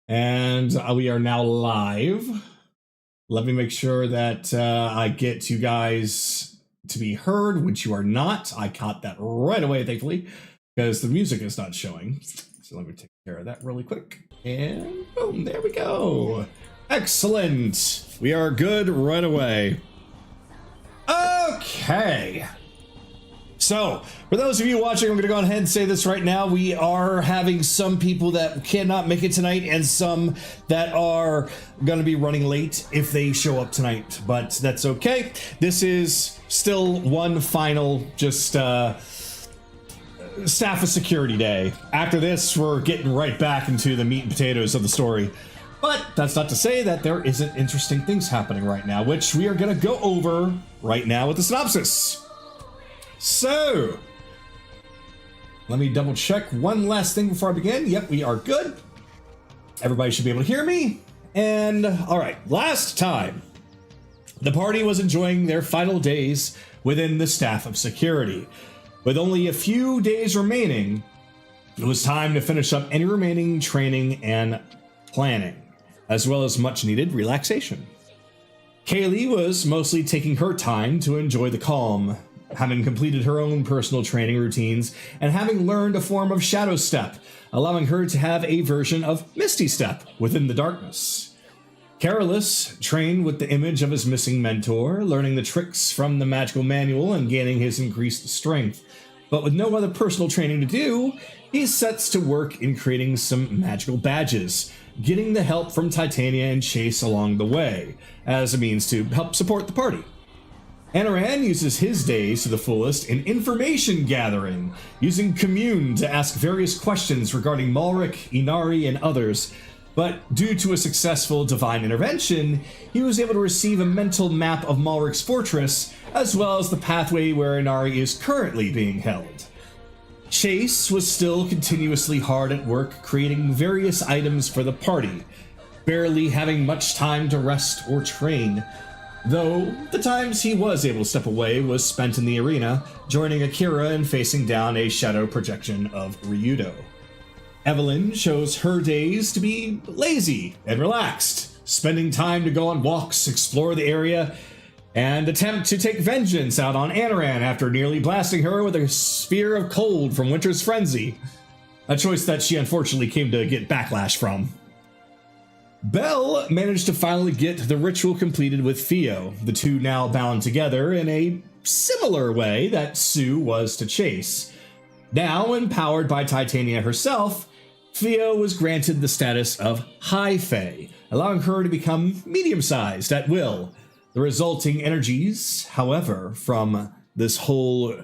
And we are now live. Let me make sure that I get you guys to be heard, which you are not. I caught that right away, thankfully, because the music is not showing. So let me take care of that really quick. And boom, there we go. Excellent. We are good right away. Okay. So, for those of you watching, I'm going to go ahead and say this right now. We are having some people that cannot make it tonight and some that are going to be running late if they show up tonight. But that's okay. This is still one final just staff of security day. After this, we're getting right back into the meat and potatoes of the story. But that's not to say that there isn't interesting things happening right now, which we are going to go over right now with the synopsis. So, let me double check one last thing before I begin. Yep, we are good. Everybody should be able to hear me. And, all right, last time, the party was enjoying their final days within the staff of security. With only a few days remaining, it was time to finish up any remaining training and planning, as well as much needed relaxation. Kaylee was mostly taking her time to enjoy the calm, having completed her own personal training routines and having learned a form of Shadow Step, allowing her to have a version of Misty Step within the darkness. Carolus trained with the image of his missing mentor, learning the tricks from the magical manual and gaining his increased strength. But with no other personal training to do, he sets to work in creating some magical badges, getting the help from Titania and Chase along the way, as a means to help support the party. Anaran uses his days to the fullest in information gathering, using Commune to ask various questions regarding Malric, Inari, and others, but due to a successful divine intervention, he was able to receive a mental map of Malric's fortress, as well as the pathway where Inari is currently being held. Chase was still continuously hard at work creating various items for the party, barely having much time to rest or train, though the times he was able to step away was spent in the arena, joining Akira and facing down a shadow projection of Ryudo. Evelyn chose her days to be lazy and relaxed, spending time to go on walks, explore the area, and attempt to take vengeance out on Anaran after nearly blasting her with a sphere of cold from Winter's Frenzy, a choice that she unfortunately came to get backlash from. Belle managed to finally get the ritual completed with Theo, the two now bound together in a similar way that Sue was to Chase. Now empowered by Titania herself, Theo was granted the status of High Fae, allowing her to become medium-sized at will. The resulting energies, however, from this whole...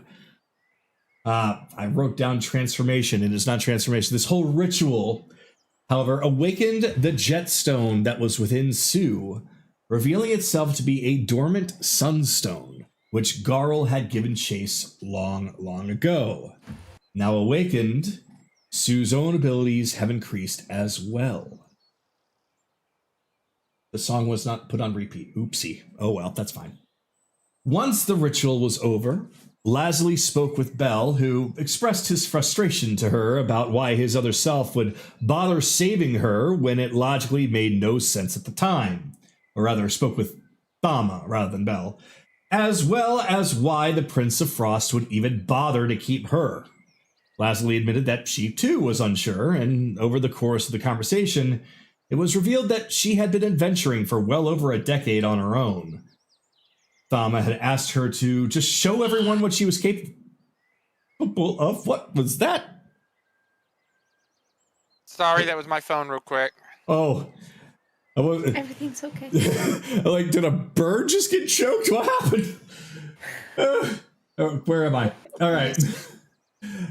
I wrote down transformation, it is not transformation, this whole ritual... however, awakened the Jetstone that was within Sue, revealing itself to be a dormant Sunstone, which Garl had given Chase long ago. Now awakened, Sue's own abilities have increased as well. The song was not put on repeat. Oopsie. Oh well, that's fine. Once the ritual was over, Lazuli spoke with Belle, who expressed his frustration to her about why his other self would bother saving her when it logically made no sense at the time. Or rather, spoke with Thama rather than Belle, as well as why the Prince of Frost would even bother to keep her. Lazuli admitted that she too was unsure, and over the course of the conversation, it was revealed that she had been adventuring for well over a decade on her own. Thama had asked her to just show everyone what she was capable of. What was that? Sorry, that was my phone real quick. Oh. Everything's okay. Like, did a bird just get choked? What happened? Where am I? All right.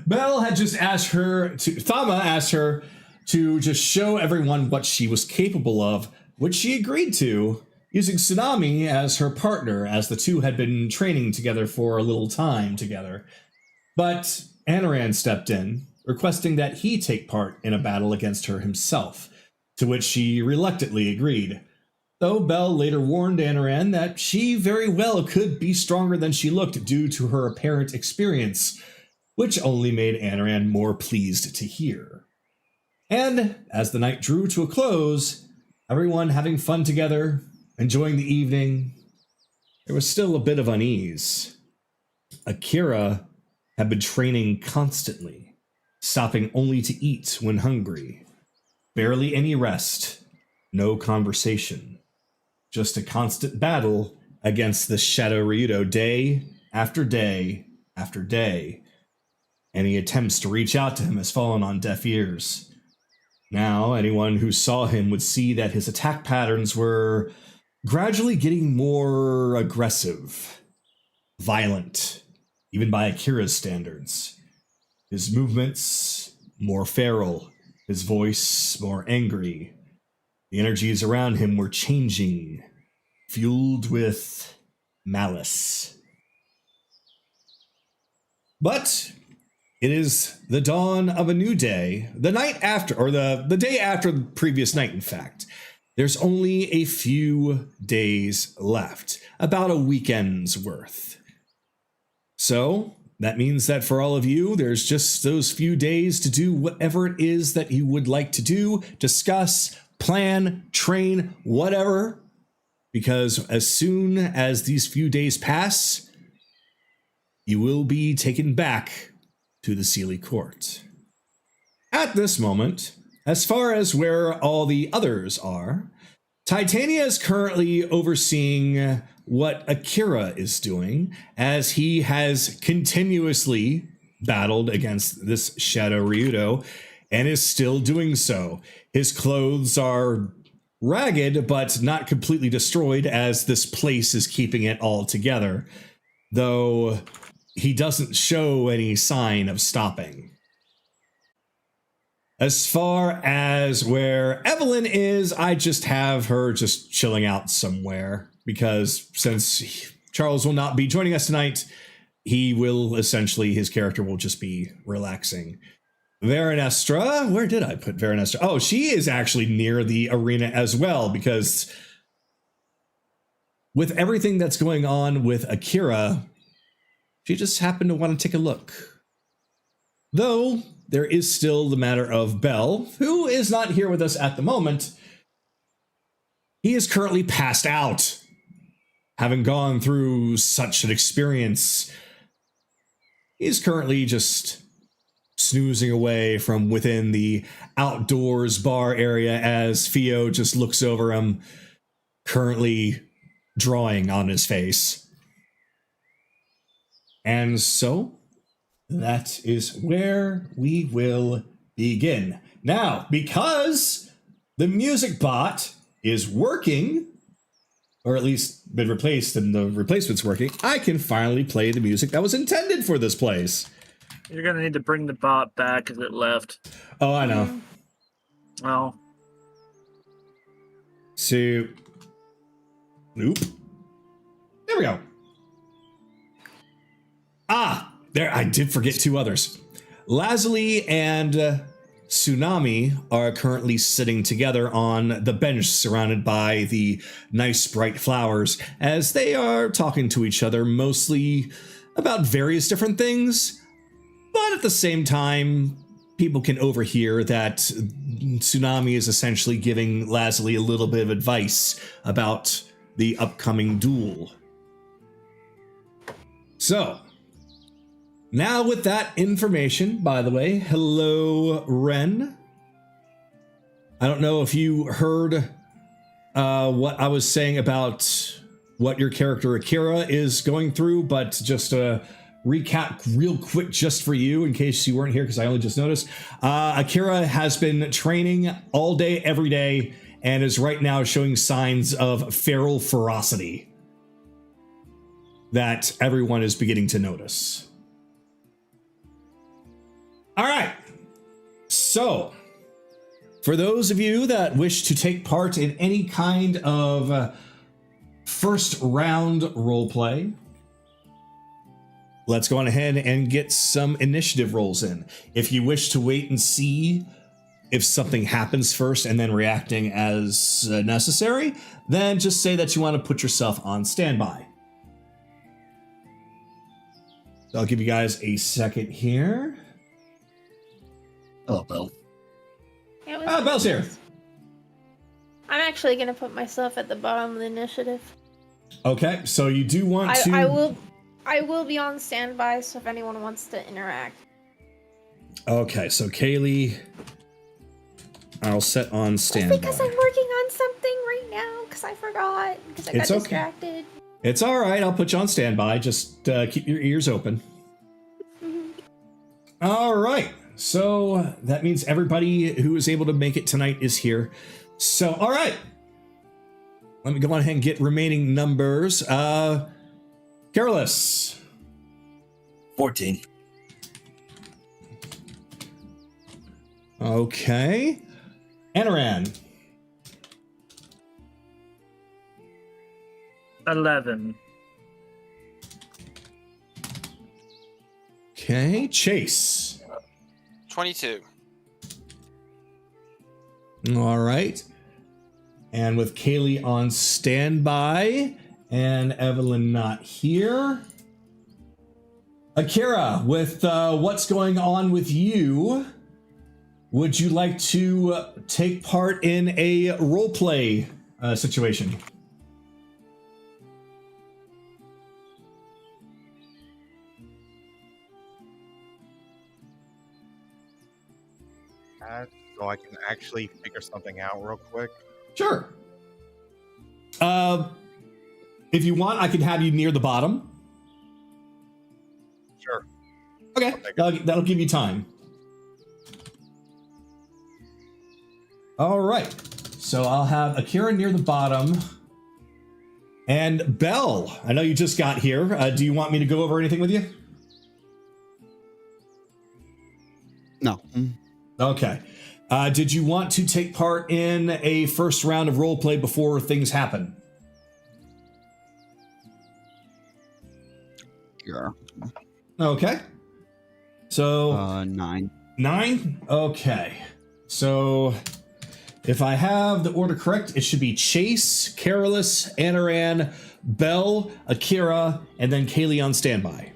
Belle had just asked her to... Thama asked her to just show everyone what she was capable of, which she agreed to, using Tsunami as her partner, as the two had been training together for a little time together. But Anaran stepped in, requesting that he take part in a battle against her himself, to which she reluctantly agreed, though Belle later warned Anaran that she very well could be stronger than she looked due to her apparent experience, which only made Anaran more pleased to hear. And as the night drew to a close, everyone having fun together, enjoying the evening, there was still a bit of unease. Akira had been training constantly, stopping only to eat when hungry. Barely any rest, no conversation. Just a constant battle against the Shadow Ryudo day after day after day. Any attempts to reach out to him has fallen on deaf ears. Now, anyone who saw him would see that his attack patterns were gradually getting more aggressive, violent, even by Akira's standards. His movements more feral, his voice more angry. The energies around him were changing, fueled with malice. But it is the dawn of a new day, the night after, or the day after the previous night, in fact. There's only a few days left, about a weekend's worth. So, that means that for all of you, there's just those few days to do whatever it is that you would like to do, discuss, plan, train, whatever. Because as soon as these few days pass, you will be taken back to the Sealy Court. At this moment, as far as where all the others are, Titania is currently overseeing what Akira is doing, as he has continuously battled against this Shadow Ryudo, and is still doing so. His clothes are ragged, but not completely destroyed, as this place is keeping it all together, though he doesn't show any sign of stopping. As far as where Evelyn is, I just have her just chilling out somewhere, because since Charles will not be joining us tonight, his character will just be relaxing. Veronestra, where did I put Veronestra? Oh, she is actually near the arena as well, because with everything that's going on with Akira, she just happened to want to take a look. Though, there is still the matter of Bell, who is not here with us at the moment. He is currently passed out, having gone through such an experience. He's currently just snoozing away from within the outdoors bar area as Theo just looks over him, currently drawing on his face. And so, that is where we will begin. Now, because the music bot is working, or at least been replaced and the replacement's working, I can finally play the music that was intended for this place. You're going to need to bring the bot back because it left. Oh, I know. Well. So, nope. There we go. There, I did forget two others. Lazuli and Tsunami are currently sitting together on the bench surrounded by the nice bright flowers as they are talking to each other mostly about various different things. But at the same time, people can overhear that Tsunami is essentially giving Lazuli a little bit of advice about the upcoming duel. So, now with that information, by the way, hello, Ren. I don't know if you heard what I was saying about what your character Akira is going through, but just a recap real quick just for you in case you weren't here, because I only just noticed. Akira has been training all day, every day, and is right now showing signs of feral ferocity that everyone is beginning to notice. All right, so for those of you that wish to take part in any kind of first round roleplay, let's go on ahead and get some initiative rolls in. If you wish to wait and see if something happens first and then reacting as necessary, then just say that you want to put yourself on standby. So I'll give you guys a second here. Hello, Bill. It was Belle's here. I'm actually gonna put myself at the bottom of the initiative. Okay, so you do want to... I will be on standby, so if anyone wants to interact. Okay, so Kaylee, I'll set on standby. Because I'm working on something right now, because I forgot, because I got distracted. It's all right. I'll put you on standby. Just keep your ears open. All right. So that means everybody who is able to make it tonight is here. So, all right. Let me go on ahead and get remaining numbers. Careless. 14. Okay. Anaran. 11. Okay. Chase. 22. All right. And with Kaylee on standby and Evelyn not here. Akira, with what's going on with you, would you like to take part in a roleplay situation? So I can actually figure something out real quick. Sure. If you want, I can have you near the bottom. Sure. Okay, that'll give you time. All right. So I'll have Akira near the bottom. And Belle, I know you just got here. Do you want me to go over anything with you? No. Okay. Did you want to take part in a first round of roleplay before things happen? Sure. Okay. So 9. 9? Okay. So if I have the order correct, it should be Chase, Carolus, Anaran, Belle, Akira, and then Kaylee on standby.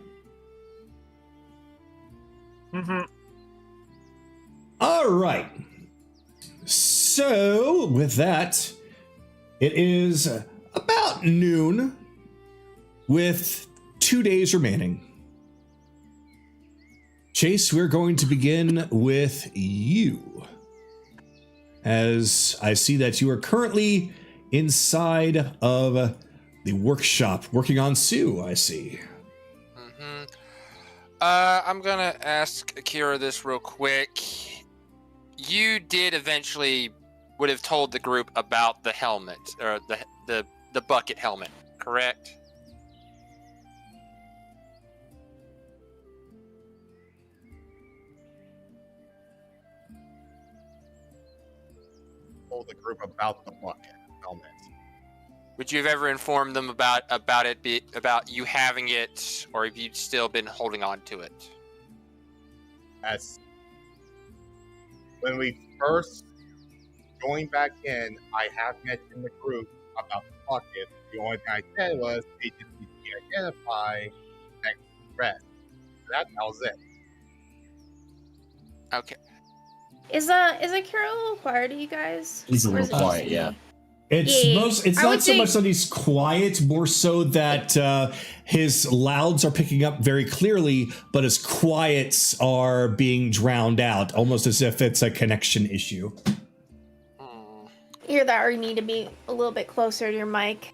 Mm-hmm. All right. So with that, it is about noon with 2 days remaining. Chase, we're going to begin with you, as I see that you are currently inside of the workshop working on Sue, I see. Mm-hmm. I'm gonna ask Akira this real quick. You did eventually would have told the group about the helmet, or the bucket helmet, correct? Told the group about the bucket helmet. Would you have ever informed them about you having it, or have you still been holding on to it? As when we first joined back in, I have mentioned the group about the bucket. The only thing I said was they just need to identify next to the rest. That was it. Okay. Is Akira a little quiet, you guys? He's a Or little is it just quiet, me? yeah. It's I not would so say- much that he's quiet, more so that his louds are picking up very clearly, but his quiets are being drowned out, almost as if it's a connection issue. Either that or you need to be a little bit closer to your mic.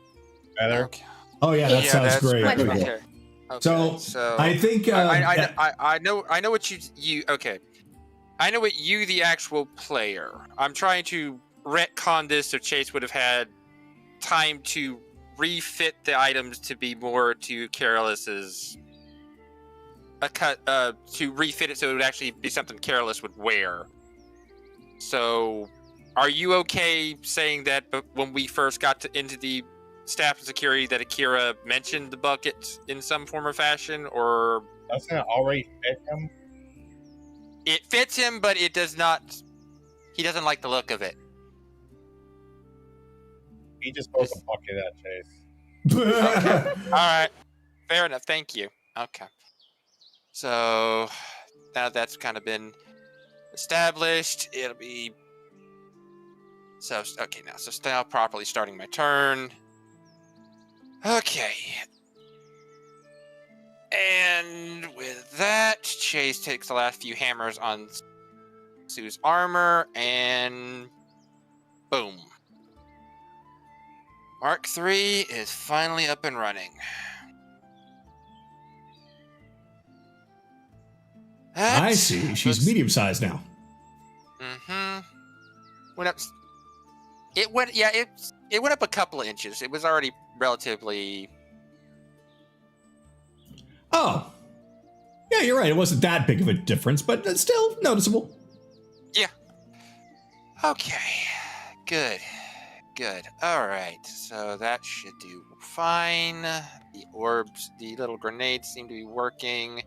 Better. Okay. Oh yeah, that sounds that's great. much Okay. better. Okay, So, I think I know what you okay. I know what you, the actual player. I'm trying to retcon this so Chase would have had time to refit the items to be more to Carolus's to refit it so it would actually be something Carolus would wear. So, are you okay saying that when we first got into the staff of security that Akira mentioned the bucket in some form or fashion, or Doesn't it already fit him? it fits him, but it does not. He doesn't like the look of it. He just throws a bucket at Chase. All right, fair enough. Thank you. Okay, so now that's kind of been established. It'll be So, okay, now, so now properly starting my turn. Okay. And with that, Chase takes the last few hammers on Sue's armor, and boom. Mark 3 is finally up and running. I see. She's medium-sized now. Mm-hmm. Went up. It went. Yeah. It went up a couple of inches. It was already relatively. Oh. Yeah, you're right. It wasn't that big of a difference, but it's still noticeable. Yeah. Okay. Good. Good. All right. So that should do fine. The orbs, the little grenades seem to be working.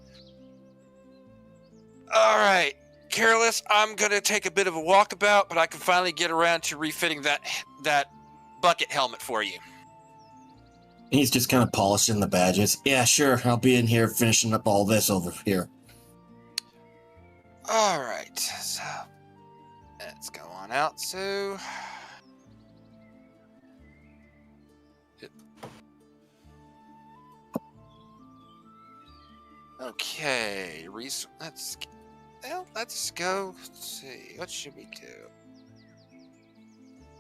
All right. Careless, I'm going to take a bit of a walkabout, but I can finally get around to refitting that bucket helmet for you. He's just kind of polishing the badges. Yeah, sure. I'll be in here finishing up all this over here. All right. So let's go on out. So okay. Let's go. Let's see. What should we do?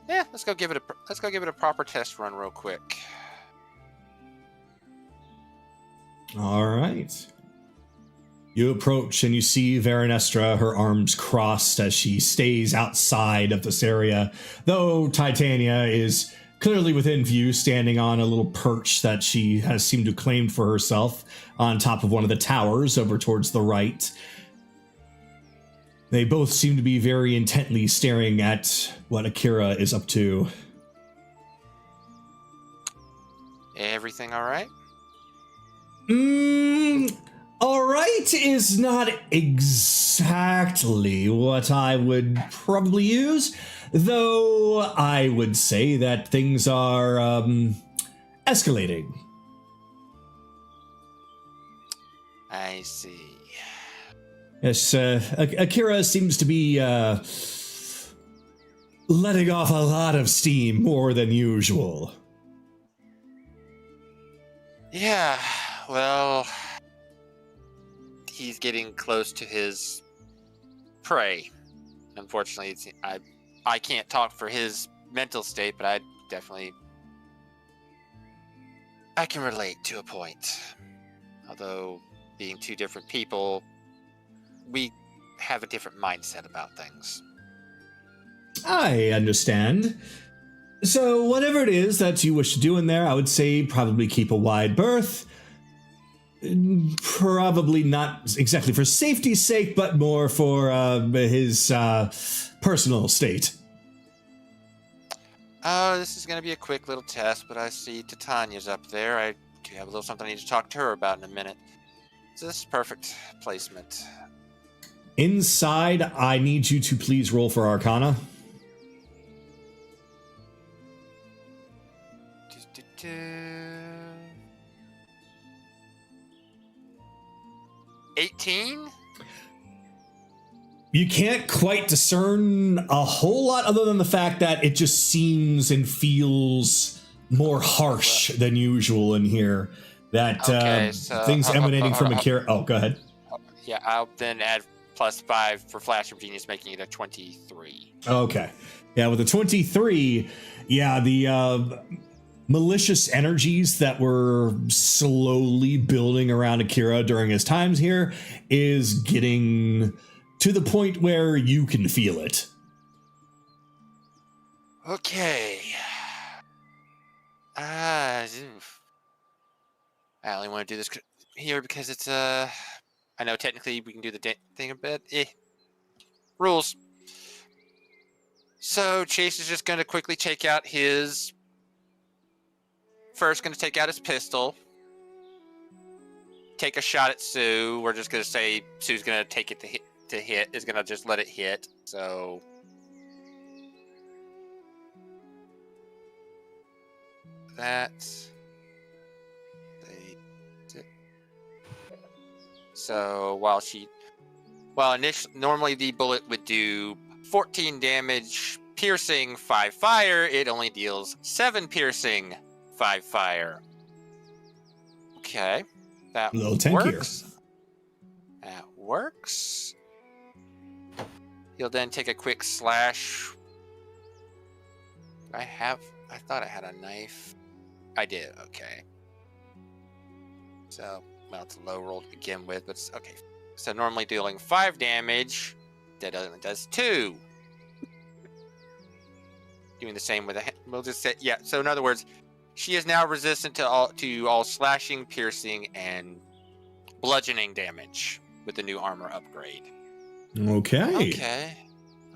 Yeah, let's go give it a proper test run real quick. All right. You approach and you see Veronestra, her arms crossed as she stays outside of this area, though Titania is clearly within view, standing on a little perch that she has seemed to claim for herself on top of one of the towers over towards the right. They both seem to be very intently staring at what Akira is up to. Everything all right? All right is not exactly what I would probably use, though I would say that things are escalating. I see. Yes, Akira seems to be letting off a lot of steam more than usual. Yeah, well, he's getting close to his prey. Unfortunately, I can't talk for his mental state, but I can relate to a point. Although, being two different people, we have a different mindset about things. I understand. So whatever it is that you wish to do in there, I would say probably keep a wide berth. Probably not exactly for safety's sake, but more for his personal state. Oh, this is going to be a quick little test, but I see Titania's up there. I do have a little something I need to talk to her about in a minute. So this is perfect placement. Inside, I need you to please roll for Arcana. 18? You can't quite discern a whole lot other than the fact that it just seems and feels more harsh than usual in here. That Okay, so- things emanating from Akira. Oh, go ahead. Yeah, I'll then add +5 for Flash of Genius, making it a 23. Okay. Yeah, with the 23, yeah, the malicious energies that were slowly building around Akira during his times here is getting to the point where you can feel it. Okay. I only want to do this here because it's I know technically we can do the thing a bit. Rules. So Chase is just going to quickly take out his. First, going to take out his pistol. Take a shot at Sue. We're just going to say Sue's going to take it to hit. Is going to just let it hit. So. That's. So while initially, normally the bullet would do 14 damage piercing, 5 fire, it only deals 7 piercing, 5 fire. Okay, that A little tankier. works. That works. He'll then take a quick slash. I thought I had a knife. I did, okay. So, well, it's a low roll to begin with, but it's okay. So normally dealing 5 damage, that only does 2. Doing the same with a, we'll just say, yeah. So in other words, she is now resistant to all slashing, piercing, and bludgeoning damage with the new armor upgrade. Okay. Okay.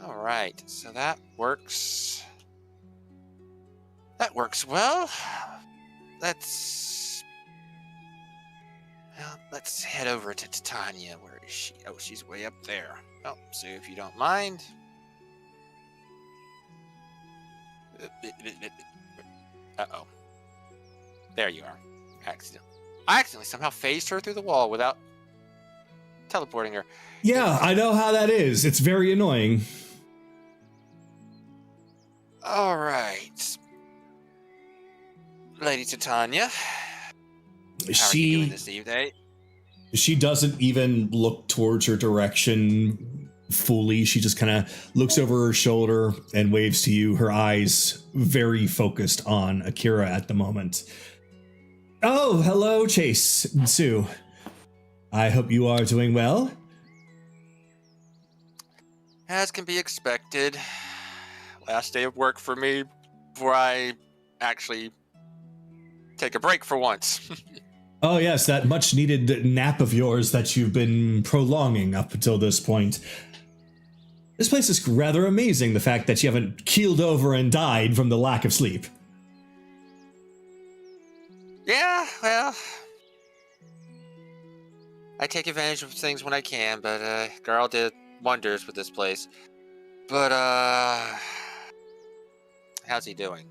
All right. So that works. That works well. Let's head over to Titania. Where is she? Oh, she's way up there. Oh, so if you don't mind. Uh-oh. There you are. I accidentally somehow phased her through the wall without teleporting her. Yeah, I know how that is. It's very annoying. All right. Lady Titania. How are you doing this evening? She doesn't even look towards her direction fully. She just kind of looks over her shoulder and waves to you, her eyes very focused on Akira at the moment. Oh, hello, Chase and Sue. I hope you are doing well. As can be expected. Last day of work for me before I actually take a break for once. Oh, yes, that much needed nap of yours that you've been prolonging up until this point. This place is rather amazing, the fact that you haven't keeled over and died from the lack of sleep. Yeah, well, I take advantage of things when I can, but Girl did wonders with this place. But how's he doing?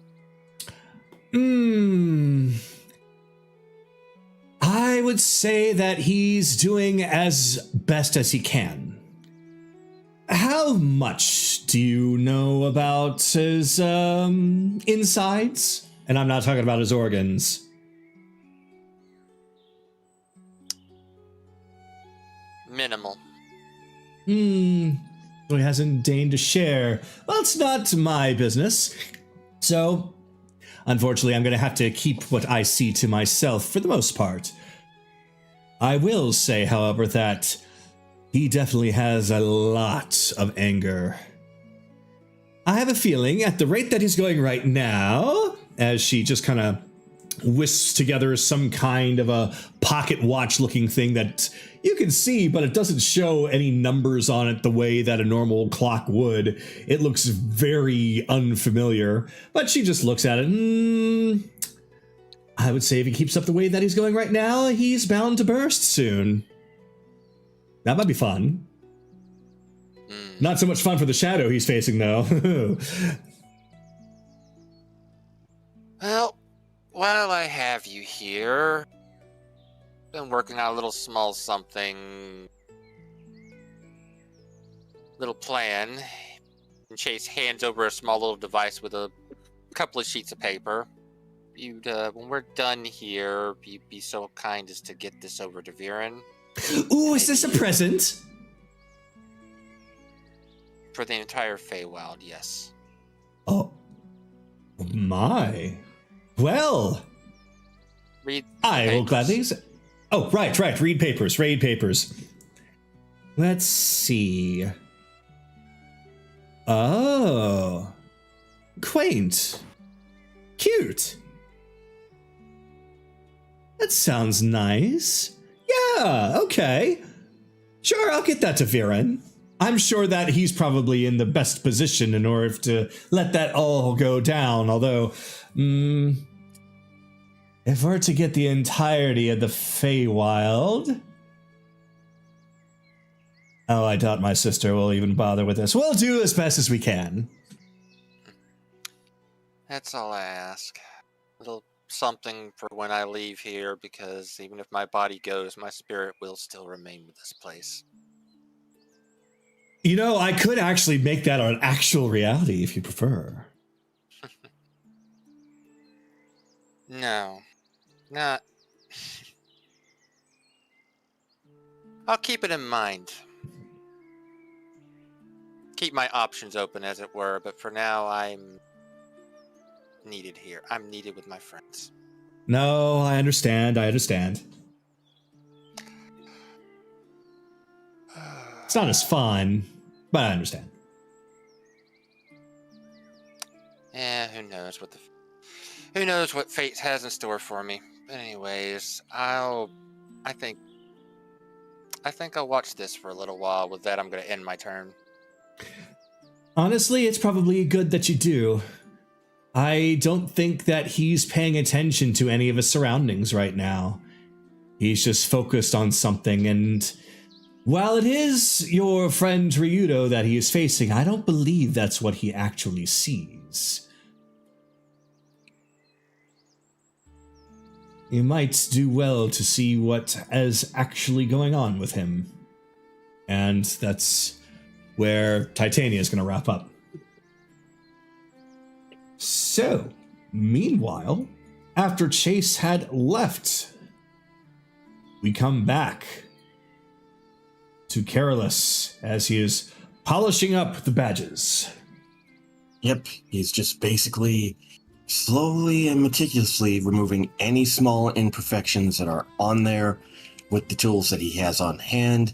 I would say that he's doing as best as he can. How much do you know about his insides? And I'm not talking about his organs. Minimal. So he hasn't deigned to share. Well, it's not my business. So, unfortunately, I'm going to have to keep what I see to myself for the most part. I will say, however, that he definitely has a lot of anger. I have a feeling, at the rate that he's going right now, as she just kind of whisks together some kind of a pocket watch looking thing that you can see, but it doesn't show any numbers on it the way that a normal clock would. It looks very unfamiliar, but she just looks at it. I would say if he keeps up the way that he's going right now, he's bound to burst soon. That might be fun. Not so much fun for the shadow he's facing, though. Well, while I have you here, been working on a little small something, little plan. And Chase hands over a small little device with a couple of sheets of paper. You'd, when we're done here, you'd be so kind as to get this over to Viren. Ooh, is this a present? For the entire Feywild, yes. Oh, my. Well, Read. I will papers. gladly. Oh, right. Read papers. Let's see. Oh, quaint, cute. That sounds nice. Yeah, okay. Sure, I'll get that to Viren. I'm sure that he's probably in the best position in order to let that all go down, although, if we're to get the entirety of the Feywild... Oh, I doubt my sister will even bother with this. We'll do as best as we can. That's all I ask. Little something for when I leave here, because even if my body goes, my spirit will still remain with this place. You know, I could actually make that an actual reality if you prefer. No, not. I'll keep it in mind. Keep my options open, as it were, but for now, I'm needed here. I'm needed with my friends. No, I understand. It's not as fun, but I understand. Who knows what fate has in store for me. But anyways, I think I'll watch this for a little while. With that, I'm going to end my turn. Honestly, it's probably good that you do. I don't think that he's paying attention to any of his surroundings right now. He's just focused on something, and while it is your friend Ryudo that he is facing, I don't believe that's what he actually sees. You might do well to see what is actually going on with him. And that's where Titania is going to wrap up. So, meanwhile, after Chase had left, we come back to Carolus as he is polishing up the badges. Yep, he's just basically slowly and meticulously removing any small imperfections that are on there with the tools that he has on hand.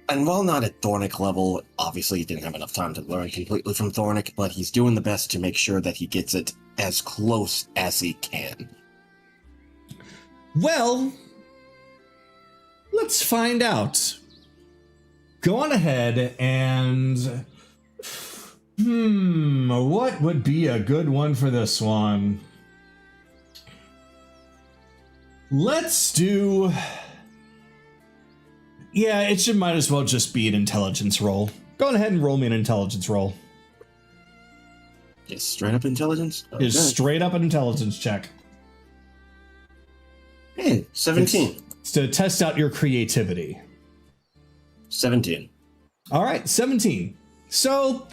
And while not at Thornic level, obviously he didn't have enough time to learn completely from Thornic, but he's doing the best to make sure that he gets it as close as he can. Well, let's find out. Go on ahead and... what would be a good one for this one? Let's do... Yeah, it might as well just be an intelligence roll. Go ahead and roll me an intelligence roll. Just straight up intelligence? Okay. Just straight up an intelligence check. Hey, 17. It's to test out your creativity. 17. All right, 17. So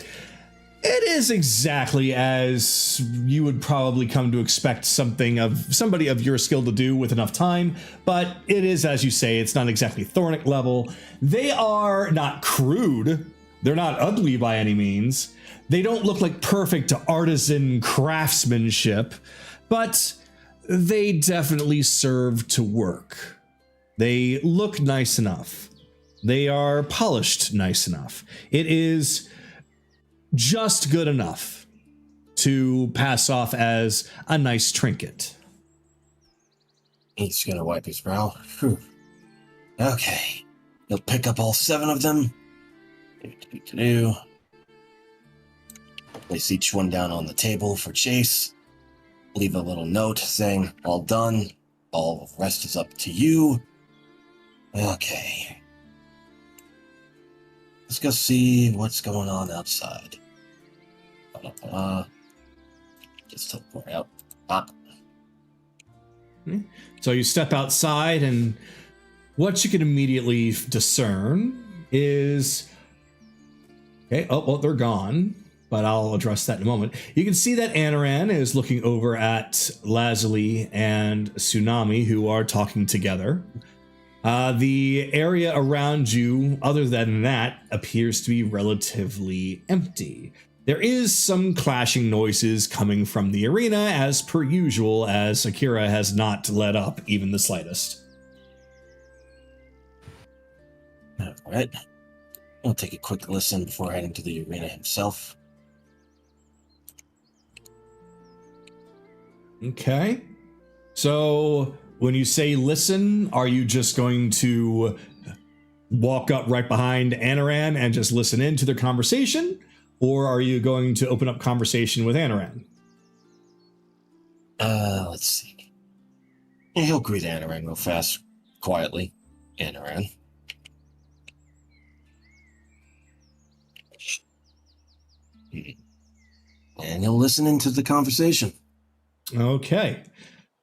it is exactly as you would probably come to expect somebody of your skill to do with enough time, but it is, as you say, it's not exactly Thornic level. They are not crude. They're not ugly by any means. They don't look like perfect artisan craftsmanship, but they definitely serve to work. They look nice enough. They are polished nice enough. It is just good enough to pass off as a nice trinket. He's gonna wipe his brow. Whew. Okay. He'll pick up all 7 of them. Place each one down on the table for Chase. Leave a little note saying, all done. All the rest is up to you. Okay. Let's go see what's going on outside. Just teleport out. So you step outside, and what you can immediately discern is... Okay, oh, well, they're gone, but I'll address that in a moment. You can see that Anaran is looking over at Lazuli and Tsunami, who are talking together. The area around you, other than that, appears to be relatively empty. There is some clashing noises coming from the arena, as per usual, as Akira has not let up even the slightest. Alright. I'll take a quick listen before heading to the arena himself. Okay. So, when you say listen, are you just going to walk up right behind Anaran and just listen in to their conversation? Or are you going to open up conversation with Anaran? Let's see. Yeah, he'll greet Anaran real fast, quietly. Anaran. And he'll listen into the conversation. Okay.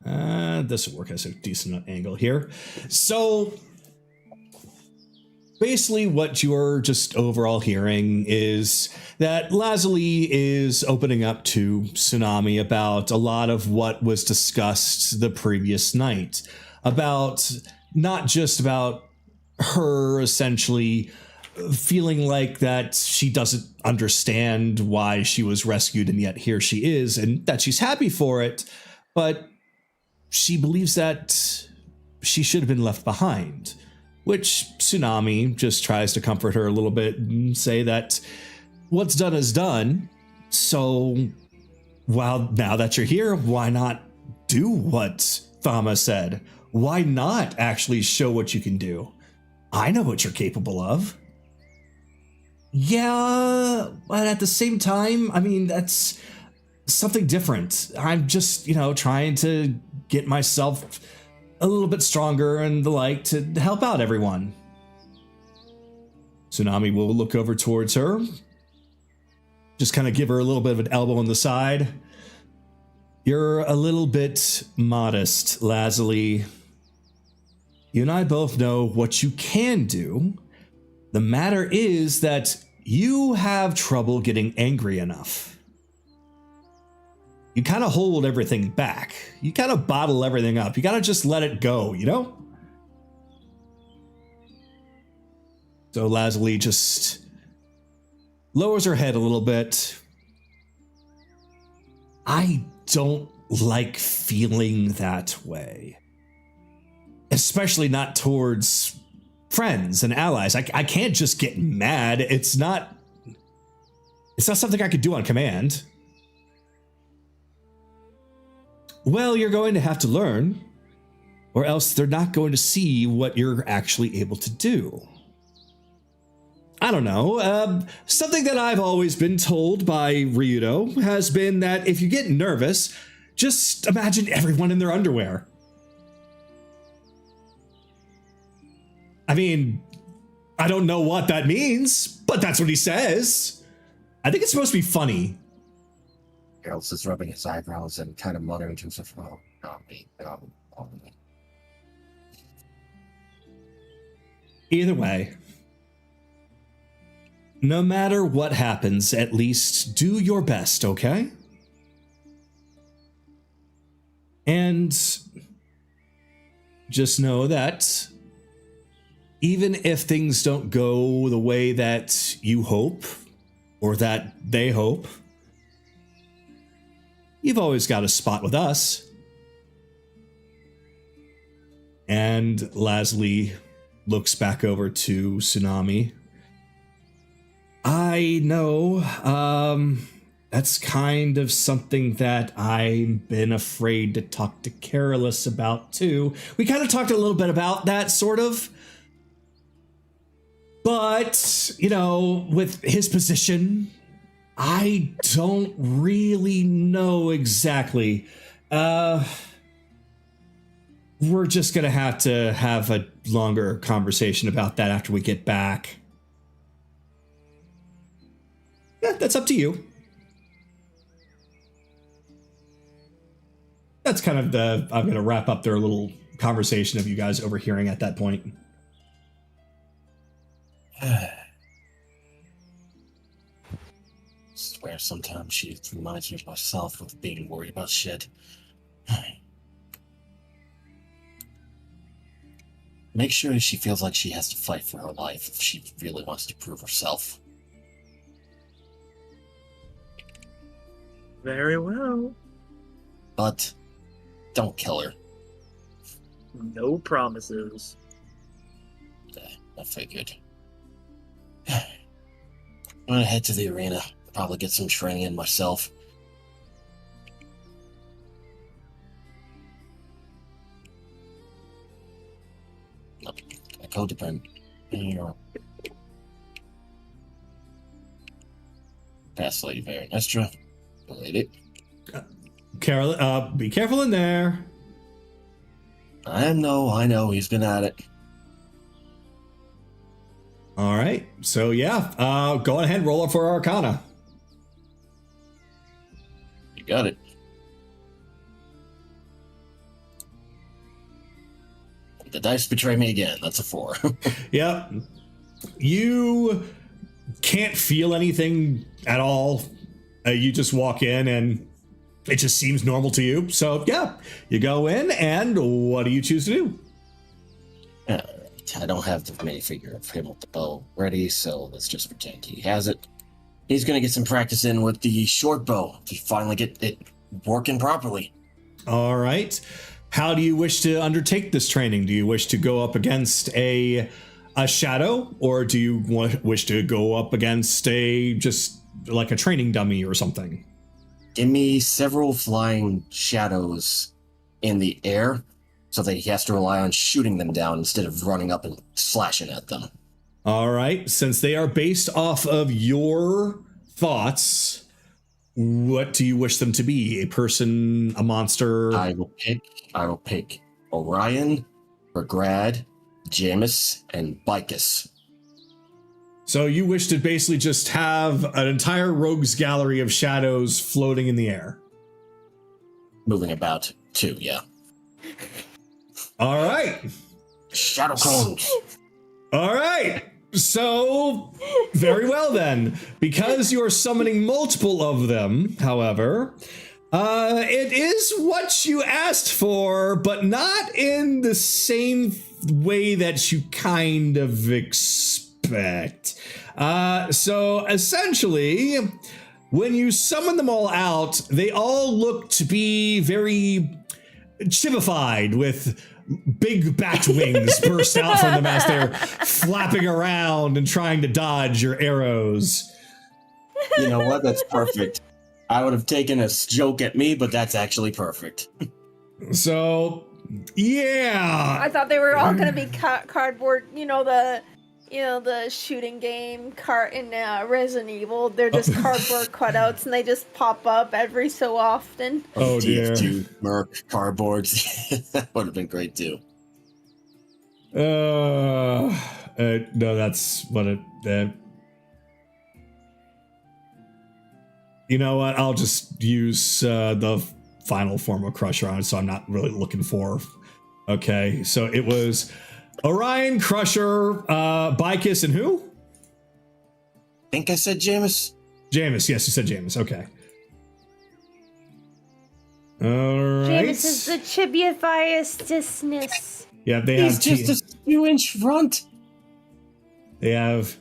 This will work as a decent angle here. So, basically what you're just overall hearing is that Lazuli is opening up to Tsunami about a lot of what was discussed the previous night, about not just about her essentially feeling like that she doesn't understand why she was rescued and yet here she is, and that she's happy for it, but she believes that she should have been left behind, which Tsunami just tries to comfort her a little bit and say that what's done is done. So, well, now that you're here, why not do what Thama said? Why not actually show what you can do? I know what you're capable of. Yeah, but at the same time, I mean, that's something different. I'm just, trying to get myself a little bit stronger and the like to help out everyone. Tsunami will look over towards her. Just kind of give her a little bit of an elbow on the side. You're a little bit modest, Lazuli. You and I both know what you can do. The matter is that you have trouble getting angry enough. You kind of hold everything back. You kind of bottle everything up. You gotta just let it go, So Lazuli just lowers her head a little bit. I don't like feeling that way. Especially not towards friends and allies. I can't just get mad. It's not something I could do on command. Well, you're going to have to learn, or else they're not going to see what you're actually able to do. I don't know. Something that I've always been told by Ryudo has been that if you get nervous, just imagine everyone in their underwear. I mean, I don't know what that means, but that's what he says. I think it's supposed to be funny. Geralt is rubbing his eyebrows and kind of muttering to himself, "Oh, not me, no, not me." Either way, no matter what happens, at least do your best, okay? And just know that even if things don't go the way that you hope, or that they hope, you've always got a spot with us. And Lazuli looks back over to Tsunami. I know, that's kind of something that I've been afraid to talk to Carolus about too. We kind of talked a little bit about that, sort of. But, with his position, I don't really know exactly. We're just going to have a longer conversation about that after we get back. Yeah, that's up to you. That's kind of I'm going to wrap up their little conversation of you guys overhearing at that point. Swear sometimes she reminds me of myself with being worried about shit. Make sure she feels like she has to fight for her life if she really wants to prove herself. Very well. But don't kill her. No promises. I figured. I'm gonna head to the arena. Probably get some training in myself. I codependent. Pass Lady Varinestra. Lady. Carol, be careful in there. I know. He's been at it. All right. So, yeah, go ahead and roll it for Arcana. You got it. The dice betray me again. That's a 4. Yep. You can't feel anything at all. You just walk in and it just seems normal to you. So yeah, you go in, and what do you choose to do? I don't have the minifigure of him with the bow ready, so let's just pretend he has it. He's gonna get some practice in with the short bow to finally get it working properly. All right. How do you wish to undertake this training? Do you wish to go up against a shadow, or do you wish to go up against just like a training dummy or something? Give me several flying shadows in the air so that he has to rely on shooting them down instead of running up and slashing at them. All right. Since they are based off of your thoughts, what do you wish them to be? A person, a monster? I will pick Orion, Bergrad, Jamis, and Bicus. So you wish to basically just have an entire rogues gallery of shadows floating in the air. Moving about, too, yeah. All right. Shadow cones. All right. So, very well then. Because you're summoning multiple of them, however, it is what you asked for, but not in the same way that you kind of expect. So essentially, when you summon them all out, they all look to be very chivified with big bat wings burst out from them as they're flapping around and trying to dodge your arrows. You know what? That's perfect. I would have taken a joke at me, but that's actually perfect. So, yeah. I thought they were all gonna be cardboard. The shooting game in Resident Evil. They're just cardboard cutouts, and they just pop up every so often. Oh dear. TF2, Merc, cardboards. That would have been great too. No, that's what it. You know what? I'll just use the final form of Crusher on it, so I'm not really looking for. Okay, so it was Orion, Crusher, Bicus, and who? I think I said Jamis. Jamis, yes, you said Jamis. Okay. All right. Jamis is the chibifiasness. Yeah, they He's have. just a few inch front. They have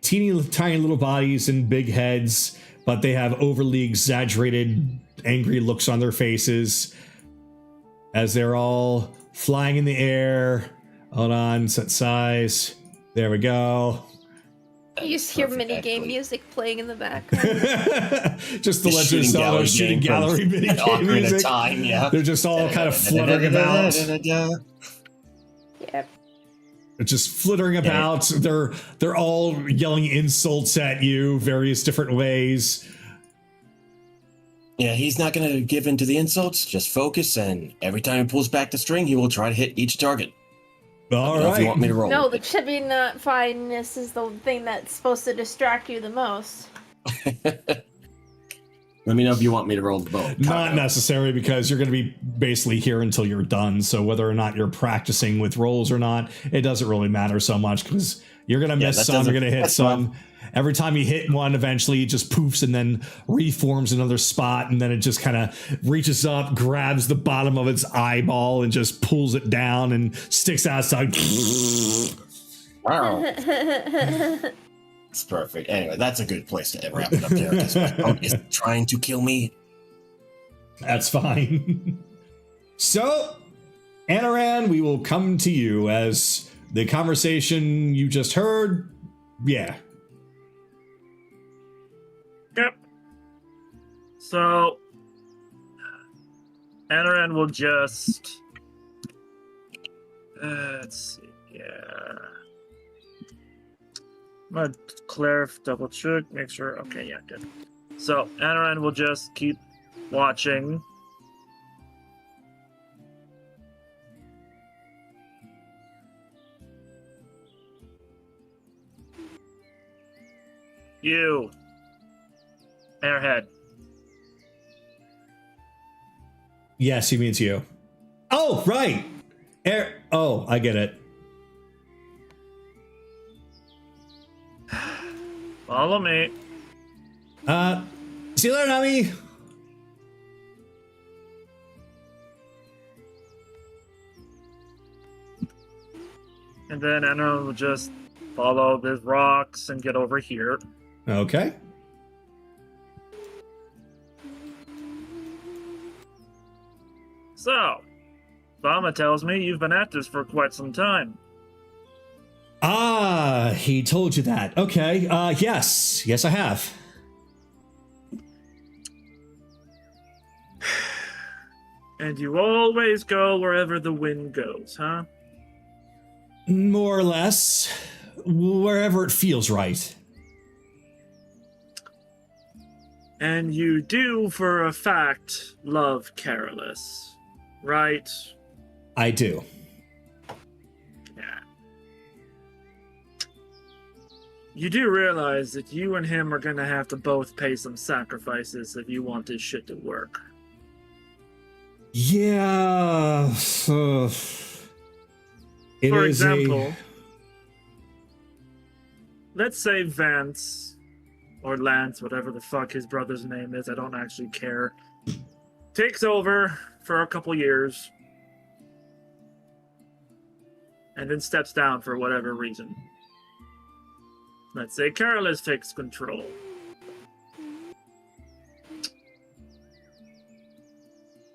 teeny, tiny little bodies and big heads, but they have overly exaggerated, angry looks on their faces as they're all flying in the air. Hold on, set size. There we go. You just hear minigame music playing in the background. Just the Legend of Zelda shooting gallery minigame music. Time, yeah. They're just all kind of fluttering about. Yep. They're just flittering about. They're all yelling insults at you, various different ways. Yeah, he's not going to give in to the insults. Just focus, and every time he pulls back the string, he will try to hit each target. All If you want right. me to roll. No, the chibi nut fineness is the thing that's supposed to distract you the most. Let me know if you want me to roll the bow. Not necessary, because you're going to be basically here until you're done. So whether or not you're practicing with rolls or not, it doesn't really matter so much, because you're going to miss some, you're going to hit some. Fine. Every time you hit one, eventually it just poofs and then reforms another spot, and then it just kind of reaches up, grabs the bottom of its eyeball, and just pulls it down and sticks outside. Wow. It's perfect. Anyway, that's a good place to wrap it up there, because my boat is trying to kill me. That's fine. So, Anaran, we will come to you as the conversation you just heard. Yeah. Yep. So, Anaran will just... let's see, yeah. I'm gonna double check, make sure. Okay, yeah, good. So, Anaran will just keep watching. You. Airhead. Yes, he means you. Oh, right. Oh, I get it. Follow me. See you later, Nami. And then Anna will just follow the rocks and get over here. Okay. So, Bama tells me you've been at this for quite some time. Ah, he told you that. Okay. Yes. Yes, I have. And you always go wherever the wind goes, huh? More or less. Wherever it feels right. And you do, for a fact, love Carolus, right? I do. Yeah. You do realize that you and him are gonna have to both pay some sacrifices if you want this shit to work. Yeah. For example, let's say Vance, or Lance, whatever the fuck his brother's name is, I don't actually care, takes over for a couple years, and then steps down for whatever reason. Let's say Carolus takes control.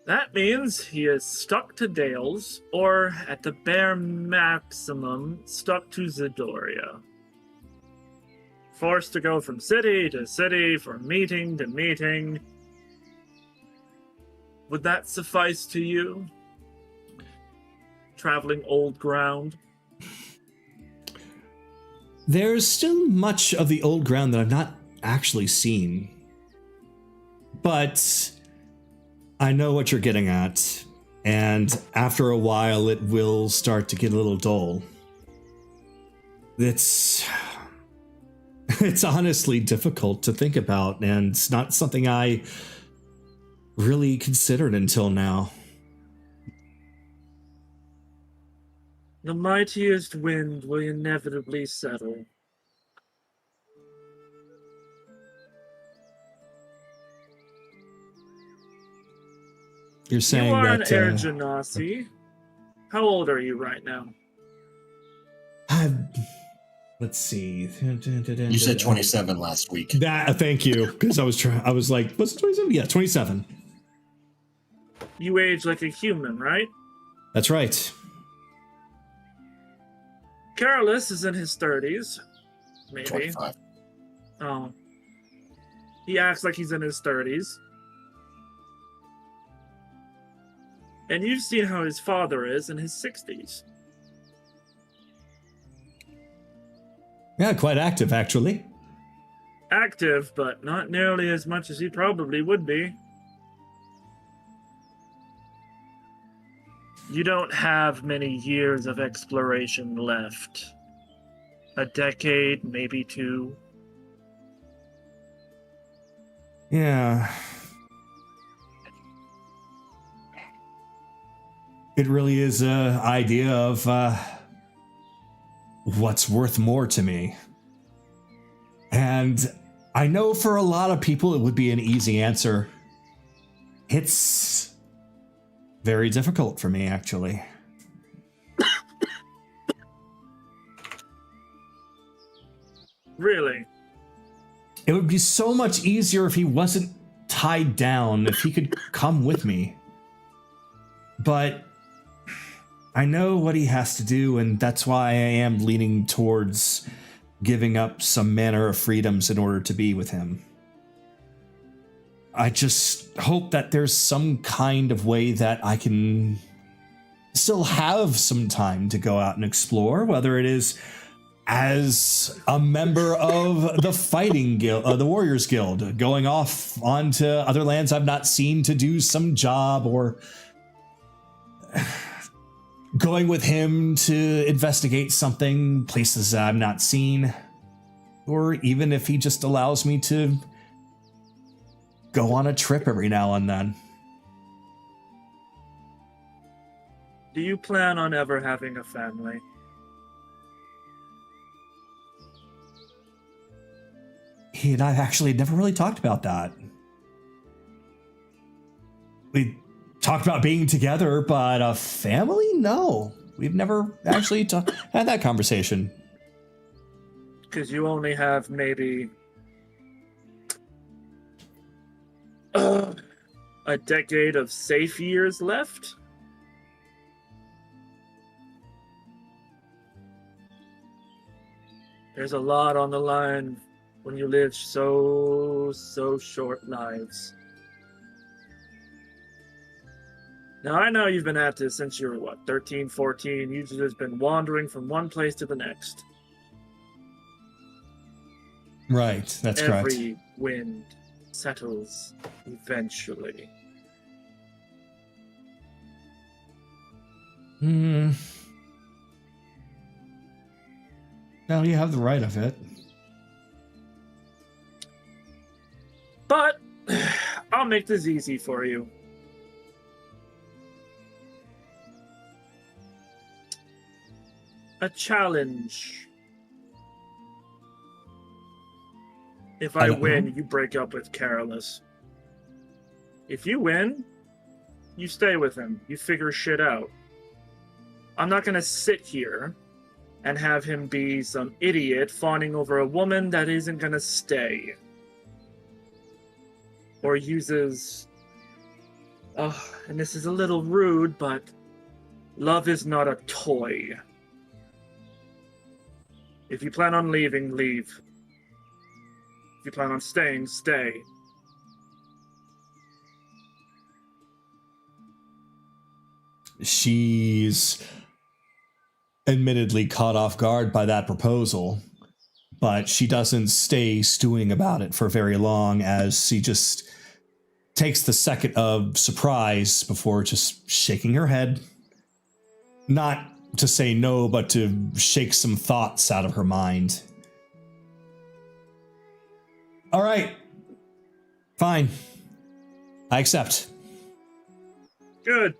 That means he is stuck to Dales, or at the bare maximum, stuck to Zidoria. Forced to go from city to city, from meeting to meeting. Would that suffice to you? Traveling old ground? There's still much of the old ground that I've not actually seen. But I know what you're getting at, and after a while it will start to get a little dull. It's honestly difficult to think about, and it's not something I really considered until now. The mightiest wind will inevitably settle. You're saying you are that an Air Genasi. How old are you right now? let's see. You said 27 last week. Thank you, because I was like, what's it, 27? Yeah, 27. You age like a human, right? That's right. Carolus is in his 30s. Maybe. 25. Oh. He acts like he's in his 30s. And you've seen how his father is in his 60s. Yeah, quite active, actually. Active, but not nearly as much as he probably would be. You don't have many years of exploration left. A decade, maybe two. Yeah. It really is an idea of what's worth more to me. And I know for a lot of people it would be an easy answer. It's very difficult for me, actually. Really? It would be so much easier if he wasn't tied down, if he could come with me. But I know what he has to do, and that's why I am leaning towards giving up some manner of freedoms in order to be with him. I just hope that there's some kind of way that I can still have some time to go out and explore, whether it is as a member of the fighting guild, the Warriors Guild, going off onto other lands I've not seen to do some job, or going with him to investigate something, places I've not seen, or even if he just allows me to go on a trip every now and then. Do you plan on ever having a family? he and I actually never really talked about that. We talked about being together, but a family? No. We've never actually had that conversation. Because you only have maybe a decade of safe years left. There's a lot on the line when you live so short lives. Now, I know you've been at this since you were, 13, 14? You've just been wandering from one place to the next. Right, that's correct. Every wind settles eventually. Well, you have the right of it. But I'll make this easy for you. A challenge. If I win, you break up with Carolus. If you win, you stay with him. You figure shit out. I'm not gonna sit here and have him be some idiot fawning over a woman that isn't gonna stay. Or uses... and this is a little rude, but love is not a toy. If you plan on leaving, leave. If you plan on staying, stay. She's admittedly caught off guard by that proposal, but she doesn't stay stewing about it for very long, as she just takes the second of surprise before just shaking her head. Not to say no, but to shake some thoughts out of her mind. All right. Fine. I accept. Good.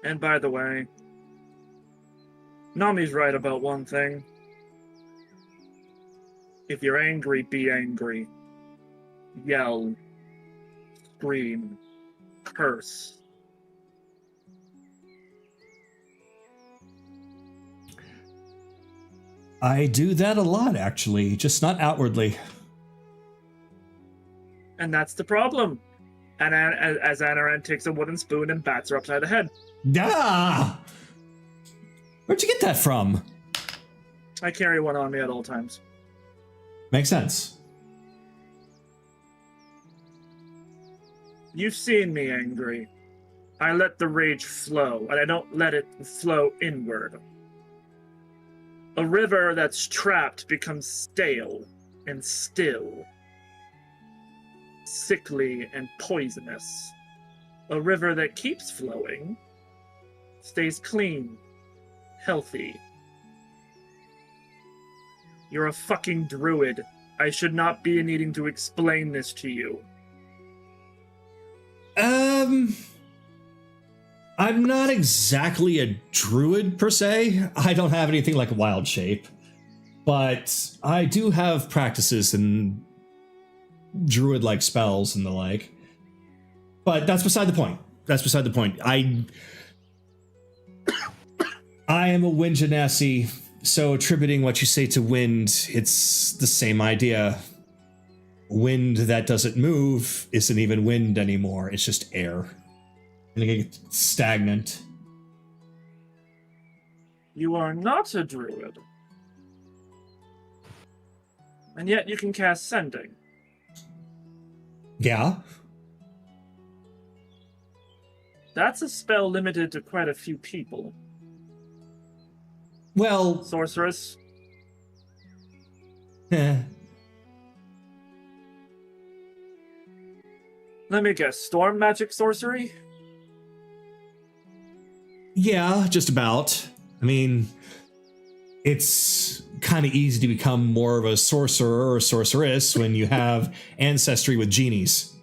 And by the way, Nami's right about one thing. If you're angry, be angry. Yell. Scream. Curse. I do that a lot, actually, just not outwardly. And that's the problem. And as Anaran takes a wooden spoon and bats her upside the head. Ah! Where'd you get that from? I carry one on me at all times. Makes sense. You've seen me angry. I let the rage flow, and I don't let it flow inward. A river that's trapped becomes stale and still. Sickly and poisonous. A river that keeps flowing stays clean, healthy. You're a fucking druid. I should not be needing to explain this to you. I'm not exactly a druid per se. I don't have anything like a wild shape, but I do have practices in druid-like spells and the like. But that's beside the point. That's beside the point. I am a wind genasi, so attributing what you say to wind, it's the same idea. Wind that doesn't move isn't even wind anymore. It's just air. And it gets stagnant. You are not a druid. And yet you can cast Sending. Yeah? That's a spell limited to quite a few people. Well... Sorceress. Eh. Let me guess, storm magic sorcery? Yeah, just about. I mean, it's kind of easy to become more of a sorcerer or sorceress when you have ancestry with genies.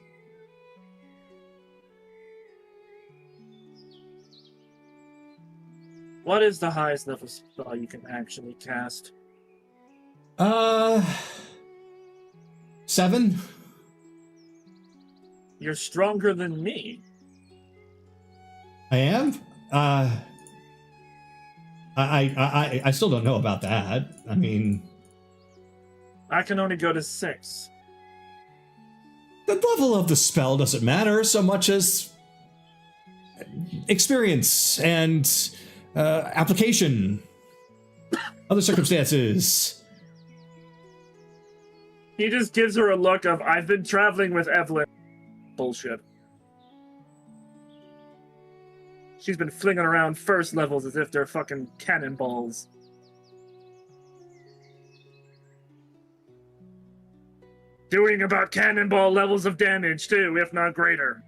What is the highest level spell you can actually cast? 7. You're stronger than me. I am. I still don't know about that. I mean, I can only go to 6. the level of the spell doesn't matter so much as experience and application, other circumstances. He just gives her a look of, I've been traveling with Evelyn. Bullshit. She's been flinging around first levels as if they're fucking cannonballs. Doing about cannonball levels of damage, too, if not greater.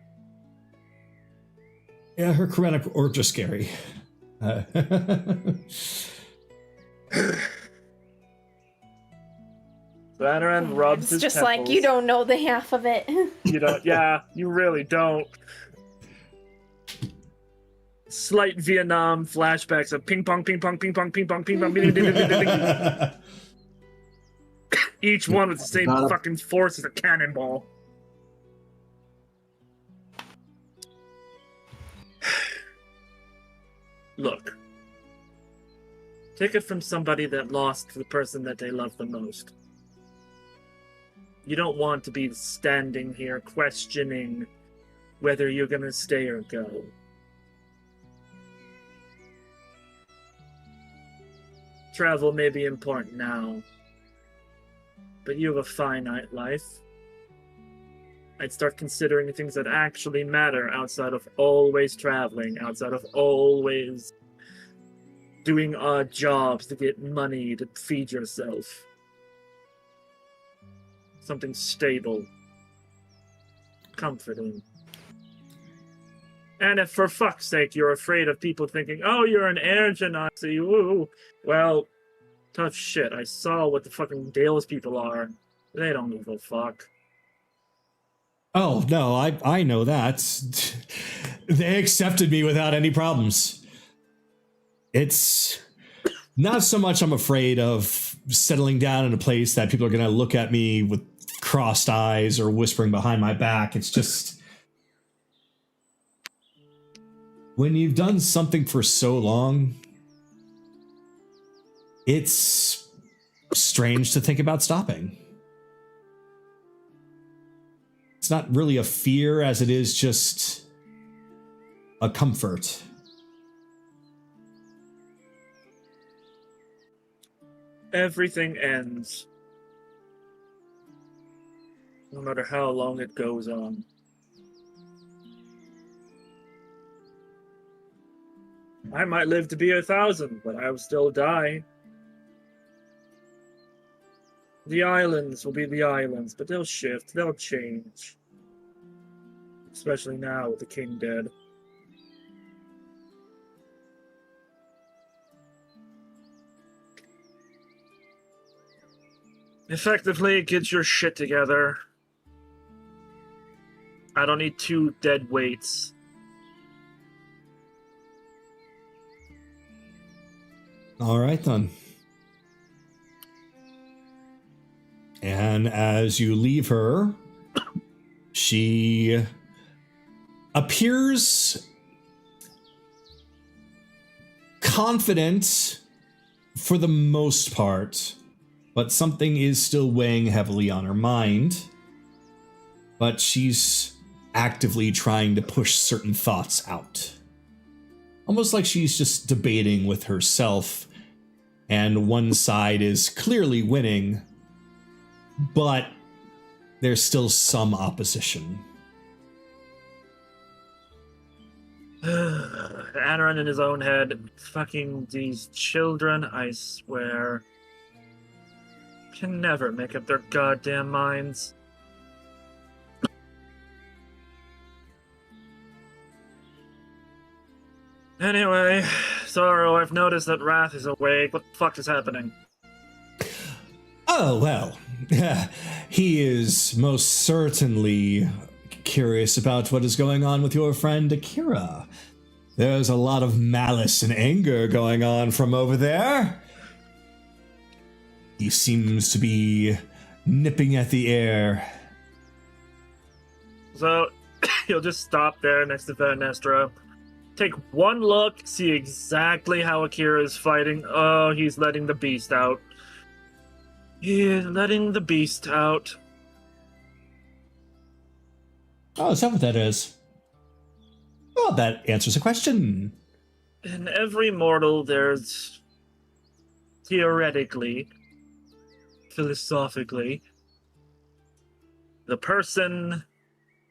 Yeah, her chromatic orbs are scary. Banneran rubs his It's just temples. like you don't know the half of it. You don't. Yeah, you really don't. Slight Vietnam flashbacks of ping pong, ping pong, ping pong, ping pong, ping pong. Ding, ding, ding, ding, ding, ding. Each one with the same fucking force as a cannonball. Look. Take it from somebody that lost the person that they love the most. You don't want to be standing here questioning whether you're gonna stay or go. Travel may be important now, but you have a finite life. I'd start considering things that actually matter outside of always traveling, outside of always doing odd jobs to get money to feed yourself. Something stable, comforting. And if for fuck's sake you're afraid of people thinking, oh, you're an air genasi, woo, well, tough shit. I saw what the fucking Dales people are. They don't give a fuck. Oh, no, I know that. They accepted me without any problems. It's not so much I'm afraid of settling down in a place that people are going to look at me with crossed eyes or whispering behind my back. It's just when you've done something for so long, it's strange to think about stopping. It's not really a fear as it is just a comfort. Everything ends. No matter how long it goes on. I might live to be 1,000, but I will still die. The islands will be the islands, but they'll shift, they'll change. Especially now with the king dead. Effectively, get your shit together. I don't need 2 dead weights. All right, then. And as you leave her, she appears confident for the most part, but something is still weighing heavily on her mind. But she's actively trying to push certain thoughts out. Almost like she's just debating with herself, and one side is clearly winning, but there's still some opposition. Anaran in his own head, fucking these children, I swear, can never make up their goddamn minds. Anyway, Sorrow, I've noticed that Wrath is awake. What the fuck is happening? Oh, well, he is most certainly curious about what is going on with your friend Akira. There's a lot of malice and anger going on from over there. He seems to be nipping at the air. So he'll just stop there next to Vanestra. Take one look, see exactly how Akira is fighting. Oh, he's letting the beast out. He is letting the beast out. Oh, is that what that is? Well, that answers the question. In every mortal, there's theoretically, philosophically, the person,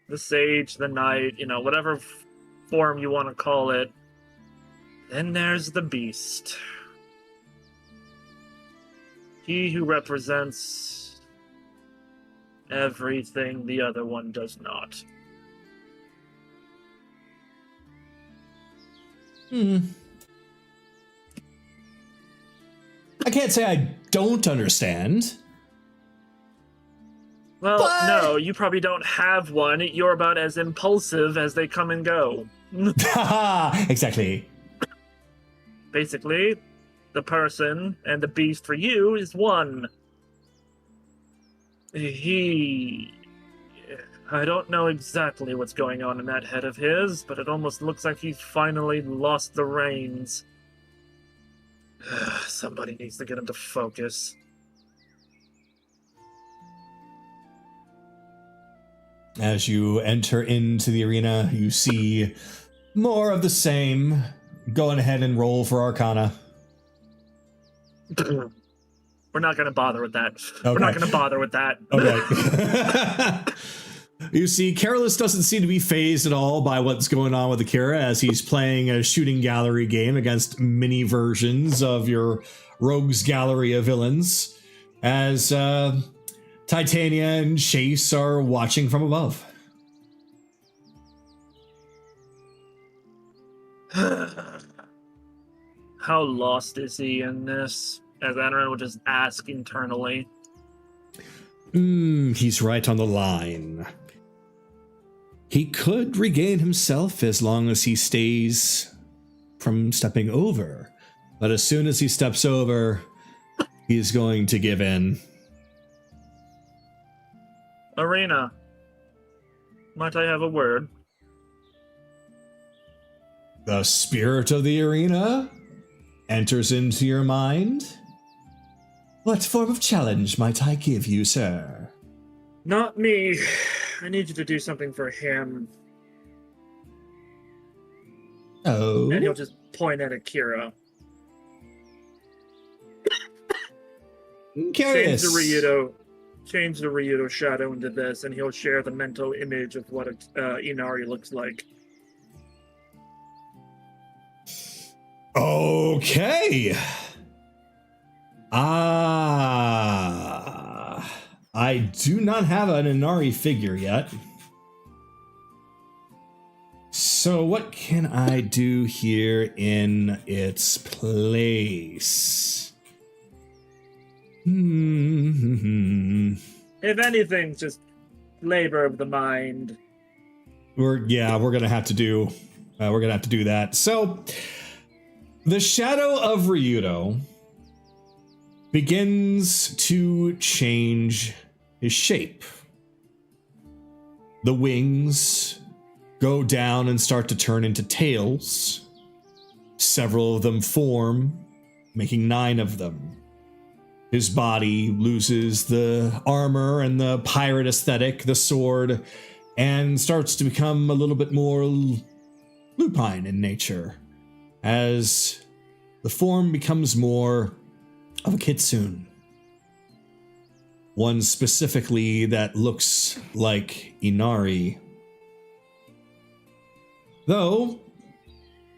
the sage, the knight, whatever form you want to call it. Then there's the beast. He who represents everything the other one does not. I can't say I don't understand. Well, But- no, you probably don't have one. You're about as impulsive as they come and go. Haha, exactly. Basically, the person and the beast for you is one. I don't know exactly what's going on in that head of his, but it almost looks like he's finally lost the reins. Somebody needs to get him to focus. As you enter into the arena, you see more of the same. Go ahead and roll for Arcana. We're not going to bother with that. We're Okay. not going to bother with that. Okay. You see, Careless doesn't seem to be phased at all by what's going on with Akira as he's playing a shooting gallery game against mini versions of your Rogues Gallery of Villains, as Titania and Chase are watching from above. How lost is he in this? As Anaran would just ask internally. He's right on the line. He could regain himself as long as he stays from stepping over. But as soon as he steps over, he's going to give in. Arena, might I have a word? The spirit of the arena enters into your mind. What form of challenge might I give you, sir? Not me. I need you to do something for him. Oh, And he'll just point at Akira. curious. Change the Ryudo shadow into this, and he'll share the mental image of what Inari looks like. Okay. I do not have an Inari figure yet. So what can I do here in its place? If anything, just labor of the mind. We're gonna have to do that. So the shadow of Ryudo begins to change his shape. The wings go down and start to turn into tails. Several of them form, making 9 of them. His body loses the armor and the pirate aesthetic, the sword, and starts to become a little bit more lupine in nature, as the form becomes more of a kitsune. One specifically that looks like Inari. Though,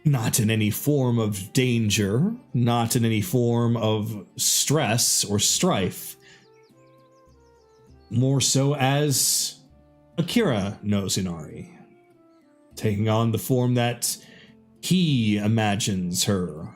not in any form of danger, not in any form of stress or strife. More so as Akira knows Inari, taking on the form that he imagines her.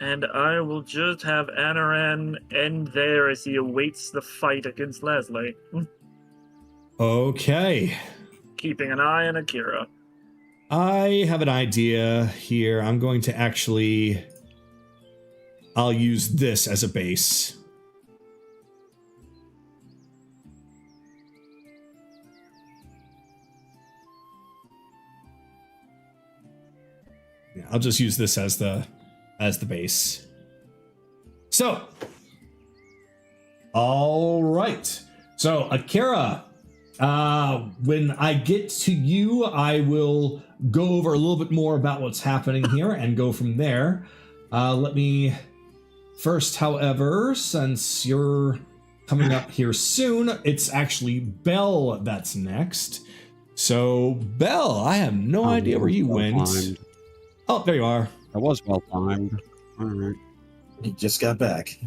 And I will just have Anaran end there as he awaits the fight against Leslie, Okay. keeping an eye on Akira. I have an idea here. I'm going to actually... I'll use this as a base. Yeah, I'll just use this as the base. So, all right. So, Akira, when I get to you, I will go over a little bit more about what's happening here and go from there. Let me first, however, since you're coming up here soon, it's actually Belle that's next. So, Belle, I have no idea where you went. Timed. Oh, there you are. That was well timed. All right. He just got back.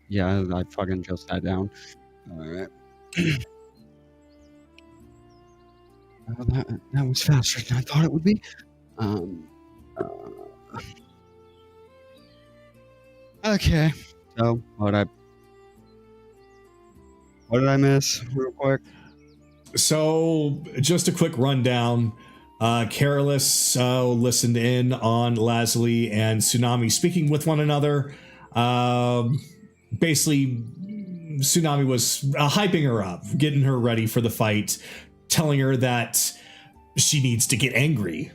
Yeah, I fucking just sat down. All right. Oh, that was faster than I thought it would be. Okay. So, what did I miss real quick? So, just a quick rundown. Careless listened in on Lazuli and Tsunami speaking with one another. Basically, Tsunami was hyping her up, getting her ready for the fight, telling her that she needs to get angry.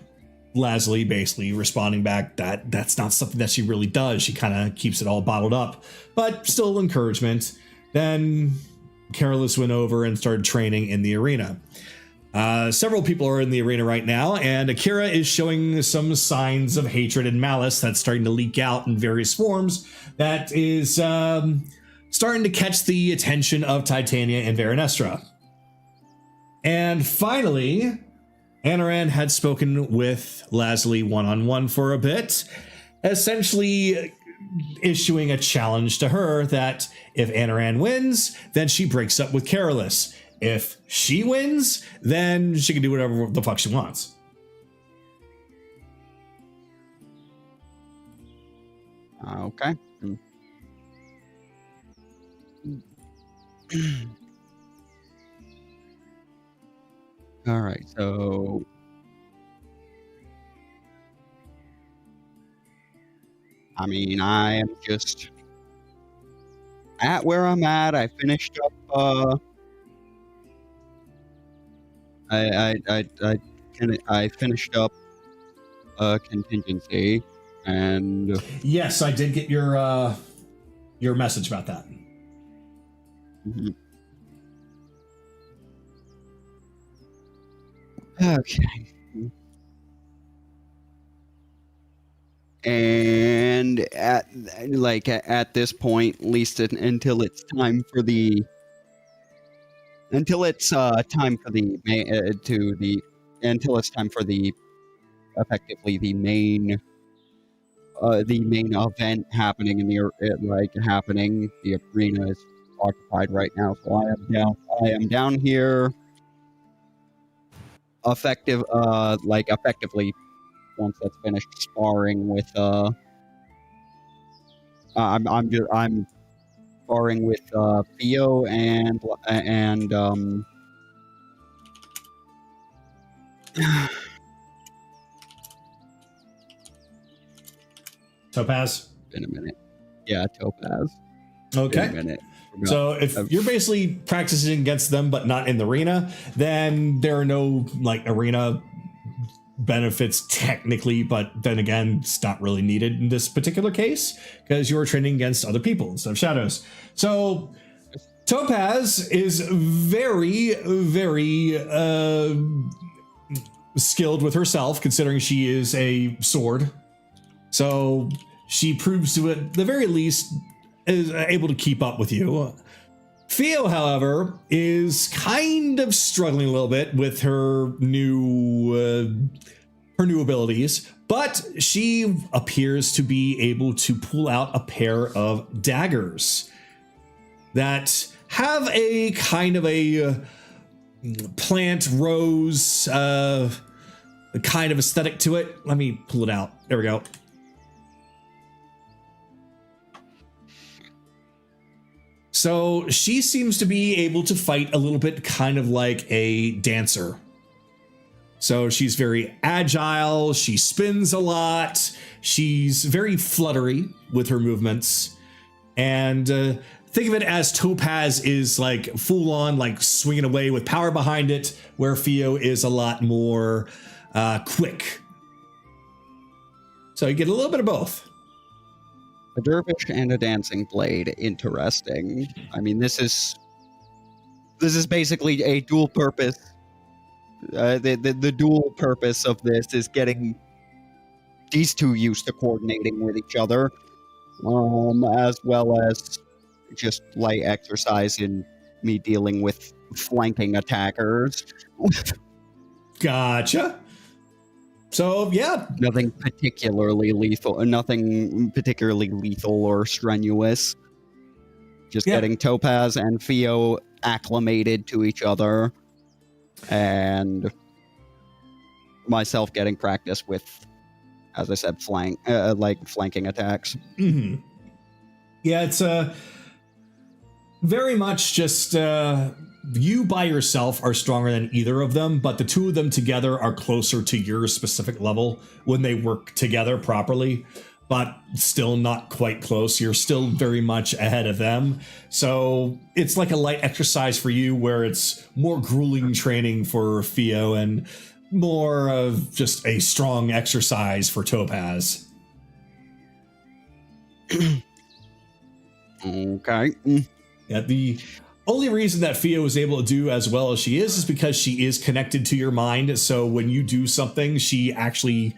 Lazuli basically responding back that that's not something that she really does. She kind of keeps it all bottled up, but still encouragement. Then Careless went over and started training in the arena. Several people are in the arena right now, and Akira is showing some signs of hatred and malice that's starting to leak out in various forms that is starting to catch the attention of Titania and Veronestra. And finally, Anaran had spoken with Lazuli one-on-one for a bit, essentially issuing a challenge to her that if Anaran wins, then she breaks up with Careless. If she wins, then she can do whatever the fuck she wants. Okay. All right. So, I mean, I am just at where I'm at. I finished up. I finished up a contingency, and Yes, I did get your message about that. Mhm. Okay. And at this point, at least until it's time for the effectively the main event happening in the the arena is occupied right now, so I am down here effectively once that's finished sparring with I'm sparring with Theo and Topaz? in a minute. Yeah, Topaz. Okay. In a minute. So if you're basically practicing against them but not in the arena, then there are no arena benefits technically, but then again, it's not really needed in this particular case because you're training against other people instead of shadows. So Topaz is very, very skilled with herself, considering she is a sword. So she proves to at the very least is able to keep up with you. Theo, however, is kind of struggling a little bit with her new abilities, but she appears to be able to pull out a pair of daggers that have a kind of a plant rose kind of aesthetic to it. Let me pull it out. There we go. So she seems to be able to fight a little bit kind of like a dancer. So she's very agile, she spins a lot, she's very fluttery with her movements. And think of it as Topaz is like full on, like swinging away with power behind it, where Theo is a lot more quick. So you get a little bit of both. A dervish and a dancing blade. Interesting. I mean, this is basically a dual purpose. The dual purpose of this is getting these two used to coordinating with each other, as well as just light exercise in me dealing with flanking attackers. Gotcha. So yeah, Nothing particularly lethal or strenuous. Just getting Topaz and Theo acclimated to each other, and myself getting practice with, as I said, flanking attacks. Mm-hmm. Yeah, it's very much just you by yourself are stronger than either of them, but the two of them together are closer to your specific level when they work together properly, but still not quite close. You're still very much ahead of them. So it's like a light exercise for you, where it's more grueling training for Theo and more of just a strong exercise for Topaz. Okay. Yeah, the only reason that Theo is able to do as well as she is because she is connected to your mind. So when you do something, she actually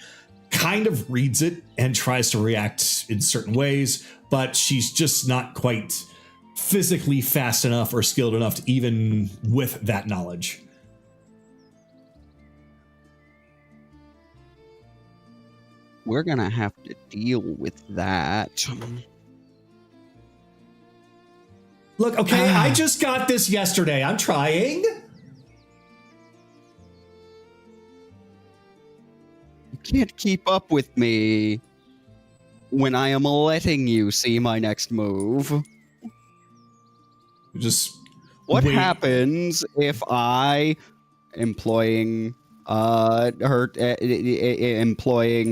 kind of reads it and tries to react in certain ways, but she's just not quite physically fast enough or skilled enough to even with that knowledge. We're gonna have to deal with that. Look, okay, I just got this yesterday. I'm trying. You can't keep up with me when I am letting you see my next move. Just what wait. happens if I, employing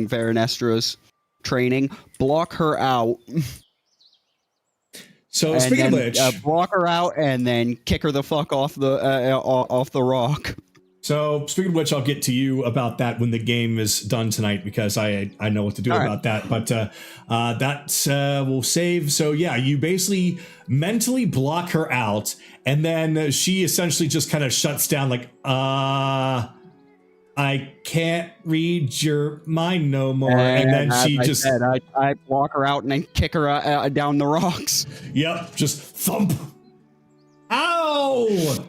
Verenestra's training, block her out? So speaking of which, block her out and then kick her the fuck off the rock. So speaking of which, I'll get to you about that when the game is done tonight, because I know what to do about that. But that will save. So yeah, you basically mentally block her out, and then she essentially just kind of shuts down, like, I can't read your mind no more. And then she just said, I block her out and then kick her down the rocks. Yep, just thump. Ow!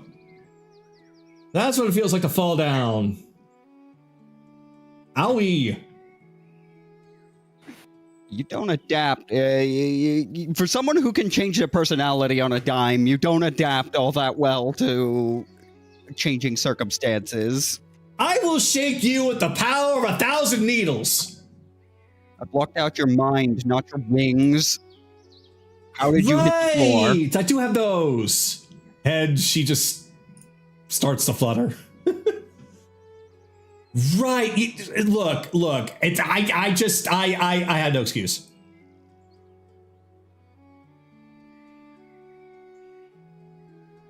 That's what it feels like to fall down. Owie. You don't adapt. For someone who can change their personality on a dime, you don't adapt all that well to changing circumstances. I will shake you with the power of 1,000 needles. I blocked out your mind, not your wings. How did you hit the floor? I do have those. And she just starts to flutter. Right. Look. I had no excuse.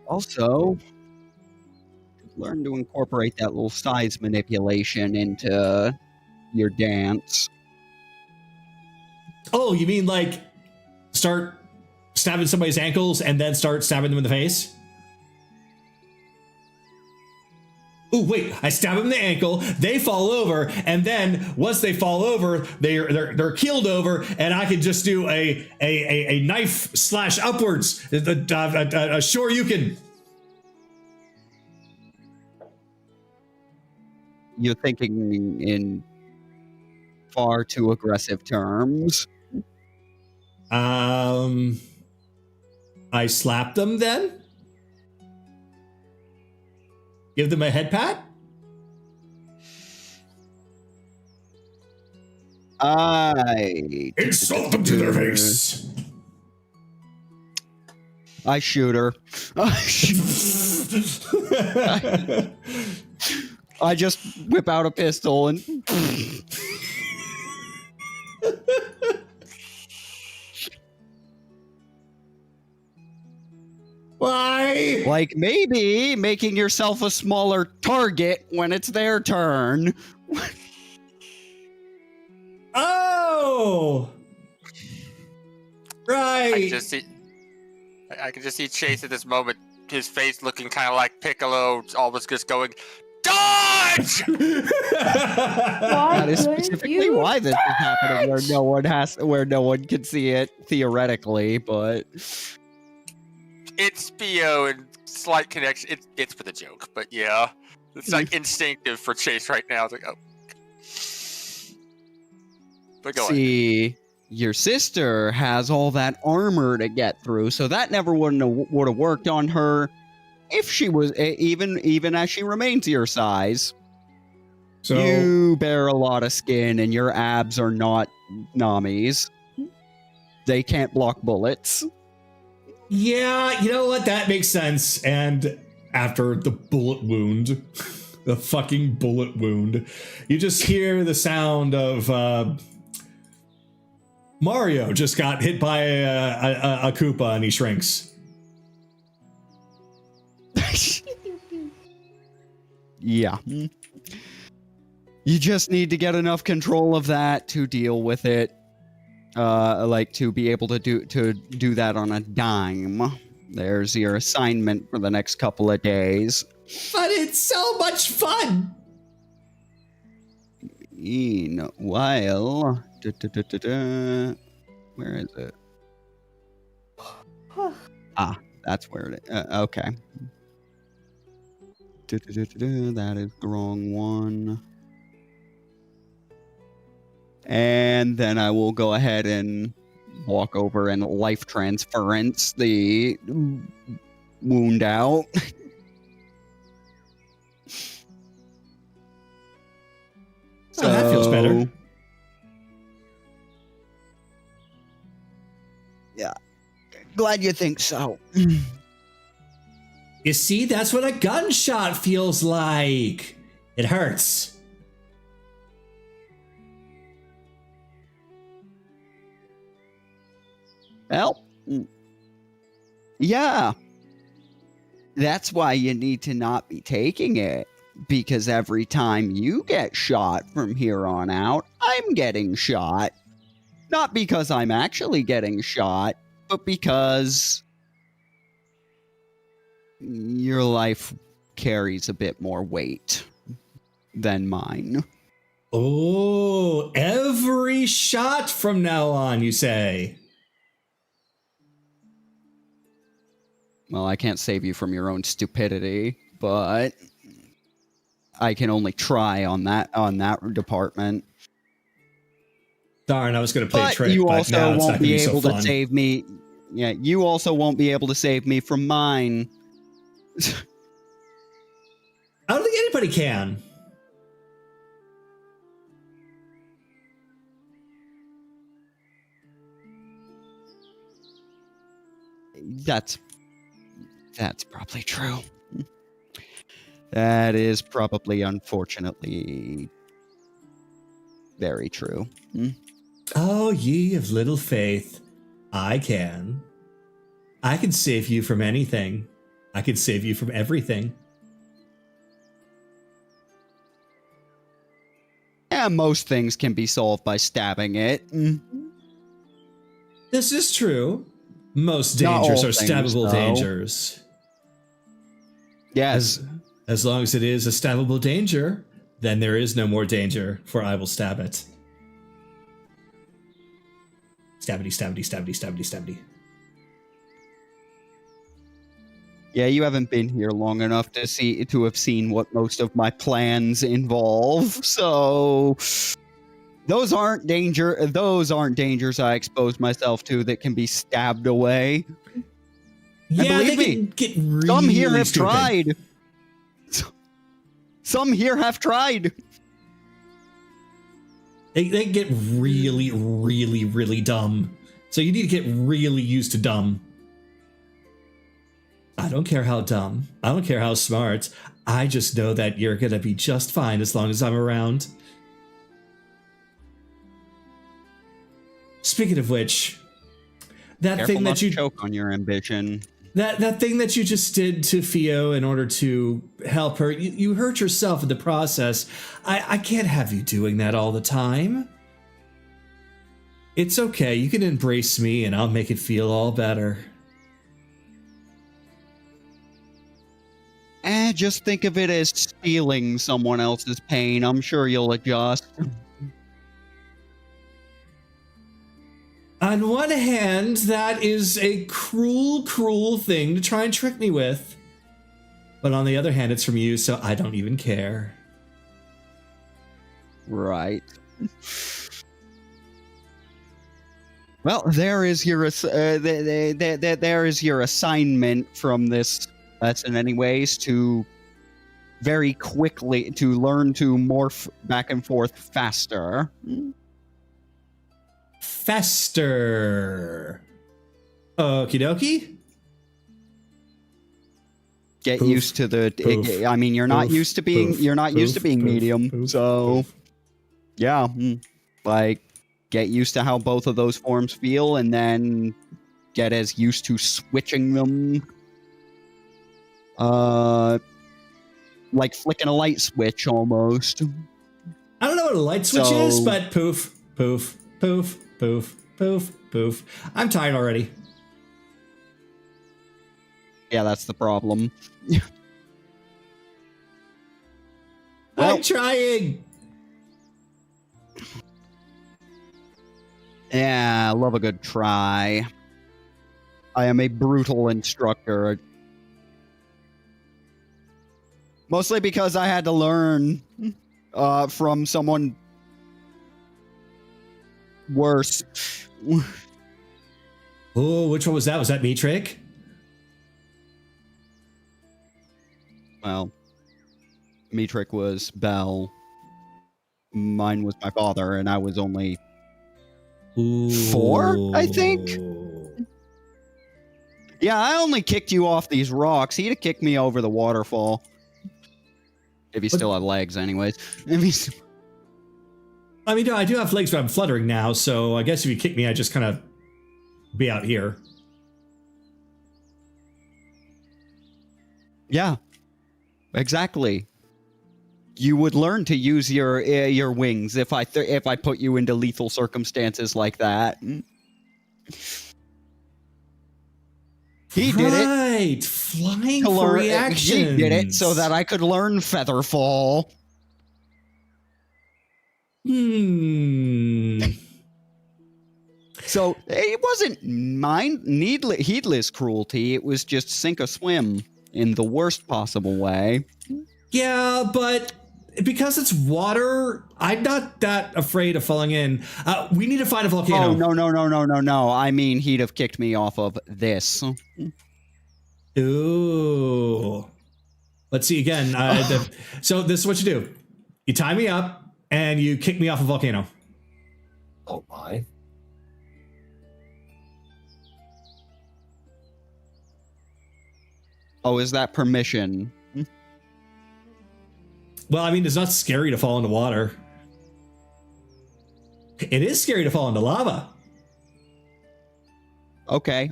Also, learn to incorporate that little size manipulation into your dance. Oh, you mean like start stabbing somebody's ankles and then start stabbing them in the face? Ooh, wait, I stab them in the ankle, they fall over, and then once they fall over, they're keeled over, and I can just do a knife slash upwards, a sure you can. You're thinking in far too aggressive terms. I slap them then? Give them a head pat? I insult them to their face. I shoot her. I just whip out a pistol and. Why? Like maybe making yourself a smaller target when it's their turn. Oh! Right. I can just see Chase at this moment, his face looking kind of like Piccolo, almost just going, dodge! That is specifically why this is happening, where no one can see it theoretically, but It's Spio and slight connection. It's for the joke, but yeah, it's like instinctive for Chase right now. It's like, oh, but go ahead. see, your sister has all that armor to get through, so that never would have worked on her if she was even as she remains your size. So You bear a lot of skin, and your abs are not Nami's. They can't block bullets. yeah, you know what? That makes sense. And after the bullet wound, the fucking bullet wound, you just hear the sound of Mario just got hit by a Koopa and he shrinks. Yeah. You just need to get enough control of that to deal with it. Like to be able to do that on a dime. There's your assignment for the next couple of days. But it's so much fun. Meanwhile, where is it? That's where it is. Okay. That is the wrong one. And then I will go ahead and walk over and life transference the wound out. So that feels better. Yeah. Glad you think so. You see, that's what a gunshot feels like. It hurts. Well, yeah. That's why you need to not be taking it. Because every time you get shot from here on out, I'm getting shot. Not because I'm actually getting shot, but because your life carries a bit more weight than mine. Oh, every shot from now on, you say? Well, I can't save you from your own stupidity, but I can only try on that department. Darn, I was going to play But a trick, you but also now it's not won't going to be be so able to fun. save me. Yeah, you also won't be able to save me from mine. I don't think anybody can. That's probably true. That is probably, unfortunately, very true. Oh, ye of little faith. I can. I can save you from anything. I can save you from everything. Yeah, most things can be solved by stabbing it. This is true. Most Not dangers all are things, stabbable though. dangers. Yes. As long as it is a stabbable danger, then there is no more danger, for I will stab it. Stabbity, stabbity, stabbity, stabbity, stabbity. Yeah, you haven't been here long enough to have seen what most of my plans involve. So those aren't dangers I expose myself to that can be stabbed away. Yeah, believe they me, can get really Some here have stupid. tried. Some here have tried. They get really, really, really dumb. So you need to get really used to dumb. I don't care how dumb. I don't care how smart. I just know that you're gonna be just fine as long as I'm around. Speaking of which, that Careful thing not that to you choke on your ambition. that thing that you just did to Fio in order to help her, you hurt yourself in the process. I can't have you doing that all the time. It's okay. You can embrace me and I'll make it feel all better. Just think of it as stealing someone else's pain. I'm sure you'll adjust. On one hand, that is a cruel, cruel thing to try and trick me with. But on the other hand, it's from you, so I don't even care. Right. Well, there is your there is your assignment from this lesson, anyways. To very quickly to learn to morph back and forth faster. Faster. Okie dokie. Get Poof, used to the. poof, I mean, you're not poof, used to being. poof, You're not used to poof, being poof, medium. poof, So, poof. yeah, like get used to how both of those forms feel, and then get as used to switching them. Like flicking a light switch almost. I don't know what a light switch So- is, but poof, poof, poof, poof, poof, poof. I'm tired already. Yeah, that's the problem. I'm trying. Yeah, I love a good try. I am a brutal instructor. Mostly because I had to learn from someone worse. Oh, which one was that? Was that me, Trick? Well, Metric was Bell. Mine was my father, and I was only 4, I think? Yeah, I only kicked you off these rocks. He'd have kicked me over the waterfall. If he still had legs, anyways. If he's... I mean, I do have legs, but I'm fluttering now, so I guess if you kick me, I just kind of be out here. Yeah, exactly. You would learn to use your wings if I put you into lethal circumstances like that. He did it. Right, flying To for learn, reactions. he did it so that I could learn Featherfall. So it wasn't heedless cruelty. It was just sink or swim in the worst possible way. Yeah, but because it's water, I'm not that afraid of falling in. We need to find a volcano. Oh, no. I mean, he'd have kicked me off of this. Ooh. Let's see again. So this is what you do. You tie me up and you kick me off a volcano. Oh my. Oh, is that permission? Well, I mean, it's not scary to fall into water. It is scary to fall into lava. Okay.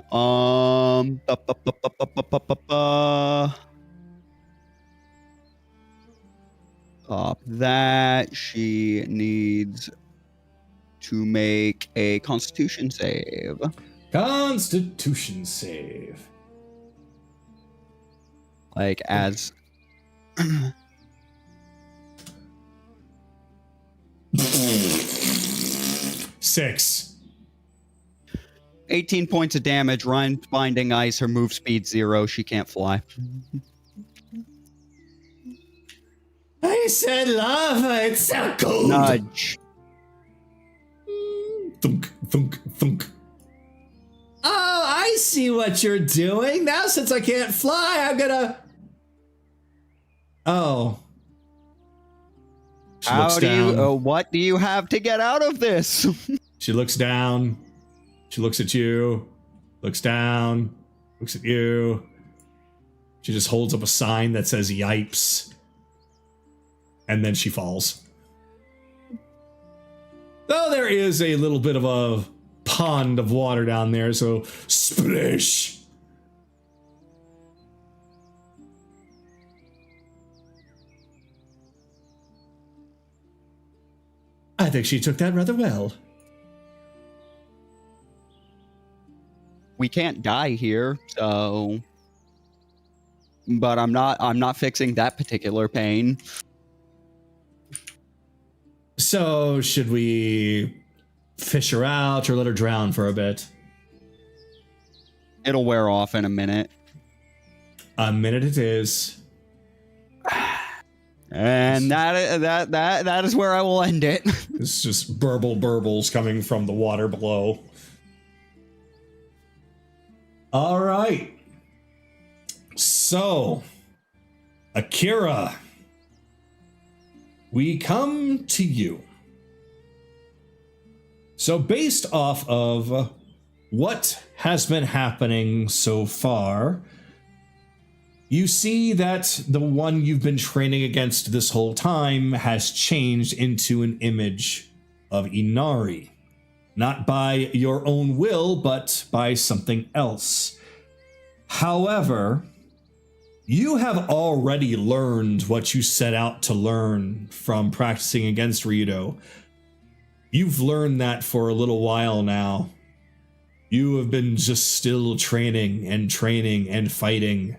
That she needs to make a Constitution save. Constitution save. Like as 6. 18 points of damage. Ryan binding ice. Her move speed 0. She can't fly. I said lava. It's so cold. Nudge. Thunk, thunk, thunk. Oh, I see what you're doing. Now, since I can't fly, I'm gonna... Oh. She looks down. What do you have to get out of this? She looks down. She looks at you. Looks down. Looks at you. She just holds up a sign that says "Yipes," and then she falls. Though there is a little bit of a pond of water down there, so splish. I think she took that rather well. We can't die here, so. But I'm not fixing that particular pain. So, should we fish her out or let her drown for a bit? It'll wear off in a minute. A minute it is. And that is where I will end it. It's just burbles coming from the water below. All right. So, Akira, we come to you. So, based off of what has been happening so far, you see that the one you've been training against this whole time has changed into an image of Inari. Not by your own will, but by something else. However, you have already learned what you set out to learn from practicing against Ryudo. You've learned that for a little while now. You have been just still training and fighting.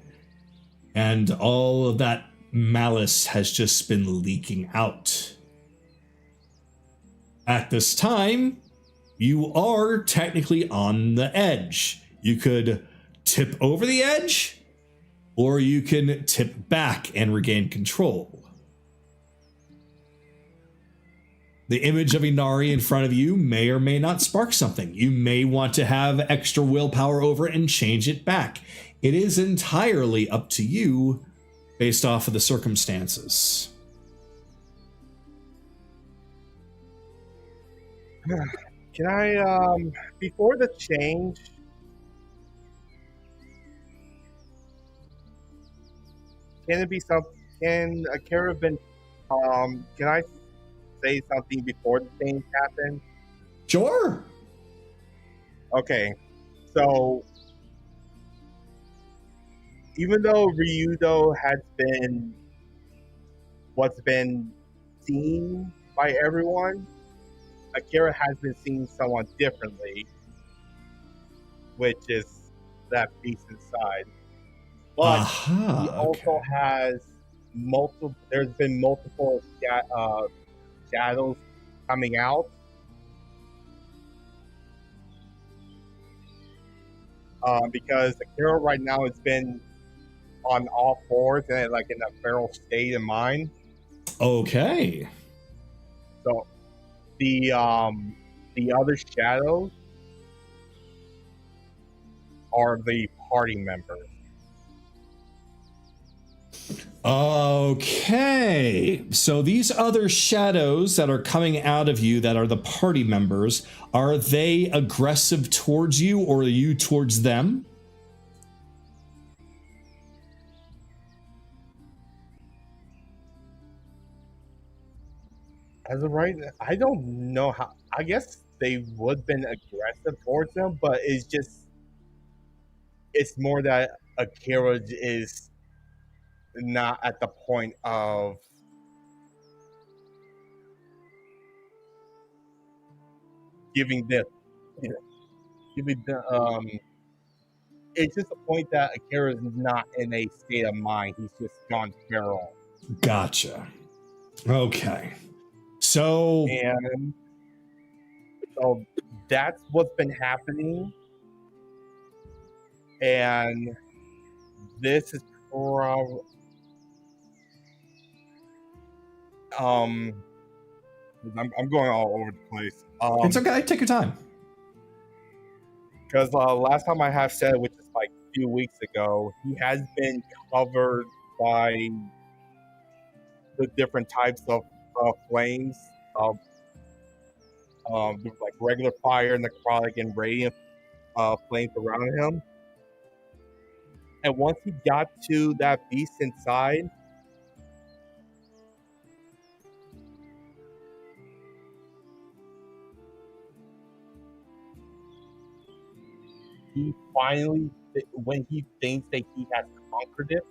And all of that malice has just been leaking out. At this time, you are technically on the edge. You could tip over the edge, or you can tip back and regain control. The image of Inari in front of you may or may not spark something. You may want to have extra willpower over it and change it back. It is entirely up to you based off of the circumstances. Can I, before the change, can it be something, can Akira been, can I say something before the change happened? Sure. Okay, so even though Ryudo has been what's been seen by everyone, Akira has been seeing someone differently, which is that beast inside. But he also has multiple. There's been multiple shadows coming out. Because Akira right now has been on all fours and like in a feral state of mind. Okay. So the other shadows are the party members. Okay. So these other shadows that are coming out of you that are the party members, are they aggressive towards you or are you towards them? As of right now, I don't know how. I guess they would have been aggressive towards them, but it's more that Akira is not at the point of giving them, it's just a point that Akira is not in a state of mind. He's just gone feral. Gotcha. Okay. So that's what's been happening. And this is probably I'm going all over the place. it's okay. Take your time. Because last time I have said, which is like a few weeks ago, he has been covered by the different types of flames, like regular fire, necrotic, and radiant flames around him. And once he got to that beast inside, he finally, when he thinks that he has conquered it,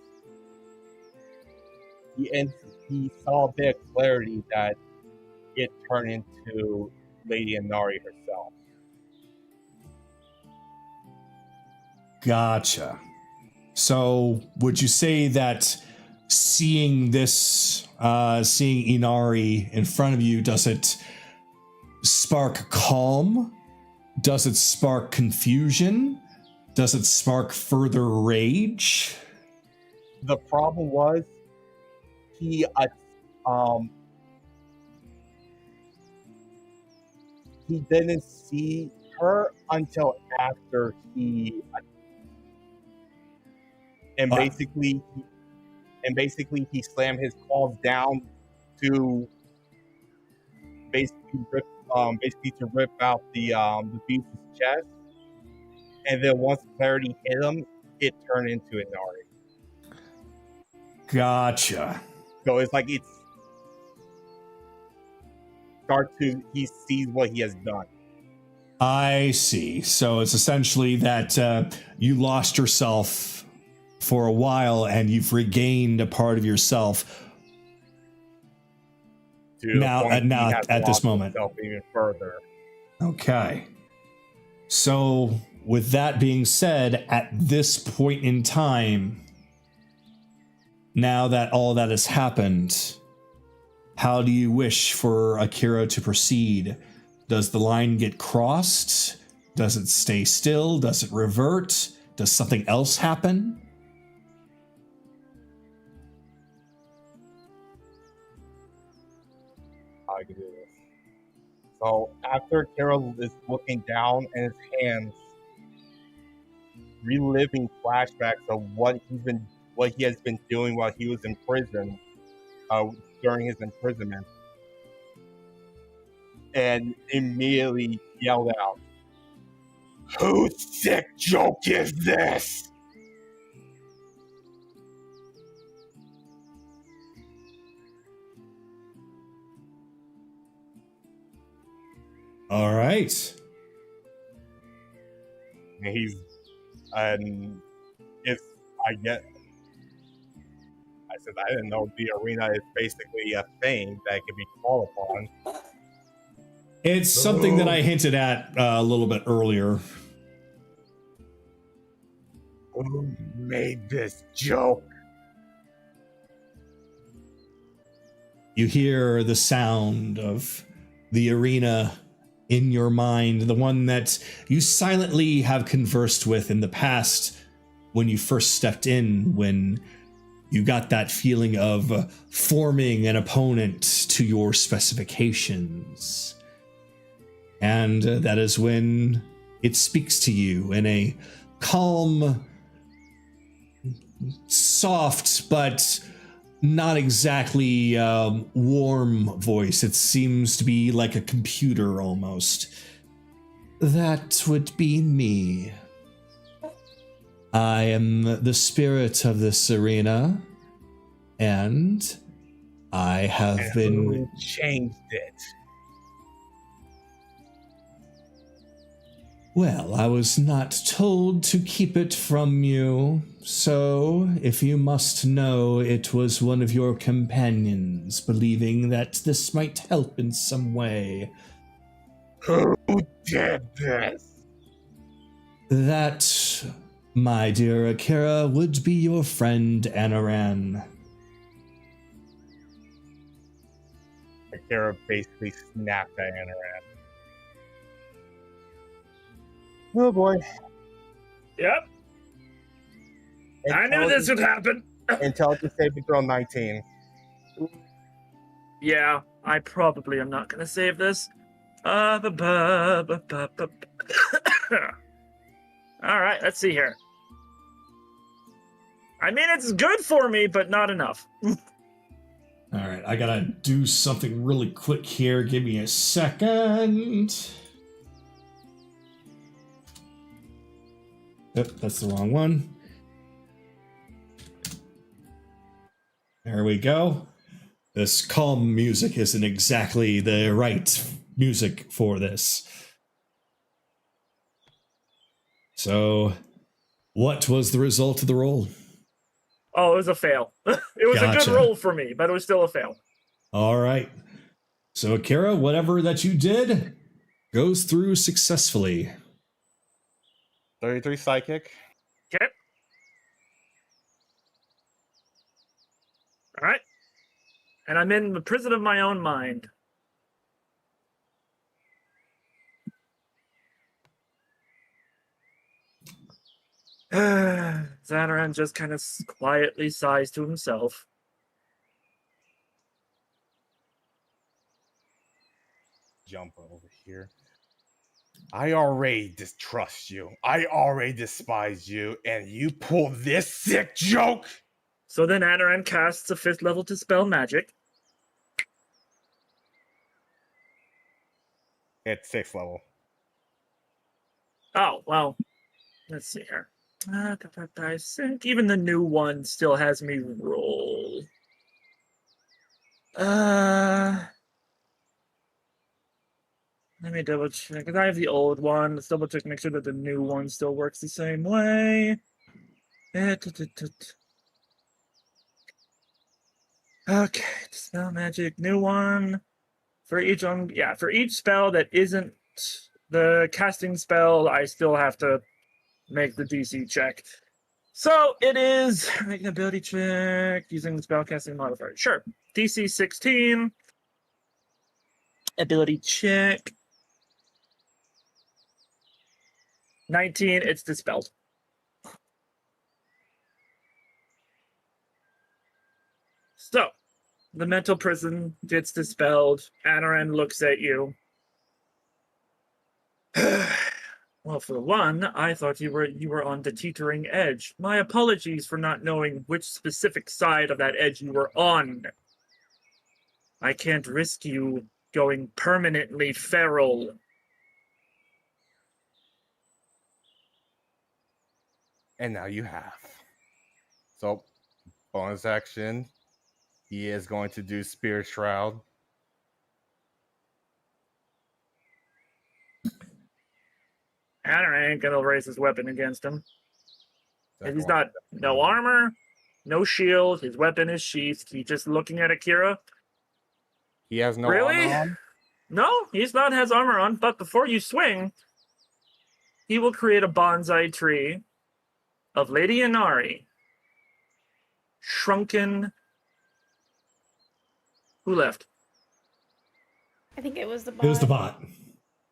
he saw a bit of clarity that it turned into Lady Inari herself. Gotcha. So, would you say that seeing this, seeing Inari in front of you, does it spark calm? Does it spark confusion? Does it spark further rage? The problem was he didn't see her until after he basically he slammed his claws down to basically rip out the beast's chest, and then once clarity hit him, it turned into Inari. Gotcha. So it's like he sees what he has done. I see. So it's essentially that you lost yourself for a while and you've regained a part of yourself now at this moment. Even further. Okay. So with that being said, at this point in time, now that all that has happened, how do you wish for Akira to proceed? Does the line get crossed? Does it stay still? Does it revert? Does something else happen? I can do this. So after Akira is looking down in his hands, reliving flashbacks of what he has been doing while he was in prison, during his imprisonment, and immediately yelled out, "Whose sick joke is this?" All right. And if I said I didn't know the arena is basically a thing that can be called upon. It's something that I hinted at a little bit earlier. Who made this joke? You hear the sound of the arena in your mind, the one that you silently have conversed with in the past when you first stepped in, when you got that feeling of forming an opponent to your specifications. And that is when it speaks to you in a calm, soft, but not exactly warm voice. It seems to be like a computer almost. That would be me. I am the spirit of this arena, and I have Who changed it? Well, I was not told to keep it from you, so if you must know, it was one of your companions, believing that this might help in some way. Who did this? That, my dear Akira, would be your friend Anaran. Akira basically snapped at Anaran. Oh boy. Yep. I knew this would happen. Intelligence saving throw 19. Yeah, I probably am not going to save this. All right, let's see here. I mean, it's good for me, but not enough. All right, I gotta do something really quick here. Give me a second. Yep, that's the wrong one. There we go. This calm music isn't exactly the right music for this. So, what was the result of the roll? Oh, it was a fail. It was a Gotcha. good roll for me, but it was still a fail. All right. So, Akira, whatever that you did goes through successfully. 33 psychic. Okay. All right. And I'm in the prison of my own mind. Xanaran just kind of quietly sighs to himself. Jump over here. I already distrust you. I already despise you, and you pull this sick joke? So then Anaran casts a 5th level Dispel Magic. It's 6th level. Oh, well, let's see here. I think even the new one still has me roll. Let me double check. Because I have the old one. Let's double check to make sure that the new one still works the same way. Okay, Dispel Magic, new one. For each spell that isn't the casting spell, I still have to make the DC check. So it is make an ability check using the spellcasting modifier. Sure. DC 16. Ability check. 19, it's dispelled. So, the mental prison gets dispelled. Anaran looks at you. Well, for one, I thought you were on the teetering edge. My apologies for not knowing which specific side of that edge you were on. I can't risk you going permanently feral. And now you have. So, bonus action. He is going to do Spirit Shroud. Anaran ain't gonna raise his weapon against him. That's He's one. not no armor, no shield. His weapon is sheathed. He's just looking at Akira. He has no Really? armor on? No, he's not has armor on. But before you swing, he will create a bonsai tree of Lady Inari, shrunken. Who left? I think it was the bot. It was the bot.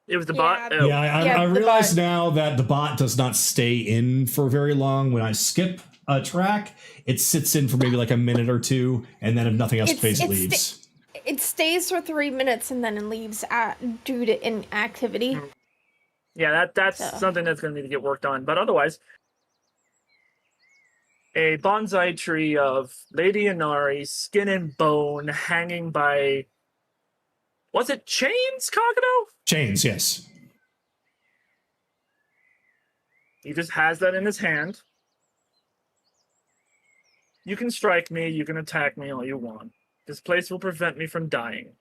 It was the Yeah. bot. Oh. Yeah, I Yeah, the realize bot. now that the bot does not stay in for very long. When I skip a track, it sits in for maybe like a minute or two, and then if nothing else plays, it leaves. It stays for 3 minutes and then leaves due to inactivity. Yeah, that's So. something that's going to need to get worked on. But otherwise, a bonsai tree of Lady Inari, skin and bone, hanging by. Was it chains, Kagato? Chains, yes. He just has that in his hand. You can strike me, you can attack me all you want. This place will prevent me from dying.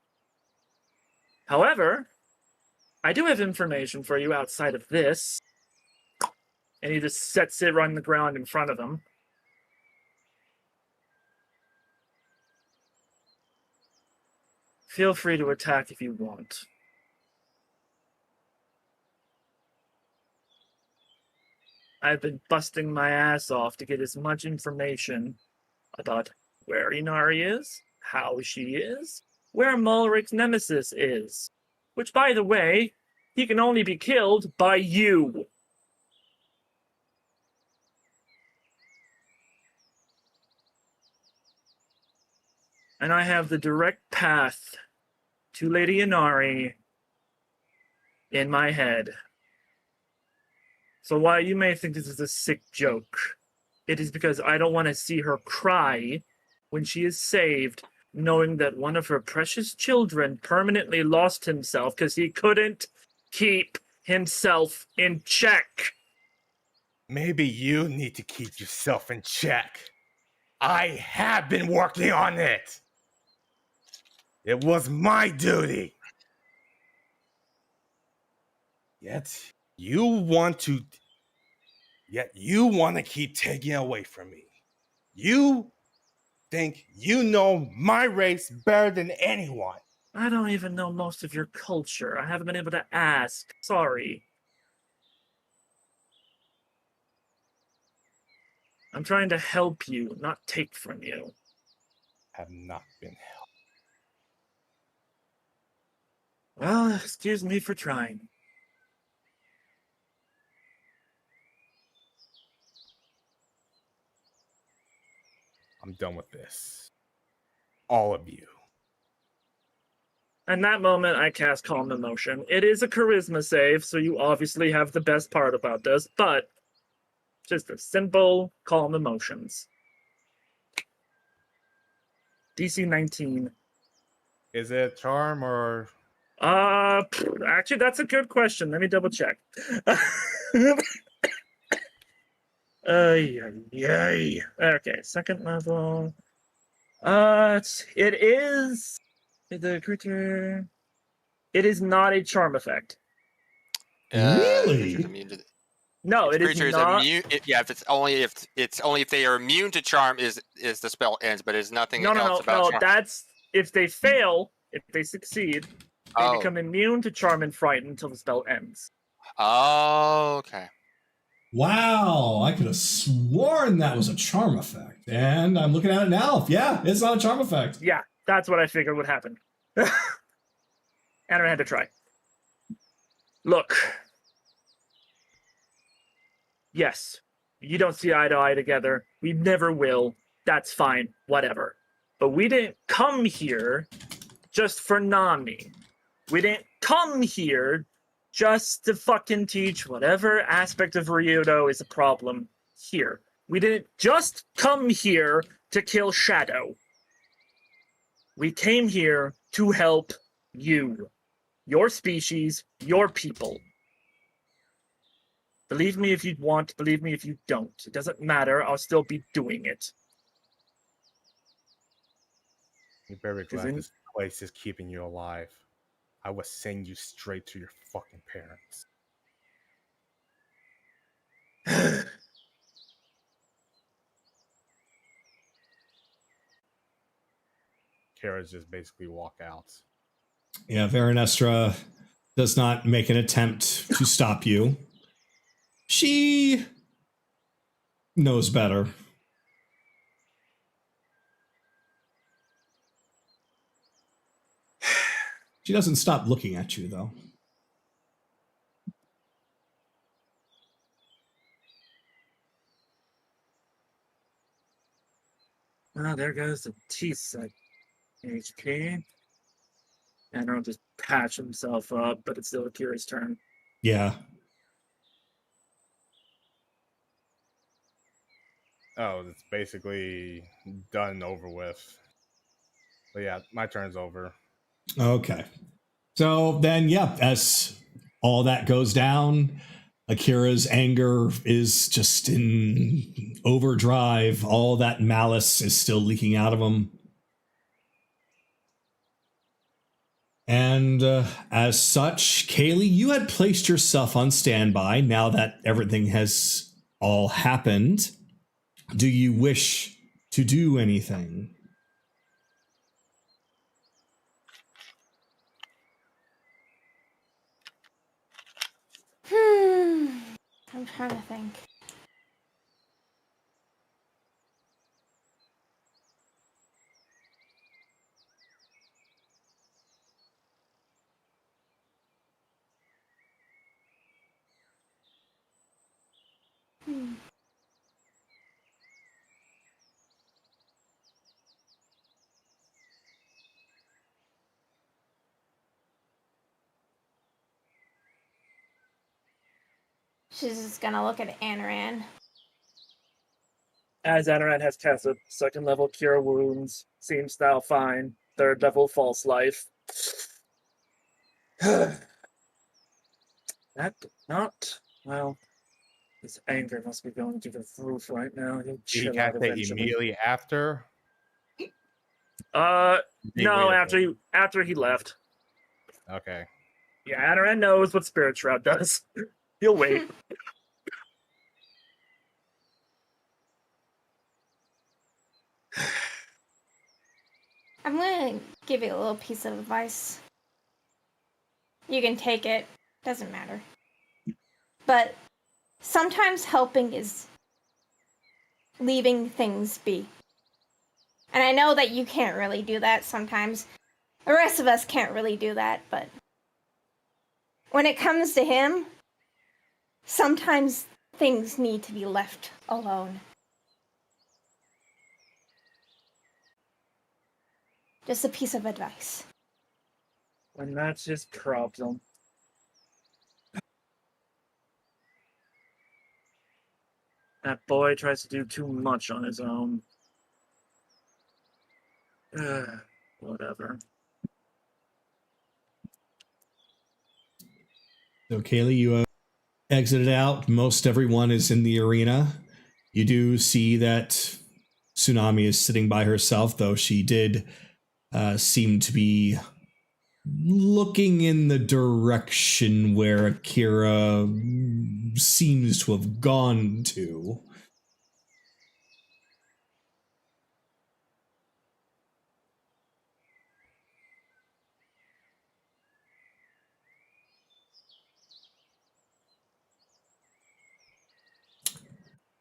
However, I do have information for you outside of this. And he just sets it on the ground in front of him. Feel free to attack if you want. I've been busting my ass off to get as much information about where Inari is, how she is, where Mulric's nemesis is. Which, by the way, he can only be killed by you. And I have the direct path to Lady Inari in my head. So while you may think this is a sick joke, it is because I don't want to see her cry when she is saved, knowing that one of her precious children permanently lost himself because he couldn't keep himself in check. Maybe you need to keep yourself in check. I have been working on it. It was my duty. Yet you want to keep taking it away from me. You think you know my race better than anyone. I don't even know most of your culture. I haven't been able to ask. Sorry. I'm trying to help you, not take from you. Have not been helped. Well, excuse me for trying. I'm done with this. All of you. In that moment, I cast Calm Emotion. It is a charisma save, so you obviously have the best part about this, but just a simple Calm Emotions. DC 19. Is it a charm or Actually, that's a good question. Let me double check. Yay. Okay, second level. It is the creature. It is not a charm effect. Really? Creature's immune to No, if it is creature is not. immune. Yeah, if it's only if they are immune to charm is the spell ends, but it's nothing else about charm. That's if they fail. If they succeed, they Oh. become immune to charm and frighten until the spell ends. Oh, okay. Wow, I could have sworn that was a charm effect. And I'm looking at it now. Yeah, it's not a charm effect. Yeah, that's what I figured would happen. And I had to try. Look. Yes, you don't see eye to eye together. We never will. That's fine. Whatever. But we didn't come here just for Nami. We didn't come here just to fucking teach whatever aspect of Ryudo is a problem here. We didn't just come here to kill Shadow. We came here to help you. Your species, your people. Believe me if you want, believe me if you don't. It doesn't matter, I'll still be doing it. You're very glad Isn't- this place is keeping you alive. I would send you straight to your fucking parents. Kara just basically walk out. Yeah, Veranestra does not make an attempt to stop you. She knows better. She doesn't stop looking at you, though. Oh, there goes the T-set HP. And I'll just patch himself up, but it's still Akira's turn. Yeah. Oh, it's basically done and over with. But yeah, my turn's over. Okay. So then, yeah, as all that goes down, Akira's anger is just in overdrive. All that malice is still leaking out of him. And as such, Kaylee, you had placed yourself on standby now that everything has all happened. Do you wish to do anything? I'm trying to think. She's just gonna look at Anaran. As Anaran has casted second level Cure Wounds, seems now fine. Third level False Life. That did not, well, His anger must be going through the roof right now. He'll Did he chill cast out it eventually. immediately after? No, He waited after he left. Okay. Yeah, Adaran knows what Spirit Shroud does. He'll wait. I'm gonna give you a little piece of advice. You can take it, doesn't matter. But sometimes helping is leaving things be. And I know that you can't really do that sometimes. The rest of us can't really do that, but when it comes to him, sometimes things need to be left alone. Just a piece of advice. And that's his problem. That boy tries to do too much on his own. Whatever. So, Kaylee, you exited out. Most everyone is in the arena. You do see that Tsunami is sitting by herself, though she did seem to be looking in the direction where Akira seems to have gone to.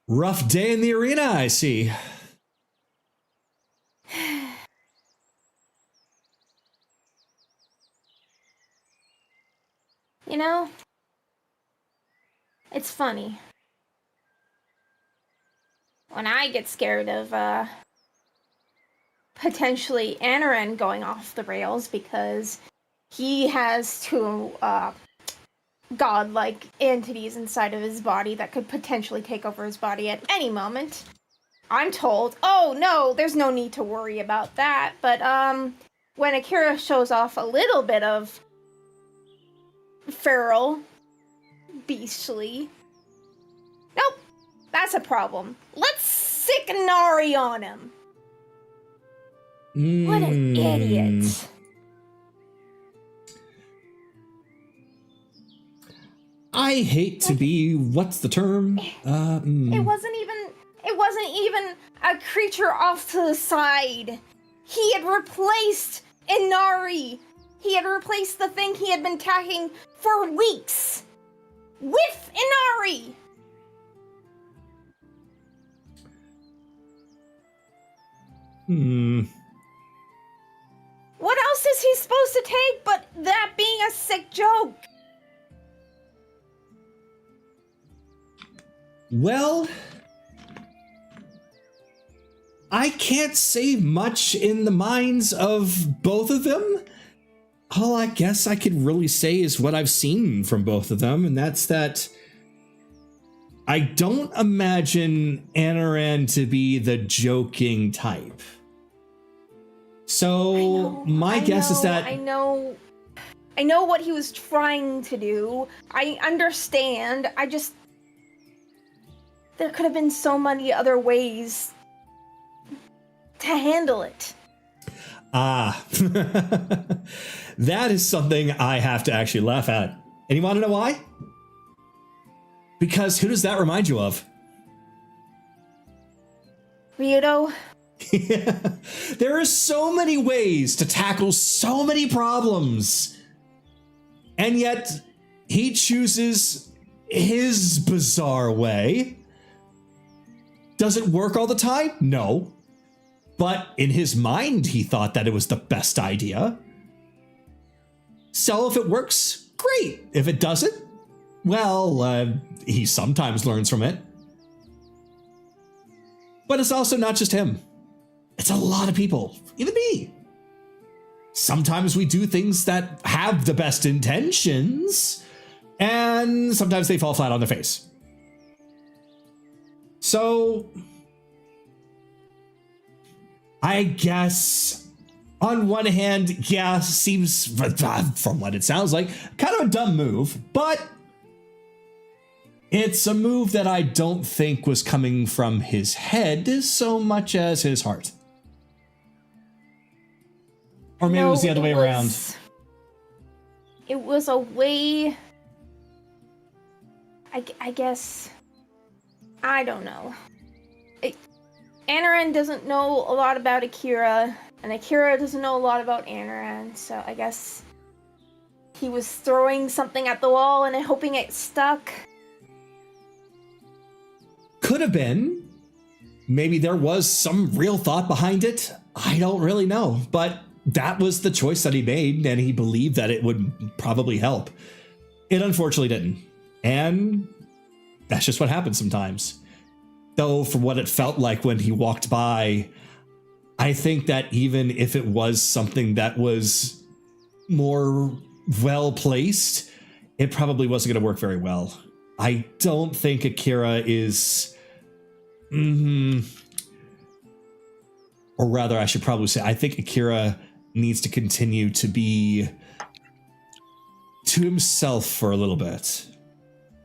Rough day in the arena, I see. You know, it's funny. When I get scared of potentially Anaran going off the rails because he has two godlike entities inside of his body that could potentially take over his body at any moment, I'm told, oh no, there's no need to worry about that. But when Akira shows off a little bit of feral, beastly, nope, that's a problem. Let's sick Nari on him. What an idiot. I hate to be, what's the term? It wasn't even a creature off to the side. He had replaced Inari. He had replaced the thing he had been attacking for weeks with Inari. What else is he supposed to take but that being a sick joke? Well, I can't say much in the minds of both of them. All I guess I could really say is what I've seen from both of them, and that's that I don't imagine Anaran to be the joking type. So my guess is that I know what he was trying to do. I understand. There could have been so many other ways to handle it. That is something I have to actually laugh at. And you want to know why? Because who does that remind you of? Ryudo? There are so many ways to tackle so many problems. And yet, he chooses his bizarre way. Does it work all the time? No. But in his mind, he thought that it was the best idea. So if it works, great. If it doesn't, well, he sometimes learns from it. But it's also not just him. It's a lot of people, even me. Sometimes we do things that have the best intentions, and sometimes they fall flat on their face. So, I guess, on one hand, yeah, seems, from what it sounds like, kind of a dumb move, but It's a move that I don't think was coming from his head so much as his heart. Or maybe it was the other way around. It was a way... I guess... I don't know. Anaran doesn't know a lot about Akira, and Akira doesn't know a lot about Anaran, so I guess he was throwing something at the wall and hoping it stuck. Could have been. Maybe there was some real thought behind it. I don't really know, but that was the choice that he made, and he believed that it would probably help. It unfortunately didn't, and that's just what happens sometimes. Though, from what it felt like when he walked by, I think that even if it was something that was more well-placed, it probably wasn't going to work very well. I don't think Akira is... Or rather, I should probably say, I think Akira needs to continue to be to himself for a little bit.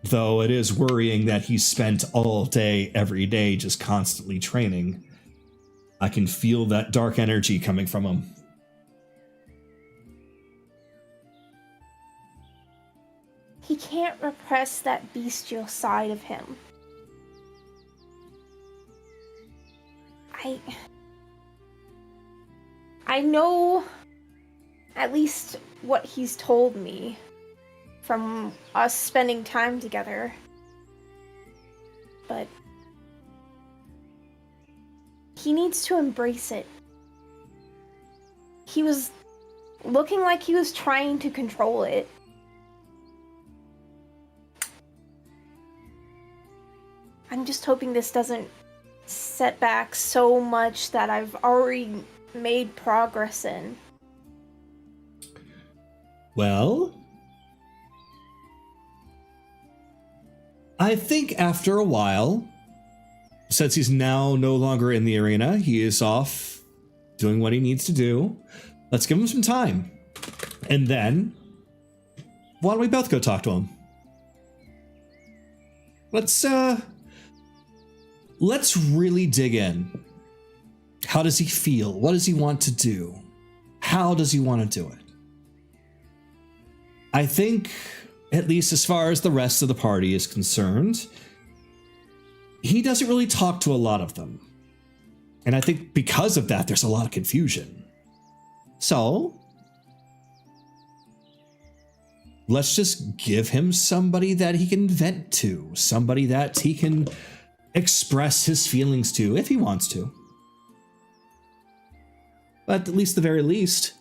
Though it is worrying that he's spent all day, every day, just constantly training. I can feel that dark energy coming from him. He can't repress that bestial side of him. I know at least what he's told me from us spending time together. But he needs to embrace it. He was looking like he was trying to control it. I'm just hoping this doesn't set back so much that I've already made progress in. Well, I think after a while, since he's now no longer in the arena, he is off doing what he needs to do. Let's give him some time. And then, why don't we both go talk to him? Let's really dig in. How does he feel? What does he want to do? How does he want to do it? I think, at least as far as the rest of the party is concerned, he doesn't really talk to a lot of them. And I think because of that, there's a lot of confusion. So, let's just give him somebody that he can vent to, somebody that he can express his feelings to if he wants to. But at least the very least,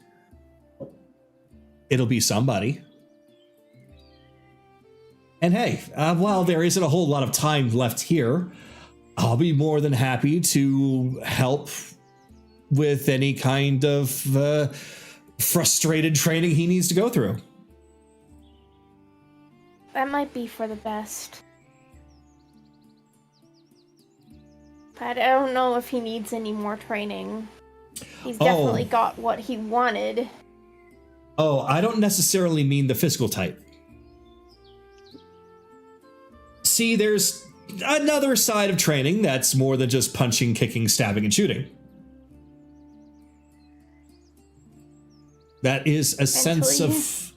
it'll be somebody. And hey, while there isn't a whole lot of time left here, I'll be more than happy to help with any kind of frustrated training he needs to go through. That might be for the best. But I don't know if he needs any more training. He's definitely got what he wanted. Oh, I don't necessarily mean the physical type. See, there's another side of training that's more than just punching, kicking, stabbing, and shooting. That is a sense of...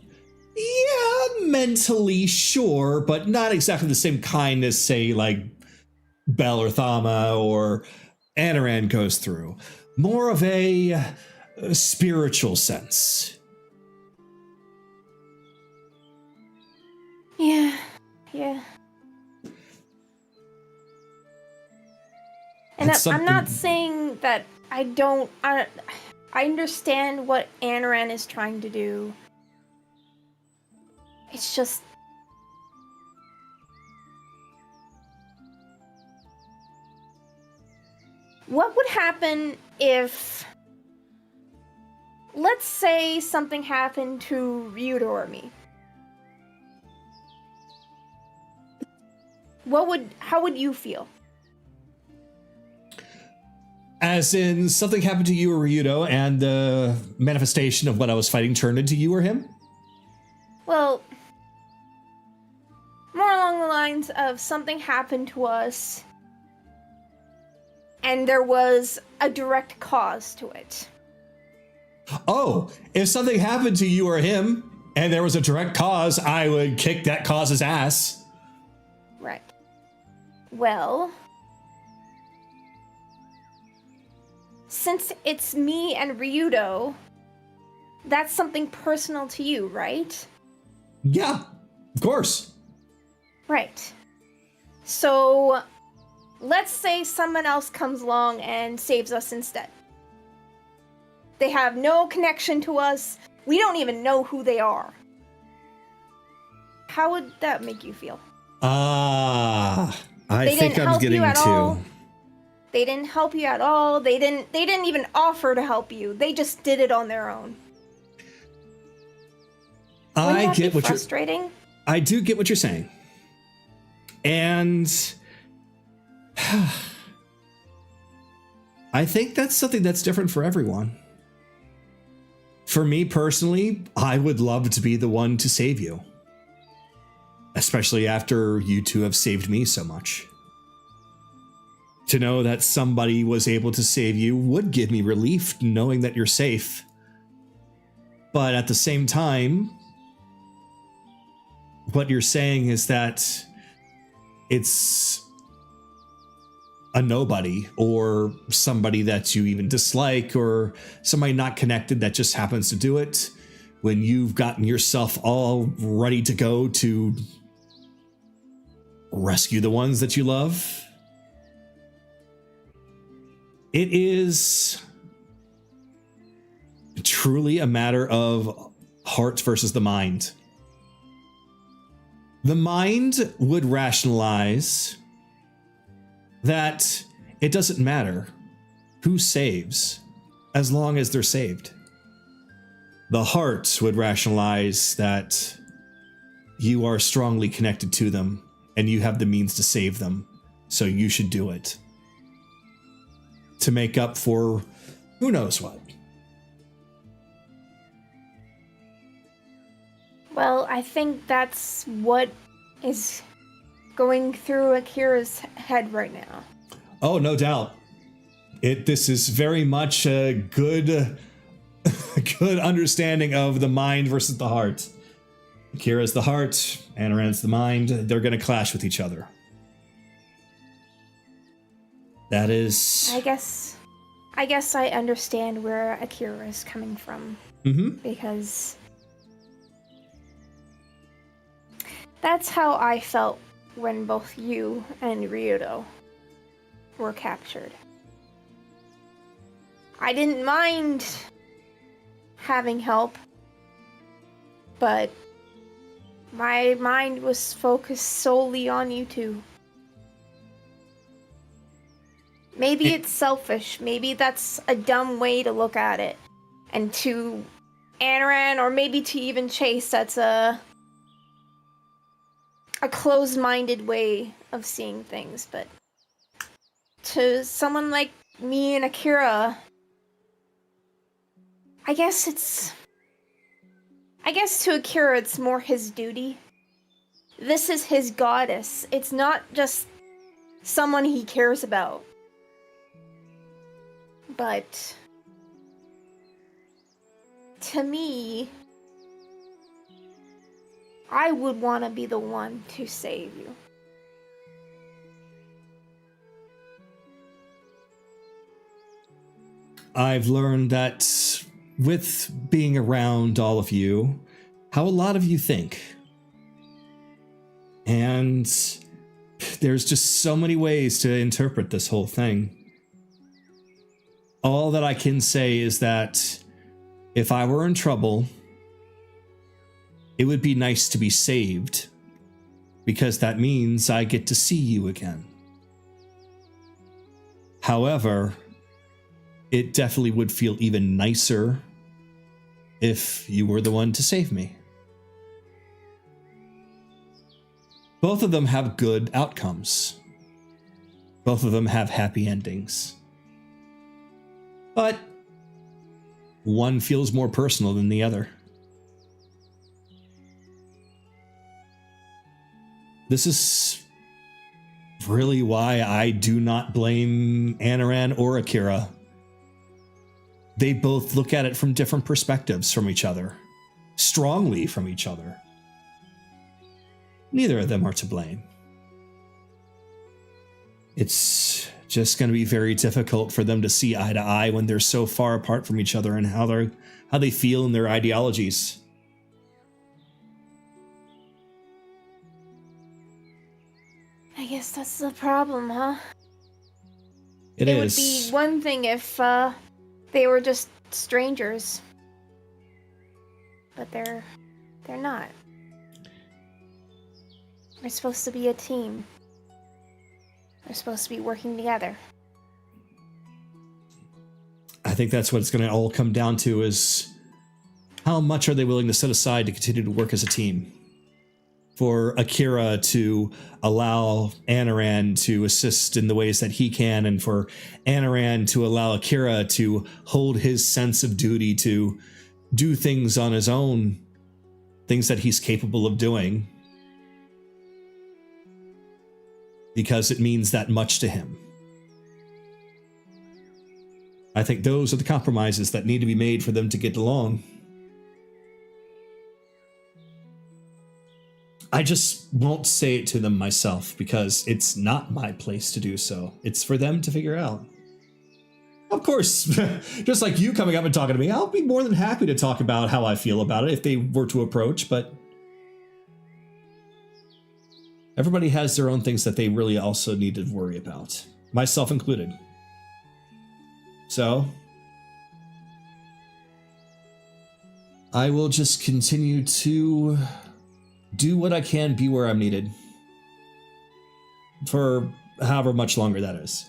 Yeah, mentally, sure, but not exactly the same kind as, say, like Bell or Thama or Anaran goes through. More of a spiritual sense. Yeah. And I'm not saying that I understand what Anaran is trying to do. It's just... What would happen if... Let's say something happened to Ryuta or me. How would you feel? As in, something happened to you or Ryuta, and the manifestation of what I was fighting turned into you or him? Well, more along the lines of of something happened to us and there was a direct cause to it. Oh, if something happened to you or him and there was a direct cause, I would kick that cause's ass. Right. Well, since it's me and Ryudo, that's something personal to you, right? Yeah, of course. Right. So, let's say someone else comes along and saves us instead. They have no connection to us. We don't even know who they are. How would that make you feel? I They think didn't I'm help getting you at to. all. They didn't help you at all. They didn't even offer to help you. They just did it on their own. Wouldn't that be frustrating? I do get what you're saying. And I think that's something that's different for everyone. For me personally, I would love to be the one to save you. Especially after you two have saved me so much. To know that somebody was able to save you would give me relief knowing that you're safe. But at the same time, what you're saying is that it's a nobody or somebody that you even dislike or somebody not connected that just happens to do it when you've gotten yourself all ready to go to rescue the ones that you love. It is truly a matter of heart versus the mind. The mind would rationalize that it doesn't matter who saves as long as they're saved. The heart would rationalize that you are strongly connected to them and you have the means to save them, so you should do it. To make up for who knows what. Well, I think that's what is going through Akira's head right now. Oh, no doubt. This is very much a good understanding of the mind versus the heart. Akira's the heart, Anaran's the mind. They're going to clash with each other. That is... I guess I understand where Akira is coming from. Mm-hmm. Because that's how I felt when both you and Ryudo were captured. I didn't mind having help, but my mind was focused solely on you two. Maybe it's selfish. Maybe that's a dumb way to look at it. And to Anaran, or maybe to even Chase, that's a closed-minded way of seeing things. But to someone like me and Akira, I guess to Akira it's more his duty. This is his goddess. It's not just someone he cares about. But to me, I would want to be the one to save you. I've learned that with being around all of you, how a lot of you think. And there's just so many ways to interpret this whole thing. All that I can say is that if I were in trouble, it would be nice to be saved, because that means I get to see you again. However, it definitely would feel even nicer if you were the one to save me. Both of them have good outcomes. Both of them have happy endings. But one feels more personal than the other. This is really why I do not blame Anaran or Akira. They both look at it from different perspectives from each other, strongly from each other. Neither of them are to blame. It's just going to be very difficult for them to see eye to eye when they're so far apart from each other and how they feel in their ideologies. I guess that's the problem, huh? It would be one thing if they were just strangers. But they're not. We're supposed to be a team. We're supposed to be working together. I think that's what it's going to all come down to, is how much are they willing to set aside to continue to work as a team? For Akira to allow Anaran to assist in the ways that he can, and for Anaran to allow Akira to hold his sense of duty to do things on his own, things that he's capable of doing, because it means that much to him. I think those are the compromises that need to be made for them to get along. I just won't say it to them myself because it's not my place to do so. It's for them to figure out. Of course, just like you coming up and talking to me, I'll be more than happy to talk about how I feel about it if they were to approach, but everybody has their own things that they really also need to worry about, myself included. So I will just continue to do what I can, be where I'm needed, for however much longer that is.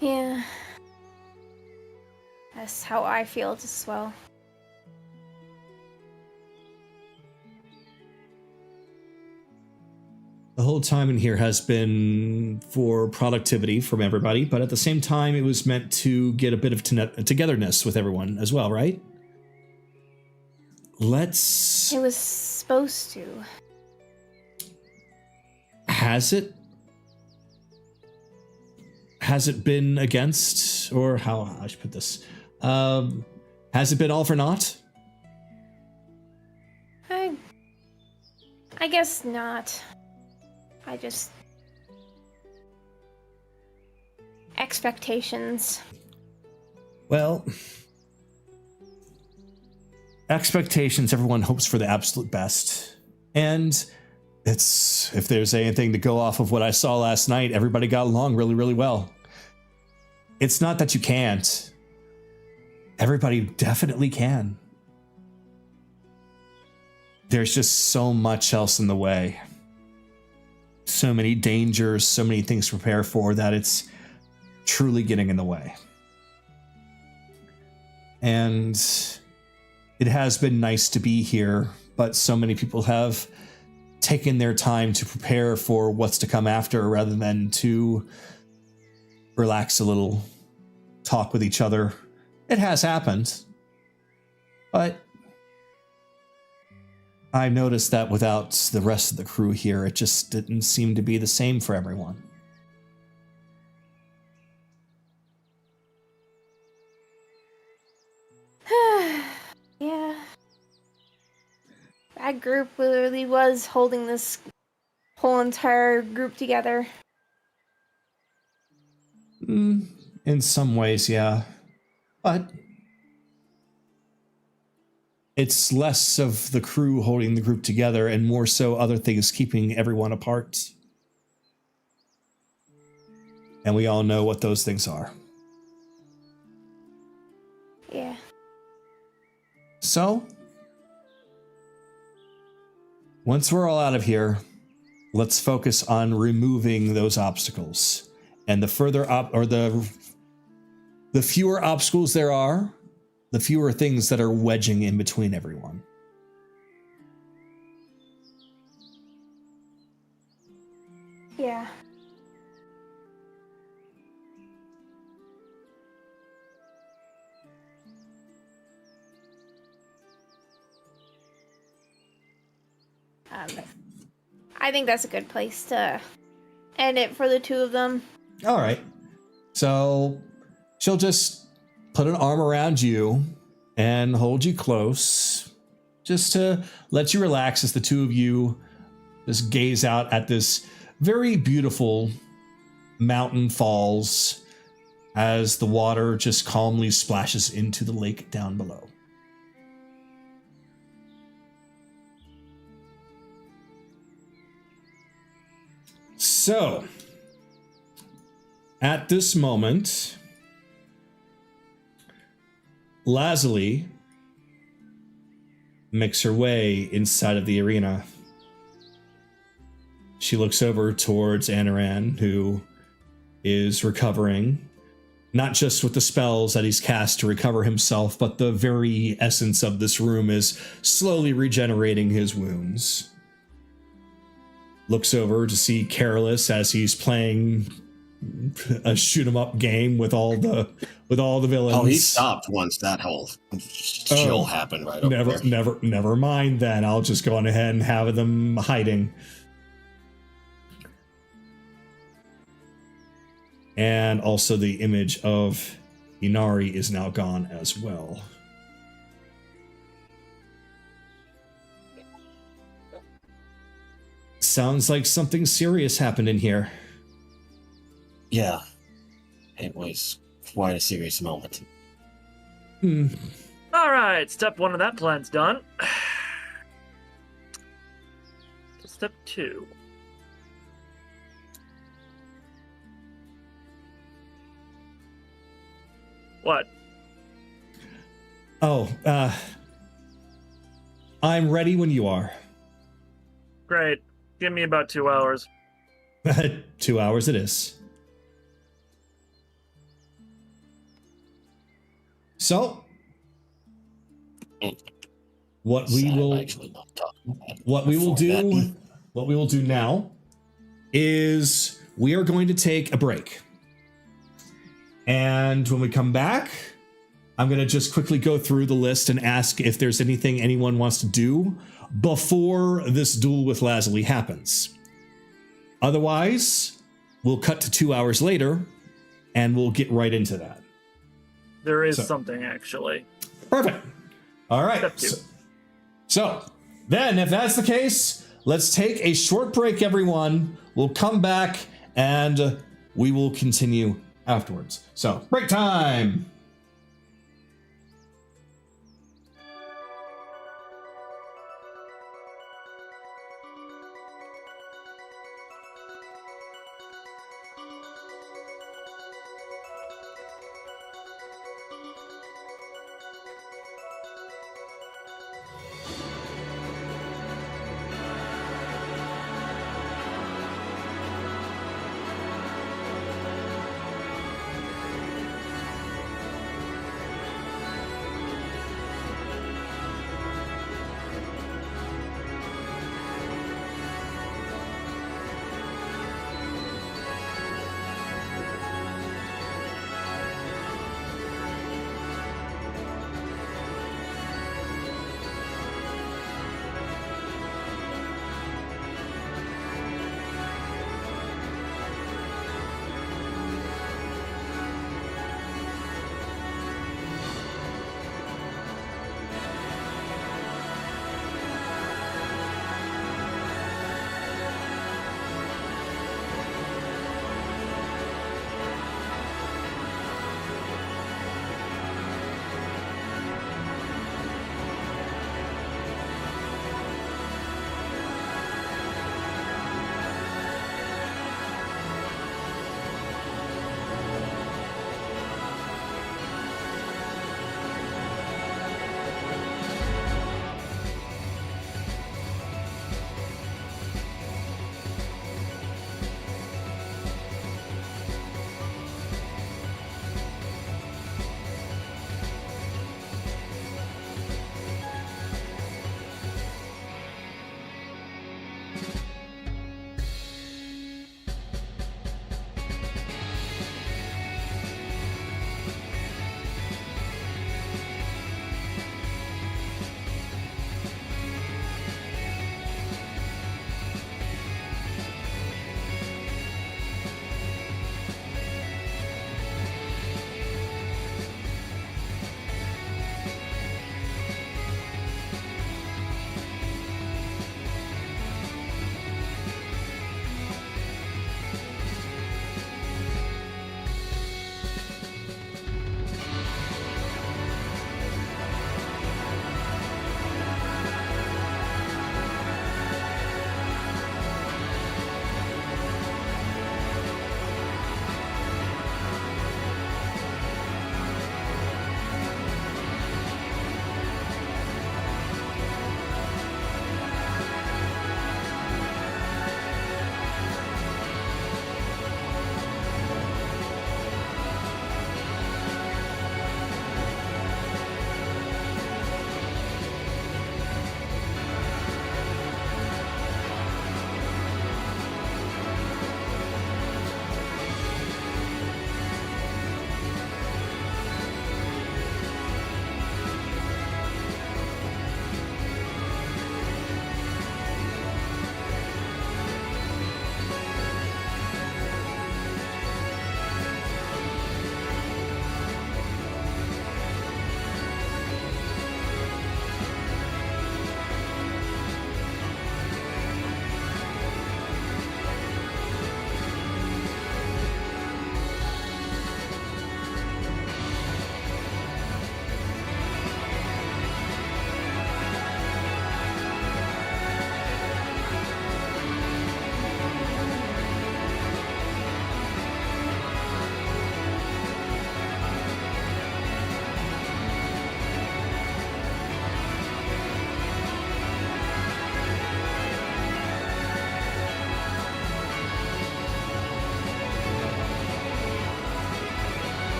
Yeah. That's how I feel as well. The whole time in here has been for productivity from everybody, but at the same time, it was meant to get a bit of togetherness with everyone as well, right? It was supposed to. Has it? Has it been against, or how I should put this? Has it been all for naught? I guess not. I just... expectations. Well, expectations, everyone hopes for the absolute best. And it's, if there's anything to go off of what I saw last night, everybody got along really, really well. It's not that you can't. Everybody definitely can. There's just so much else in the way. So many dangers, so many things to prepare for that it's truly getting in the way. And it has been nice to be here, but so many people have taken their time to prepare for what's to come after rather than to relax a little, talk with each other. It has happened, but I noticed that without the rest of the crew here, it just didn't seem to be the same for everyone. Yeah. That group literally was holding this whole entire group together. In some ways, yeah. But it's less of the crew holding the group together and more so other things keeping everyone apart. And we all know what those things are. Yeah. So, once we're all out of here, let's focus on removing those obstacles. And the further the fewer obstacles there are, the fewer things that are wedging in between everyone. Yeah. I think that's a good place to end it for the two of them. All right. So she'll just put an arm around you and hold you close just to let you relax as the two of you just gaze out at this very beautiful mountain falls as the water just calmly splashes into the lake down below. So, at this moment, Lazuli makes her way inside of the arena. She looks over towards Anaran, who is recovering, not just with the spells that he's cast to recover himself, but the very essence of this room is slowly regenerating his wounds. Looks over to see Careless as he's playing a shoot 'em up game with all the villains. Oh, he stopped once that whole chill happened right over there. Never mind then. I'll just go on ahead and have them hiding. And also the image of Inari is now gone as well. Sounds like something serious happened in here. Yeah, it was quite a serious moment. All right, step 1 of that plan's done. Step 2. What? Oh, I'm ready when you are. Great. Give me about 2 hours. 2 hours it is. So, what we will do now is we are going to take a break. And when we come back, I'm going to just quickly go through the list and ask if there's anything anyone wants to do before this duel with Lazuli happens. Otherwise, we'll cut to 2 hours later and we'll get right into that. There is something, actually. Perfect. All right. Step 2. So then, if that's the case, let's take a short break, everyone. We'll come back and we will continue afterwards. So, break time.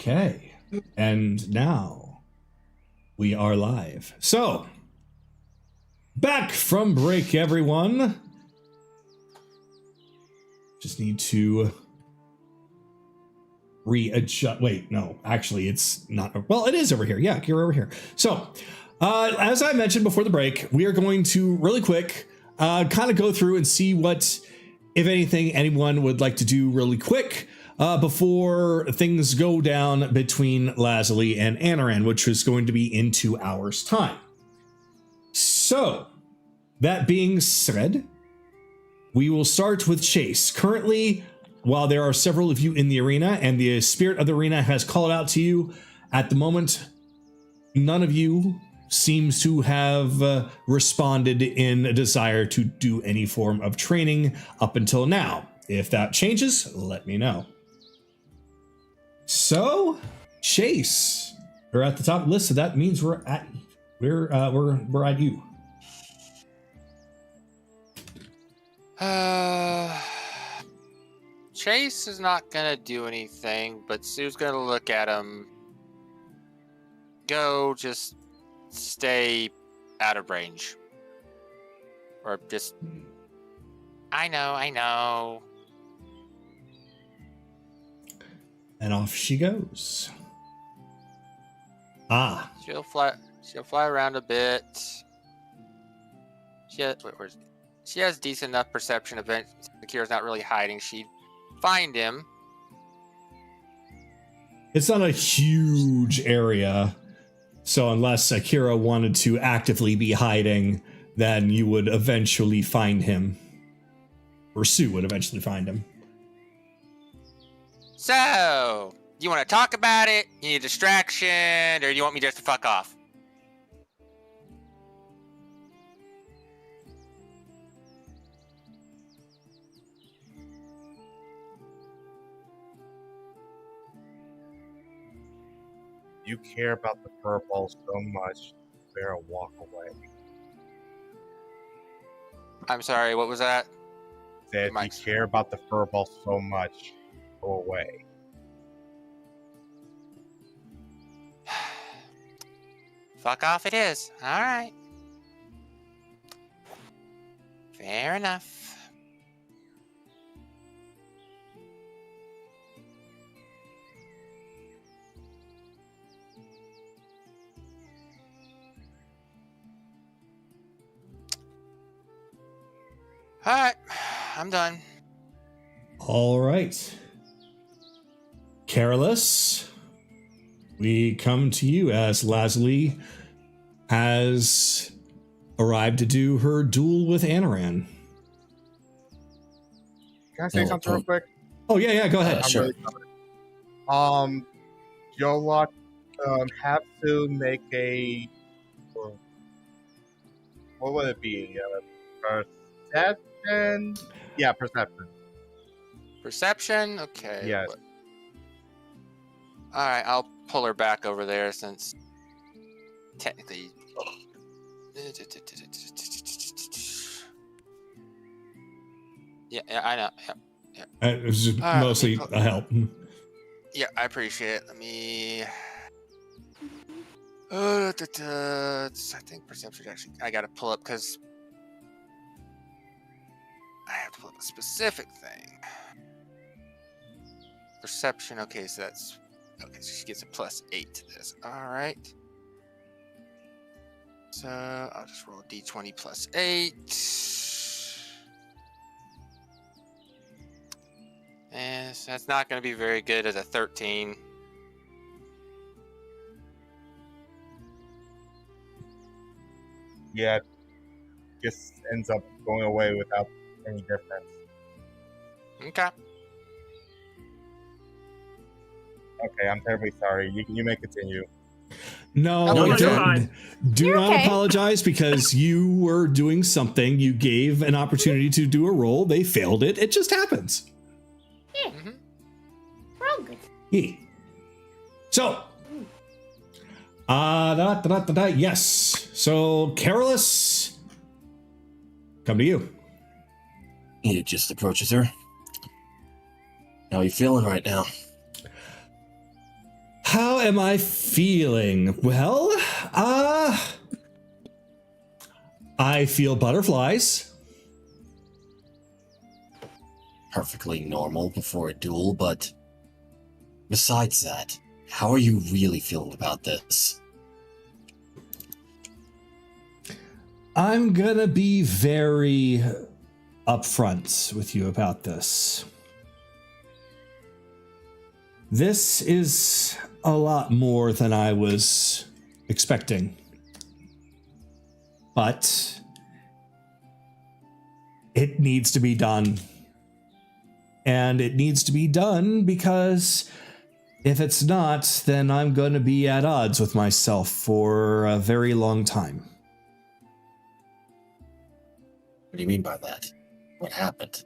Okay. And now we are live. So, back from break, everyone. Just need to readjust. Wait, no, actually, it's not. Well, it is over here. Yeah, you're over here. So, as I mentioned before the break, we are going to really quick kind of go through and see what, if anything, anyone would like to do really quick before things go down between Lazuli and Anaran, which is going to be in 2 hours' time. So, that being said, we will start with Chase. Currently, while there are several of you in the arena and the spirit of the arena has called out to you, at the moment, none of you seems to have responded in a desire to do any form of training up until now. If that changes, let me know. So, Chase, we're at the top of the list, so that means we're at you. Chase is not gonna do anything, but Sue's gonna look at him. Go, just stay out of range. Or just... I know. And off she goes. Ah. She'll fly around a bit. She has decent enough perception of it. Akira's not really hiding. She'd find him. It's not a huge area. So unless Akira wanted to actively be hiding, then you would eventually find him. Or Sue would eventually find him. So, you want to talk about it? You need a distraction? Or you want me just to fuck off? You care about the furball so much, better walk away. I'm sorry, what was that? Said you care about the furball so much, go away. Fuck off it is. Alright. Fair enough. Alright, I'm done. All right. Careless, we come to you as Lazuli has arrived to do her duel with Anaran. Can I say something real quick? Oh, yeah, go ahead. Sure. Jolot, have to make a... What would it be? Perception? Yeah, perception. Perception? Okay. Yes. Alright, I'll pull her back over there since technically... Yeah, I know. Yeah. It was just mostly a help. Yeah, I appreciate it. Let me... I think perception actually... I gotta pull up because... I have to pull up a specific thing. Perception, okay, so that's... Okay, so she gets a +8 to this. Alright. So, I'll just roll a d20 +8. And so that's not going to be very good as a 13. Yeah, just ends up going away without any difference. Okay. Okay, I'm terribly sorry. You may continue. No, you're fine. Do You're not okay. apologize because you were doing something. You gave an opportunity to do a roll. They failed it. It just happens. Yeah, Mm-hmm. we're all good. Yeah. So, yes. So, Careless, come to you. He just approaches her. How are you feeling right now? how am I feeling? Well, I feel butterflies. Perfectly normal before a duel, but besides that, how are you really feeling about this? I'm gonna be very upfront with you about this. This is a lot more than I was expecting. But it needs to be done. And it needs to be done because if it's not, then I'm going to be at odds with myself for a very long time. What do you mean by that? What happened?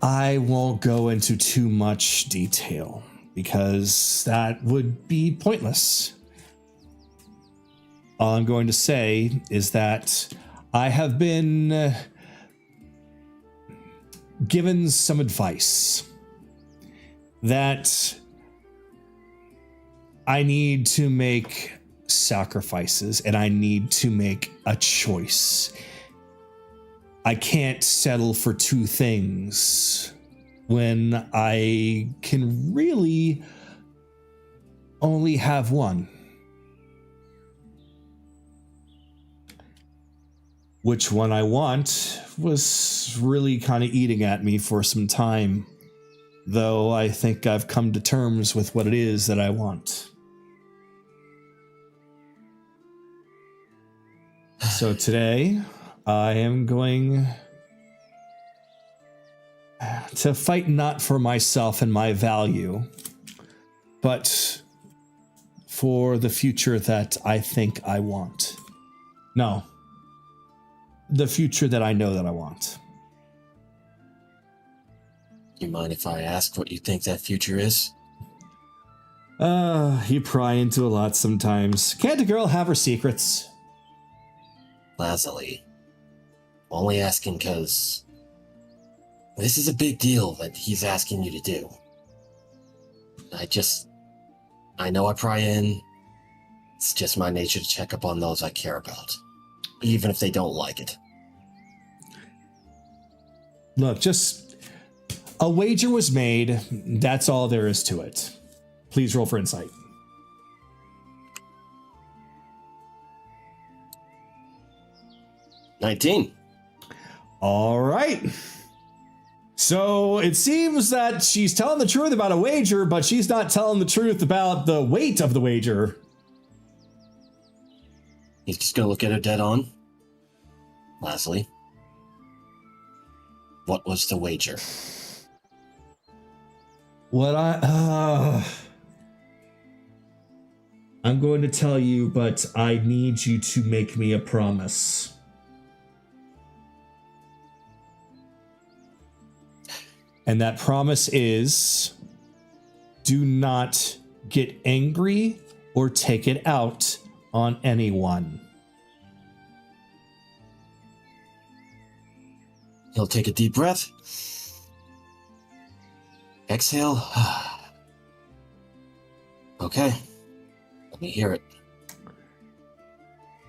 I won't go into too much detail because that would be pointless. All I'm going to say is that I have been given some advice that I need to make sacrifices and I need to make a choice. I can't settle for two things when I can really only have one. Which one I want was really kind of eating at me for some time, though I think I've come to terms with what it is that I want. So today, I am going to fight not for myself and my value, but for the future that I think I want. No. The future that I know that I want. You mind if I ask what you think that future is? You pry into a lot sometimes. Can't a girl have her secrets? Lazuli. Only asking because this is a big deal that he's asking you to do. I know I pry in. It's just my nature to check up on those I care about, even if they don't like it. Look, just a wager was made. That's all there is to it. Please roll for insight. $19. All right. So it seems that she's telling the truth about a wager, but she's not telling the truth about the weight of the wager. He's just gonna look at her dead on. Lazuli. What was the wager? I'm going to tell you, but I need you to make me a promise. And that promise is, do not get angry or take it out on anyone. He'll take a deep breath. Exhale. Okay. Let me hear it.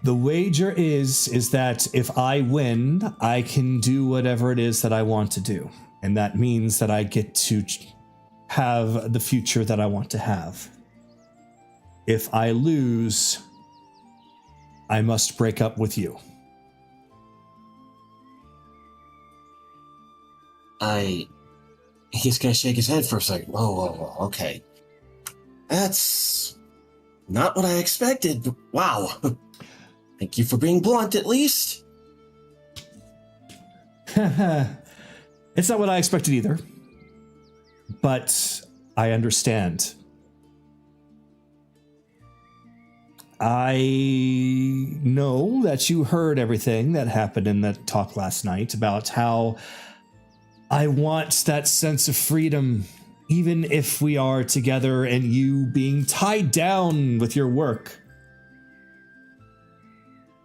The wager is that if I win, I can do whatever it is that I want to do. And that means that I get to have the future that I want to have. If I lose, I must break up with you. He's gonna shake his head for a second. Whoa, okay. That's not what I expected, but wow. Thank you for being blunt, at least. It's not what I expected either. But I understand. I know that you heard everything that happened in that talk last night about how I want that sense of freedom, even if we are together and you being tied down with your work.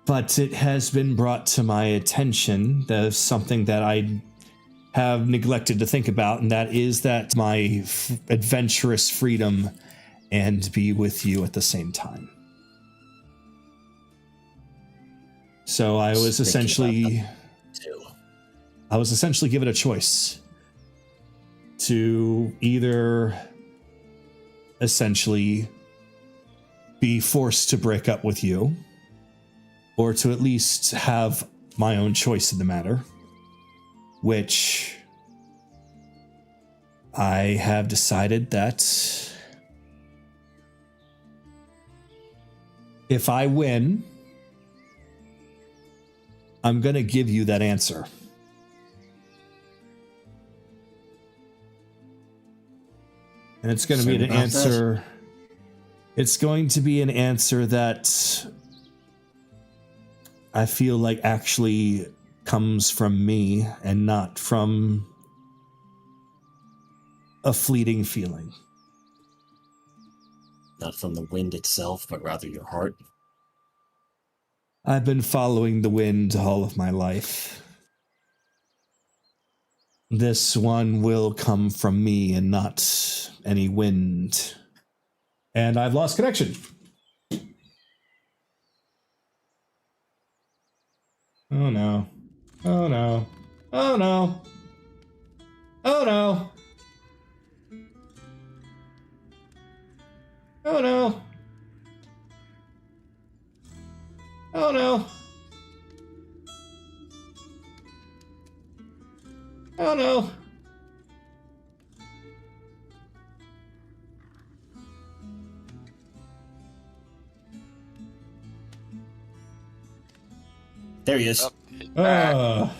But it has been brought to my attention. There's something that I have neglected to think about, and that is that my adventurous freedom and be with you at the same time. So I was essentially given a choice to either essentially be forced to break up with you, or to at least have my own choice in the matter, which I have decided that if I win, I'm going to give you that answer. And it's going to be an answer. It's going to be an answer that I feel like actually comes from me and not from a fleeting feeling. Not from the wind itself, but rather your heart. I've been following the wind all of my life. This one will come from me and not any wind. And I've lost connection. Oh no. Oh no. Oh no. Oh no. Oh no. Oh no. Oh no. There he is. What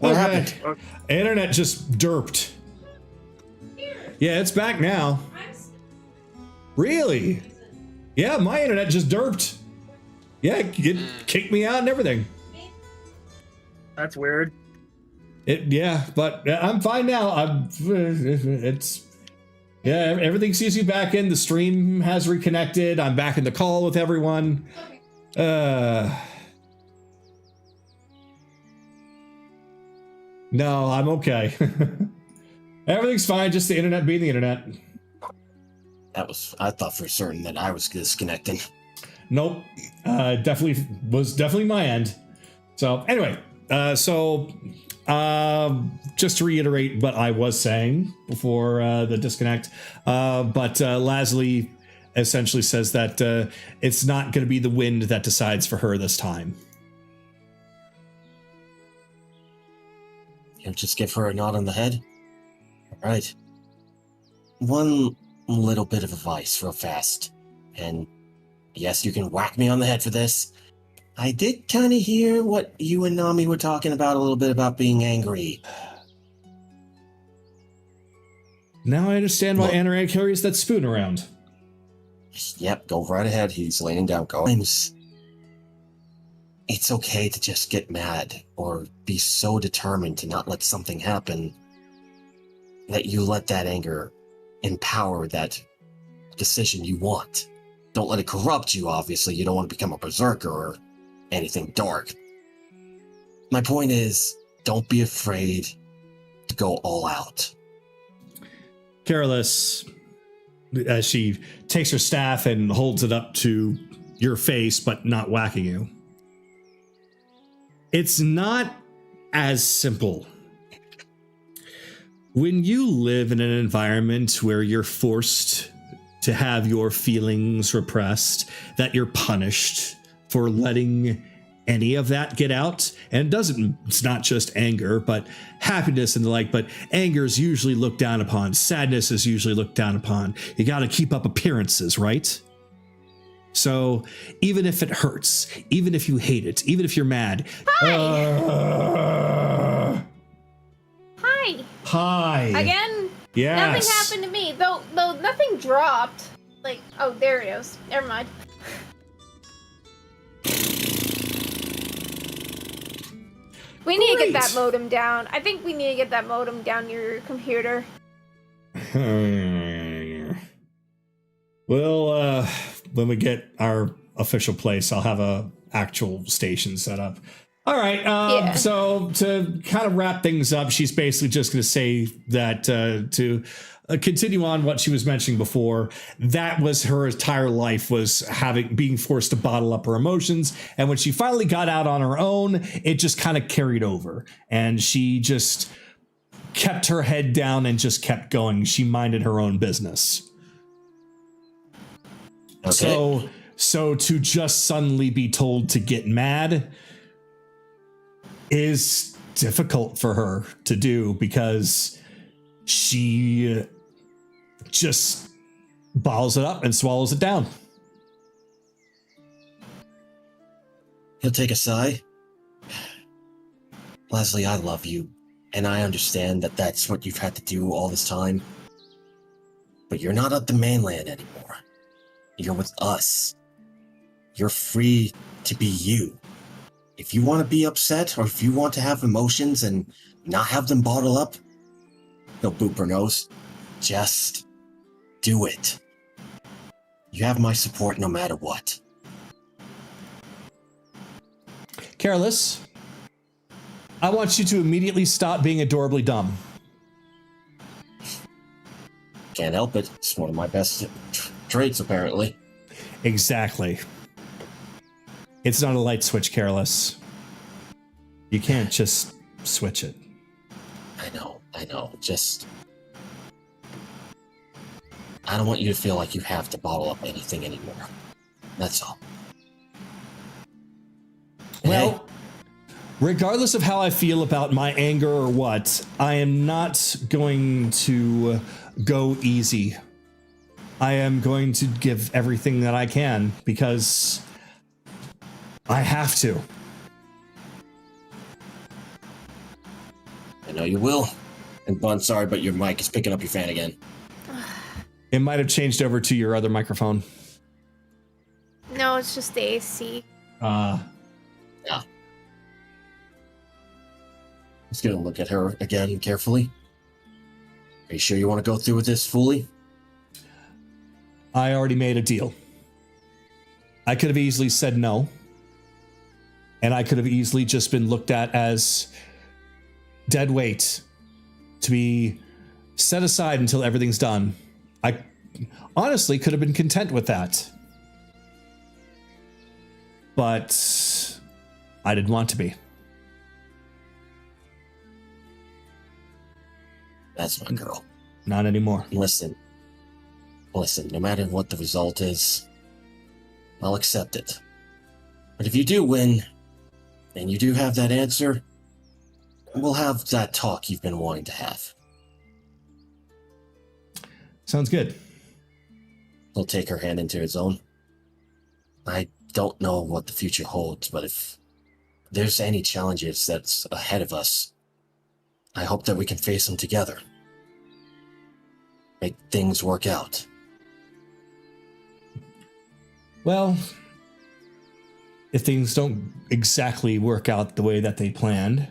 happened? Internet just derped. Yeah, it's back now. Really? Yeah, my internet just derped. Yeah, it kicked me out and everything. That's weird. But I'm fine now. Everything seems to be back in. The stream has reconnected. I'm back in the call with everyone. No, I'm okay. Everything's fine, just the internet being the internet. I thought for certain that I was disconnecting. Nope. Definitely my end. So anyway, just to reiterate what I was saying before the disconnect, but Lazuli essentially says that it's not going to be the wind that decides for her this time. You'll just give her a nod on the head? All right. One little bit of advice real fast. And yes, you can whack me on the head for this. I did kind of hear what you and Nami were talking about a little bit about being angry. Now I understand why Anurag carries that spoon around. Yep, go right ahead. He's laying down. Go. It's okay to just get mad or be so determined to not let something happen that you let that anger empower that decision you want. Don't let it corrupt you, obviously. You don't want to become a berserker or anything dark. My point is, don't be afraid to go all out. Careless, as she takes her staff and holds it up to your face, but not whacking you. It's not as simple. When you live in an environment where you're forced to have your feelings repressed, that you're punished for letting any of that get out, and it's not just anger, but happiness and the like, but anger is usually looked down upon. Sadness is usually looked down upon. You got to keep up appearances, right? So even if it hurts, even if you hate it, even if you're mad. Hi. Again? Yes. Nothing happened to me. Though nothing dropped. Like, oh, there it goes. Never mind. We need to get that modem down. I think we need to get that modem down your computer. Well, when we get our official place. I'll have a actual station set up. All right. Yeah. So to kind of wrap things up, she's basically just going to say that to continue on what she was mentioning before, that was her entire life, was being forced to bottle up her emotions. And when she finally got out on her own, it just kind of carried over, and she just kept her head down and just kept going. She minded her own business. Okay. So to just suddenly be told to get mad is difficult for her to do, because she just bottles it up and swallows it down. He'll take a sigh. Leslie, I love you, and I understand that that's what you've had to do all this time. But you're not at the mainland anymore. You're with us. You're free to be you. If you want to be upset, or if you want to have emotions and not have them bottle up, no booper knows. Just do it. You have my support no matter what. Careless, I want you to immediately stop being adorably dumb. Can't help it. It's one of my best traits, apparently. Exactly. It's not a light switch, Careless. You can't just switch it. I know. Just... I don't want you to feel like you have to bottle up anything anymore. That's all. Well, regardless of how I feel about my anger or what, I am not going to go easy. I am going to give everything that I can, because I have to. I know you will. And Bun, sorry, but your mic is picking up your fan again. It might have changed over to your other microphone. No, it's just the AC. Yeah. Just gonna look at her again carefully. Are you sure you want to go through with this fully? I already made a deal. I could have easily said no. And I could have easily just been looked at as dead weight to be set aside until everything's done. I honestly could have been content with that. But I didn't want to be. That's my girl. Not anymore. Listen, no matter what the result is, I'll accept it. But if you do win, and you do have that answer, we'll have that talk you've been wanting to have. Sounds good. He'll take her hand into his own. I don't know what the future holds, but if there's any challenges that's ahead of us, I hope that we can face them together. Make things work out. Well, if things don't exactly work out the way that they planned,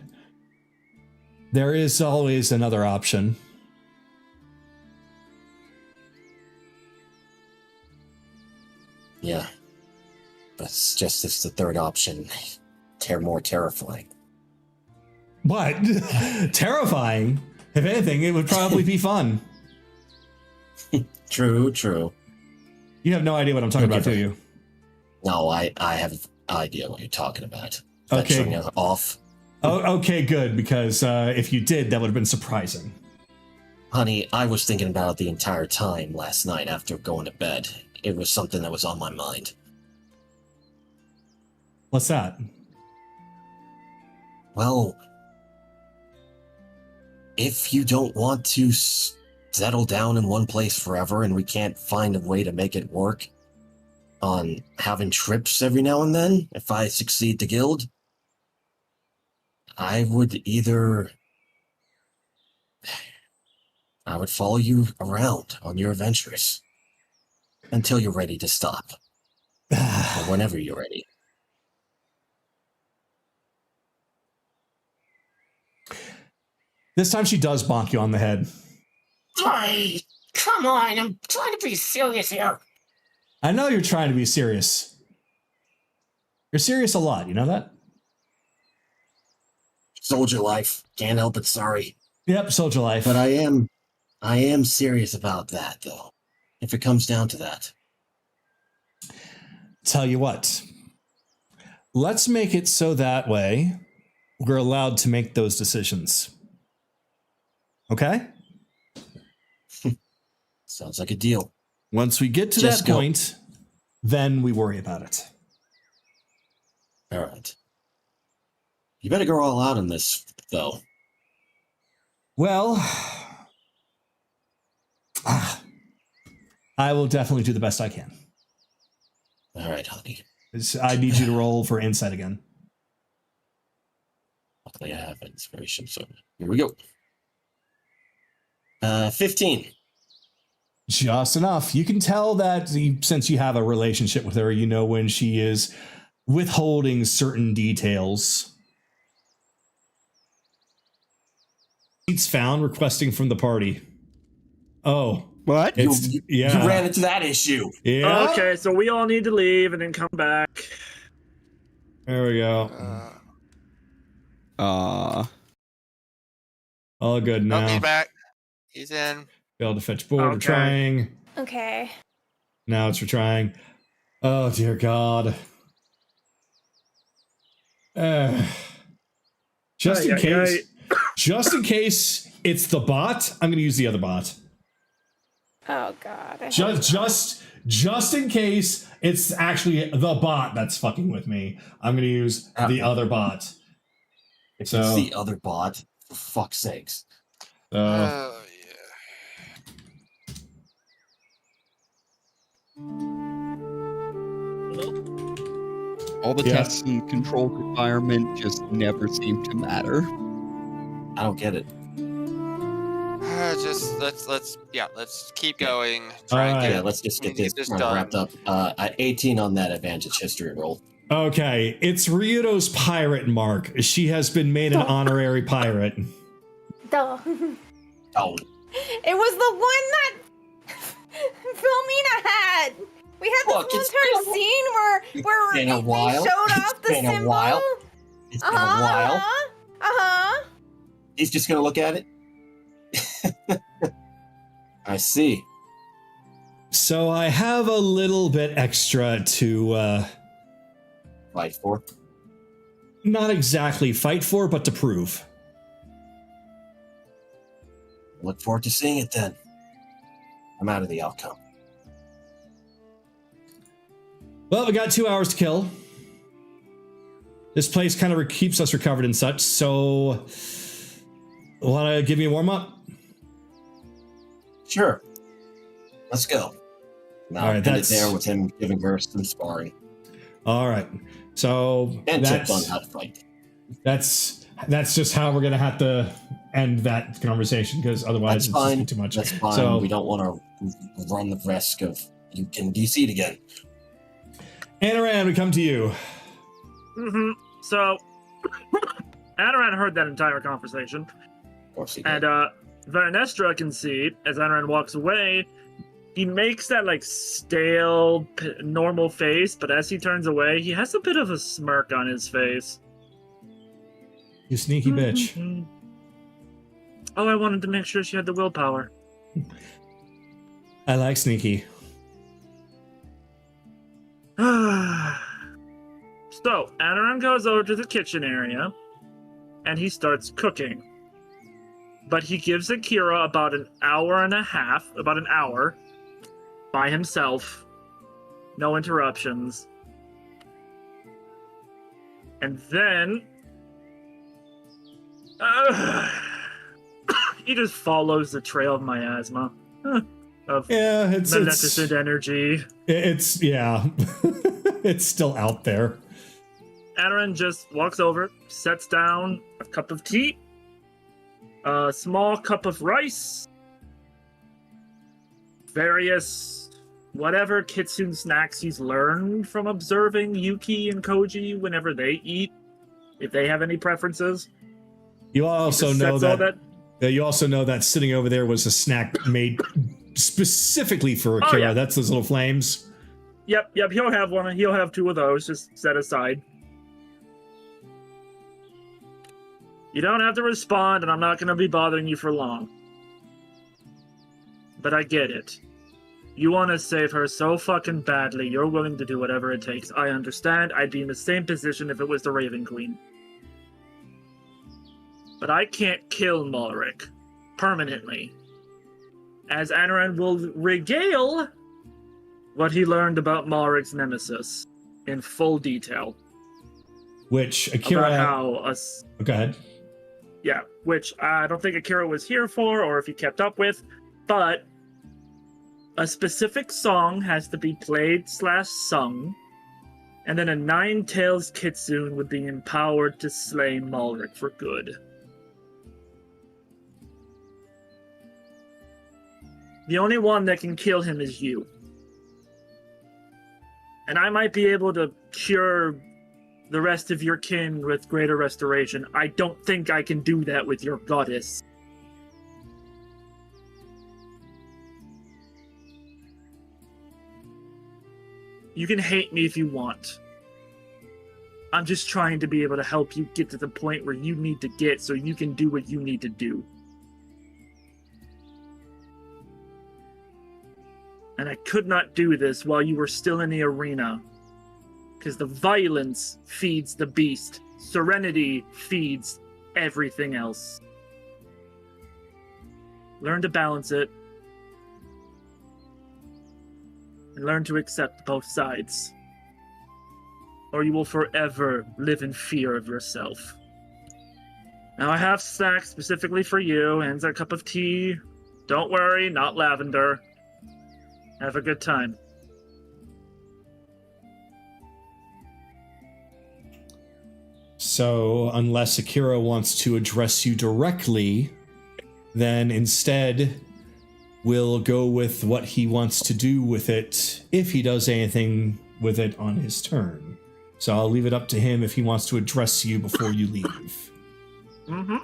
there is always another option. Yeah. But it's the third option. More terrifying. What? Terrifying? If anything, it would probably be fun. True. You have no idea what I'm talking about, do you? No, I have an idea what you're talking about. Okay. Venturing off. Oh, okay, good, because if you did, that would have been surprising. Honey, I was thinking about it the entire time last night after going to bed. It was something that was on my mind. What's that? Well, if you don't want to settle down in one place forever and we can't find a way to make it work on having trips every now and then, if I succeed the guild, I would follow you around on your adventures until you're ready to stop. Or whenever you're ready. This time she does bonk you on the head. Hey, come on, I'm trying to be serious here. I know you're trying to be serious. You're serious a lot, you know that? Soldier life. Can't help it, sorry. Yep, soldier life. But I am serious about that, though. If it comes down to that. Tell you what. Let's make it so that way we're allowed to make those decisions. Okay? Sounds like a deal. Once we get to Just that go. point, then we worry about it. All right. You better go all out on this, though. Well, I will definitely do the best I can. All right, honey. I need you to roll for insight again. Luckily, I have inspiration, so here we go. 15. Just enough. You can tell that since you have a relationship with her, you know when she is withholding certain details. Seats found requesting from the party. Oh. What? It's, You yeah. ran into that issue. Yeah. Okay, so we all need to leave and then come back. There we go. Uh, All good oh, now. he's back. He's in. Failed to fetch board. Okay. Retrying. Okay. Now it's retrying. Oh, dear God. Just in case. Just in case it's the bot, I'm going to use the other bot. Oh God. I hope Just in case it's actually the bot that's fucking with me, I'm going to use the other bot. If So- it's the other bot, for fuck's sakes. Oh, All the Yeah. tests in controlled environment just never seem to matter. I don't get it. just let's keep going. Try and Alright. Yeah, let's just get Get this this done. wrapped up. 18 on that advantage history roll. Okay, it's Ryudo's pirate mark. She has been made an honorary pirate. Duh. Oh, It was the one that Philomena had. We had this Look, whole it's entire scene where been a they while. showed It's off the been a symbol. while. It's been a while. Uh-huh. He's just gonna look at it. I see. So I have a little bit extra to Fight for. not exactly fight for, but to prove. Look forward to seeing it then. I'm out of the outcome. Well, we got 2 hours to kill. This place kind of keeps us recovered and such, so want to give me a warm-up? Sure. Let's go. Now All right, end it that's- there with him giving her some sparring. All right. So And tips on that's, how to fight. that's just how we're going to have to end that conversation, because otherwise That's it's just fine. be too much. That's fine. So, We don't want to run the risk of you getting DC'd again. Anaran, we come to you. Mm-hmm. So, Anaran heard that entire conversation. Of course he did. And Varnestra can see, as Anaran walks away, he makes that like stale, normal face, but as he turns away, he has a bit of a smirk on his face. You sneaky bitch. Mhm. Oh, I wanted to make sure she had the willpower. I like sneaky. So, Anaran goes over to the kitchen area, and he starts cooking. But he gives Akira about an hour, by himself. No interruptions. And then... he just follows the trail of miasma. Of Yeah, maleficent energy. it's yeah. It's still out there. Anaran just walks over, sets down a cup of tea, a small cup of rice, various whatever Kitsune snacks he's learned from observing Yuki and Koji whenever they eat, if they have any preferences. You also Just know sets all that you also know that sitting over there was a snack made specifically for Akira. Oh, yeah. That's those little flames. Yep, he'll have one. He'll have 2 of those just set aside. You don't have to respond, and I'm not going to be bothering you for long. But I get it. You want to save her so fucking badly, you're willing to do whatever it takes. I understand. I'd be in the same position if it was the Raven Queen. But I can't kill Malric permanently, as Anaran will regale what he learned about Malric's nemesis in full detail. Which Akira... About how Go ahead. Yeah, which I don't think Akira was here for, or if he kept up with, but a specific song has to be played/sung, and then a 9-Tails Kitsune would be empowered to slay Malric for good. The only one that can kill him is you. And I might be able to cure the rest of your kin with greater restoration. I don't think I can do that with your goddess. You can hate me if you want. I'm just trying to be able to help you get to the point where you need to get so you can do what you need to do. And I could not do this while you were still in the arena. Because the violence feeds the beast. Serenity feeds everything else. Learn to balance it. And learn to accept both sides. Or you will forever live in fear of yourself. Now I have snacks specifically for you, and a cup of tea. Don't worry, not lavender. Have a good time. So, unless Akira wants to address you directly, then instead we'll go with what he wants to do with it, if he does anything with it on his turn. So I'll leave it up to him if he wants to address you before you leave. Mm-hmm.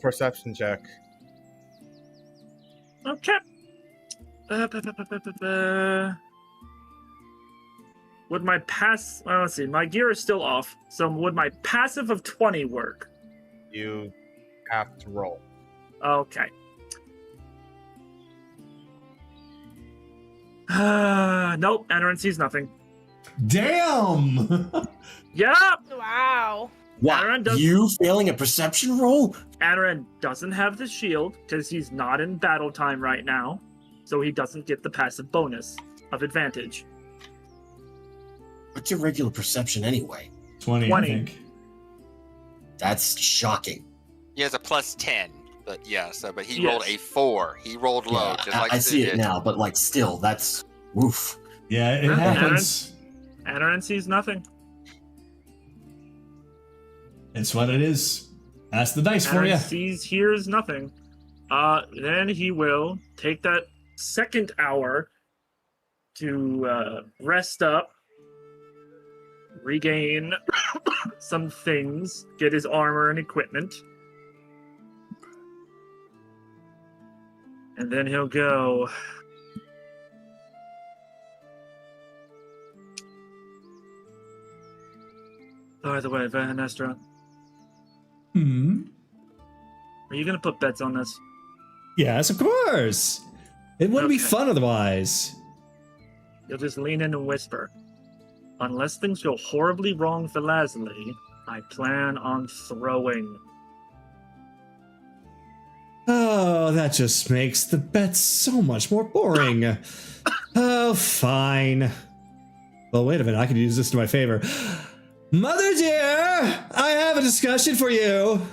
Perception check. Okay. Would my let's see, my gear is still off, so would my passive of 20 work? You have to roll. Okay. Nope, Anaran sees nothing. Damn! Yep! Wow. What? Anaran does- You failing a perception roll? Anaran doesn't have the shield, because he's not in battle time right now, so he doesn't get the passive bonus of advantage. What's your regular perception anyway? 20, 20. I think. That's shocking. He has a plus 10, but yeah, so but he Yes. rolled a 4. He rolled low, Yeah, just I, like I see Sid it did. now, but like still, that's woof. Yeah, it Anaran. happens. Anaran sees nothing. It's what it is. That's the dice for you. Anaran hears nothing. Then he will take that second hour to rest up, regain some things, get his armor and equipment. And then he'll go. By the way, Vanestra, Hmm. are you going to put bets on this? Yes, of course. It wouldn't be Okay. fun otherwise. You'll just lean in and whisper. Unless things go horribly wrong for Lazuli, I plan on throwing. Oh, that just makes the bet so much more boring. Oh, fine. Well, wait a minute. I could use this to my favor. Mother dear, I have a discussion for you.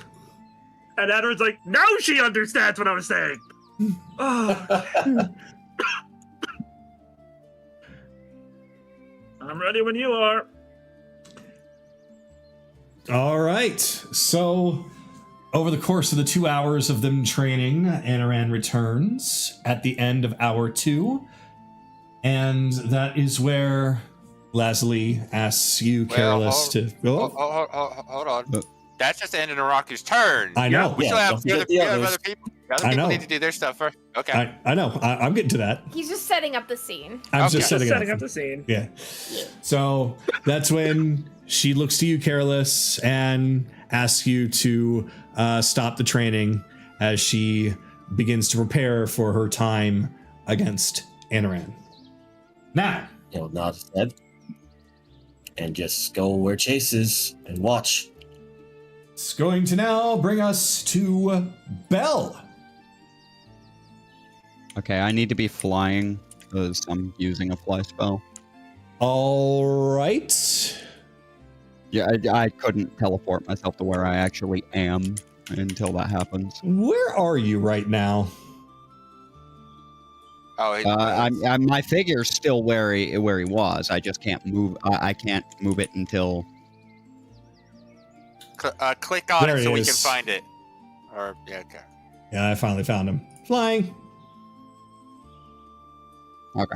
And Edward's like, now she understands what I was saying. Oh. I'm ready when you are. All right. So, over the course of the 2 hours of them training, Anaran returns at the end of hour 2. And that is where Lazuli asks you, Careless, to go. Hold on. That's just the end of Naraku's turn. I know. We still Yeah, have don't forget other, the we have others. other people. Other I people know. need to do their stuff first. Okay. I know. I'm getting to that. He's just setting up the scene. I'm Okay. just setting Setting up. up the scene. Yeah. So that's when she looks to you, Careless, and asks you to stop the training as she begins to prepare for her time against Anaran. Now, He'll nod his head and just go where Chase is and watch. it's going to now bring us to Belle. Okay, I need to be flying because I'm using a fly spell. All right. Yeah, I couldn't teleport myself to where I actually am until that happens. Where are you right now? Oh, My figure's still where he was. I just can't move. I can't move it until. click on There it he so we is. can find it. Or yeah, okay. Yeah, I finally found him. Flying. Okay.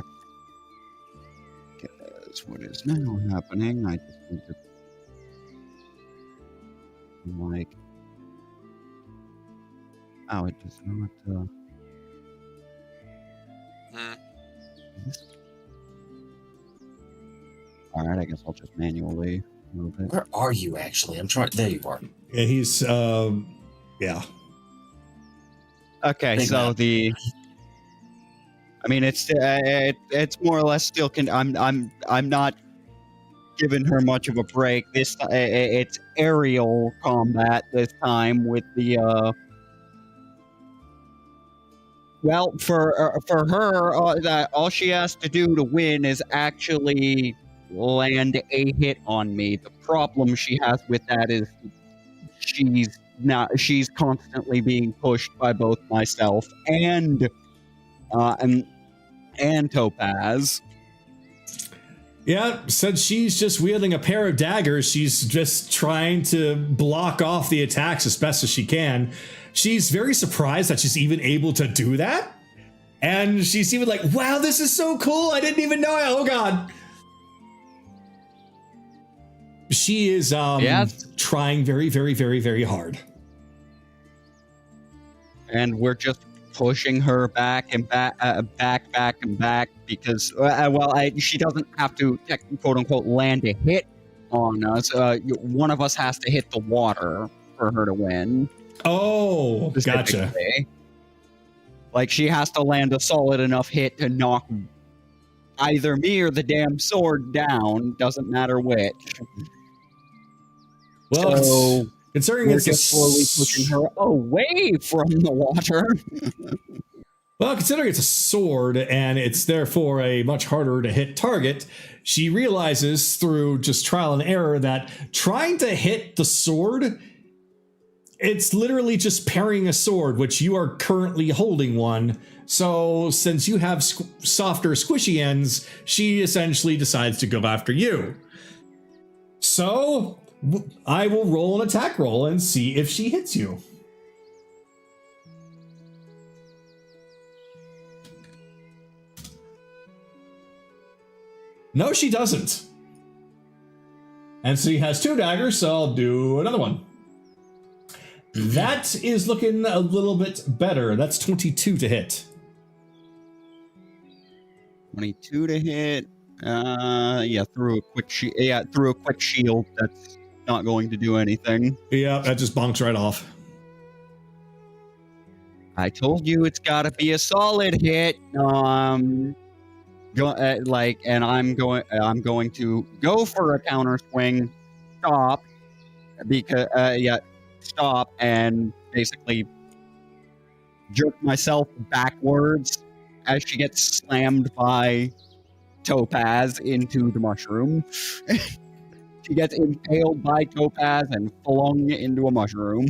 That's what is now happening. I just need to. Like. Oh, it does not. Alright, I guess I'll just manually move it. Where are you actually? I'm trying. There you are. Yeah, he's yeah. Okay, Big so map. I mean, it's more or less still. I'm not giving her much of a break. This it's aerial combat this time with the. Well, for her, that all she has to do to win is actually land a hit on me. The problem she has with that is she's constantly being pushed by both myself and Topaz. Yeah, since she's just wielding a pair of daggers, she's just trying to block off the attacks as best as she can. She's very surprised that she's even able to do that. And she's even like, wow, this is so cool. I didn't even know it. Oh, God. She is Yes. trying very, very, very, very hard. And we're just pushing her back and back and back because, she doesn't have to, quote unquote, land a hit on us. One of us has to hit the water for her to win. Oh, gotcha. Specifically. Like, she has to land a solid enough hit to knock either me or the damn sword down. Doesn't matter which. Well, So considering we're it's just slowly pushing her away from the water. Well, considering it's a sword and it's therefore a much harder to hit target, she realizes through just trial and error that trying to hit the sword, it's literally just parrying a sword, which you are currently holding one. So since you have softer, squishy ends, she essentially decides to go after you. So I will roll an attack roll and see if she hits you. No, she doesn't. And so he has two daggers, so I'll do another one. That is looking a little bit better. That's 22 to hit. 22 to hit. Through a quick shield. That's not going to do anything. Yeah, that just bonks right off. I told you it's got to be a solid hit. And I'm going to go for a counter swing. Stop. Stop and basically jerk myself backwards as she gets slammed by Topaz into the mushroom. She gets impaled by Topaz and flung into a mushroom.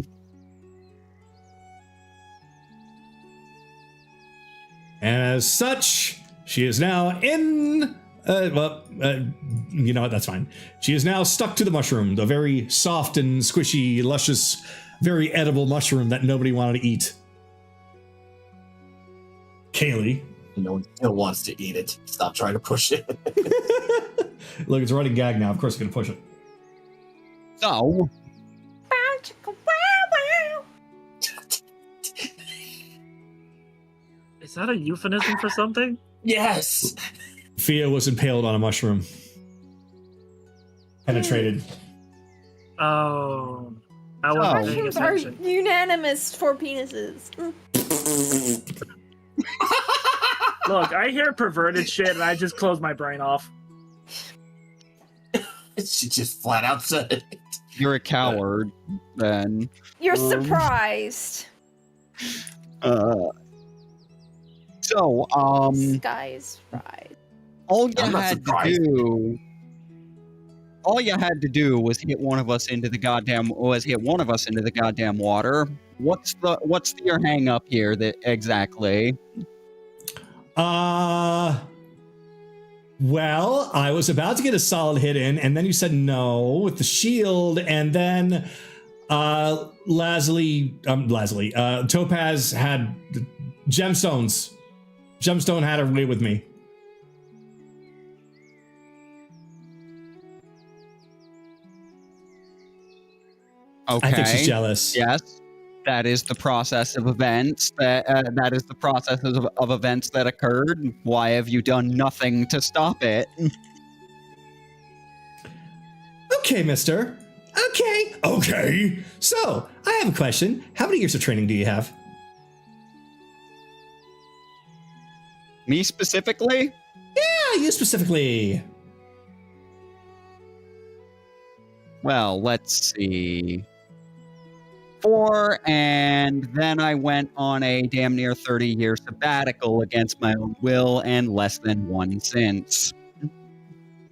And as such, she is now in... you know what? That's fine. She is now stuck to the mushroom, the very soft and squishy, luscious, very edible mushroom that nobody wanted to eat. Kaylee. No one still wants to eat it. Stop trying to push it. Look, it's a running gag now. Of course, I'm going to push it. So, Bounce. Is that a euphemism for something? Yes. Fia was impaled on a mushroom. Penetrated. Oh. I wasn't paying Mushrooms are attention. unanimous for penises. Look, I hear perverted shit and I just close my brain off. She just flat out said it. You're a coward, then. You're surprised. So, Sky's right. all you I'm not had to surprised. do. All you had to do was hit one of us into the goddamn water. What's your hang up here that exactly? Well, I was about to get a solid hit in, and then you said no with the shield, and then Lazuli, Topaz had gemstones. Gemstone had her way with me. Okay. I think she's jealous. Yes, that is the process of events. That is the process of events that occurred. Why have you done nothing to stop it? Okay, mister. Okay. So, I have a question. How many years of training do you have? Me specifically? Yeah, you specifically. Well, let's see. 4, and then I went on a damn near 30-year sabbatical against my own will, and less than 1 since.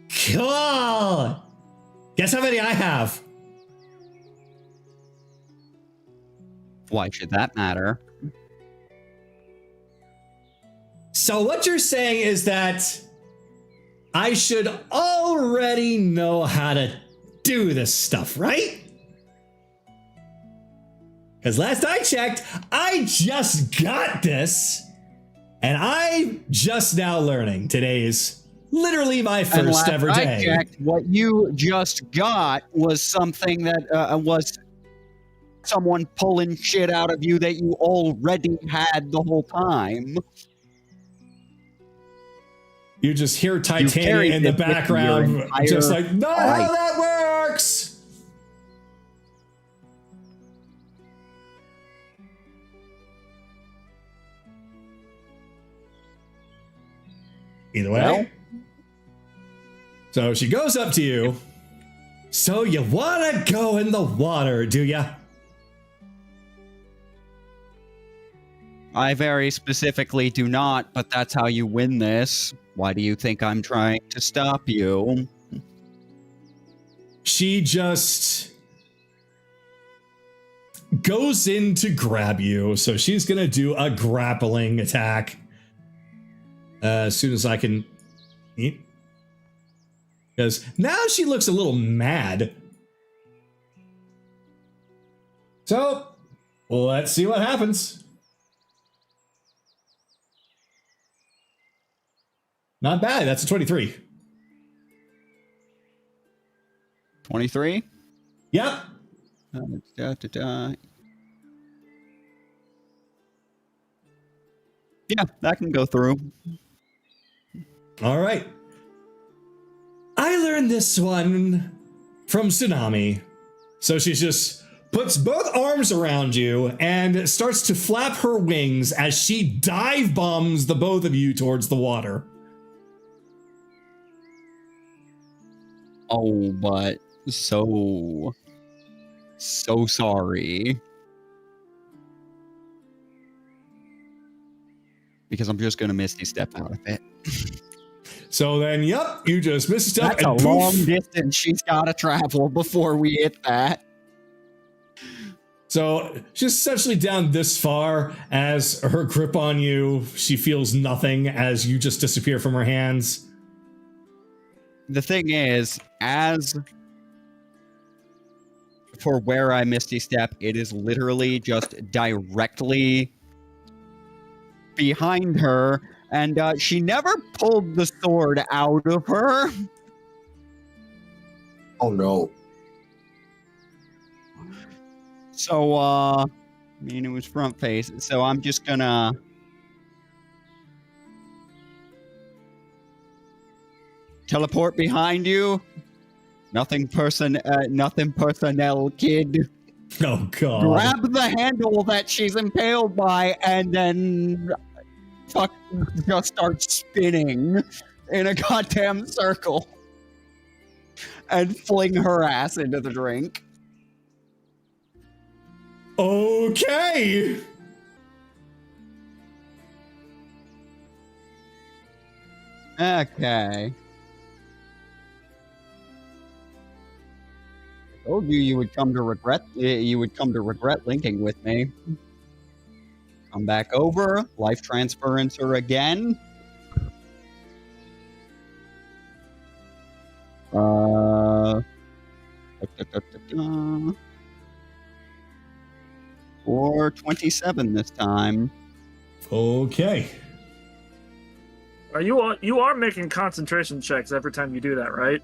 Cool. Guess how many I have? Why should that matter? So what you're saying is that I should already know how to do this stuff, right? Because last I checked, I just got this, and I'm just now learning. Today is literally my first ever day. I checked, what you just got was something that was someone pulling shit out of you that you already had the whole time. You just hear carried Titania in the it with your background, entire just like, not how life. that works. Either way. Well. So she goes up to you. So you want to go in the water, do ya? I very specifically do not, but that's how you win this. Why do you think I'm trying to stop you? She just goes in to grab you. So she's going to do a grappling attack. As soon as I can eat. Because now she looks a little mad. So, let's see what happens. Not bad. That's a 23. 23? Yep. Yeah, that can go through. All right. I learned this one from Tsunami. So she just puts both arms around you and starts to flap her wings as she dive bombs the both of you towards the water. Oh, but so sorry. Because I'm just gonna Misty Step out of it. So then, yep, you just missed stuff. That's a and poof. long distance she's gotta travel before we hit that. So she's essentially down this far. As her grip on you, she feels nothing as you just disappear from her hands. The thing is, as for where I Misty Step, it is literally just directly behind her, and she never pulled the sword out of her. Oh no. So, I mean, it was front face, so I'm just gonna Teleport behind you. Nothing personnel, kid. Oh god. Grab the handle that she's impaled by, and then just start spinning in a goddamn circle. And fling her ass into the drink. Okay. Okay. I told you you would come to regret linking with me. Come back over, life transference her again. Or 27 this time. Okay. You are making concentration checks every time you do that, right?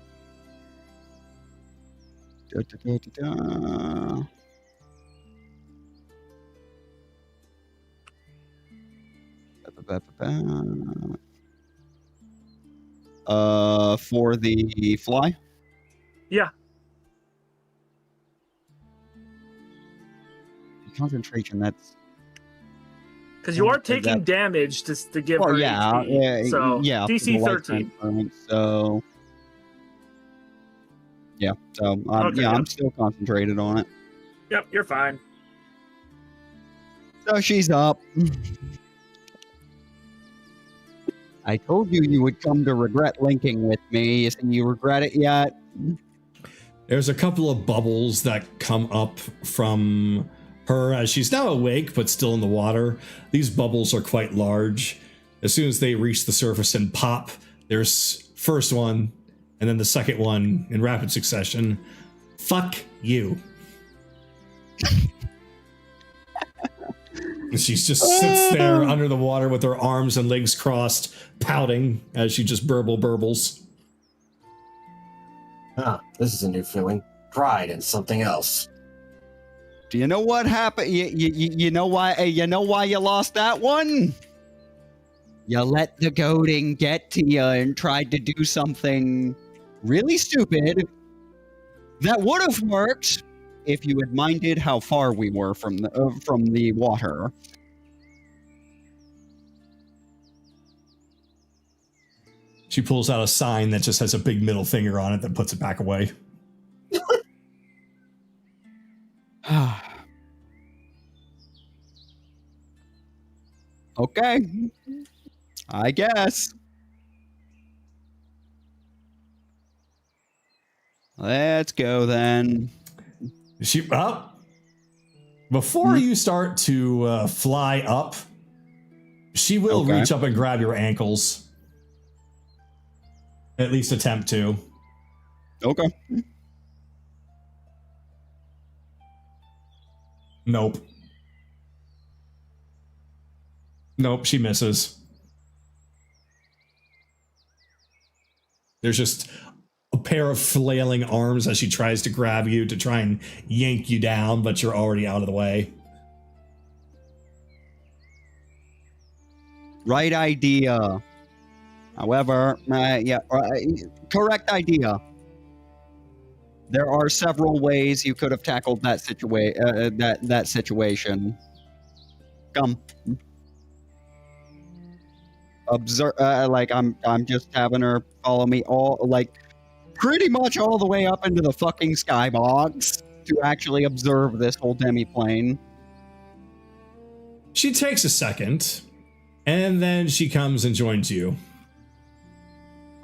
For the fly? Yeah. Concentration, that's... Because you are taking damage to give her yeah, HP. So, yeah, DC 13. So... Yeah, so, Okay, I'm still concentrated on it. Yep, you're fine. So she's up. I told you you would come to regret linking with me. You regret it yet? There's a couple of bubbles that come up from her as she's now awake, but still in the water. These bubbles are quite large. As soon as they reach the surface and pop, there's first one, and then the second one in rapid succession. Fuck you. And she just sits there under the water with her arms and legs crossed, pouting as she just burbles. Ah, this is a new feeling. Pride in something else. Do you know what happened? You know why? You know why you lost that one? You let the goading get to you and tried to do something really stupid that would have worked if you had minded how far we were from the water. She pulls out a sign that just has a big middle finger on it that puts it back away. Okay. I guess. Let's go then. She up before you start to fly up. She will reach up and grab your ankles. At least attempt to. Okay. Nope. Nope, she misses. There's just a pair of flailing arms as she tries to grab you to try and yank you down, but you're already out of the way. Right idea. However, correct idea. There are several ways you could have tackled that situation. Come. Observe, I'm just having her follow me pretty much all the way up into the fucking skybox to actually observe this whole demiplane. She takes a second, and then she comes and joins you.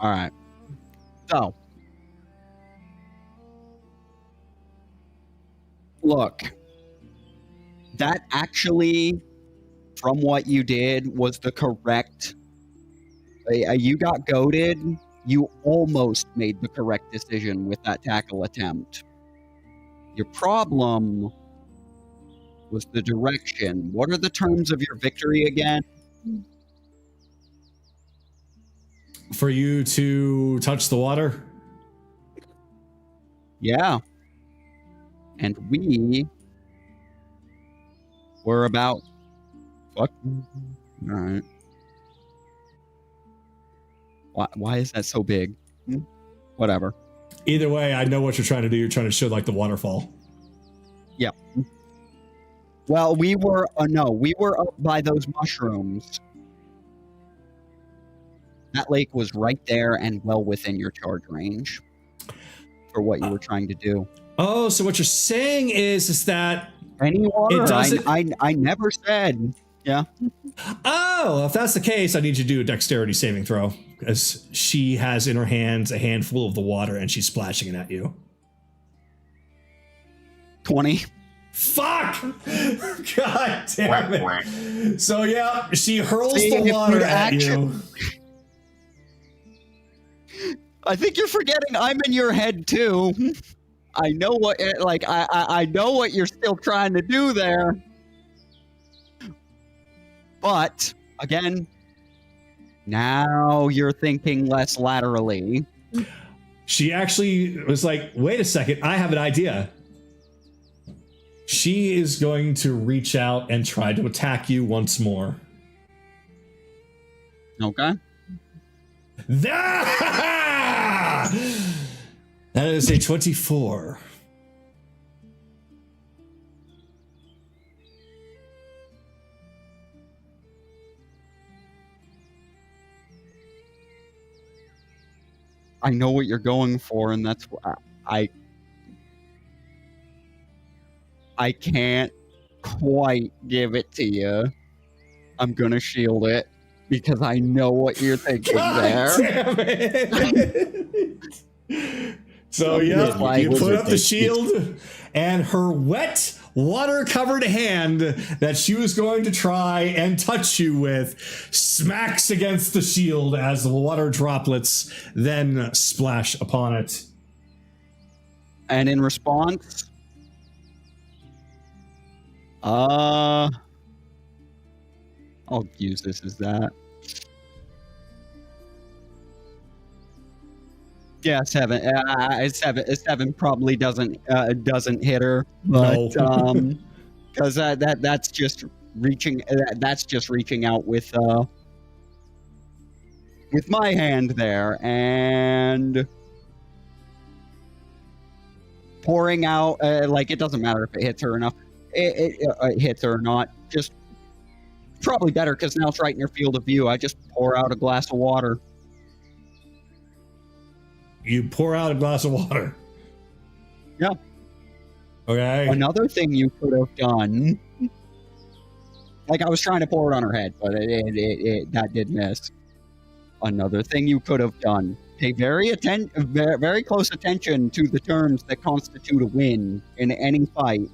All right. So, look, that actually, from what you did, was the correct. You got goaded. You almost made the correct decision with that tackle attempt. Your problem was the direction. What are the terms of your victory again? For you to touch the water? Yeah. And we were about... Fuck. All right. Why is that so big? whatever. Either way, I know what you're trying to do. You're trying to show like the waterfall. Yeah. Well, we were up by those mushrooms. That lake was right there and well within your charge range for what you were trying to do. Oh, so what you're saying is that Any water? It doesn't- I never said. Yeah. Oh, if that's the case, I need you to do a dexterity saving throw because she has in her hands a handful of the water and she's splashing it at you. 20. Fuck! God damn it! So yeah, she hurls See, the if water you'd at you. I think you're forgetting I'm in your head too. I know what I know what you're still trying to do there. But again, now you're thinking less laterally. She actually was like, wait a second, I have an idea. She is going to reach out and try to attack you once more. Okay. That is a 24. I know what you're going for, and that's why I can't quite give it to you. I'm gonna shield it because I know what you're thinking there. Damn it. So yeah, like- you put up the shield, and her wet, water-covered hand that she was going to try and touch you with smacks against the shield as the water droplets then splash upon it. And in response, I'll use this as that. Yeah, 7. Seven probably doesn't hit her, but No. because that's just reaching. That's just reaching out with my hand there and pouring out. Like it doesn't matter if it hits her or not. It hits her or not. Just probably better because now it's right in your field of view. I just pour out a glass of water. You pour out a glass of water. Yeah. Okay. Another thing you could have done, like I was trying to pour it on her head, but that did miss. Another thing you could have done, pay very close attention to the terms that constitute a win in any fight.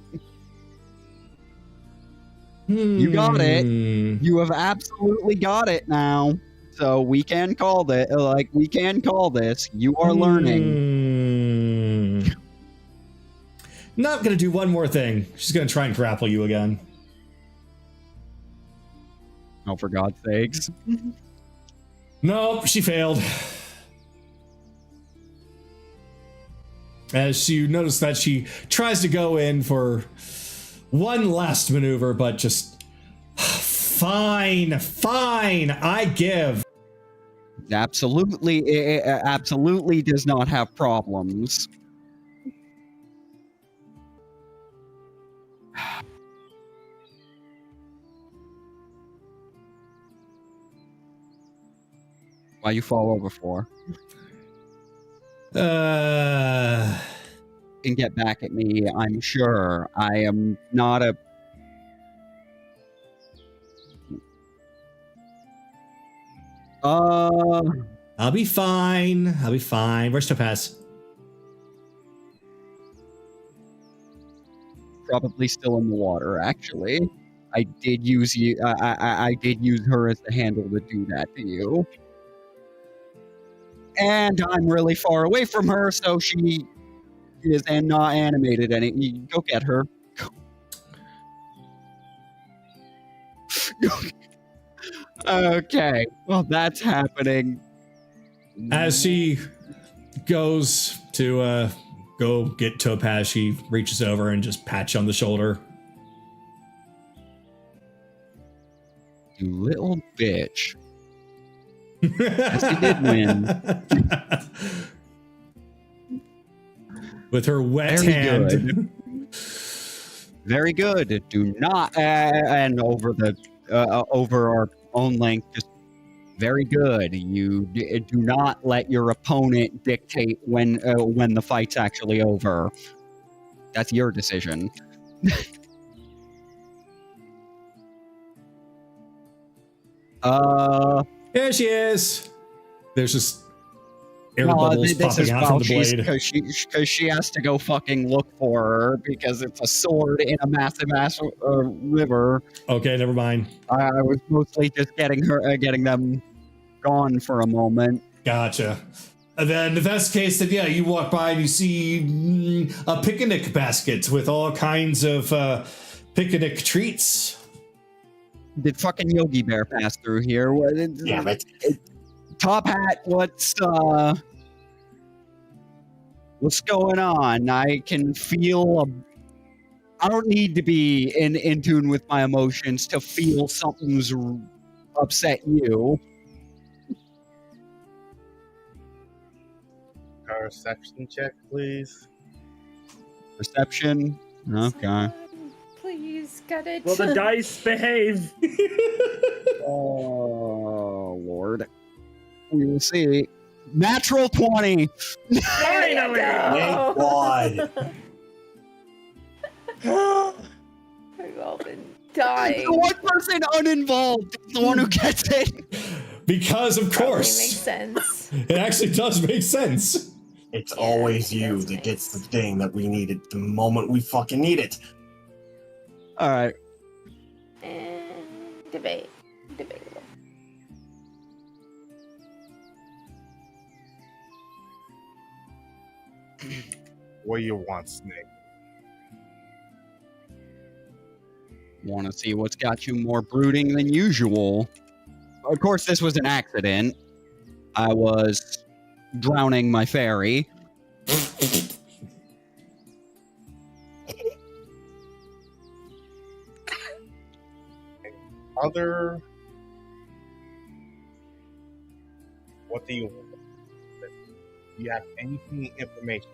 You got it. You have absolutely got it now. So we can call this. We can call this. You are learning. Not gonna do one more thing. She's gonna try and grapple you again. Oh, for God's sakes! Nope, she failed. As you notice that she tries to go in for one last maneuver, but just fine, I give. Absolutely, absolutely does not have problems. Why you fall over for? Can get back at me, I'm sure. I am not a... I'll be fine. Where's Topaz? Probably still in the water, actually. I did use you. I did use her as the handle to do that to you. And I'm really far away from her, so she is and not animated. And you go get her. Okay, well that's happening. As she goes to go get Topaz, she reaches over and just pats you on the shoulder. You little bitch. Yes, he did win. With her wet Very hand. good. Very good. Do not and over our own link. Just very good. You do not let your opponent dictate when the fight's actually over. That's your decision. There she is. There's just air No, bubbles this popping is out from the blade. because she has to go fucking look for her because it's a sword in a massive ass river. Okay, never mind. I was mostly just getting them gone for a moment. Gotcha. And then if that's the case, then yeah, you walk by and you see a picnic basket with all kinds of picnic treats. Did fucking Yogi Bear pass through here? Yeah, but Top Hat, what's going on? I can feel I don't need to be in tune with my emotions to feel something's upset you. Perception check, please. Perception? Okay. Someone, please, got it. Will the dice behave? Oh, Lord. We will see. Natural 20. Finally! thank God. We've all been dying. The one person uninvolved is the one who gets it. Because of Probably course. makes sense. It actually does make sense. It's Yeah, always it you does that make gets the sense. thing that we needed the moment we fucking need it. All right. Debatable. What do you want, Snake? Want to see what's got you more brooding than usual. Of course, this was an accident. I was drowning my fairy. Other. What do you want? Do you have anything information?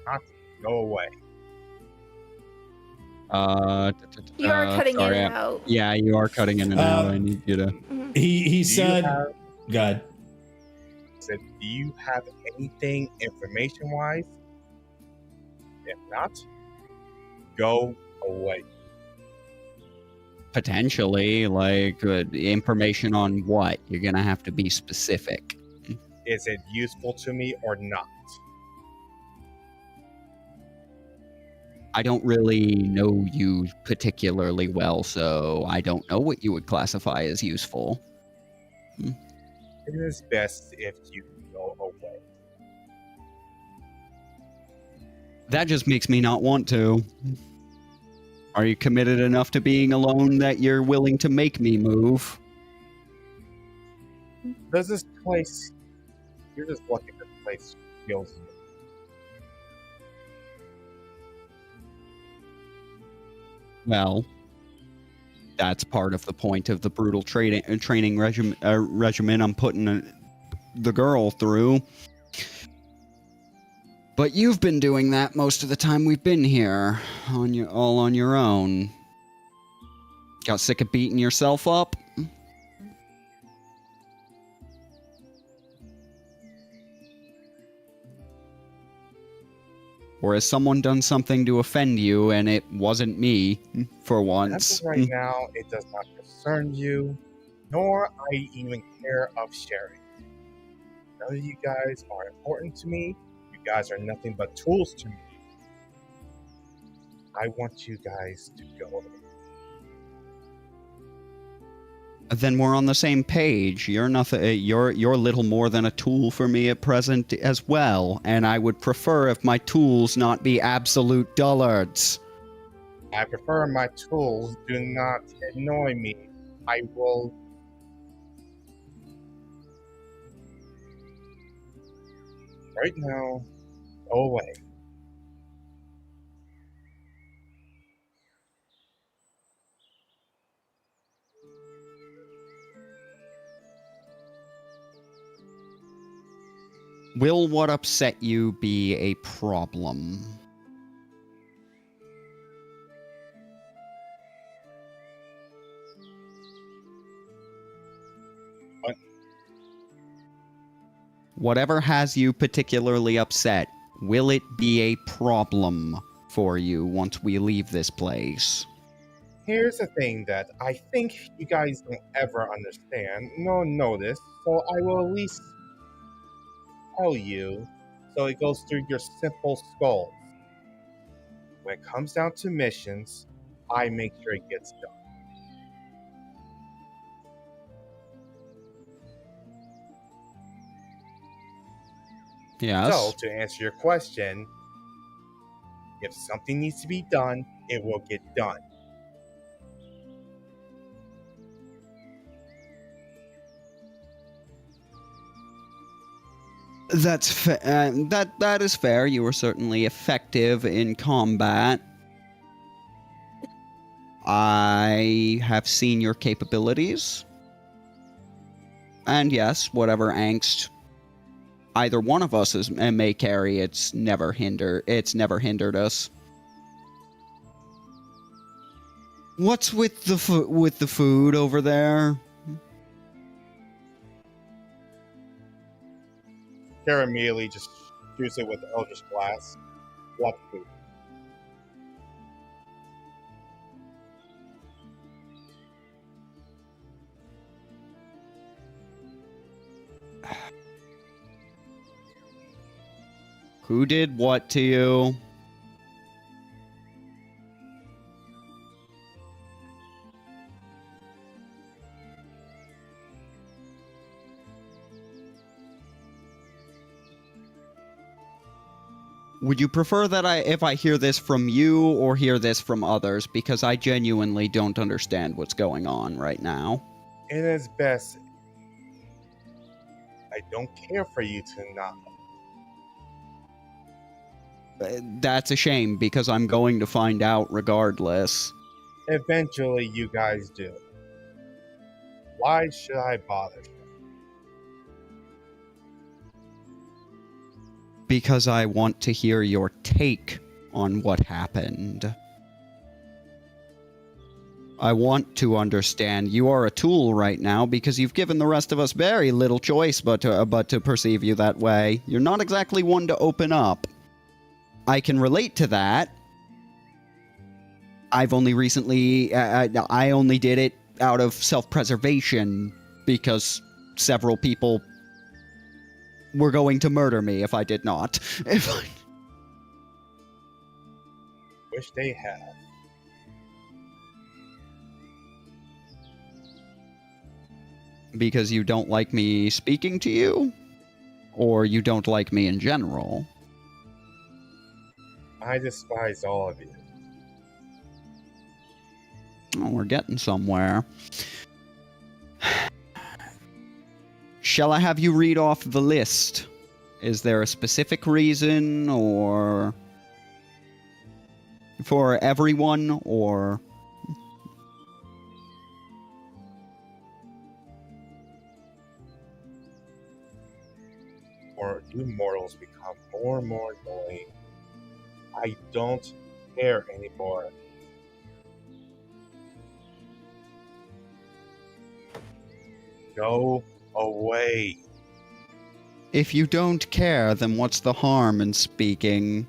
Not go away. You are cutting sorry, in and out. Yeah, you are cutting in and out. I need you to. Mhm. He Do you said, have- God. said, do you have anything information wise? If not, go away. Potentially, like information on what? You're gonna have to be specific. Is it useful to me or not? I don't really know you particularly well, so I don't know what you would classify as useful. It is best if you go away. That just makes me not want to. Are you committed enough to being alone that you're willing to make me move? Does this place, you're just lucky this place feels you. Well, that's part of the point of the brutal training regimen I'm putting the girl through. But you've been doing that most of the time we've been here, all on your own. Got sick of beating yourself up? Or has someone done something to offend you and it wasn't me, for As once? of right now, it does not concern you, nor I even care of sharing. None of you guys are important to me. You guys are nothing but tools to me. I want you guys to go. Then we're on the same page. You're nothing. You're little more than a tool for me at present as well, and I would prefer if my tools not be absolute dullards. I prefer my tools do not annoy me. I will. Right now, go away. Will what upset you be a problem? What? Whatever has you particularly upset, will it be a problem for you once we leave this place? Here's the thing that I think you guys don't ever understand nor notice, so I will at least tell you so it goes through your simple skulls. When it comes down to missions, I make sure it gets done. Yes. So, to answer your question, if something needs to be done, it will get done. That's that is fair. You were certainly effective in combat. I have seen your capabilities. And yes, whatever angst either one of us may carry, it's never hindered us. What's with the food over there? Kara immediately just shoots it with the Eldritch Blast. What food? Who did what to you? Would you prefer that if I hear this from you or hear this from others? Because I genuinely don't understand what's going on right now. It is best. I don't care for you to not. That's a shame, because I'm going to find out regardless. Eventually, you guys do. Why should I bother? Because I want to hear your take on what happened. I want to understand. You are a tool right now because you've given the rest of us very little choice but to perceive you that way. You're not exactly one to open up. I can relate to that. I've only recently... I only did it out of self-preservation because several people were going to murder me if I did not. Wish they had. Because you don't like me speaking to you? Or you don't like me in general? I despise all of you. Oh, we're getting somewhere. Shall I have you read off the list? Is there a specific reason, or for everyone, or... Or you mortals become more and more annoying. I don't care anymore. Go away. If you don't care, then what's the harm in speaking?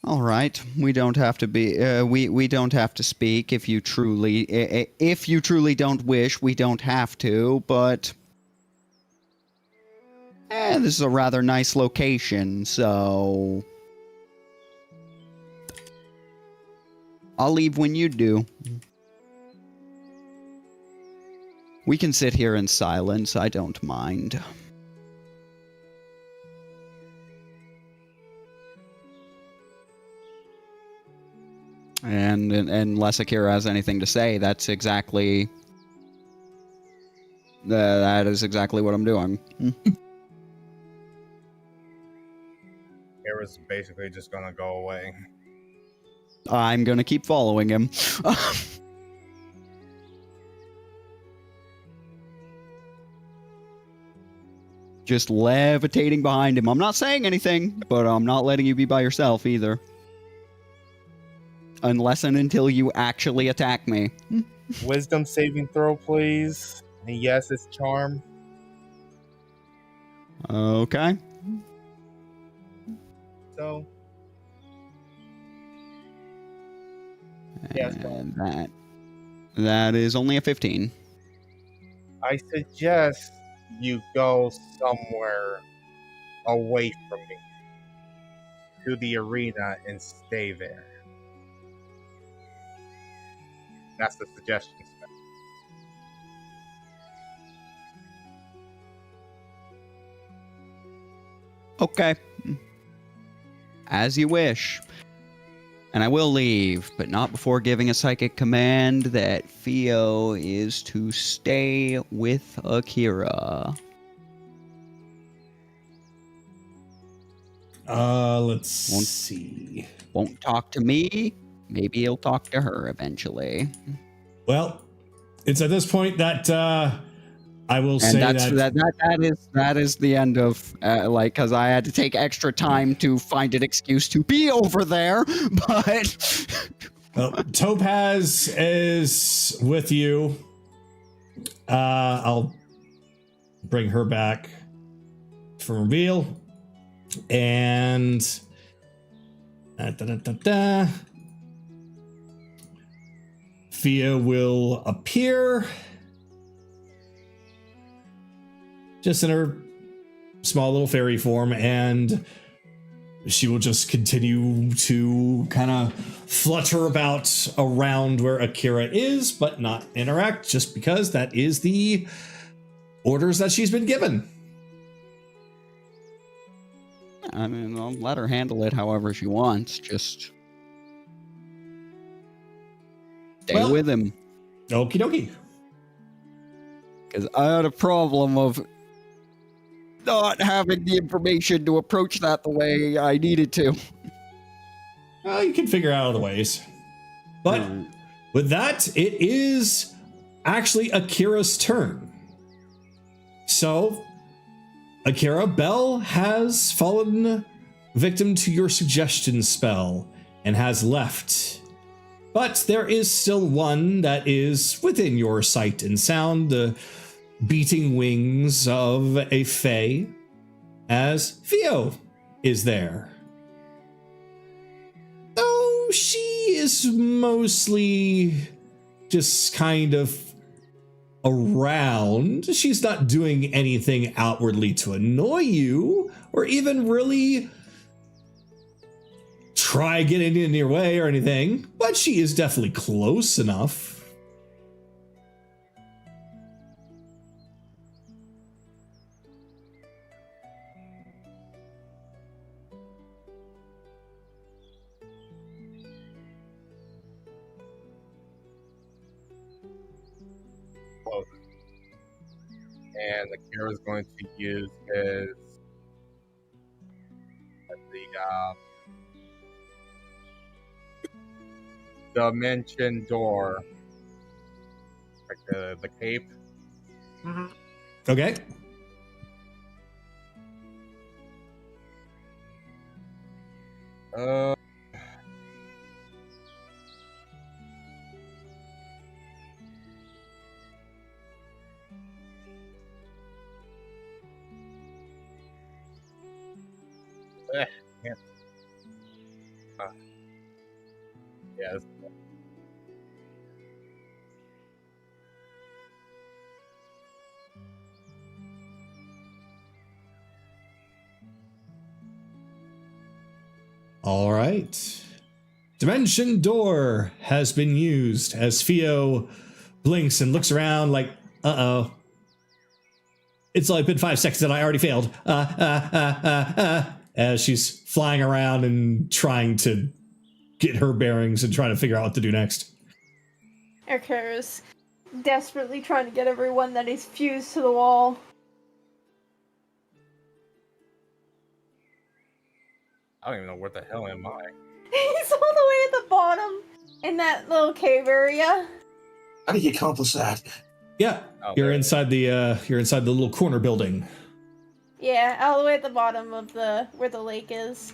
All right, we don't have to be. We don't have to speak if you truly don't wish. We don't have to, but this is a rather nice location, so I'll leave when you do. We can sit here in silence. I don't mind. And unless Akira has anything to say, that's exactly That is exactly what I'm doing. Kara's basically just gonna go away. I'm gonna keep following him. Just levitating behind him. I'm not saying anything, but I'm not letting you be by yourself either. Unless and until you actually attack me. Wisdom saving throw, please. And yes, it's charm. Okay. So. Yes, And that is only a 15. I suggest you go somewhere away from me to the arena and stay there. That's the suggestion. Okay. As you wish. And I will leave, but not before giving a psychic command that Theo is to stay with Akira. Let's see. Won't talk to me. Maybe he'll talk to her eventually. Well, it's at this point that I will And say that is the end of because I had to take extra time to find an excuse to be over there, but Topaz is with you. I'll bring her back from reveal, and Fia will appear. Just in her small little fairy form, and she will just continue to kind of flutter about around where Akira is, but not interact, just because that is the orders that she's been given. I mean, I'll let her handle it however she wants. Just stay with him. Okie dokie. Because I had a problem of not having the information to approach that the way I needed to. Well, you can figure out other ways. But with that, it is actually Akira's turn. So, Akira, Belle has fallen victim to your suggestion spell and has left. But there is still one that is within your sight and sound, the beating wings of a fae, as Theo is there. Though she is mostly just kind of around. She's not doing anything outwardly to annoy you or even really try getting in your way or anything, but she is definitely close enough. And Akira is going to use his dimension door, like the cape. Mm-hmm. Okay. Yeah. Yes. All right. Dimension door has been used as Theo blinks and looks around like, uh-oh. It's only been 5 seconds and I already failed. As she's flying around and trying to get her bearings and trying to figure out what to do next. Akira's desperately trying to get everyone that is fused to the wall. I don't even know where the hell am I. He's all the way at the bottom in that little cave area. How do you accomplish that? Yeah, Oh, you're there. inside the little corner building. Yeah, all the way at the bottom of where the lake is.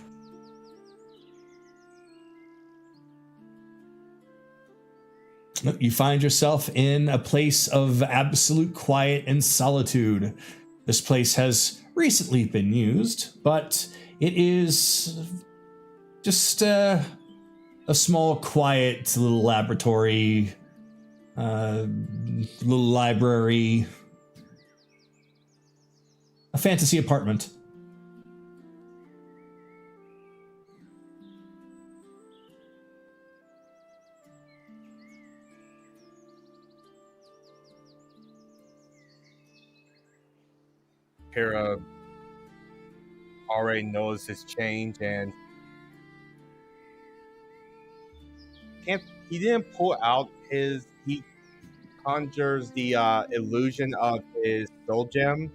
You find yourself in a place of absolute quiet and solitude. This place has recently been used, but it is just a small, quiet little laboratory, little library, a fantasy apartment. Kira already knows his change and he didn't pull out he conjures the illusion of his soul gem.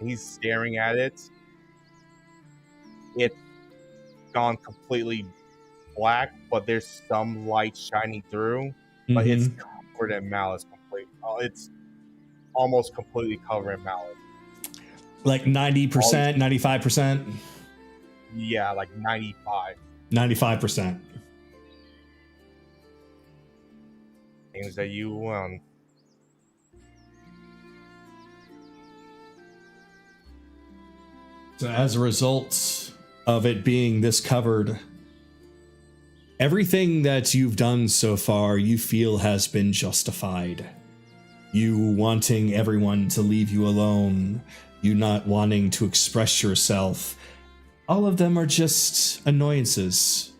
He's staring at it. It's gone completely black, but there's some light shining through. But it's covered in malice completely. It's almost completely covered in malice. Like 90%, 95%? Yeah, like 95. 95%. Things that you So as a result of it being this covered, everything that you've done so far you feel has been justified. You wanting everyone to leave you alone, you not wanting to express yourself, all of them are just annoyances.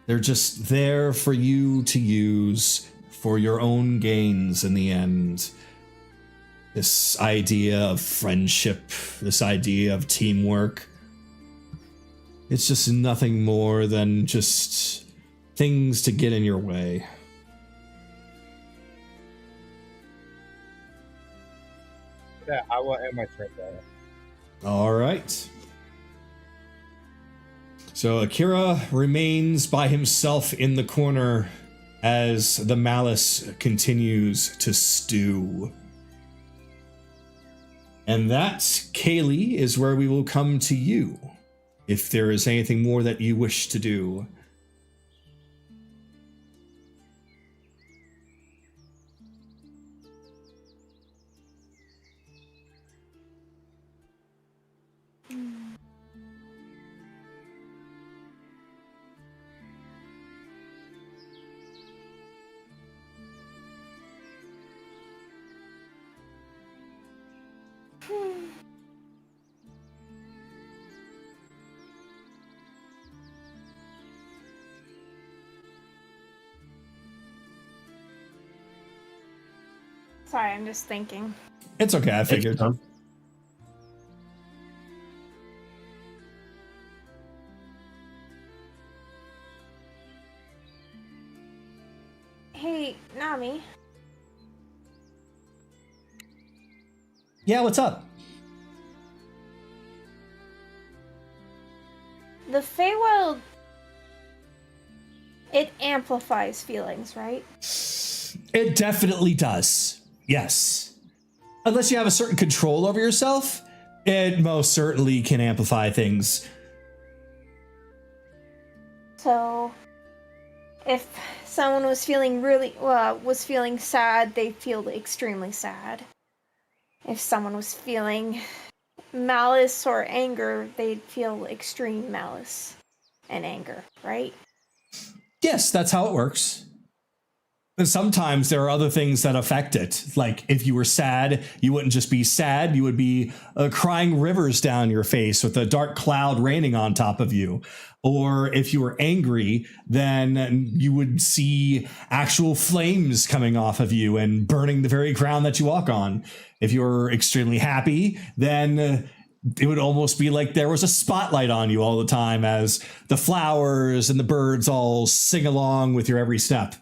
They're just there for you to use for your own gains in the end. This idea of friendship, this idea of teamwork, it's just nothing more than just things to get in your way. Yeah, I will end my turn there. All right. So Akira remains by himself in the corner as the malice continues to stew. And that, Kaylee, is where we will come to you, if there is anything more that you wish to do. Sorry, I'm just thinking. It's okay, I figured. Hey, Nami. Yeah, what's up? The Feywild, it amplifies feelings, right? It definitely does. Yes. Unless you have a certain control over yourself, it most certainly can amplify things. So, if someone was feeling was feeling sad, they'd feel extremely sad. If someone was feeling malice or anger, they'd feel extreme malice and anger, right? Yes, that's how it works. And sometimes there are other things that affect it. Like if you were sad, you wouldn't just be sad, you would be crying rivers down your face with a dark cloud raining on top of you. Or if you were angry, then you would see actual flames coming off of you and burning the very ground that you walk on. If you were extremely happy, then it would almost be like there was a spotlight on you all the time as the flowers and the birds all sing along with your every step.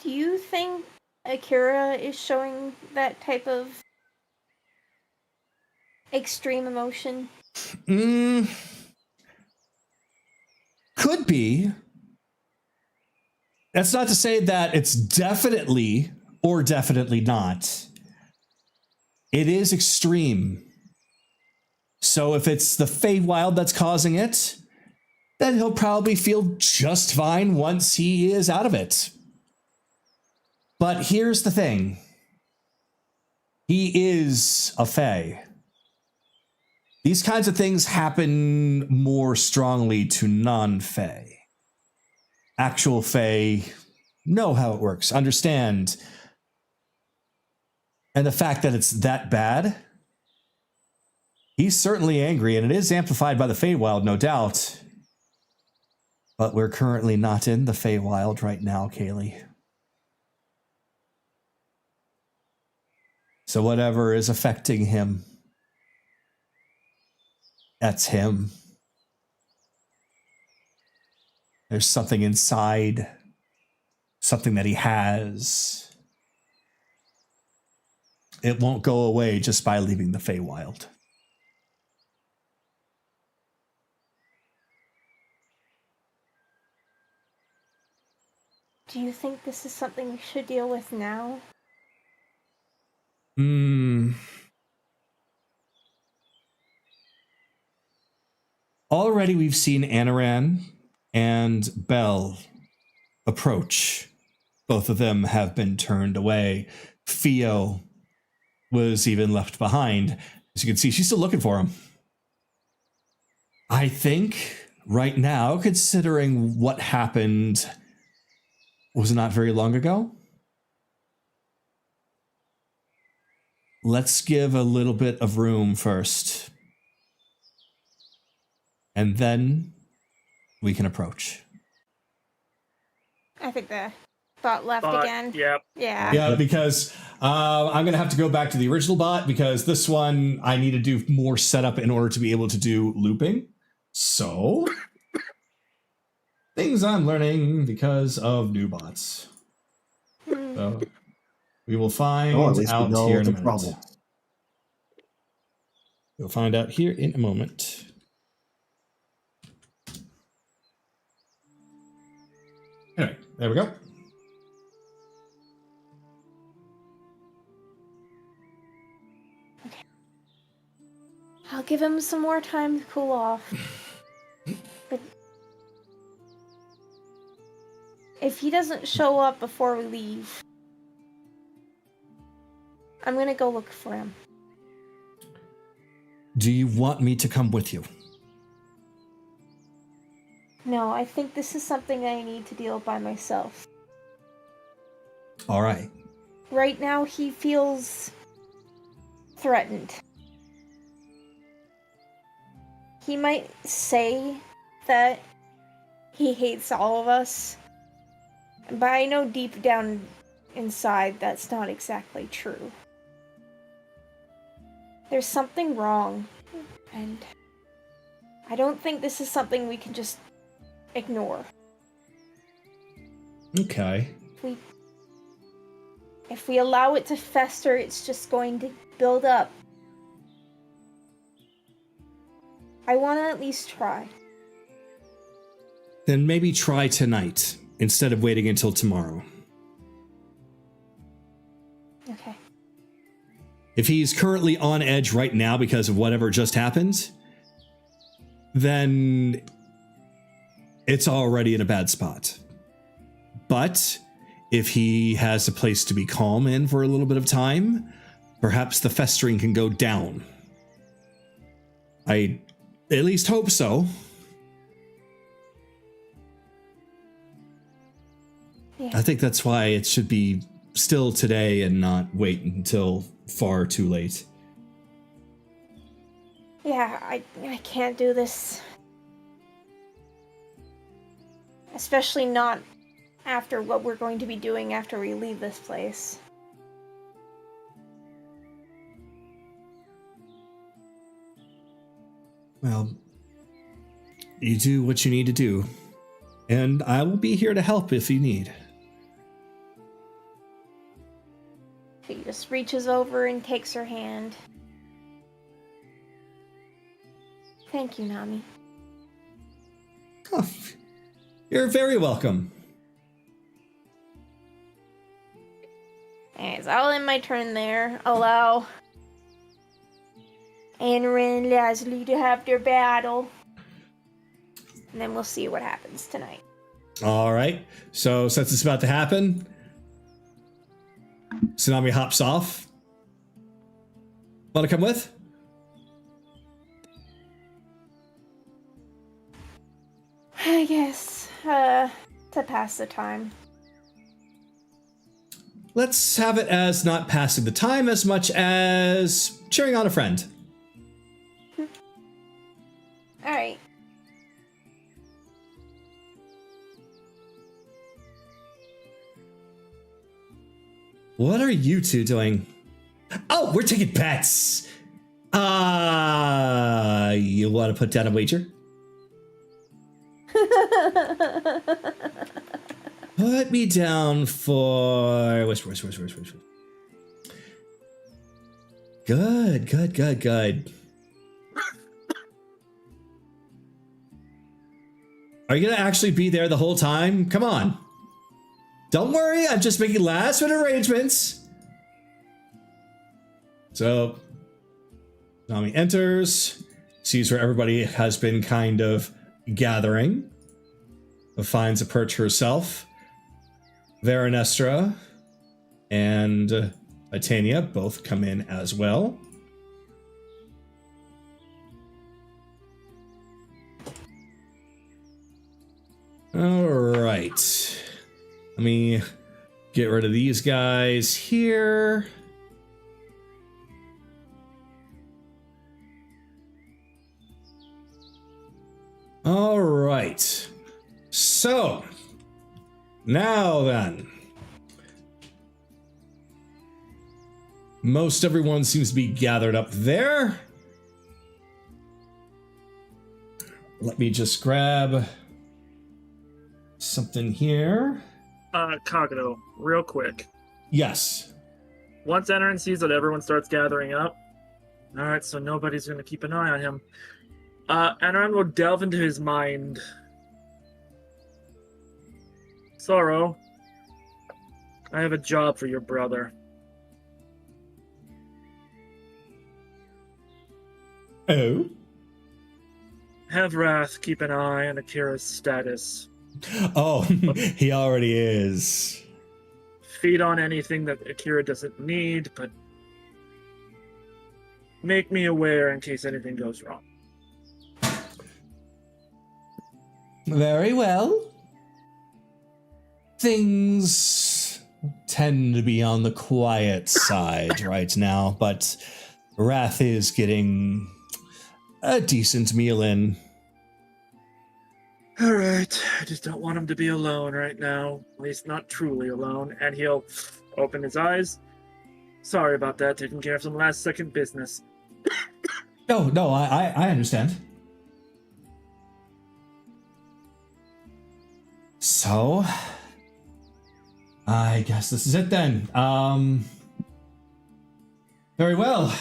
Do you think Akira is showing that type of extreme emotion? Could be. That's not to say that it's definitely or definitely not. It is extreme. So if it's the Feywild that's causing it, then he'll probably feel just fine once he is out of it. But here's the thing. He is a Fey. These kinds of things happen more strongly to non-Fey. Actual Fey know how it works, understand. And the fact that it's that bad, he's certainly angry, and it is amplified by the Feywild, no doubt. But we're currently not in the Feywild right now, Kaylee. So whatever is affecting him, that's him. There's something inside, something that he has. It won't go away just by leaving the Feywild. Do you think this is something we should deal with now? Already we've seen Anaran and Bell approach. Both of them have been turned away. Theo was even left behind. As you can see, she's still looking for him. I think right now, considering what happened, was it not very long ago? Let's give a little bit of room first. And then we can approach. I think the bot left again. Yep. Yeah. Yeah, because I'm going to have to go back to the original bot because this one I need to do more setup in order to be able to do looping. So, things I'm learning because of new bots. So, we will find at least we out know here in a the minute. problem. We'll find out here in a moment. Anyway, there we go. I'll give him some more time to cool off. But if he doesn't show up before we leave, I'm gonna go look for him. Do you want me to come with you? No, I think this is something I need to deal by myself. All right. Right now, he feels threatened. He might say that he hates all of us, but I know deep down inside that's not exactly true. There's something wrong, and I don't think this is something we can just ignore. Okay. If we allow it to fester, it's just going to build up. I want to at least try. Then maybe try tonight instead of waiting until tomorrow. Okay. If he's currently on edge right now because of whatever just happened, then it's already in a bad spot. But if he has a place to be calm in for a little bit of time, perhaps the festering can go down. I at least hope so. Yeah. I think that's why it should be still today and not wait until far too late. Yeah, I can't do this. Especially not after what we're going to be doing after we leave this place. Well, you do what you need to do, and I will be here to help if you need. He just reaches over and takes her hand. Thank you, Nami. Oh, you're very welcome. Anyways, I'll end my turn there. Allow Anna and Lazuli to have their battle. And then we'll see what happens tonight. All right. So since it's about to happen, Tsunami hops off. Want to come with? I guess, to pass the time. Let's have it as not passing the time as much as cheering on a friend. Alright. What are you two doing? Oh, we're taking bets. You want to put down a wager? Put me down for... Whisper. Good. Are you gonna actually be there the whole time? Come on. Don't worry, I'm just making last minute arrangements. So, Nami enters, sees where everybody has been kind of gathering, finds a perch herself. Veranestra and Titania both come in as well. All right. Let me get rid of these guys here. All right. So, now then. Most everyone seems to be gathered up there. Let me just grab something here. Kagato, real quick. Yes. Once Enron sees that everyone starts gathering up, alright, so nobody's going to keep an eye on him. Enron will delve into his mind. Sorrow, I have a job for your brother. Oh? Have Wrath keep an eye on Akira's status. Oh, he already is. Feed on anything that Akira doesn't need, but make me aware in case anything goes wrong. Very well. Things tend to be on the quiet side right now, but Wrath is getting a decent meal in. Alright, I just don't want him to be alone right now. At least not truly alone. And he'll open his eyes. Sorry about that, taking care of some last second business. No, I understand. So, I guess this is it then. Very well.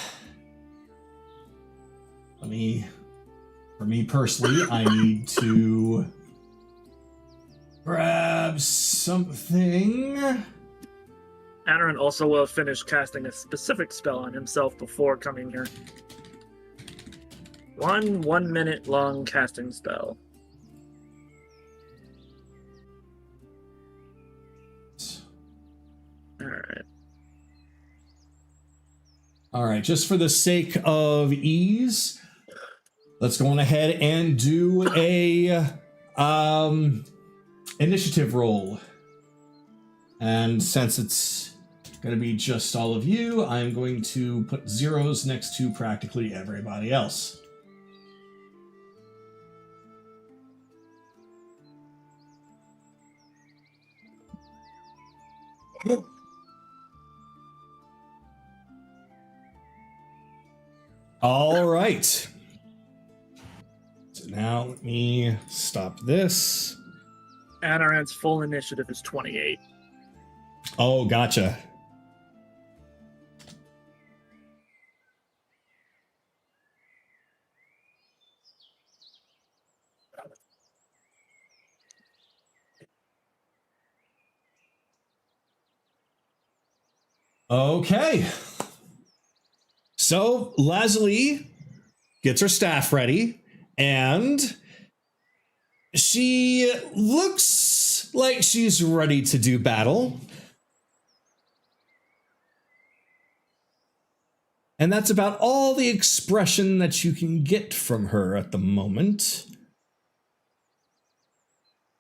For me personally, I need to grab something. Anarin also will finish casting a specific spell on himself before coming here. One 1 minute long casting spell. Alright, just for the sake of ease, let's go on ahead and do a initiative roll. And since it's going to be just all of you, I'm going to put zeros next to practically everybody else. All right. So now let me stop this. Anaran's full initiative is 28. Oh, gotcha. Okay. So Lazuli gets her staff ready, and she looks like she's ready to do battle. And that's about all the expression that you can get from her at the moment.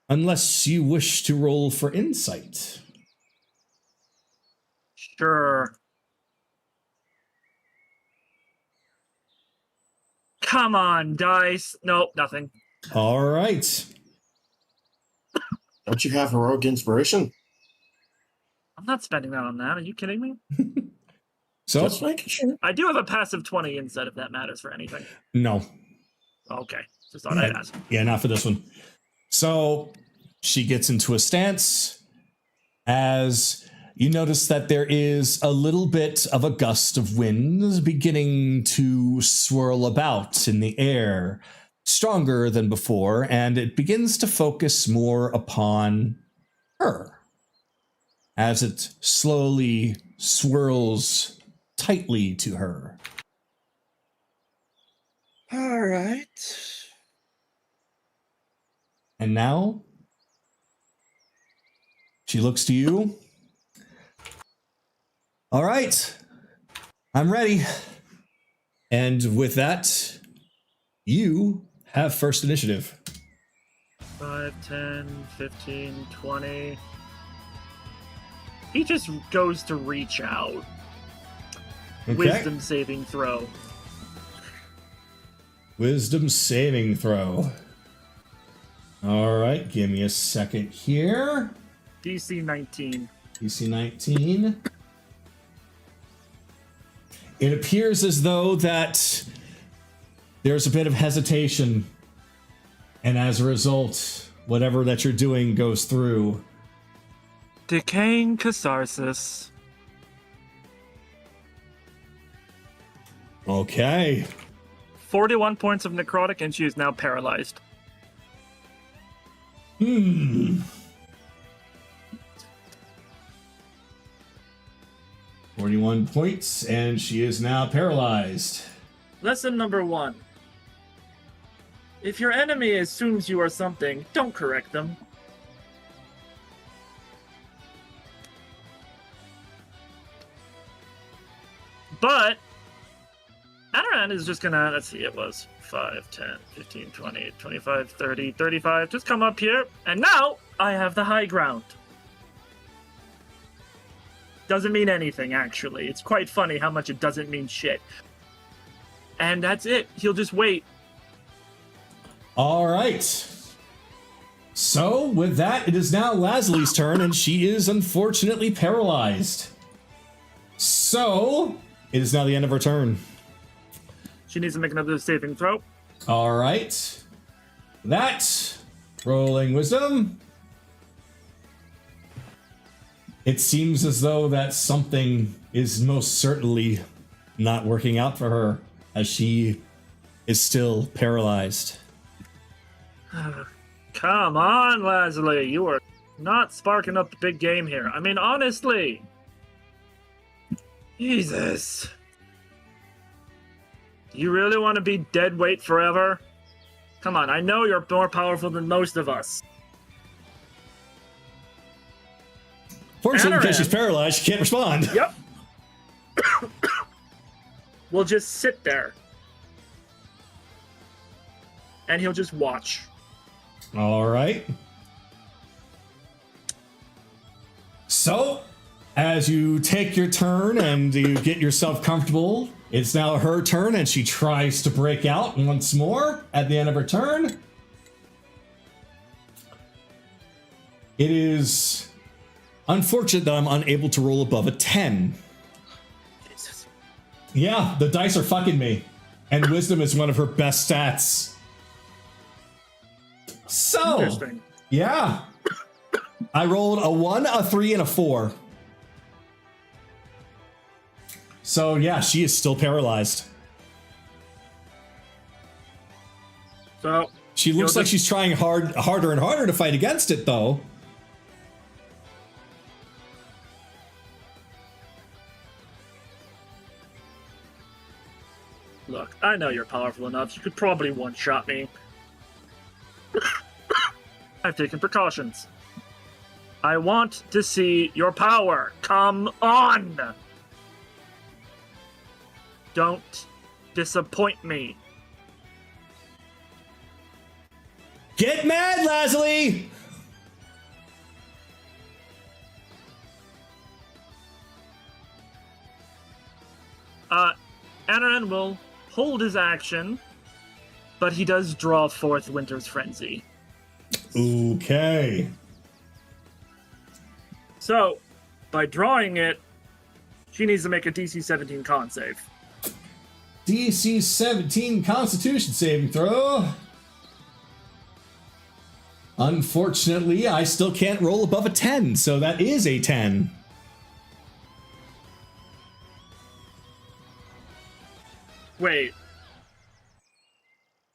Unless you wish to roll for insight. Sure. Come on, dice. Nope, nothing. All right. Don't you have heroic inspiration? I'm not spending that on that. Are you kidding me? So, Just making sure. I do have a passive 20 instead, if that matters for anything. no. Okay. Just thought I'd ask. Yeah, not for this one. So she gets into a stance as you notice that there is a little bit of a gust of wind beginning to swirl about in the air, stronger than before, and it begins to focus more upon her as it slowly swirls tightly to her. All right. And now she looks to you. All right, I'm ready. And with that, you have first initiative. 5, 10, 15, 20. He just goes to reach out. Okay. Wisdom saving throw. Wisdom saving throw. All right, give me a second here. DC 19. DC 19. It appears as though that there's a bit of hesitation, and as a result, whatever that you're doing goes through. Decaying catharsis. Okay. 41 points of necrotic, and she is now paralyzed. 41 points, and she is now paralyzed. Lesson number 1. If your enemy assumes you are something, don't correct them. But Adaran is just gonna, let's see, it was 5, 10, 15, 20, 25, 30, 35. Just come up here, and now I have the high ground. Doesn't mean anything, actually. It's quite funny how much it doesn't mean shit. And that's it. He'll just wait. All right. So, with that, it is now Lazuli's turn, and she is unfortunately paralyzed. So, it is now the end of her turn. She needs to make another saving throw. All right. That, rolling wisdom. It seems as though that something is most certainly not working out for her, as she is still paralyzed. Come on, Lazuli. You are not sparking up the big game here. I mean, honestly. Jesus. You really want to be dead weight forever? Come on, I know you're more powerful than most of us. Fortunately, because Adaran. she's paralyzed, she can't respond. Yep. We'll just sit there. And he'll just watch. All right. So, as you take your turn and you get yourself comfortable, it's now her turn, and she tries to break out once more at the end of her turn. It is unfortunate that I'm unable to roll above a 10. Jesus. Yeah, the dice are fucking me. And wisdom is one of her best stats. So, Interesting. yeah. I rolled a 1, a 3, and a 4. So, yeah, she is still paralyzed. So She looks like she's trying harder and harder to fight against it, though. Look, I know you're powerful enough. You could probably one-shot me. I've taken precautions. I want to see your power. Come on! Don't disappoint me. Get mad, Lazuli! Anaran will hold his action, but he does draw forth Winter's Frenzy. Okay. So, by drawing it, she needs to make a DC 17 con save. DC 17 Constitution saving throw. Unfortunately, I still can't roll above a 10, so that is a 10. Wait,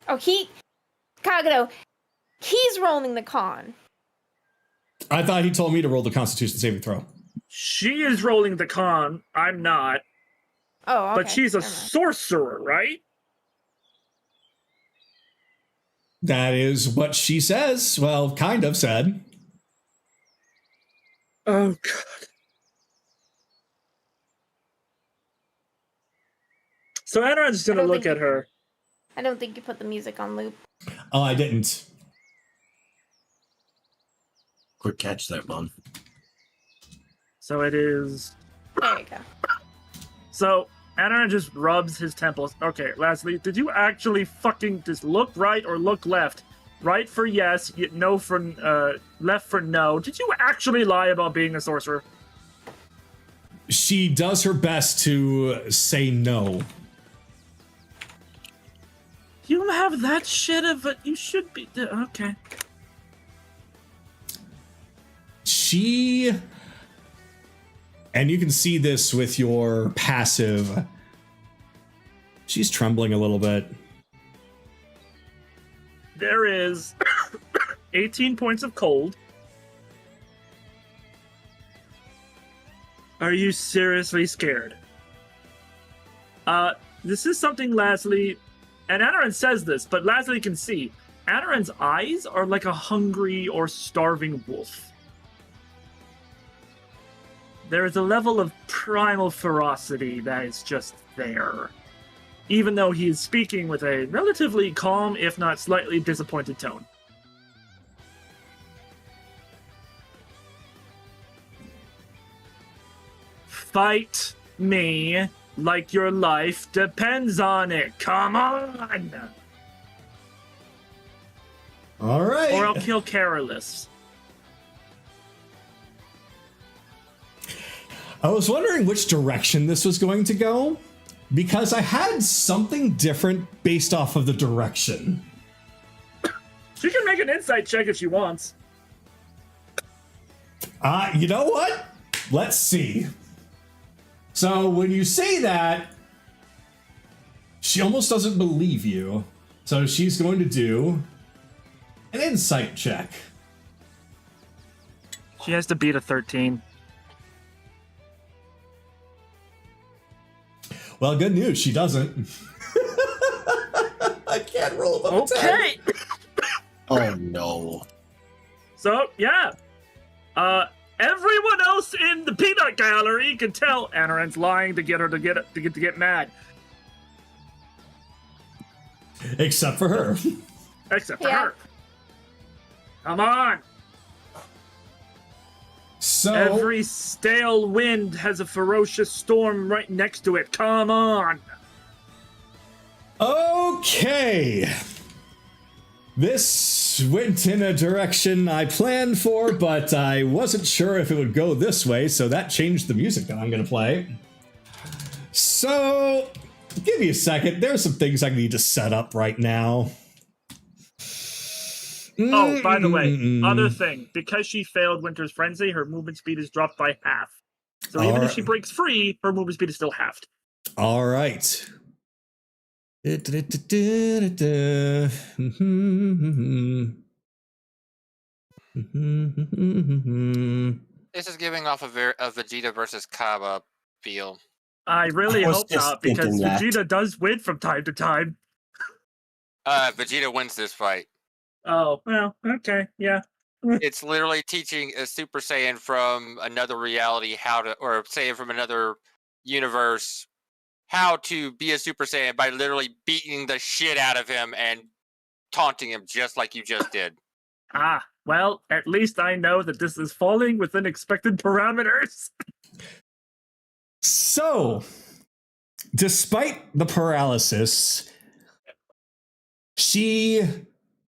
Oh, Kagato, he's rolling the con. I thought he told me to roll the Constitution saving throw. she is rolling the con, I'm not, Oh, okay. but she's a Never mind. sorcerer, right? That is what she says. Well, kind of said. Oh, God. So Anaran's just I gonna don't look think at her. I don't think you put the music on loop. Oh, I didn't. Quick catch there, Bun. So it is... There you go. So Anaran just rubs his temples. Okay, Lazuli, did you actually fucking just look right or look left? Right for yes, no for left for no. Did you actually lie about being a sorcerer? She does her best to say no. You don't have that shit of it. You should be... Okay. She... And you can see this with your passive. She's trembling a little bit. There is 18 points of cold. Are you seriously scared? This is something Lazuli... And Anaran says this, but Lazuli can see. Anaran's eyes are like a hungry or starving wolf. There is a level of primal ferocity that is just there. Even though he is speaking with a relatively calm, if not slightly disappointed tone. Fight me like your life depends on it. Come on! All right. Or I'll kill Carolus. I was wondering which direction this was going to go, because I had something different based off of the direction. She can make an insight check if she wants. You know what? Let's see. So when you say that, she almost doesn't believe you. So she's going to do an insight check. She has to beat a 13. Well, good news, she doesn't. I can't roll above a 10. Okay! Oh no. So, yeah. Everyone else in the peanut gallery can tell Anaran's lying to get her to get mad. Except for her. Except for Yeah. her. Come on! So Every stale wind has a ferocious storm right next to it. Come on! okay. This went in a direction I planned for, but I wasn't sure if it would go this way, so that changed the music that I'm going to play. So, give me a second. There's some things I need to set up right now. Oh, by the way, other thing. Because she failed Winter's Frenzy, her movement speed is dropped by half. So even if she breaks free, her movement speed is still halved. All right. This This is giving off a Vegeta versus Kaba feel. I really I was hope just not, because thinking that. Vegeta does win from time to time. Vegeta wins this fight. Oh, well, okay, yeah. It's literally teaching a Super Saiyan from another reality how to, or Saiyan from another universe, how to be a Super Saiyan by literally beating the shit out of him and taunting him just like you just did. Ah, well, at least I know that this is falling within expected parameters. So, despite the paralysis, she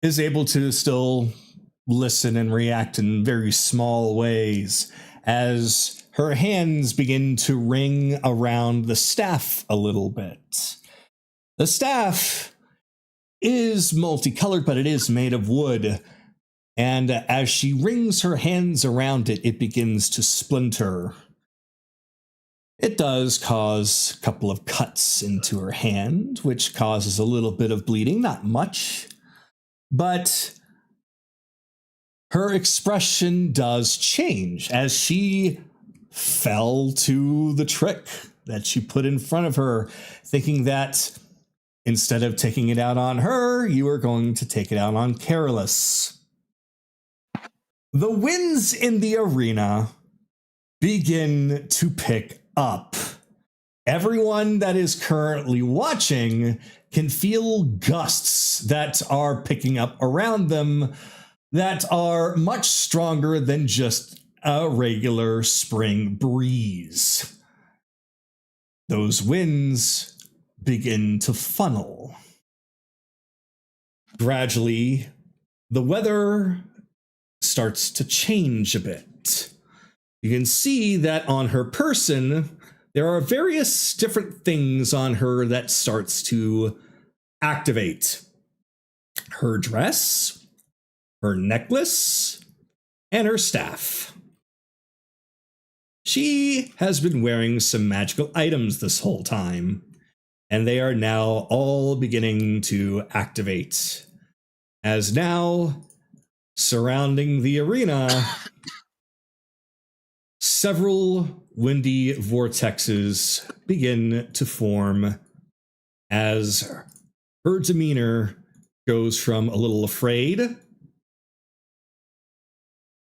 is able to still listen and react in very small ways as her hands begin to ring around the staff a little bit. The staff is multicolored, but it is made of wood. And as she rings her hands around it, it begins to splinter. It does cause a couple of cuts into her hand, which causes a little bit of bleeding, not much. But her expression does change as she fell to the trick that she put in front of her, thinking that instead of taking it out on her, you are going to take it out on Careless. The winds in the arena begin to pick up. Everyone that is currently watching can feel gusts that are picking up around them that are much stronger than just a regular spring breeze. Those winds begin to funnel. Gradually, the weather starts to change a bit. You can see that on her person, there are various different things on her that starts to activate. Her dress, her necklace, and her staff. She has been wearing some magical items this whole time, and they are now all beginning to activate. As now, surrounding the arena, several windy vortexes begin to form as her demeanor goes from a little afraid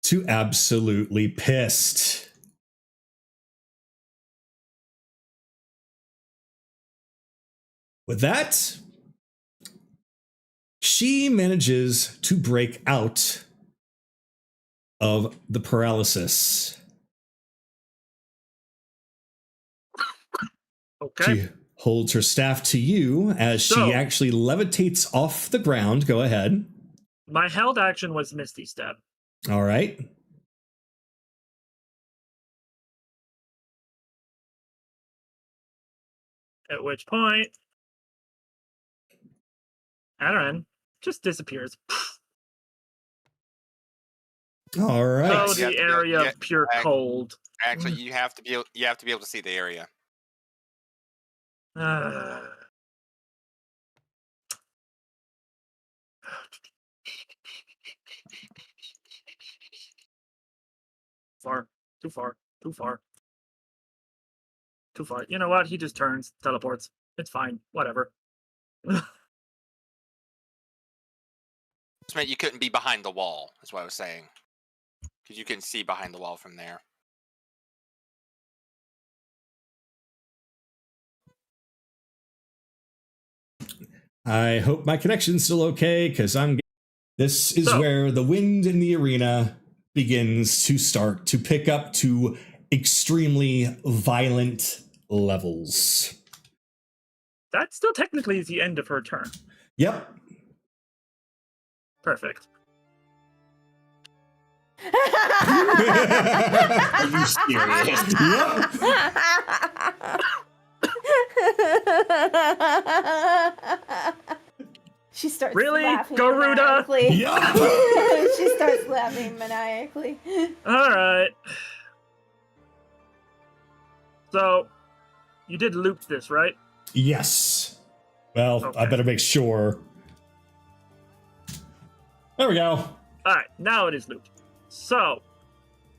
to absolutely pissed. With that, she manages to break out of the paralysis. Okay. She holds her staff to you as she actually levitates off the ground. Go ahead. My held action was Misty Step. All right. At which point, Aaron just disappears. All right. Oh, the area of pure cold. Actually, you have to be able to see the area. Far. Too far. Too far. Too far. You know what? He just turns, teleports. It's fine. Whatever. Just meant you couldn't be behind the wall, is what I was saying. Because you can see behind the wall from there. I hope my connection's still okay, because this is where the wind in the arena begins to start to pick up to extremely violent levels. That still technically is the end of her turn. Yep. Perfect. Are you serious? Yep. She starts Really? laughing Garuda? maniacally. Yep. She starts laughing maniacally. Alright. So, you did loop this, right? Yes. Well, Okay. I better make sure. There we go. Alright, now it is looped. So,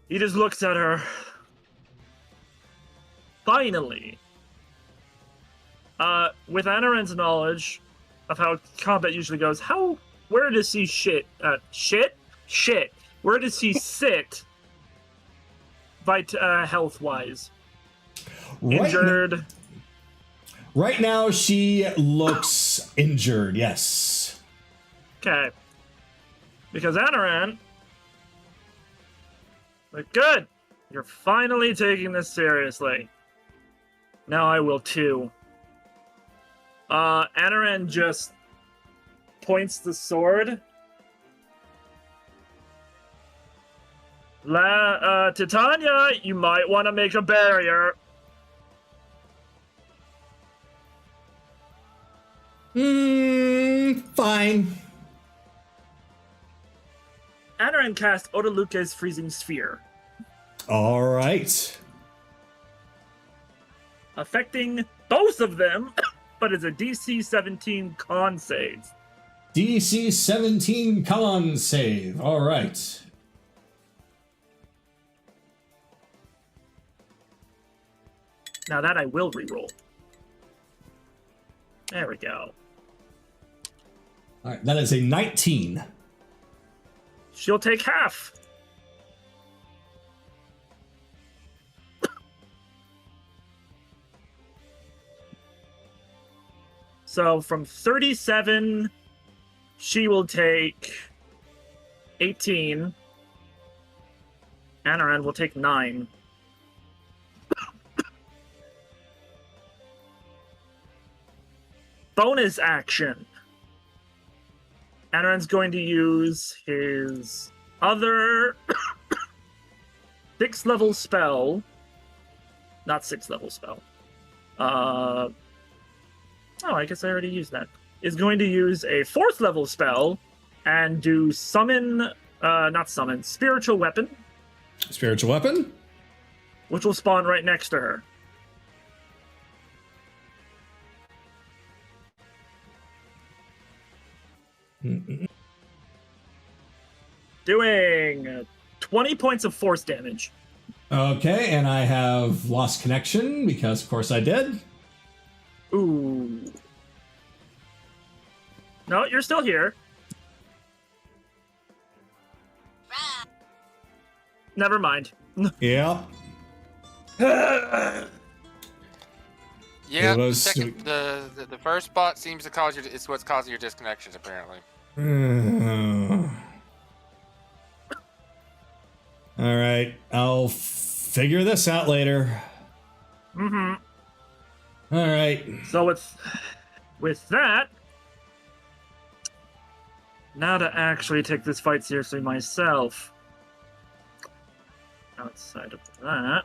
he just looks at her. Finally, With Anaran's knowledge of how combat usually goes, where does he shit? Shit. Where does he sit? Health-wise, injured. Right now, she looks injured. Yes. Okay. Because Anaran, but good. You're finally taking this seriously. Now I will too. Anaran just points the sword. Titania, you might want to make a barrier. Fine. Anaran cast Odaluke's Freezing Sphere, All right. affecting both of them, but it's a DC 17 con save. DC 17 con save. All right. Now that I will reroll. There we go. All right. That is a 19. She'll take half. So from 37, she will take 18. Anaran will take 9. Bonus action. Anaran's going to use his other 6th level spell. Not 6th level spell. Oh, I guess I already used that. Is going to use a 4th level spell and do spiritual weapon. Spiritual weapon? Which will spawn right next to her. Doing 20 points of force damage. Okay, and I have lost connection because, of course, I did. Ooh. No, you're still here. Never mind. Yeah. Yeah, It was- the first spot seems to cause you. It's what's causing your disconnections, apparently. All right, I'll figure this out later. Mm-hmm. All right. So with that, now to actually take this fight seriously myself. Outside of that,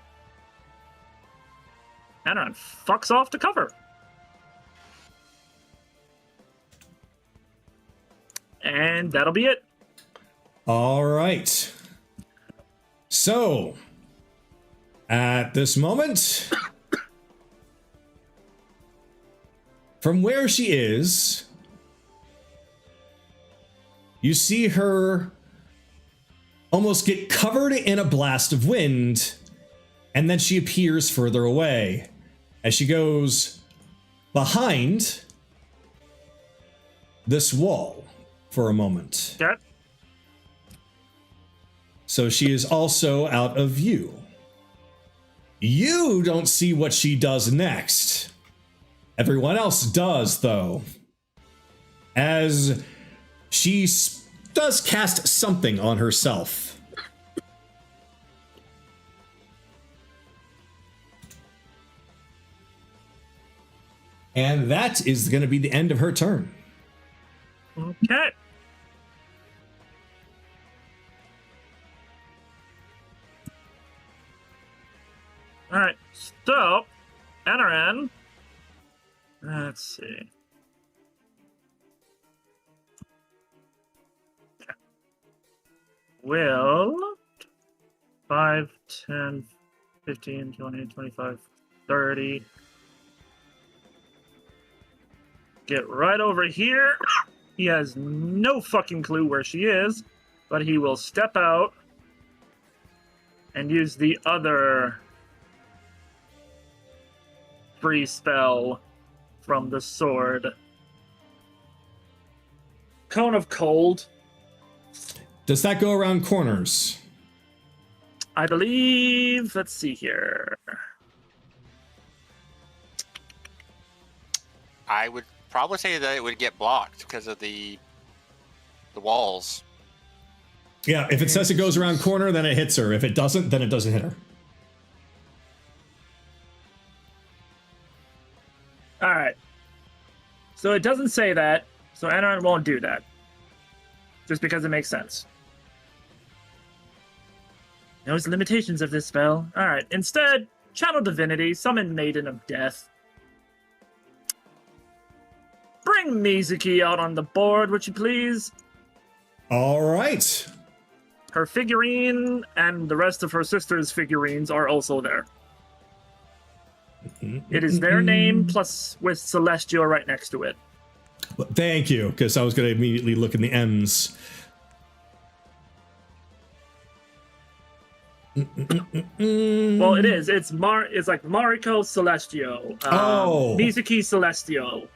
Anaran fucks off to cover. And that'll be it. All right. So, at this moment, from where she is, you see her almost get covered in a blast of wind, and then she appears further away as she goes behind this wall for a moment. Okay. So she is also out of view. You don't see what she does next. Everyone else does, though. As she does cast something on herself. And that is going to be the end of her turn. Okay. Alright, so, Anaran, let's see. Okay. Will 5, 10, 15, 20, 25, 30. Get right over here. He has no fucking clue where she is, but he will step out and use the other free spell from the sword. Cone of cold. Does that go around corners? I believe. Let's see here. I would probably say that it would get blocked because of the walls. Yeah, if it says it goes around corner, then it hits her. If it doesn't, then it doesn't hit her. All right. So it doesn't say that, so Anaran won't do that. Just because it makes sense. Knows the limitations of this spell. All right. Instead, channel divinity, summon Maiden of Death. Bring Mizuki out on the board, would you please? All right. Her figurine and the rest of her sister's figurines are also there. It is their name plus with Celestial right next to it. Well, thank you, because I was going to immediately look in the M's. Well, it is. It's like Mariko Celestio. Mizuki Celestio.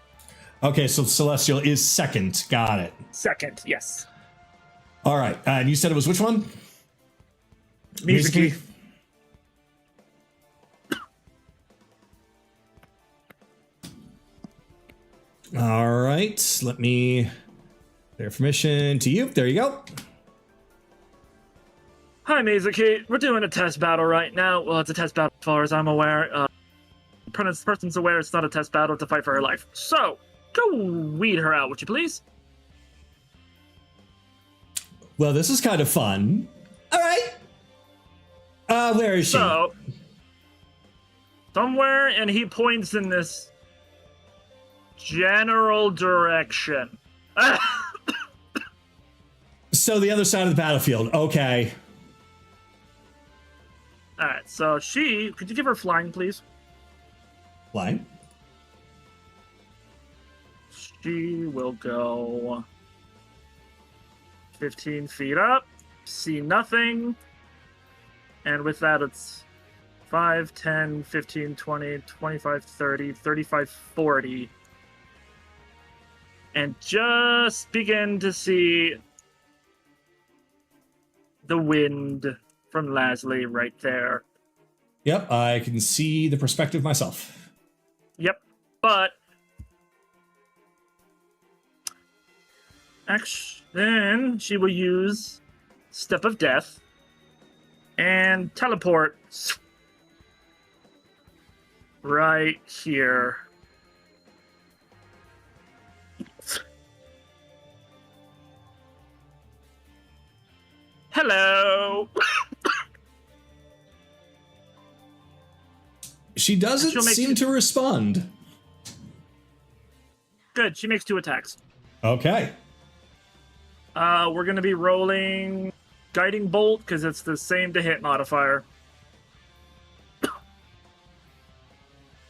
Okay, so Celestial is second. Got it. Second, yes. All right, and you said it was which one? Mizuki. All right, let me their permission to you. There you go. Hi, Mizuki. We're doing a test battle right now. Well, it's a test battle as far as I'm aware. Person's aware it's not a test battle to fight for her life. So, go weed her out, would you please? Well, this is kind of fun. All right. Where is she? So, somewhere, and he points in this general direction. So the other side of the battlefield. Okay. Alright, so could you give her flying, please? Flying. She will go 15 feet up, see nothing, and with that it's 5, 10, 15, 20, 25, 30, 35, 40. And just begin to see the wind from Lazuli right there. Yep, I can see the perspective myself. Yep, but then she will use Step of Death and teleport right here. Hello. She doesn't seem to respond. Good. She makes 2 attacks. Okay. We're going to be rolling Guiding Bolt because it's the same to hit modifier.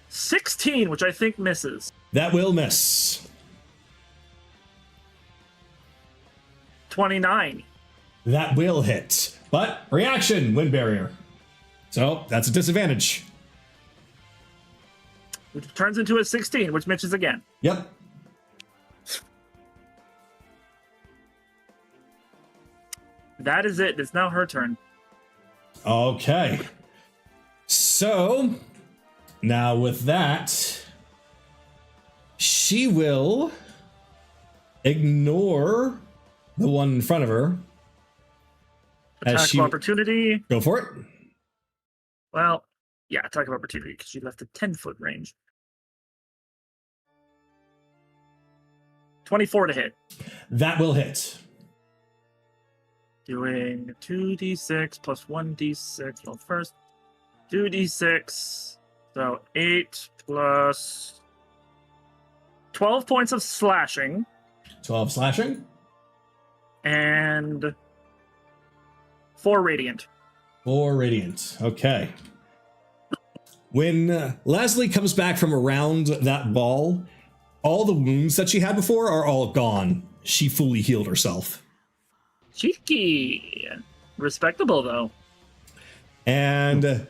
16, which I think misses. That will miss. 29. That will hit. But reaction, wind barrier. So that's a disadvantage. Which turns into a 16, which misses again. Yep. That is it. It's now her turn. Okay. So now with that, she will ignore the one in front of her. Attack of opportunity. Go for it. Well, yeah, attack of opportunity because she left a 10-foot range. 24 to hit. That will hit. Doing 2d6 plus 1d6. Well, first 2d6. So 8 plus 12 points of slashing. 12 slashing. And 4 radiant. 4 radiant. Okay. When Lazuli comes back from around that wall, all the wounds that she had before are all gone. She fully healed herself. Cheeky. Respectable, though. And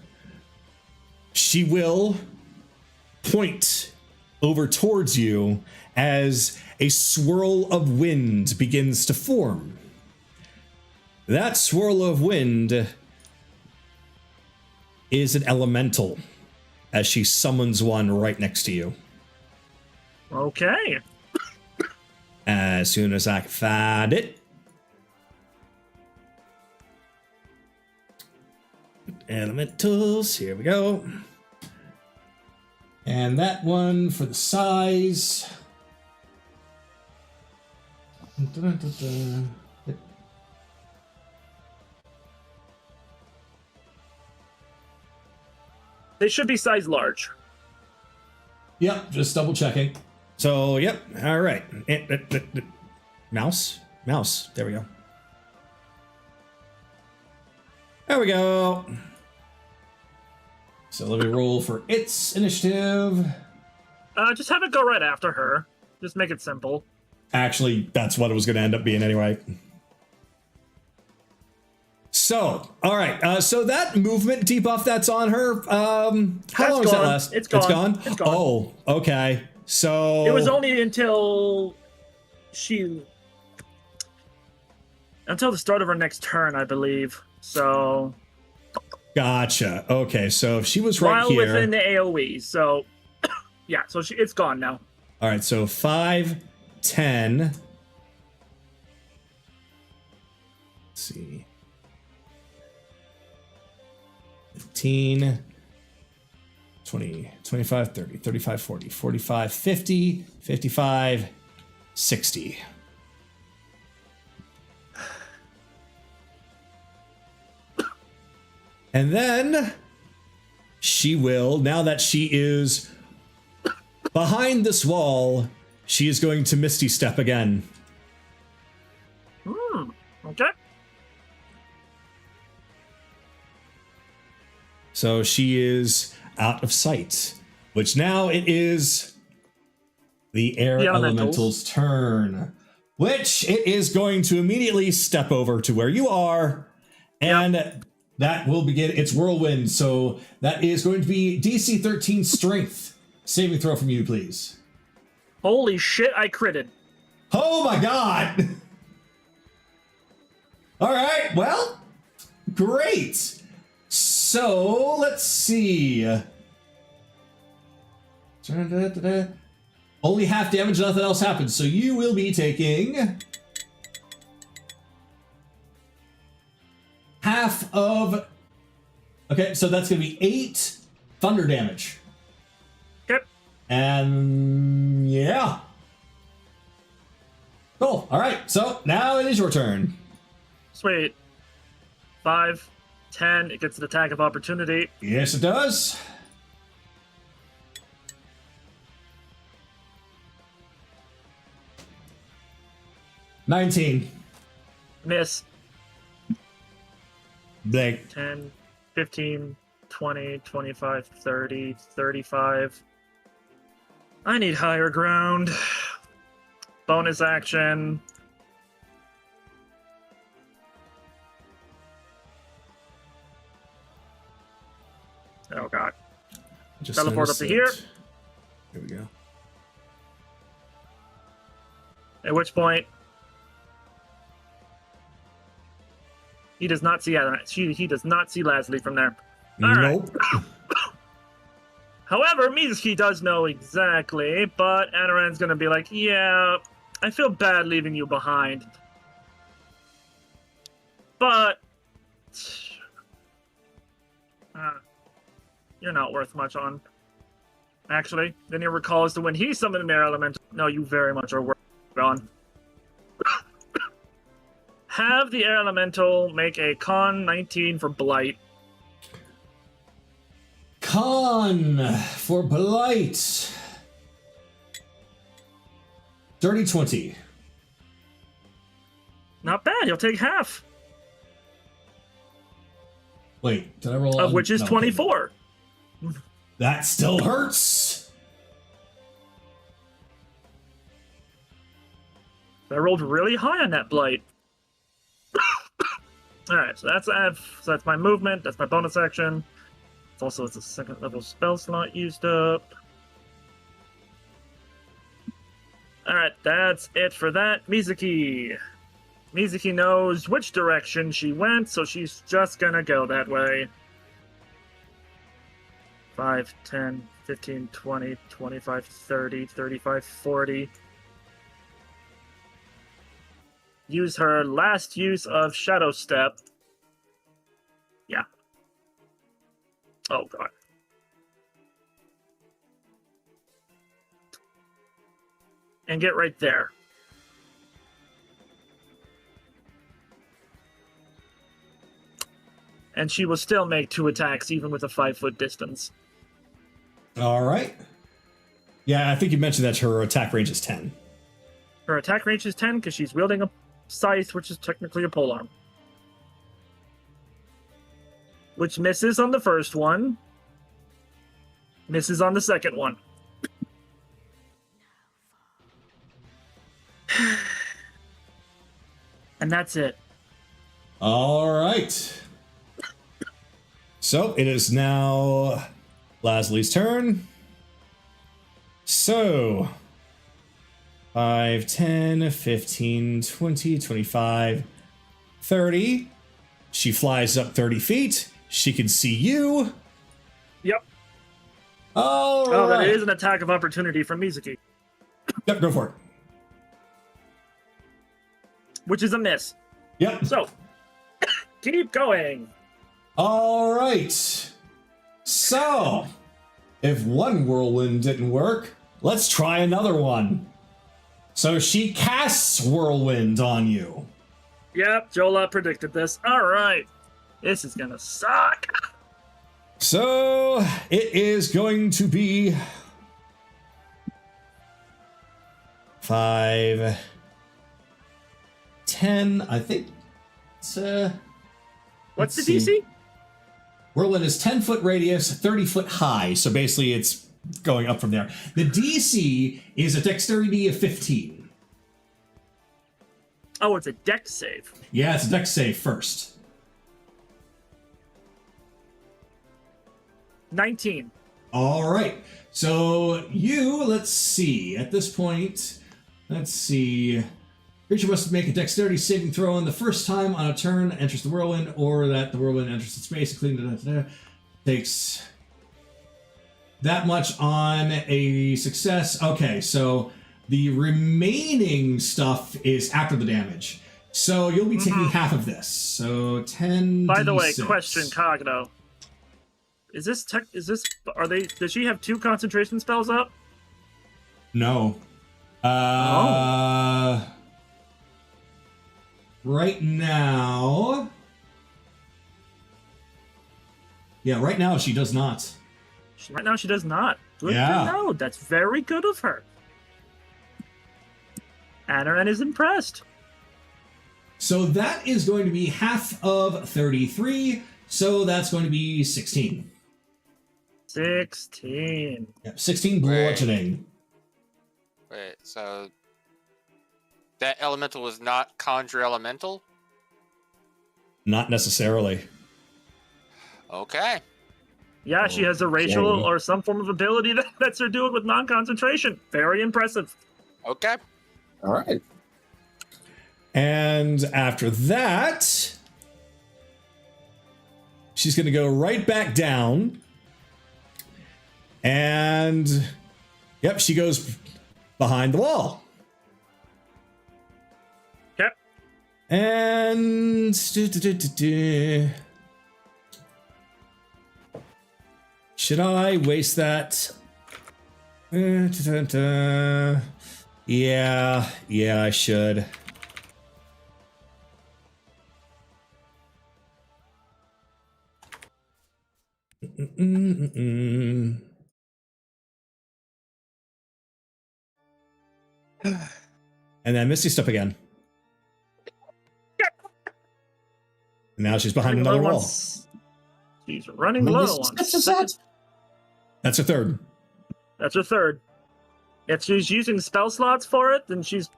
she will point over towards you as a swirl of wind begins to form. That swirl of wind is an elemental as she summons one right next to you. Okay. As soon as I can find it. Elementals, here we go. And that one for the size. They should be size large. Yep, just double checking. So, yep, all right. Mouse? Mouse, there we go. There we go. So let me roll for its initiative. Just have it go right after her. Just make it simple. Actually, that's what it was going to end up being anyway. So, all right. So that movement debuff that's on her, how long does that last? It's gone. It's gone? It's gone. Oh, okay. So... It was only until she... Until the start of her next turn, I believe. So... Gotcha. Okay, so if she was right while here... within the AoE, so... yeah, so it's gone now. All right, so 5, 10... Let's see... 15... 20, 25, 30, 35, 40, 45, 50, 55, 60. And then she will, now that she is behind this wall, she is going to Misty Step again. Okay. So she is out of sight, which now it is the air elemental's turn, which it is going to immediately step over to where you are, and that will begin its whirlwind. So that is going to be DC 13 strength. Saving throw from you, please. Holy shit, I critted. Oh my god! All right, well, great. So let's see. Only half damage, nothing else happens. So you will be taking half of... Okay, so that's going to be 8 thunder damage. Yep. And yeah. Cool. All right, so now it is your turn. Sweet. 5, 10, it gets an attack of opportunity. Yes, it does. $19. Miss. Blake. 10, 15, 20, 25, 30, 35. I need higher ground. Bonus action. Oh god. Just Teleport up noticed to here. Here we go. At which point he does not see he does not see Lazuli from there. All Nope. right. However, Mizuki does know exactly, but Adaran's gonna be like, yeah, I feel bad leaving you behind. But you're not worth much on. Actually, then you recall as to when he summoned an air elemental. No, you very much are worth on. Have the air elemental make a con 19 for blight. Con for blight. Dirty 20. Not bad. You'll take half. Wait, did I roll? Of which is no, 24. That still hurts. I rolled really high on that blight. Alright, so that's my movement, that's my bonus action. It's also a second level spell slot used up. Alright, that's it for that. Mizuki. Mizuki knows which direction she went, so she's just gonna go that way. 5, 10, 15, 20, 25, 30, 35, 40. Use her last use of Shadow Step. Yeah. Oh, God. And get right there. And she will still make 2 attacks even with a 5-foot distance. All right. Yeah, I think you mentioned that her attack range is 10. Her attack range is 10 because she's wielding a scythe, which is technically a polearm. Which misses on the first one. Misses on the second one. And that's it. All right. So it is now Lazuli's turn. So 5, 10, 15, 20, 25, 30. She flies up 30 feet. She can see you. Yep. All right. Oh, that is an attack of opportunity from Mizuki. Yep, go for it. Which is a miss. Yep. So, keep going. All right. So, if one whirlwind didn't work, let's try another one. So she casts whirlwind on you. Yep, Jola predicted this. All right. This is gonna suck. So it is going to be 5, 10. I think it's What's the let's see. DC? Whirlwind is 10-foot radius, 30-foot high. So basically it's going up from there. The DC is a dexterity of 15. Oh, it's a dex save. Yeah, it's a dex save first. 19. All right. So you, let's see. At this point, let's see. Creature must make a dexterity saving throw on the first time on a turn enters the whirlwind, or that the whirlwind enters its space, including takes that much on a success. Okay, so the remaining stuff is after the damage. So you'll be taking half of this. So 10. By the way, question, Kagato. Does she have 2 concentration spells up? No. Right now. Yeah, right now she does not. Right now she does not. Good Yeah. to know. That's very good of her. Anaran is impressed. So that is going to be half of 33. So that's going to be 16. 16. Yep, 16 bludgeoning. Wait, so that elemental was not conjure elemental? Not necessarily. Okay. Yeah, she has a racial Okay. or some form of ability that lets her do it with non-concentration. Very impressive. Okay. All right. And after that, she's going to go right back down. And, yep, she goes behind the wall. Yep. And should I waste that? Yeah, I should. And then Misty Step again. And now she's behind another wall. She's running low on second. That's her third. That's her third. If she's using spell slots for it, then she's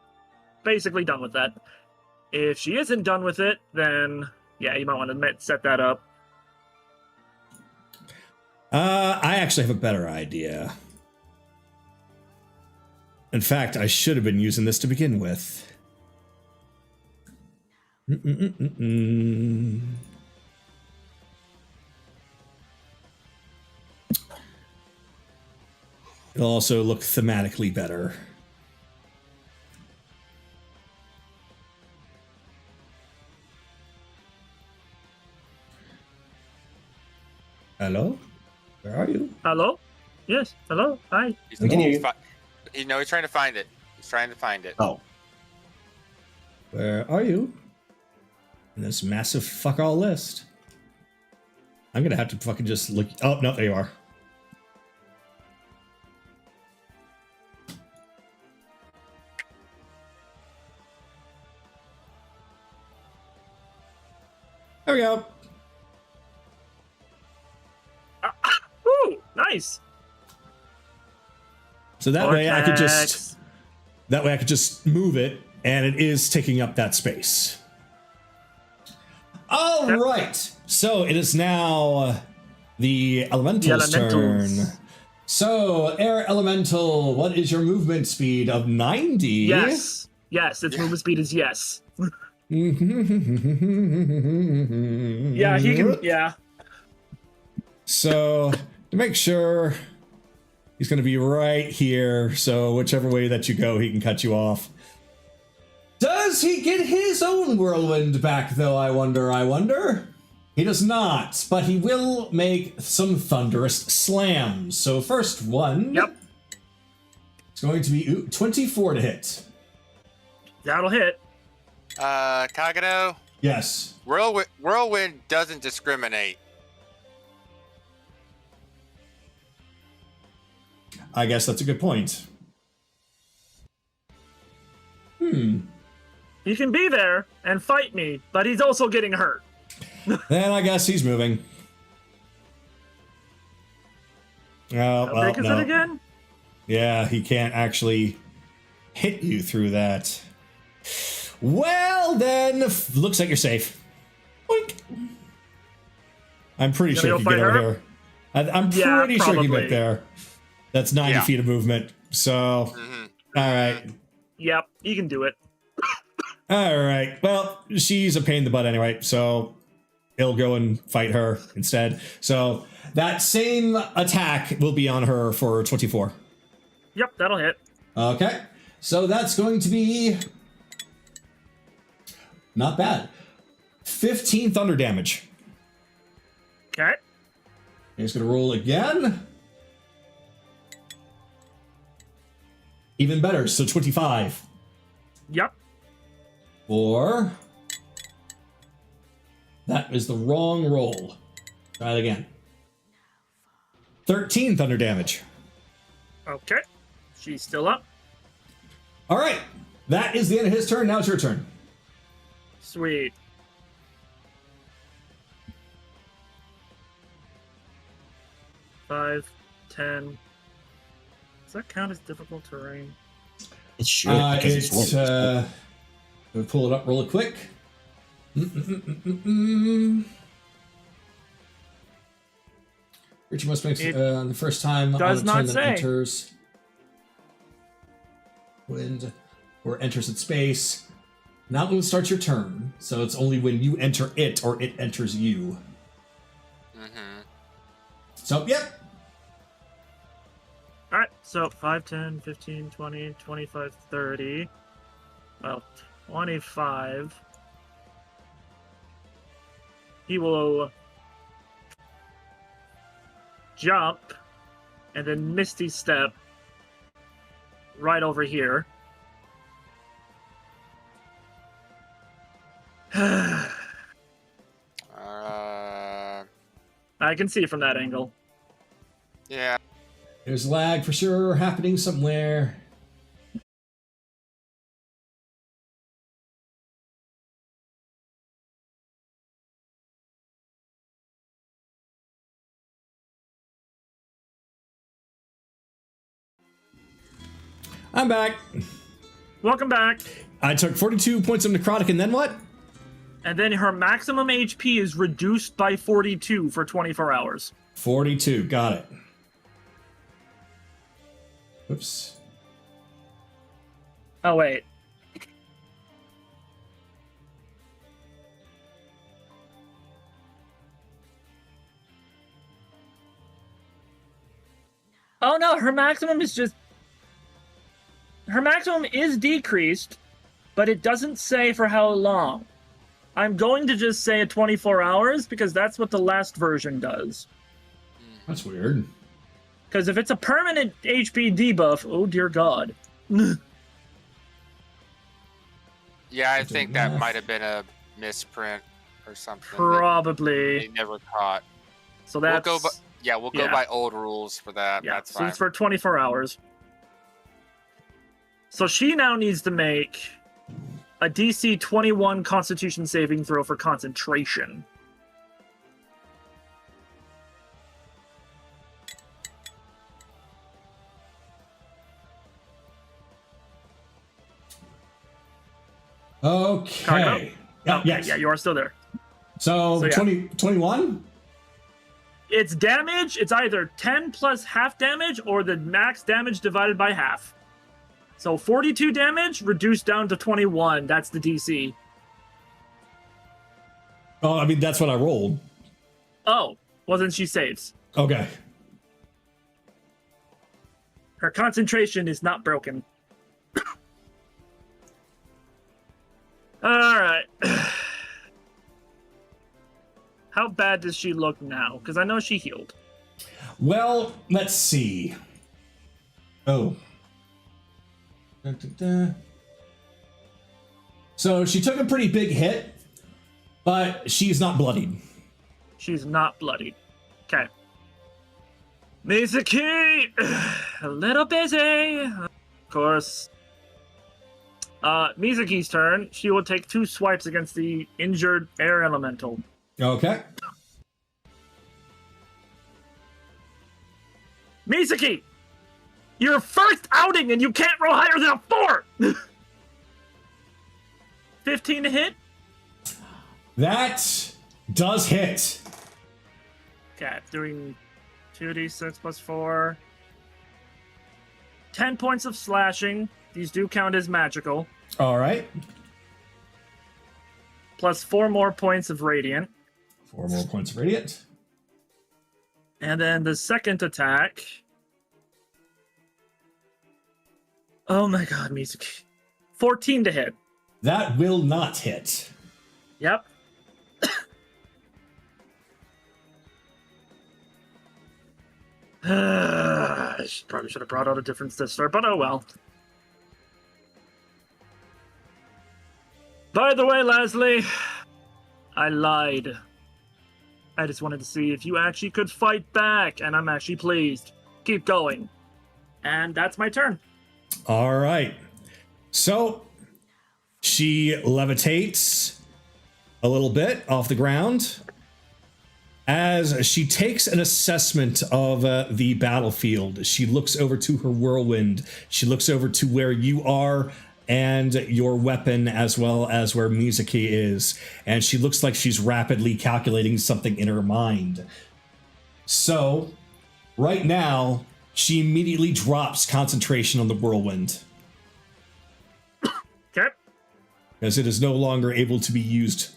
basically done with that. If she isn't done with it, then yeah, you might want to set that up. I actually have a better idea. In fact, I should have been using this to begin with. It'll also look thematically better. Hello? Where are you? Hello? Yes. Hello. Hi. We can hear you. He's trying to find it. He's trying to find it. Oh, Where are you? In this massive fuck all list. I'm gonna have to fucking just look. Oh, no, there you are. There we go. Woo! Nice. So that way I could just Vortex. that way I could just move it, and it is taking up that space. All Yep. right. So it is now the elemental's The elementals. turn. So, air elemental, what is your movement speed of 90? Yes. Yes. Its movement speed is yes. Yeah, he can. Yeah. So, to make sure, he's going to be right here. So, whichever way that you go, he can cut you off. Does he get his own whirlwind back, though? I wonder. He does not, but he will make some thunderous slams. So, first one. Yep. It's going to be 24 to hit. That'll hit. Kagato, Yes. whirlwind doesn't discriminate. I guess that's a good point. He can be there and fight me, but he's also getting hurt. Then I guess he's moving. Oh, How well, big is no. it again? Yeah, he can't actually hit you through that. Well, then, looks like you're safe. Boink. I'm pretty You sure gonna he go can get fight over her? here. I'm Yeah, pretty sure he can probably. get there. That's 90 Yeah. feet of movement. So, all right. Yep, he can do it. All right. Well, she's a pain in the butt anyway, so he'll go and fight her instead. So that same attack will be on her for 24. Yep, that'll hit. Okay. So that's going to be not bad. 15 thunder damage. Okay. He's going to roll again. Even better. So 25. Yep. Or that is the wrong roll. Try it again. 13 thunder damage. Okay. She's still up. All right. That is the end of his turn. Now it's your turn. Sweet. Five, 10. Does that count as difficult terrain? it should. Because it's It's wind. let me pull it up real quick. Creature must make It the first time does on a not turn that say. enters wind or enters its space. Not when it starts your turn, so it's only when you enter it or it enters you. So, yep. Alright, so 5, 10, 15, 20, 25, 30. Well, 25. He will jump and then Misty Step right over here. I can see from that angle. Yeah. There's lag for sure happening somewhere. I'm back. Welcome back. I took 42 points of necrotic, and then what? And then her maximum HP is reduced by 42 for 24 hours. 42. Got it. Oops. Oh, wait. Oh, no, her maximum is just... Her maximum is decreased, but it doesn't say for how long. I'm going to just say 24 hours, because that's what the last version does. That's weird. Because if it's a permanent HP debuff, oh dear god. Yeah, I think that might have been a misprint or something. that Probably. They never caught. So that's... We'll go by old rules for that. Yeah, That's so fine. it's for 24 hours. So she now needs to make a DC 21 Constitution saving throw for concentration. Okay. Okay, Yes. yeah, you are still there. So, yeah. 21? Its damage, it's either 10 plus half damage or the max damage divided by half. So 42 damage reduced down to 21. That's the DC. Oh, I mean, that's what I rolled. Oh, well then she saves. Okay. Her concentration is not broken. Alright. How bad does she look now? Because I know she healed. Well, let's see. Oh. Dun, dun, dun. So she took a pretty big hit, but she's not bloodied. She's not bloodied. Okay. Mizuki! A little busy. Of course. Mizuki's turn. She will take 2 swipes against the injured air elemental. Okay. Mizuki! Your first outing and you can't roll higher than a 4! 15 to hit? That does hit. Okay, doing 2d6 plus 4. 10 points of slashing. These do count as magical. All right. Plus 4 more points of radiant. 4 more points of radiant. And then the second attack. Oh my god, Mizuki. 14 to hit. That will not hit. Yep. I probably should have brought out a different sister, but oh well. By the way, Lazuli, I lied. I just wanted to see if you actually could fight back, and I'm actually pleased. Keep going. And that's my turn. All right. So she levitates a little bit off the ground as she takes an assessment of the battlefield. She looks over to her whirlwind. She looks over to where you are and your weapon, as well as where Mizuki is. And she looks like she's rapidly calculating something in her mind. So right now, she immediately drops concentration on the whirlwind, Okay. as it is no longer able to be used.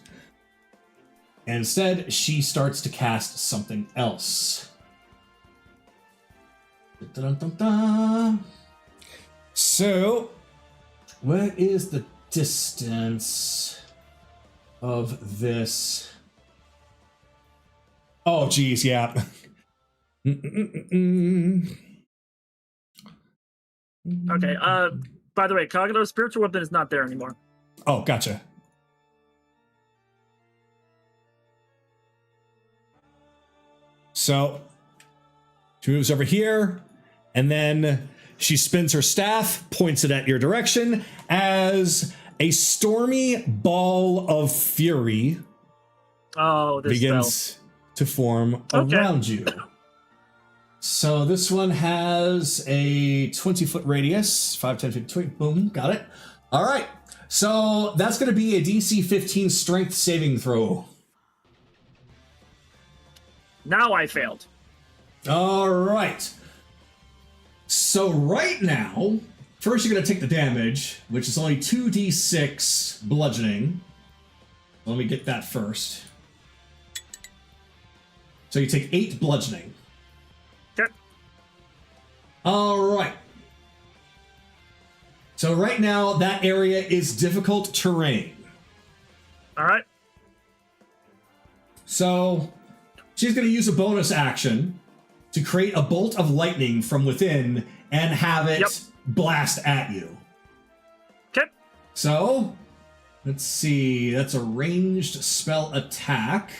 And instead, she starts to cast something else. Dun-dun-dun-dun. So, what is the distance of this? Oh, geez, yeah. Okay, by the way, Kagato's spiritual weapon is not there anymore. Oh, gotcha. So she moves over here, and then she spins her staff, points it at your direction, as a stormy ball of fury begins to form around you. So this one has a 20-foot radius, 5, 10, 15, 20, boom, got it. All right, so that's going to be a DC 15 strength saving throw. Now I failed. All right. So right now, first you're going to take the damage, which is only 2d6 bludgeoning. Let me get that first. So you take 8 bludgeoning. Okay. All right. So right now, that area is difficult terrain. All right. So she's going to use a bonus action to create a bolt of lightning from within and have it blast at you. Okay. So, let's see. That's a ranged spell attack.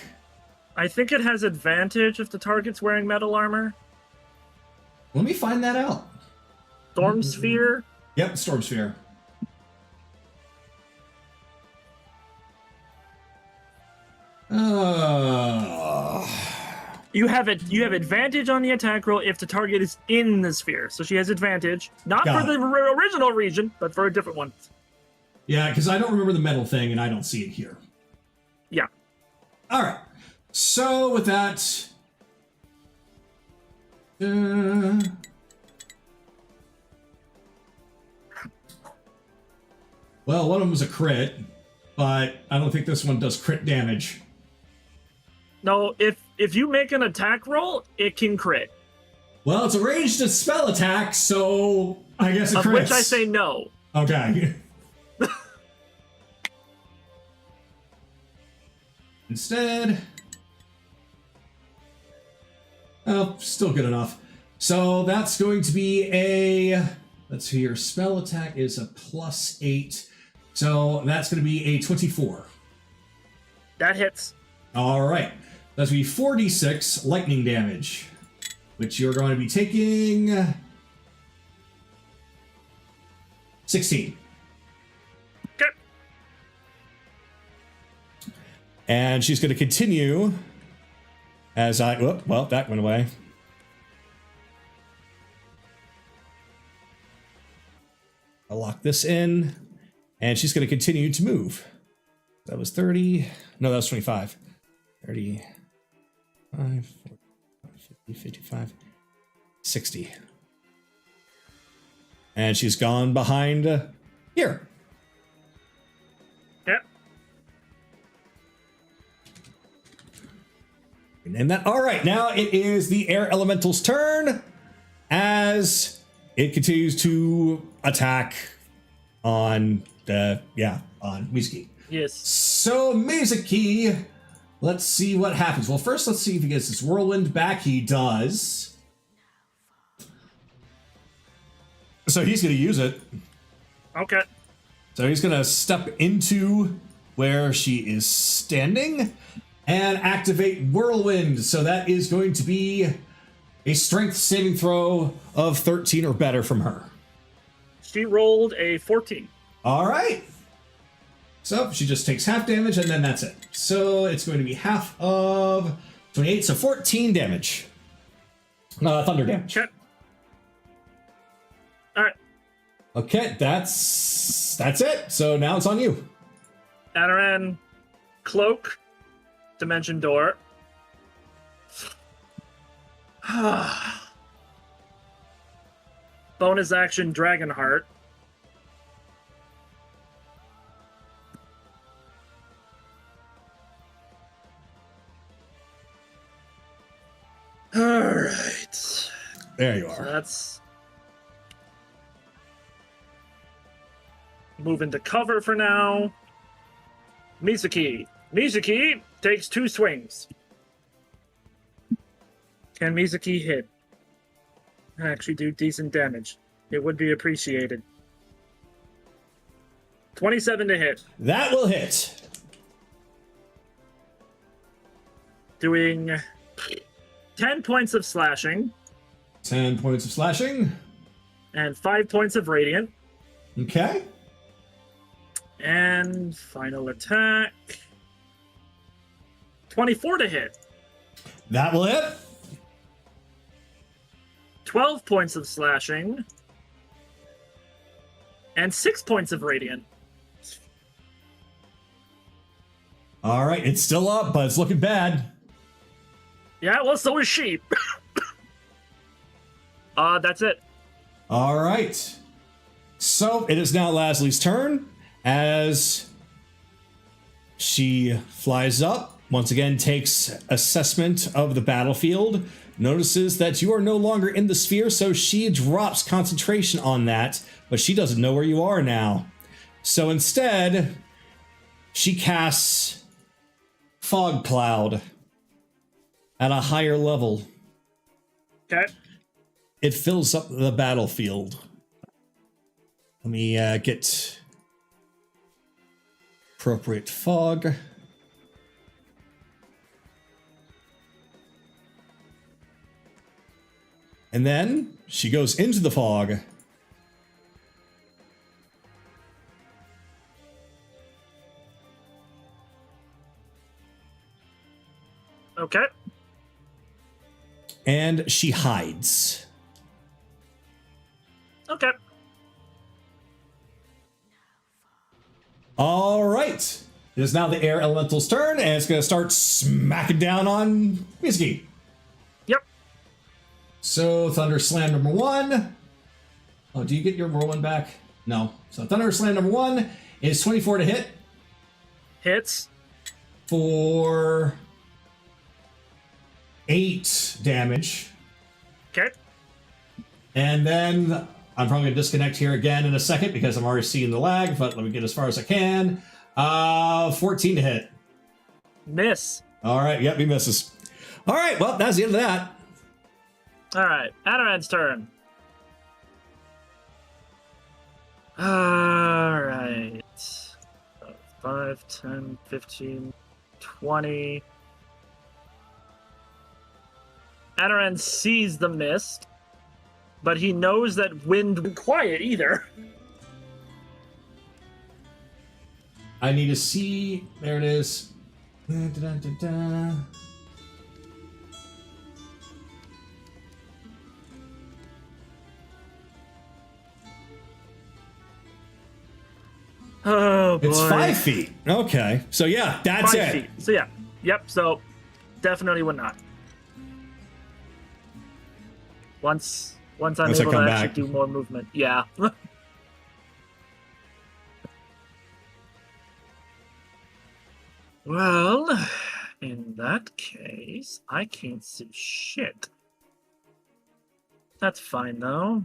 I think it has advantage if the target's wearing metal armor. Let me find that out. Storm Sphere. Yep, Storm Sphere. You have advantage on the attack roll if the target is in the sphere. So she has advantage, not Got for the original region, but for a different one. Yeah, because I don't remember the metal thing and I don't see it here. Yeah. All right. So with that, well, one of them was a crit, but I don't think this one does crit damage. No, if you make an attack roll, it can crit. Well, it's a ranged spell attack, so I guess it crits. Of which I say no. Okay. Instead, oh, still good enough. So that's going to be a, let's see, your spell attack is a +8. So that's going to be a 24. That hits. All right. That's going to be 4d6 lightning damage, which you're going to be taking 16. Okay. And she's going to continue as I, oh, well, that went away. I'll lock this in, and she's going to continue to move. That was 30. No, that was 25. 30, 5, 40, 50, 55, 60. And she's gone behind here. Yep. And that, all right, now it is the air elemental's turn as it continues to attack on on Mizuki. Yes. So Mizuki, let's see what happens. Well, first let's see if he gets his whirlwind back. He does. So he's going to use it. Okay. So he's going to step into where she is standing and activate whirlwind. So that is going to be a strength saving throw of 13 or better from her. She rolled a 14. All right. So she just takes half damage and then that's it. So it's going to be half of 28, so 14 damage. Thunder damage. Okay. All right. Okay, that's it. So now it's on you. Adaran, cloak, dimension door. Bonus action, Dragonheart. All right. There you So are. that's moving to cover for now. Mizuki. Mizuki takes 2 swings. Can Mizuki hit? Actually do decent damage. It would be appreciated. 27 to hit. That will hit. Doing 10 points of slashing 10 points of slashing. and 5 points of radiant. Okay. And final attack. 24 to hit. That will hit. 12 points of slashing. And 6 points of radiant. All right, it's still up, but it's looking bad. Yeah, well, so is she. That's it. All right. So it is now Lazuli's turn as she flies up, once again takes assessment of the battlefield, notices that you are no longer in the sphere, so she drops concentration on that, but she doesn't know where you are now. So instead, she casts Fog Cloud at a higher level. Okay. It fills up the battlefield. Let me get appropriate fog. And then she goes into the fog. Okay. And she hides. Okay. All right. It is now the air elemental's turn, and it's going to start smacking down on Mizuki. Yep. So, Thunder Slam number 1. Oh, do you get your whirlwind back? No. So, Thunder Slam number 1 is 24 to hit Hits. for 8 damage. Okay. And then I'm probably going to disconnect here again in a second because I'm already seeing the lag, but let me get as far as I can. 14 to hit. Miss. All right. Yep, he misses. All right. Well, that's the end of that. All right. Adaran's turn. All right. 5, 10, 15, 20. Adaran sees the mist, but he knows that wind isn't quiet either. I need to see. There it is. Da, da, da, da. Oh boy. It's 5 feet. Okay. So yeah, that's 5 it. feet. So yeah. Yep. So definitely would not. Once I'm Once I able to come actually back. do more movement. Yeah. Well, in that case, I can't see shit. That's fine though.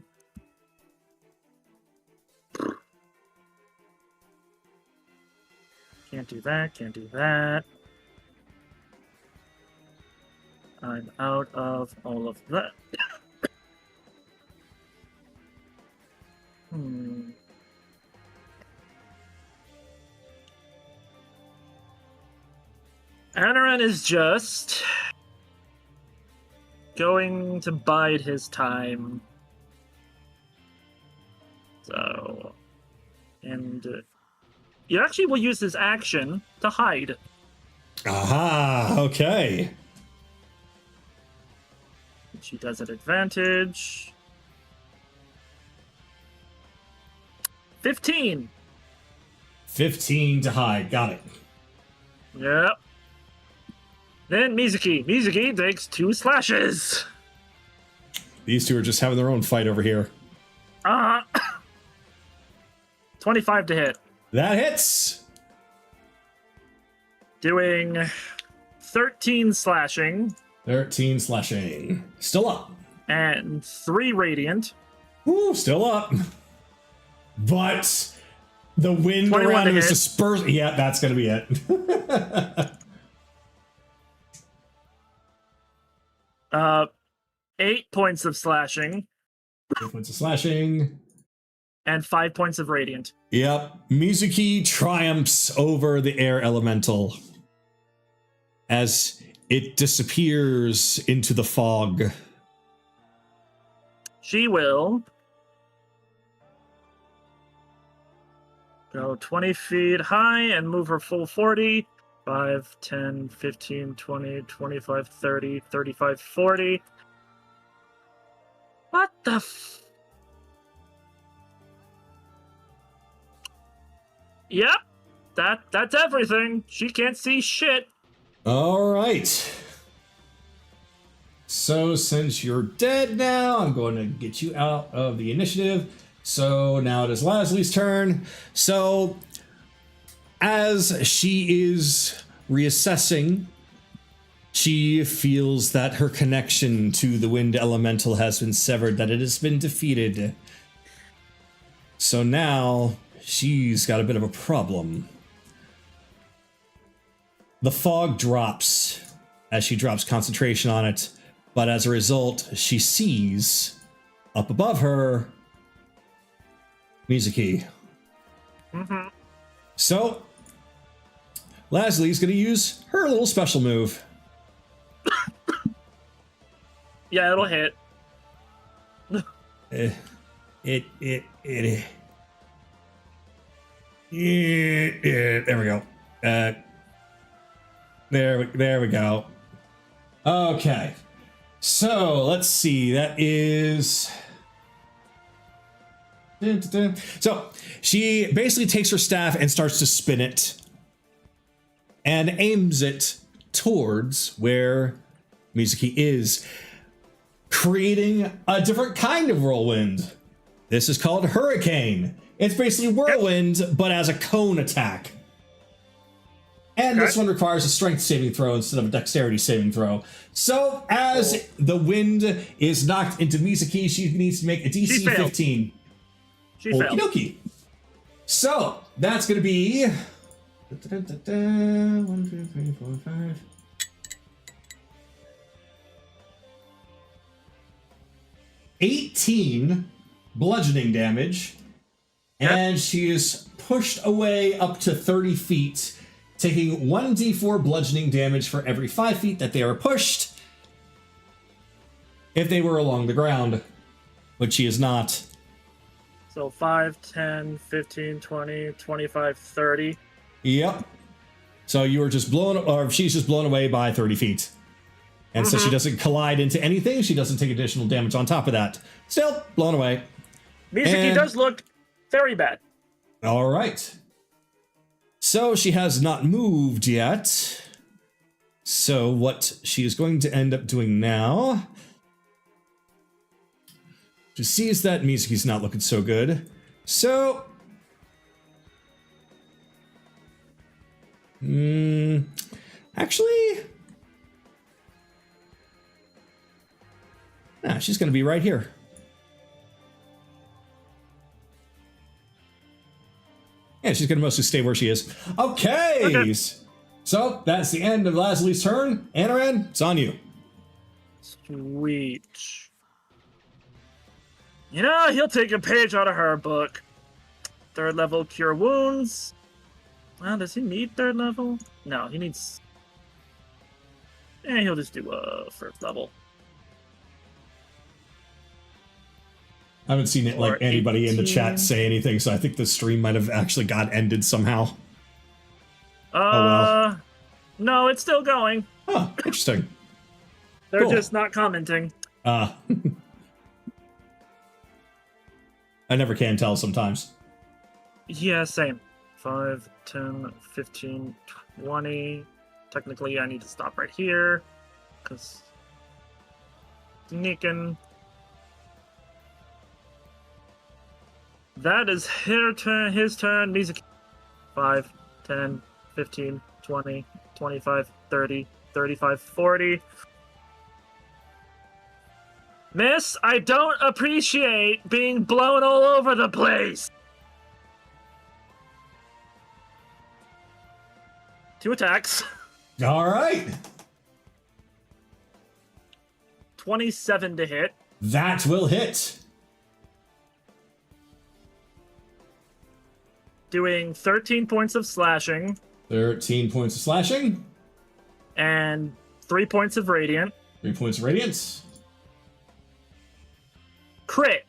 Can't do that, can't do that. I'm out of all of that. Anaran is just going to bide his time. So, and he actually will use his action to hide. Aha. Okay. Which he does at advantage. 15. 15 to hide. Got it. Yep. Then Mizuki. Mizuki takes 2 slashes. These two are just having their own fight over here. 25 to hit. That hits. Doing 13 slashing 13 slashing. Still up. and 3 radiant. Ooh, still up. But the wind 21 around to him is hit. dispersed. Yeah, that's going to be it. 8 points of slashing 8 points of slashing. and 5 points of radiant. Yep. Mizuki triumphs over the air elemental as it disappears into the fog. She will go 20 feet high and move her full 40. 5, 10, 15, 20, 25, 30, 35, 40. What the f... Yep. That's everything. She can't see shit. All right. So since you're dead now, I'm going to get you out of the initiative. So now it is Lazuli's turn. So as she is reassessing, she feels that her connection to the wind elemental has been severed, that it has been defeated. So now she's got a bit of a problem. The fog drops as she drops concentration on it, but as a result, she sees up above her Mizuki. Mm-hmm. So Lazuli's going to use her little special move. Yeah, it'll hit. There we go. There we go. Okay. So let's see. That is. So she basically takes her staff and starts to spin it and aims it towards where Mizuki is, creating a different kind of whirlwind. This is called Hurricane. It's basically whirlwind, but as a cone attack. And this one requires a strength saving throw instead of a dexterity saving throw. So as the wind is knocked into Mizuki, she needs to make a DC 15. She failed. Okie dokie. So that's going to be 1, 2, 3, 4, 5. 18 bludgeoning damage, and she is pushed away up to 30 feet, taking 1d4 bludgeoning damage for every 5 feet that they are pushed if they were along the ground, which she is not. So 5, 10, 15, 20, 25, 30. Yep. So you were just blown, or she's just blown away by 30 feet. And so she doesn't collide into anything. She doesn't take additional damage on top of that. Still blown away. Mizuki does look very bad. All right. So she has not moved yet. So what she is going to end up doing now, she sees that Mizuki's not looking so good. So actually, nah, she's going to be right here. Yeah, she's going to mostly stay where she is. Okay. So that's the end of Lazuli's turn. Anaran, it's on you. Sweet. You know, he'll take a page out of her book. 3rd level cure wounds. Well, does he need 3rd level? No, he needs... he'll just do 1st level. I haven't seen it like anybody in the chat say anything, so I think the stream might have actually got ended somehow. Oh well. No, it's still going. Oh, interesting. They're Cool. just not commenting. I never can tell sometimes. Yeah, same. 5, 10, 15, 20. Technically, I need to stop right here. Because... sneaking... That is his turn, Mizuki. 5, 10, 15, 20, 25, 30, 35, 40. Miss, I don't appreciate being blown all over the place. 2 attacks. All right. 27 to hit. That will hit. Doing 13 points of slashing. 13 points of slashing. And 3 points of radiant. 3 points of radiance. Crit.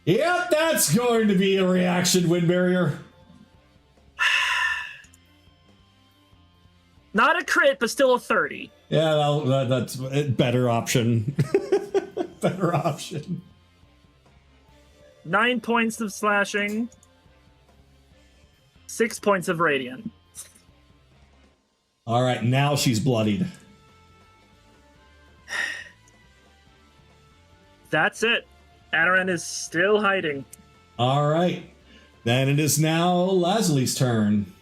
Yep, that's going to be a reaction wind barrier. Not a crit, but still a 30. Yeah, that's a better option. Better option. 9 points of slashing. 6 points of radiant. All right, now she's bloodied. That's it. Anaran is still hiding. All right. Then it is now Lazuli's turn.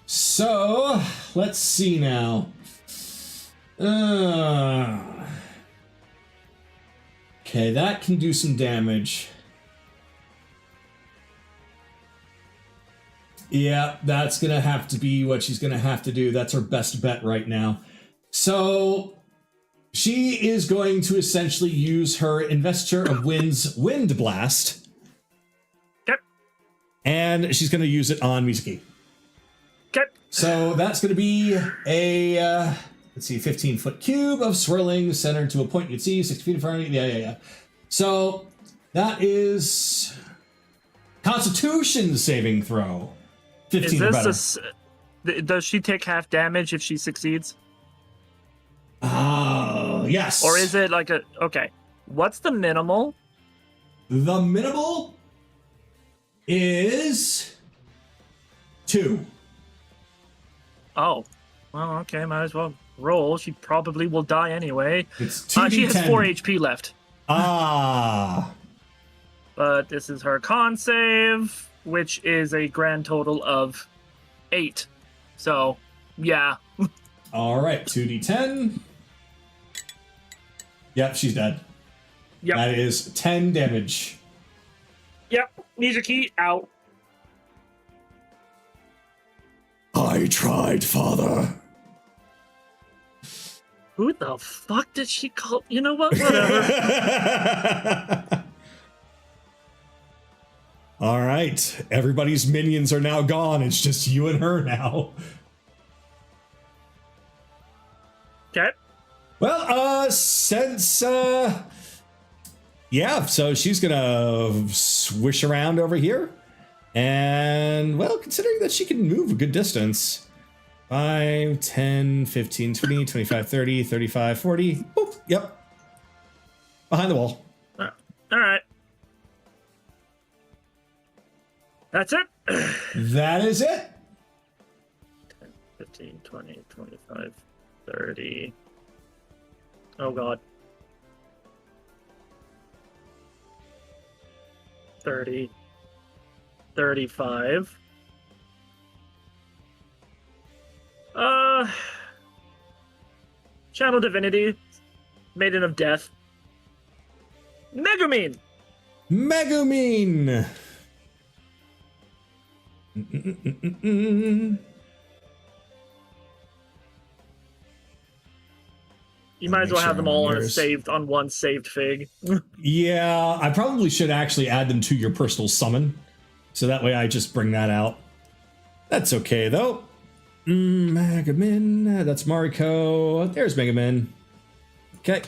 So, let's see now. Okay, that can do some damage. Yeah, that's going to have to be what she's going to have to do. That's her best bet right now. So, she is going to essentially use her Investiture of Wind's Wind Blast. Okay. And she's going to use it on Mizuki. Okay. So that's going to be a, let's see, 15-foot cube of swirling centered to a point you'd see 60 feet in front of you. Yeah. So that is Constitution saving throw. 15 or better. Does she take half damage if she succeeds? Yes. Or is it like a... Okay. What's the minimal? The minimal is 2. Oh. Well, okay. Might as well roll. She probably will die anyway. It's 2d10. She has 4 HP left. Ah. But this is her con save, which is a grand total of 8. So, yeah. All right. 2d10. Yep, she's dead. Yep. That is 10 damage. Yep. Mizuki out. I tried, father. Who the fuck did she call? You know what? Whatever. All right. Everybody's minions are now gone. It's just you and her now. Okay. Well, since, yeah, so she's gonna swish around over here. And, well, considering that she can move a good distance, 5, 10, 15, 20, 25, 30, 35, 40. Oh, yep. Behind the wall. All right. That's it. That is it. 10, 15, 20, 25, 30. Oh, God. 30. 35. Channel Divinity. Maiden of Death. Megumin! Megumin! You might as well have them all on one saved fig. Yeah, I probably should actually add them to your personal summon. So that way I just bring that out. That's okay, though. Megumin. That's Mariko. There's Megumin. Okay.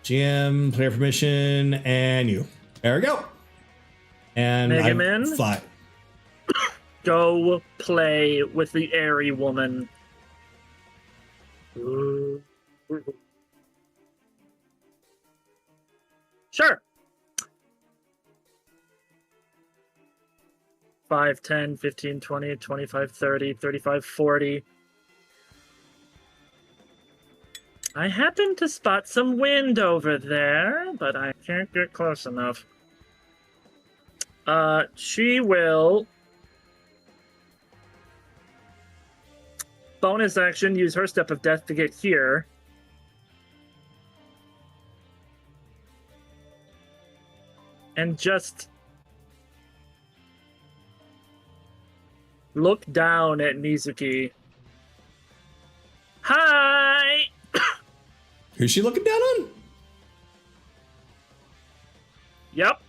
GM, player permission, and you. There we go. And Megumin, fly. Go play with the airy woman. Sure. 5, 10, 15, 20, 25, 30, 35, 40. I happen to spot some wind over there, but I can't get close enough. She will bonus action use her step of death to get here. And just look down at Mizuki. Hi! Who's she looking down on? Yep.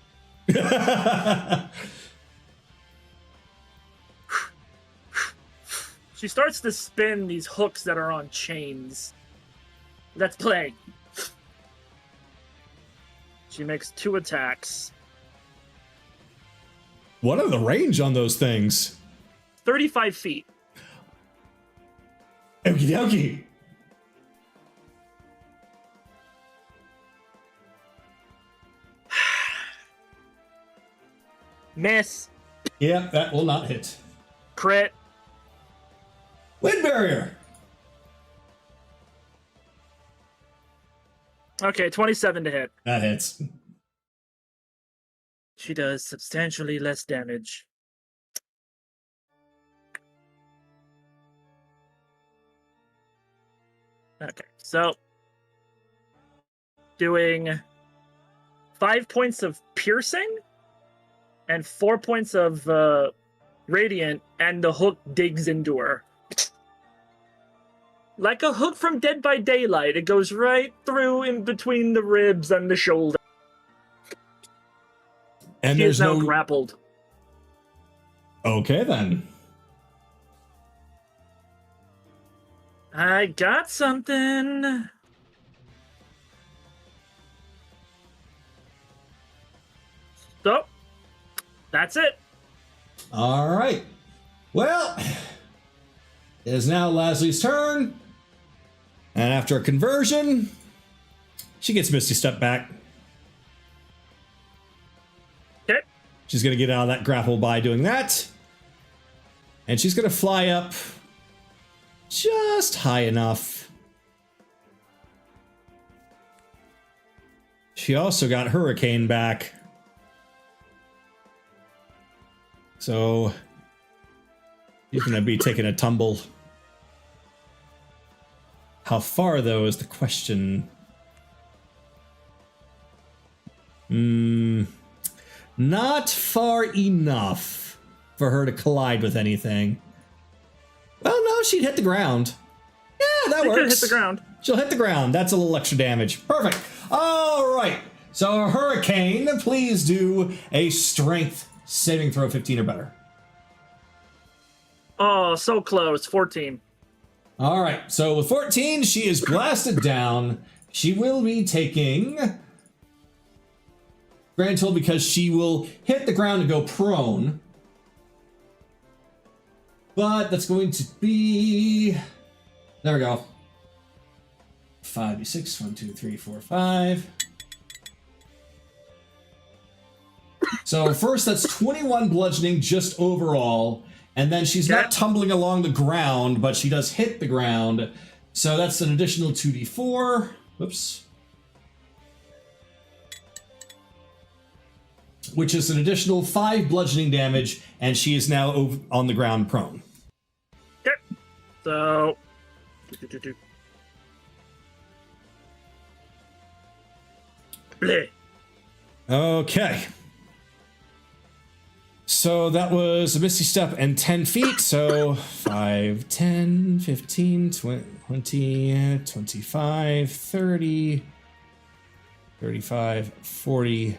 She starts to spin these hooks that are on chains. Let's play. She makes 2 attacks. What are the range on those things? 35 feet. Okie dokie. Miss. Yeah, that will not hit. Crit. Wind barrier. Okay, 27 to hit. That hits. She does substantially less damage. Okay, so doing 5 points of piercing and 4 points of radiant, and the hook digs into her. Like a hook from Dead by Daylight, it goes right through in between the ribs and the shoulder. And She there's is now no grappled. Okay then. I got something. So, that's it. All right. Well, it is now Lazuli's turn. And after a conversion, she gets Misty Step back. Okay. She's going to get out of that grapple by doing that. And she's going to fly up just high enough. She also got Hurricane back. So he's going to be taking a tumble. How far, though, is the question. Not far enough for her to collide with anything. Well, no, she'd hit the ground. Yeah, that works. Could hit the ground. She'll hit the ground. That's a little extra damage. Perfect. All right. So, Hurricane, please do a strength saving throw 15 or better. Oh, so close. 14. All right. So, with 14, she is blasted down. She will be taking grand total because she will hit the ground and go prone. But that's going to be... There we go. 5d6. 1, 2, 3, 4, 5. So first, that's 21 bludgeoning just overall. And then she's not tumbling along the ground, but she does hit the ground. So that's an additional 2d4. Whoops. Which is an additional 5 bludgeoning damage, and she is now on the ground prone. Okay. So... Bleh. Okay. So that was a Misty Step and 10 feet. So 5, 10, 15, 20, 25, 30, 35, 40...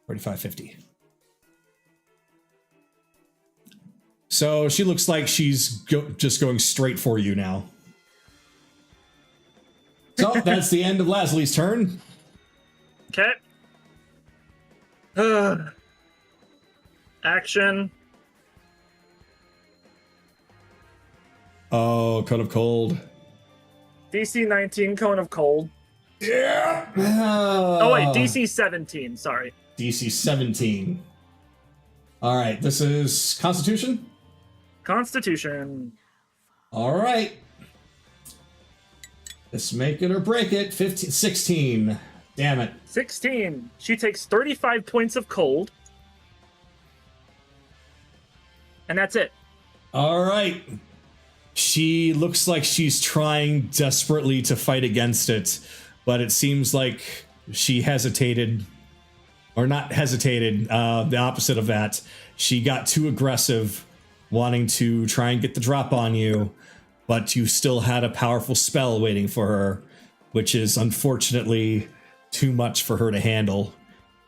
45, 50. So she looks like she's just going straight for you now. So that's the end of Lazuli's turn. Okay. Action. Oh, Cone of Cold. DC 19, Cone of Cold. Yeah. Oh, wait, DC 17, sorry. DC 17. All right, this is Constitution? Constitution. All right. Let's make it or break it. 15, 16. Damn it. 16. She takes 35 points of cold. And that's it. All right. She looks like she's trying desperately to fight against it, but it seems like she hesitated. Or not hesitated, the opposite of that. She got too aggressive, wanting to try and get the drop on you, but you still had a powerful spell waiting for her, which is unfortunately too much for her to handle.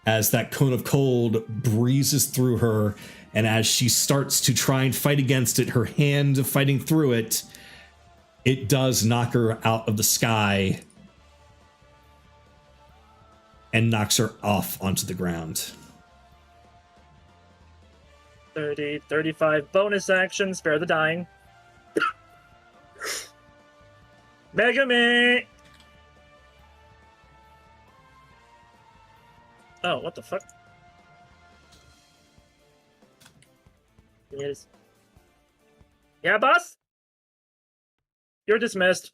As that Cone of Cold breezes through her, and as she starts to try and fight against it, her hand fighting through it, it does knock her out of the sky and knocks her off onto the ground. 30, 35 bonus action, spare the dying. Megami! Oh, what the fuck? Yes. Yeah, boss? You're dismissed.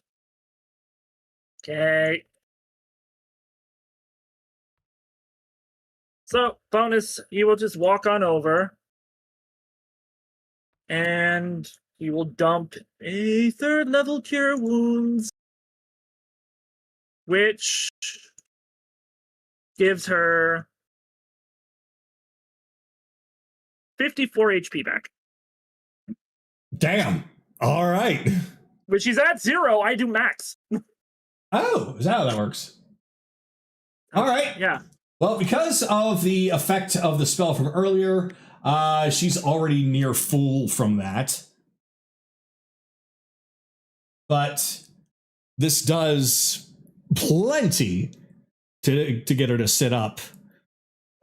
Okay. So, bonus, he will just walk on over. And he will dump a 3rd level Cure Wounds. Which gives her 54 HP back. Damn. All right. When she's at 0, I do max. Oh, is that how that works? All right. Yeah. Well, because of the effect of the spell from earlier, she's already near full from that. But this does plenty to get her to sit up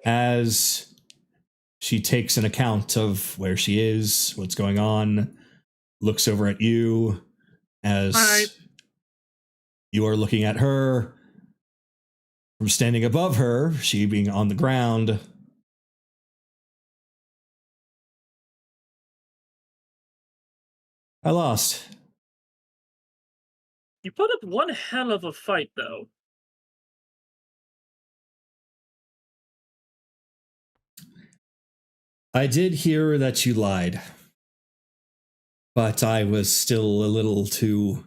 as she takes an account of where she is, what's going on, looks over at you as you are looking at her from standing above her, she being on the ground. I lost. You put up one hell of a fight, though. I did hear that you lied, but I was still a little too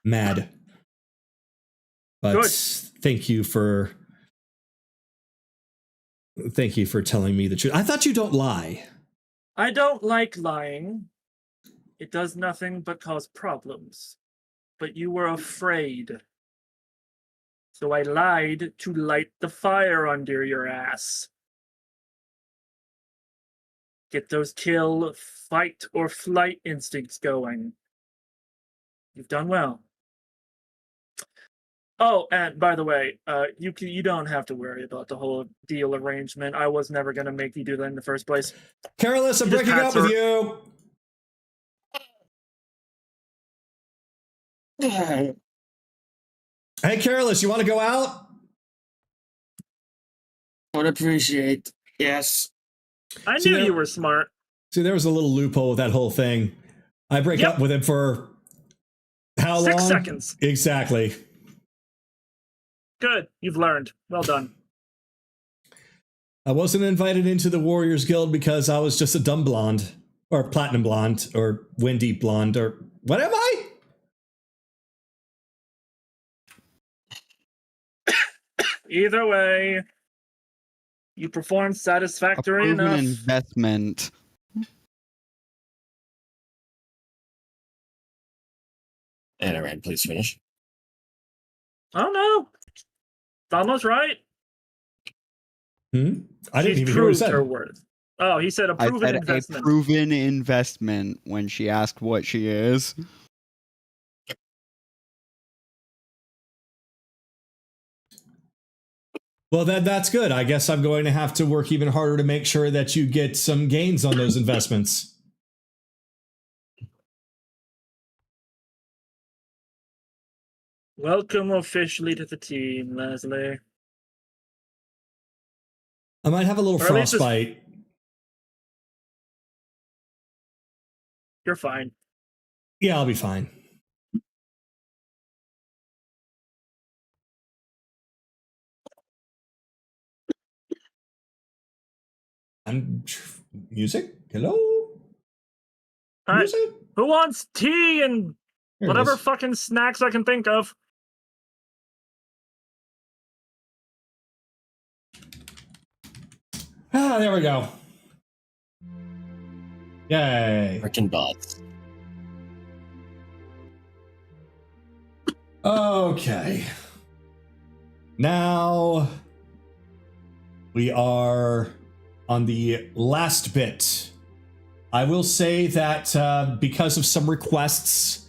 mad. But Good. thank you for telling me the truth. I thought you don't lie. I don't like lying. It does nothing but cause problems. But you were afraid. So I lied to light the fire under your ass. Get those kill, fight, or flight instincts going. You've done well. Oh, and by the way, you don't have to worry about the whole deal arrangement. I was never going to make you do that in the first place. Careless, I'm You just breaking pass up with her- you. Hey, Careless, you want to go out? Would appreciate. Yes. I See, knew there- you were smart. See, there was a little loophole with that whole thing. I break Yep. up with him for how 6 long? seconds. Exactly. Good. You've learned. Well done. I wasn't invited into the Warriors Guild because I was just a dumb blonde, or platinum blonde, or windy blonde, or what am I? Either way, you performed A satisfactory proven enough. investment. And Iran, please finish. Oh no. It's almost right. I didn't She's even hear what he proved her said. worth. Oh, he said a I proven said investment. a proven investment when she asked what she is. Well, that's good. I guess I'm going to have to work even harder to make sure that you get some gains on those investments. Welcome officially to the team, Leslie. I might have a little Or at least it's- frostbite. You're fine. Yeah, I'll be fine. Music? Hello? All right. Music? Who wants tea and Here it whatever is. fucking snacks I can think of? Ah, there we go. Yay. Frickin' bots. Okay. Now we are on the last bit. I will say that because of some requests,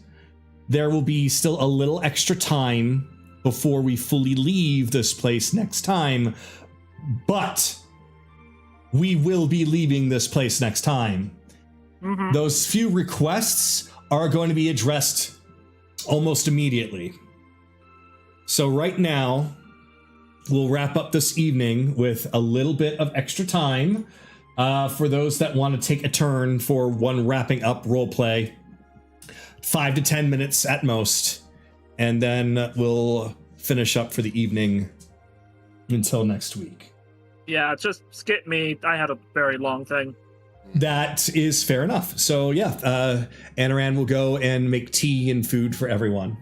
there will be still a little extra time before we fully leave this place next time. But we will be leaving this place next time. Mm-hmm. Those few requests are going to be addressed almost immediately. So right now, we'll wrap up this evening with a little bit of extra time for those that want to take a turn for one wrapping up roleplay 5 to 10 minutes at most, and then we'll finish up for the evening until next week. Yeah, just skip me. I had a very long thing. That is fair enough. So yeah, Anaran will go and make tea and food for everyone.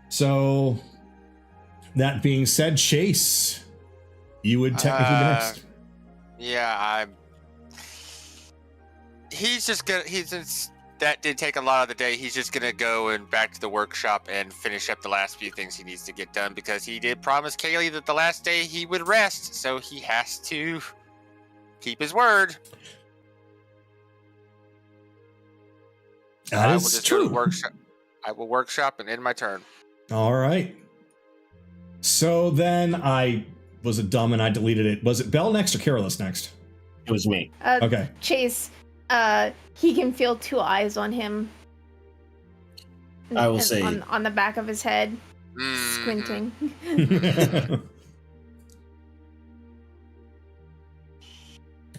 So that being said, Chase, you would technically be next. Yeah, that did take a lot of the day. He's just gonna go and back to the workshop and finish up the last few things he needs to get done, because he did promise Kaylee that the last day he would rest, so he has to keep his word. That is true. I will workshop and end my turn. All right. So then was it dumb and I deleted it? Was it Bell next or Carolus next? It was me. Okay. Chase, he can feel 2 eyes on him. I will say on the back of his head, squinting.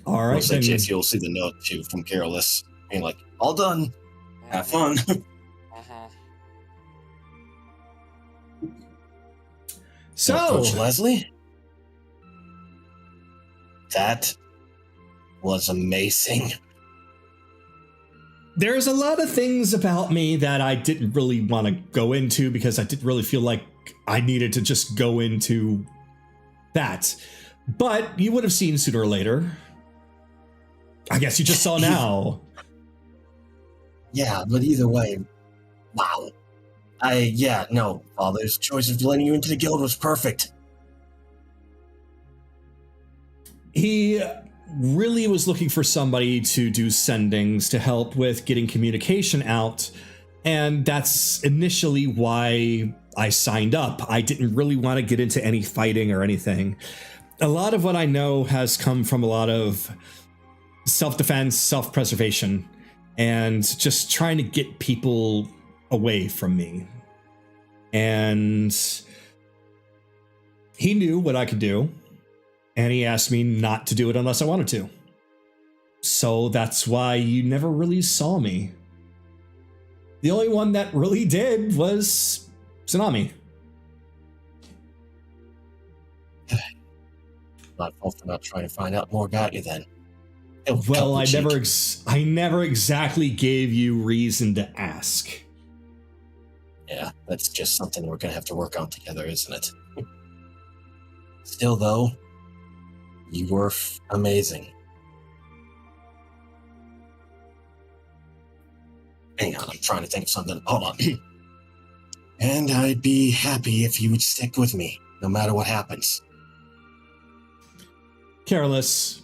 All I right. will say, Then, Chase, you'll see the note too from Carolus, being like, "All done. Have fun." so Coach Leslie, that was amazing. there's a lot of things about me that I didn't really want to go into because I didn't really feel like I needed to just go into that. But you would have seen sooner or later. I guess you just saw now. Yeah, but either way, wow. Father's choice of letting you into the guild was perfect. He really was looking for somebody to do sendings to help with getting communication out, and that's initially why I signed up. I didn't really want to get into any fighting or anything. A lot of what I know has come from a lot of self-defense, self-preservation, and just trying to get people away from me. And he knew what I could do, and he asked me not to do it unless I wanted to. So that's why you never really saw me. The only one that really did was Tsunami. Not fault for not trying to find out more about you then. Well, I never exactly gave you reason to ask. Yeah, that's just something we're gonna have to work on together, isn't it? Still, though, you were amazing. Hang on, I'm trying to think of something. Hold on. And I'd be happy if you would stick with me, no matter what happens. Careless.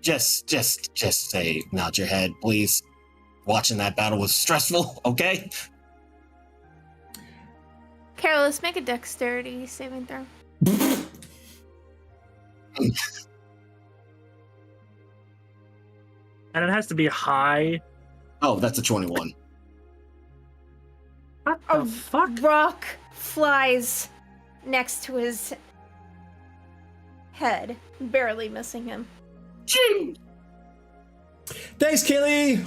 Just say, nod your head, please. Watching that battle was stressful, okay? Careless, make a dexterity saving throw. And it has to be high. Oh, that's a 21. What the fuck? Rock flies next to his head, barely missing him. Thanks, Kaylee!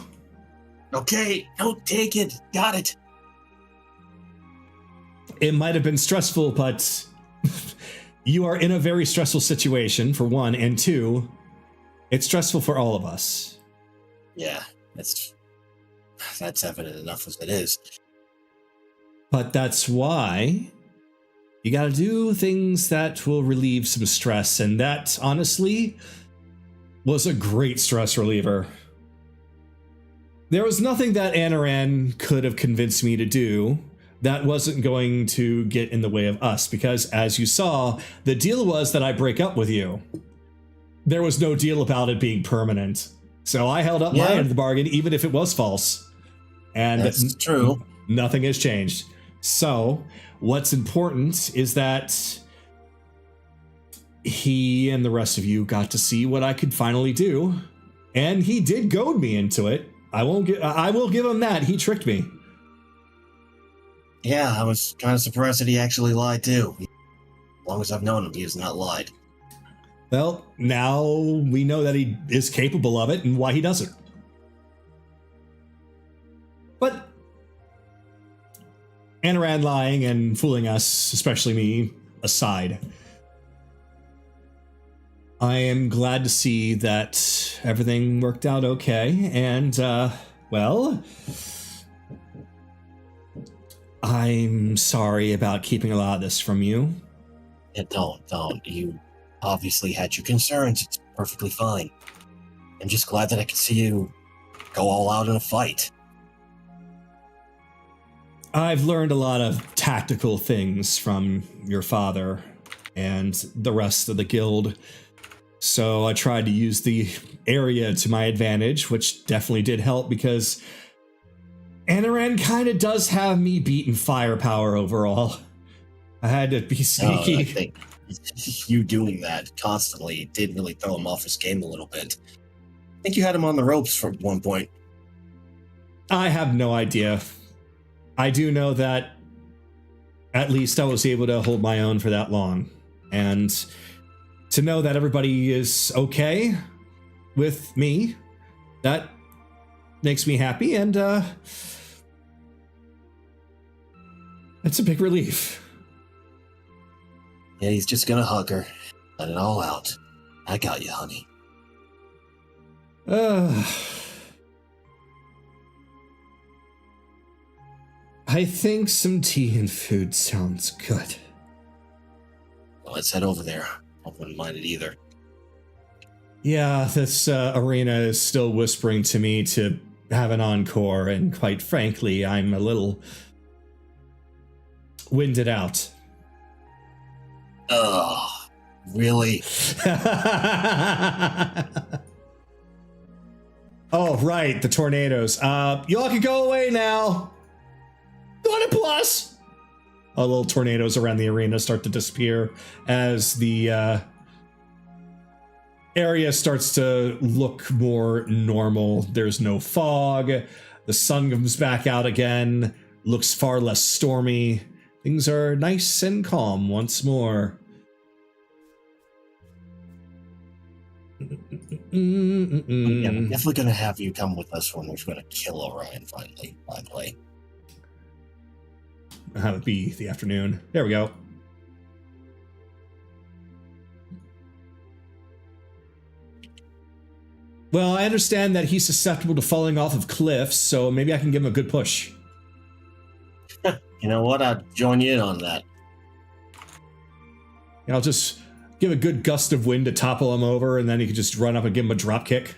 Okay, don't take it. Got it. It might have been stressful, but you are in a very stressful situation, for one, and two, it's stressful for all of us. Yeah, that's evident enough as it is. But that's why you gotta do things that will relieve some stress, and that, honestly, was a great stress reliever. There was nothing that Anaran could have convinced me to do that wasn't going to get in the way of us, because as you saw, the deal was that I break up with you. There was no deal about it being permanent. So I held up my end of the bargain, even if it was false. And that's true. Nothing has changed. So what's important is that he and the rest of you got to see what I could finally do. And he did goad me into it. I will give him that. He tricked me. Yeah, I was kind of surprised that he actually lied too. As long as I've known him, he has not lied. Well, now we know that he is capable of it and why he doesn't. But Anaran lying and fooling us, especially me, aside, I am glad to see that everything worked out okay, and, well, I'm sorry about keeping a lot of this from you. Yeah, don't. You obviously had your concerns. It's perfectly fine. I'm just glad that I could see you go all out in a fight. I've learned a lot of tactical things from your father and the rest of the guild, so I tried to use the area to my advantage, which definitely did help because Anaran kind of does have me beat in firepower overall. I had to be sneaky. I think you doing that constantly did really throw him off his game a little bit. I think you had him on the ropes from one point. I have no idea. I do know that at least I was able to hold my own for that long. And to know that everybody is okay with me, that makes me happy, and it's a big relief. Yeah, he's just gonna hug her. Let it all out. I got you, honey. I think some tea and food sounds good. Well, let's head over there. I wouldn't mind it either. Yeah, this arena is still whispering to me to have an encore, and quite frankly, I'm a little winded out. Ugh, really? Oh, right, the tornadoes. Y'all can go away now. 20 plus! Little tornadoes around the arena start to disappear as the area starts to look more normal. There's no fog. The sun comes back out again. Looks far less stormy. Things are nice and calm once more. Yeah, we're definitely gonna have you come with us when we're gonna kill Orion finally, by the way. I'll have it be the afternoon. There we go. Well, I understand that he's susceptible to falling off of cliffs, so maybe I can give him a good push. You know what? I'd join you in on that. I'll just give a good gust of wind to topple him over, and then he can just run up and give him a drop kick.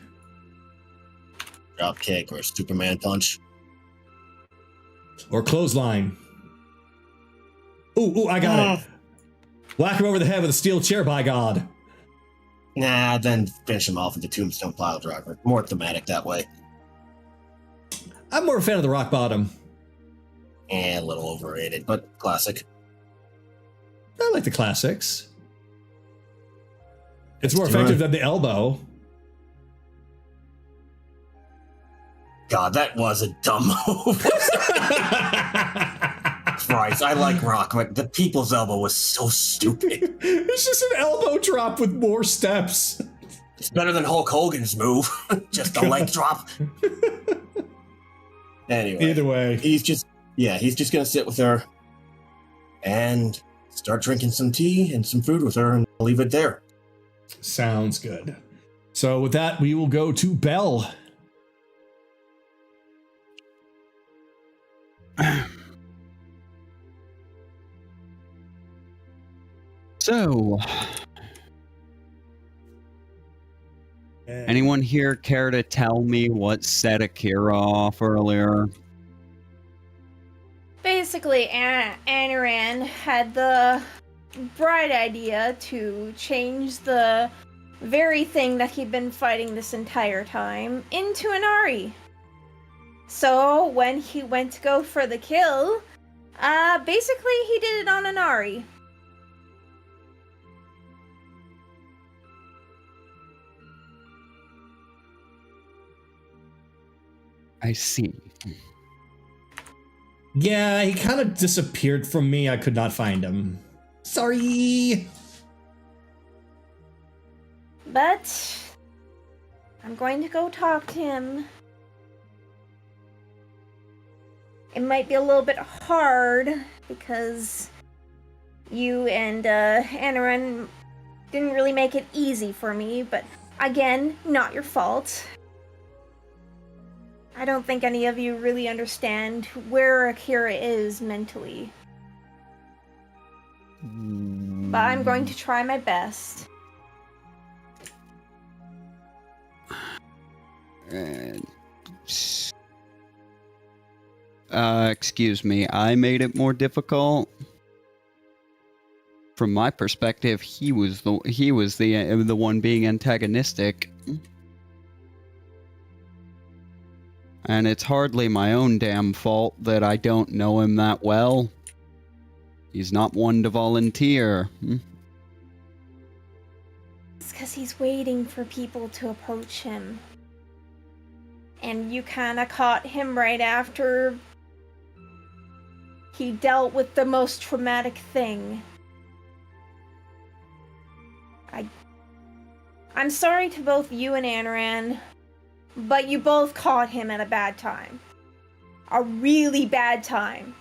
Drop kick or a Superman punch. Or clothesline. Ooh, I got it. Whack him over the head with a steel chair, by God. Nah, then finish him off with the tombstone pile driver. More thematic that way. I'm more a fan of the rock bottom. A little overrated, but classic. I like the classics. It's more Let's do effective it. than the elbow. God, that was a dumb move. Christ, I like rock, but the people's elbow was so stupid. It's just an elbow drop with more steps. It's better than Hulk Hogan's move. Just a leg drop. Anyway. Either way. He's just gonna sit with her and start drinking some tea and some food with her and leave it there. Sounds good. So with that, we will go to Belle. So, anyone here care to tell me what set Akira off earlier? Basically, Anaran had the bright idea to change the very thing that he'd been fighting this entire time into an Ari. So when he went to go for the kill, basically he did it on an Ari. I see. Yeah, he kind of disappeared from me. I could not find him. Sorry. But I'm going to go talk to him. it might be a little bit hard because you and Anaran didn't really make it easy for me, but again, not your fault. I don't think any of you really understand where Akira is mentally. But I'm going to try my best. Excuse me, I made it more difficult. From my perspective, he was the one being antagonistic. And it's hardly my own damn fault that I don't know him that well. He's not one to volunteer. It's because he's waiting for people to approach him. And you kind of caught him right after he dealt with the most traumatic thing. I'm sorry to both you and Anaran, but you both caught him at a bad time. A really bad time.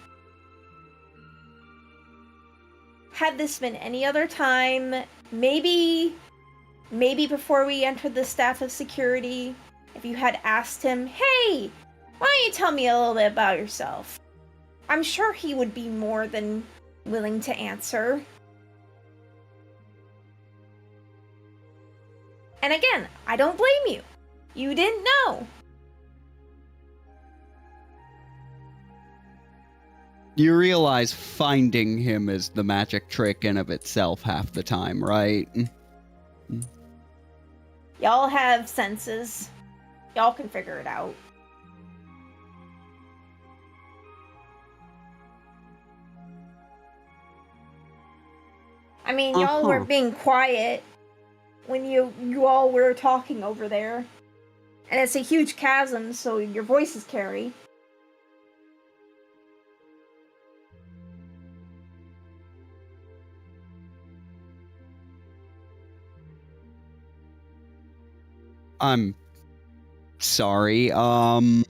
Had this been any other time, maybe before we entered the staff of security, if you had asked him, hey, why don't you tell me a little bit about yourself? I'm sure he would be more than willing to answer. And again, I don't blame you. You didn't know. You realize finding him is the magic trick in of itself half the time, right? Y'all have senses. Y'all can figure it out. I mean, y'all were being quiet when you all were talking over there. And it's a huge chasm, so your voices carry. I'm sorry. I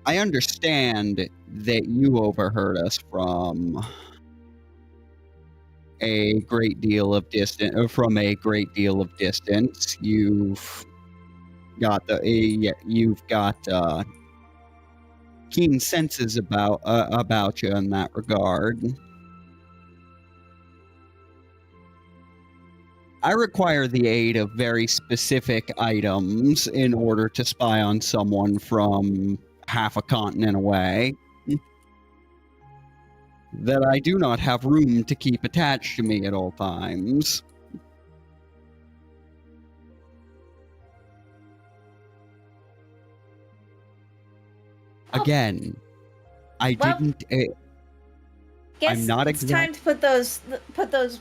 understand that you overheard us from a great deal of distance. You've got keen senses about you in that regard. I require the aid of very specific items in order to spy on someone from half a continent away that I do not have room to keep attached to me at all times. Again, I'm not it's time to put those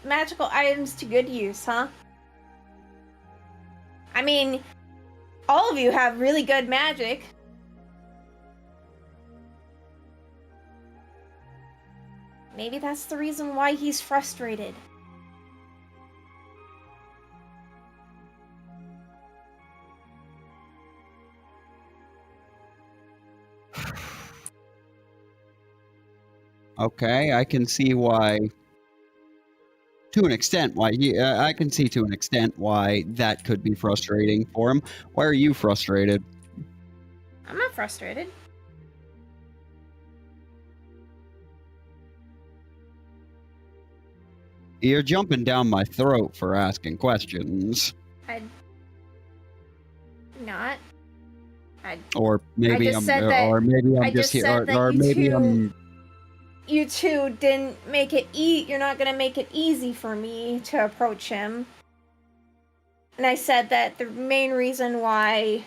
magical items to good use, huh? I mean, all of you have really good magic. Maybe that's the reason why he's frustrated. Okay, I can see why. To an extent, I can see to an extent why that could be frustrating for him. Why are you frustrated? I'm not frustrated. You're jumping down my throat for asking questions. I'd not. Or maybe I just said that, or maybe I'm I just just here, said that or maybe I'm. You two didn't make it you're not gonna make it easy for me to approach him. And I said that the main reason why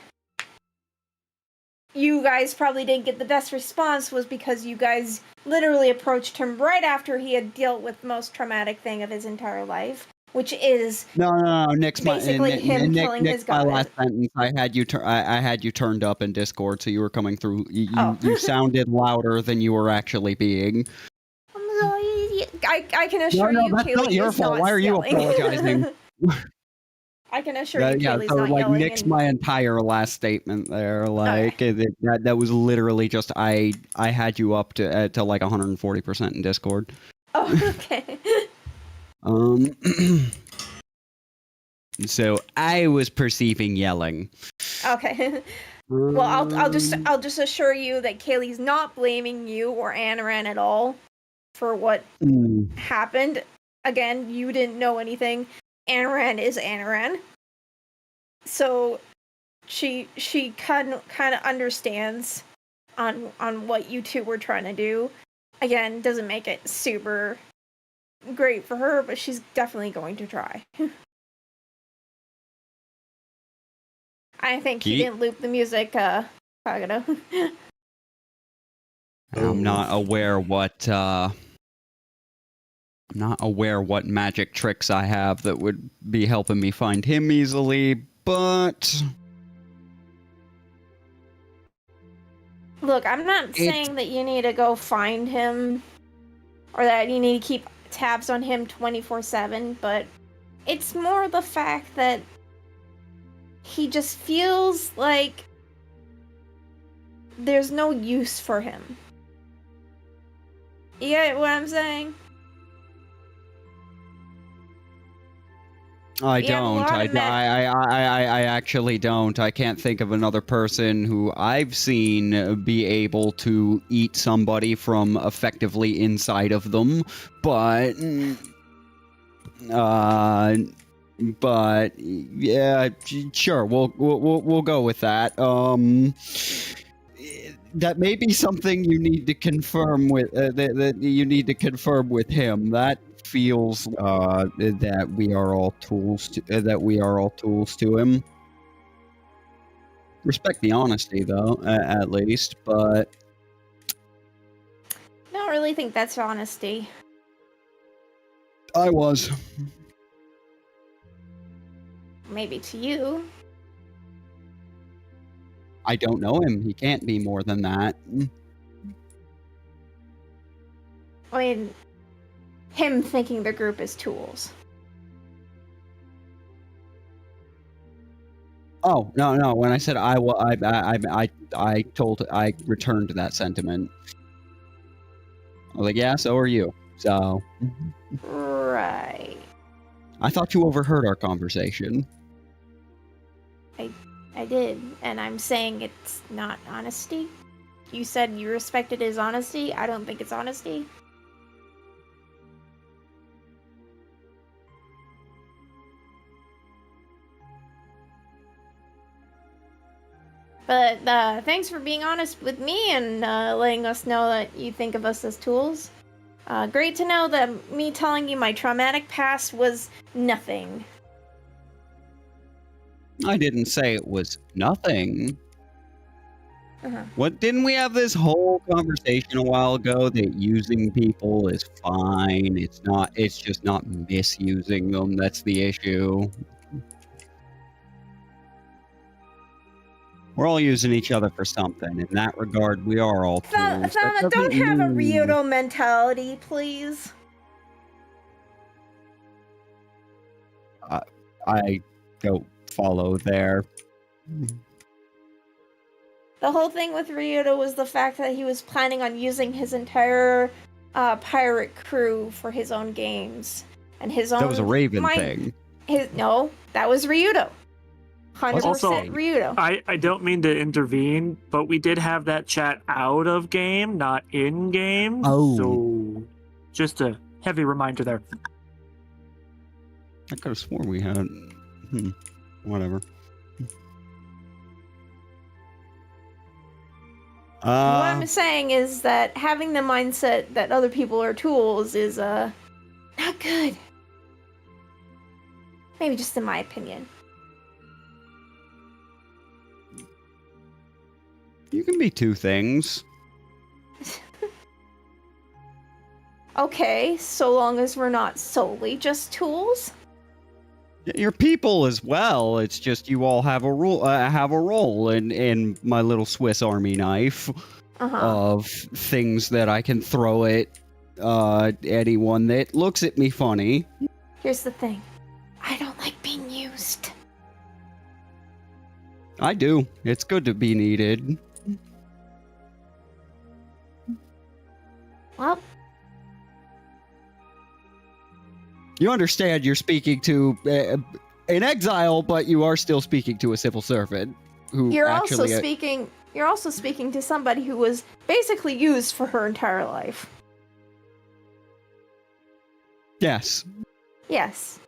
you guys probably didn't get the best response was because you guys literally approached him right after he had dealt with the most traumatic thing of his entire life, which is No. Nick's basically him killing his my god. last sentence. I had you turned up in Discord, so you were coming through. You sounded louder than you were actually being. I'm sorry. I can assure No, you, that's Kaylee not your is fault. not Why are you stealing. apologizing? I can assure you, Yeah, Kaylee's so not like yelling. nix and- my entire last statement there. Like that was literally just I had you up to like 140% in Discord. Oh, okay. So I was perceiving yelling. Okay. Well, I'll just assure you that Kaylee's not blaming you or Anaran at all for what happened. Again, you didn't know anything. Anaran is Anaran. So she kind of understands on what you two were trying to do. Again, doesn't make it super great for her, but she's definitely going to try. I think he didn't loop the music, Kagato. I'm not aware what magic tricks I have that would be helping me find him easily, but Look, I'm not saying that you need to go find him or that you need to keep tabs on him 24/7, but it's more the fact that he just feels like there's no use for him. You get what I'm saying? I We have a don't. lot of I actually don't. I can't think of another person who I've seen be able to eat somebody from effectively inside of them, but yeah, sure, we'll go with that. That may be something you need to confirm with that you need to confirm with him. That feels that we are all tools to him. Respect the honesty, though, at least. But I don't really think that's honesty. I was. Maybe to you. I don't know him. He can't be more than that. I mean, him thinking the group is tools. Oh no! When I said I returned to that sentiment. I was like, yeah, so are you. So. Right. I thought you overheard our conversation. I did, and I'm saying it's not honesty. You said you respected his honesty. I don't think it's honesty. But thanks for being honest with me and letting us know that you think of us as tools. Great to know that me telling you my traumatic past was nothing. I didn't say it was nothing. Uh-huh. What, didn't we have this whole conversation a while ago that using people is fine? It's just not misusing them that's the issue. We're all using each other for something. In that regard, we are all tools. Thama, don't have a Ryudo mentality, please. I don't follow there. The whole thing with Ryudo was the fact that he was planning on using his entire pirate crew for his own games. And his own... That was a Raven thing. No, that was Ryudo. 100% Also, Ryudo. I don't mean to intervene, but we did have that chat out of game, not in game. Oh. So, just a heavy reminder there. I could have sworn we had... Whatever. What I'm saying is that having the mindset that other people are tools is, not good. Maybe just in my opinion. You can be two things. Okay, so long as we're not solely just tools. You're people as well. It's just you all have a role in my little Swiss Army knife of things that I can throw at anyone that looks at me funny. Here's the thing. I don't like being used. I do. It's good to be needed. Well, You understand you're speaking to an exile, but you are still speaking to a civil servant who you're actually... also speaking. You're also speaking to somebody who was basically used for her entire life. Yes. Yes.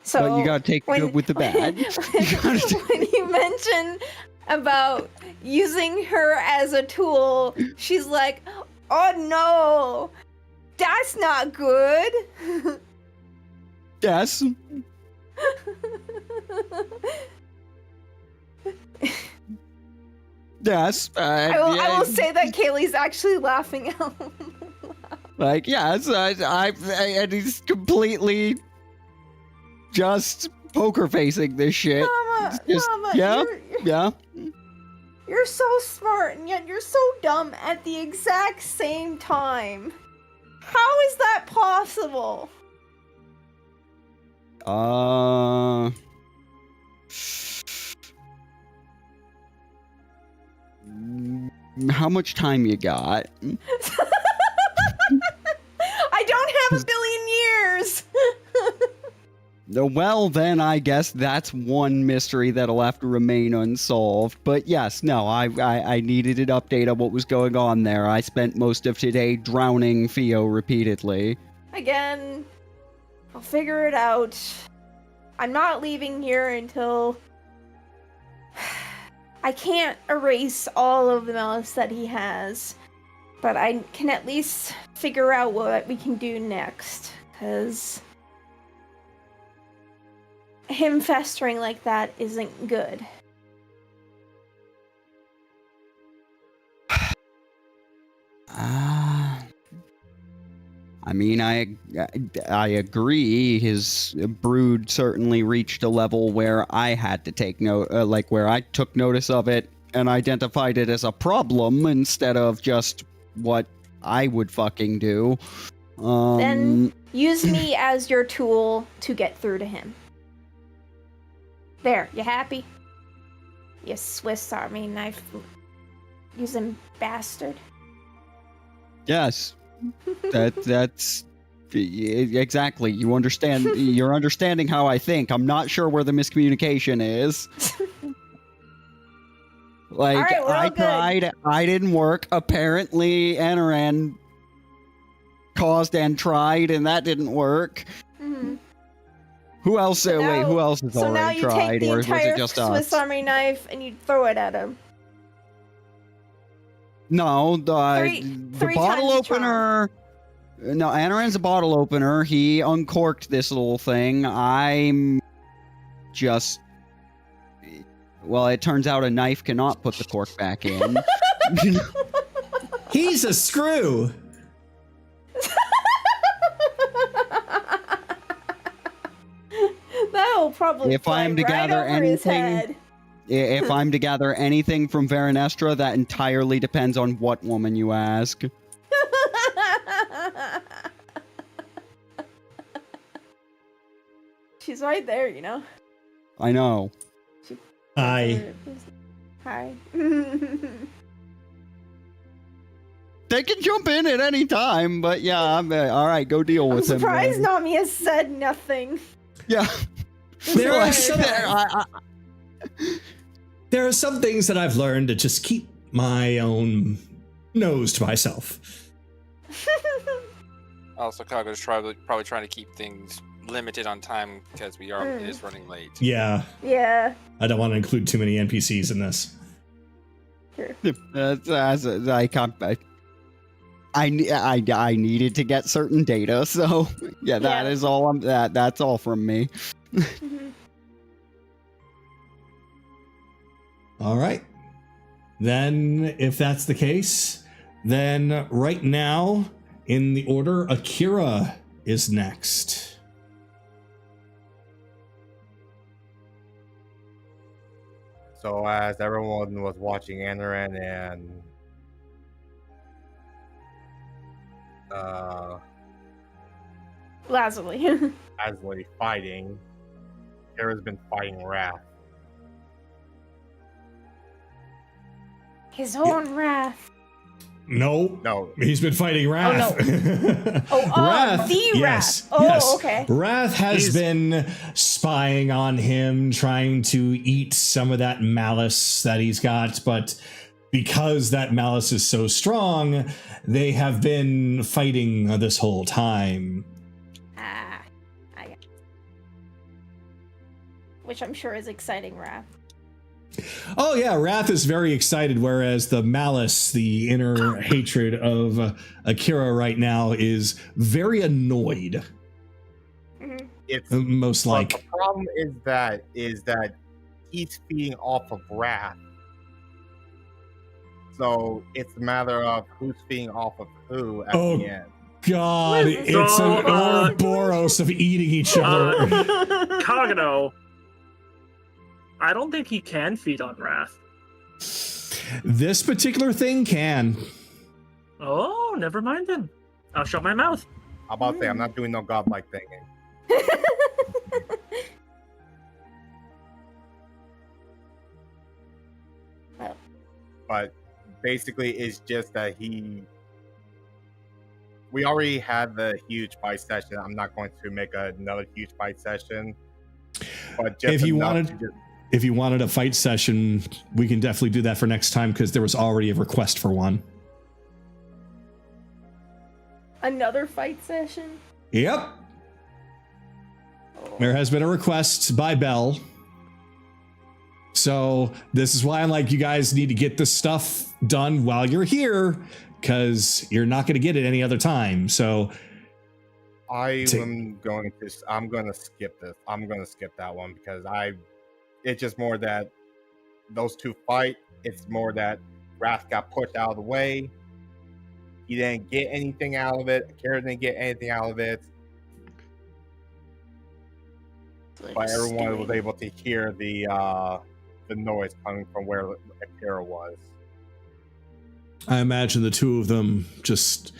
So But you gotta take the good with the bad. When you mention about using her as a tool, she's like, "Oh no, that's not good." Yes. Yes. I will say that Kaylee's actually laughing out. Like, yes, and he's completely just poker facing this shit. Mama, yeah, yeah. You're so smart, and yet you're so dumb at the exact same time. How is that possible? How much time you got? I don't have a billion years! Well, then I guess that's one mystery that'll have to remain unsolved. But yes, no, I needed an update on what was going on there. I spent most of today drowning Theo repeatedly. Again, I'll figure it out. I'm not leaving here until... I can't erase all of the malice that he has, but I can at least figure out what we can do next, because him festering like that isn't good. I mean, I agree. His brood certainly reached a level where I had to take note, where I took notice of it and identified it as a problem instead of just what I would fucking do. Then use me as your tool to get through to him. There, you happy? You Swiss Army knife using bastard. Yes. That's exactly. You understand. You're understanding how I think. I'm not sure where the miscommunication is. Like, all right, I tried. I didn't work. Apparently, Anaran caused and tried, and that didn't work. Mm-hmm. Who else? So wait, who else has so now already you tried, take the or was entire it just Swiss us? Army knife and you throw it at him. No, the Three bottle times the charm. opener. No, Anaran's a bottle opener. He uncorked this little thing. I'm just. Well, it turns out a knife cannot put the cork back in. He's a screw. That'll probably If fly I'm to right gather over his anything- head. If I'm to gather anything from Veranestra, that entirely depends on what woman you ask. She's right there, you know. I know. Hi. Hi. They can jump in at any time, but yeah, I'm all right. Go deal I'm with him. surprised then. Nami has said nothing. Yeah. There are Right. some. There are some things that I've learned to just keep my own nose to myself. Also, Kaga's probably trying to keep things limited on time because it is running late. Yeah, Yeah. I don't want to include too many NPCs in this. I needed to get certain data, so yeah, that Yeah. is all. That's all from me. Mhm. All right. Then, if that's the case, then right now, in the order, Akira is next. So as everyone was watching Anaran and Lazuli. Lazuli fighting, Kira's been fighting Wrath. His own wrath. No. He's been fighting Wrath. Wrath. The yes, Wrath. Oh, yes. okay. Wrath has been spying on him, trying to eat some of that malice that he's got, but because that malice is so strong, they have been fighting this whole time. I got it. Which I'm sure is exciting, Wrath. Oh yeah, Wrath is very excited, whereas the malice, the inner hatred of Akira right now is very annoyed. Mm-hmm. It's Most but like. the problem is that he's feeding off of wrath. So it's a matter of who's feeding off of who at the end. God, it's an Ouroboros of eating each other. Kagato, I don't think he can feed on wrath. This particular thing can. Oh, never mind then. I'll shut my mouth. I'm about to say, I'm not doing no godlike thing. Well. But basically, it's just that we already had the huge fight session. I'm not going to make another huge fight session. But just if you wanted a fight session, we can definitely do that for next time because there was already a request for one. Another fight session? Yep. There has been a request by Bell. So this is why I'm like, you guys need to get this stuff done while you're here because you're not going to get it any other time. So I'm going to skip this. I'm going to skip that one because it's just more that those two fight. It's more that Wrath got pushed out of the way. He didn't get anything out of it. Akira didn't get anything out of it. But everyone was able to hear the noise coming from where Akira was. I imagine the two of them just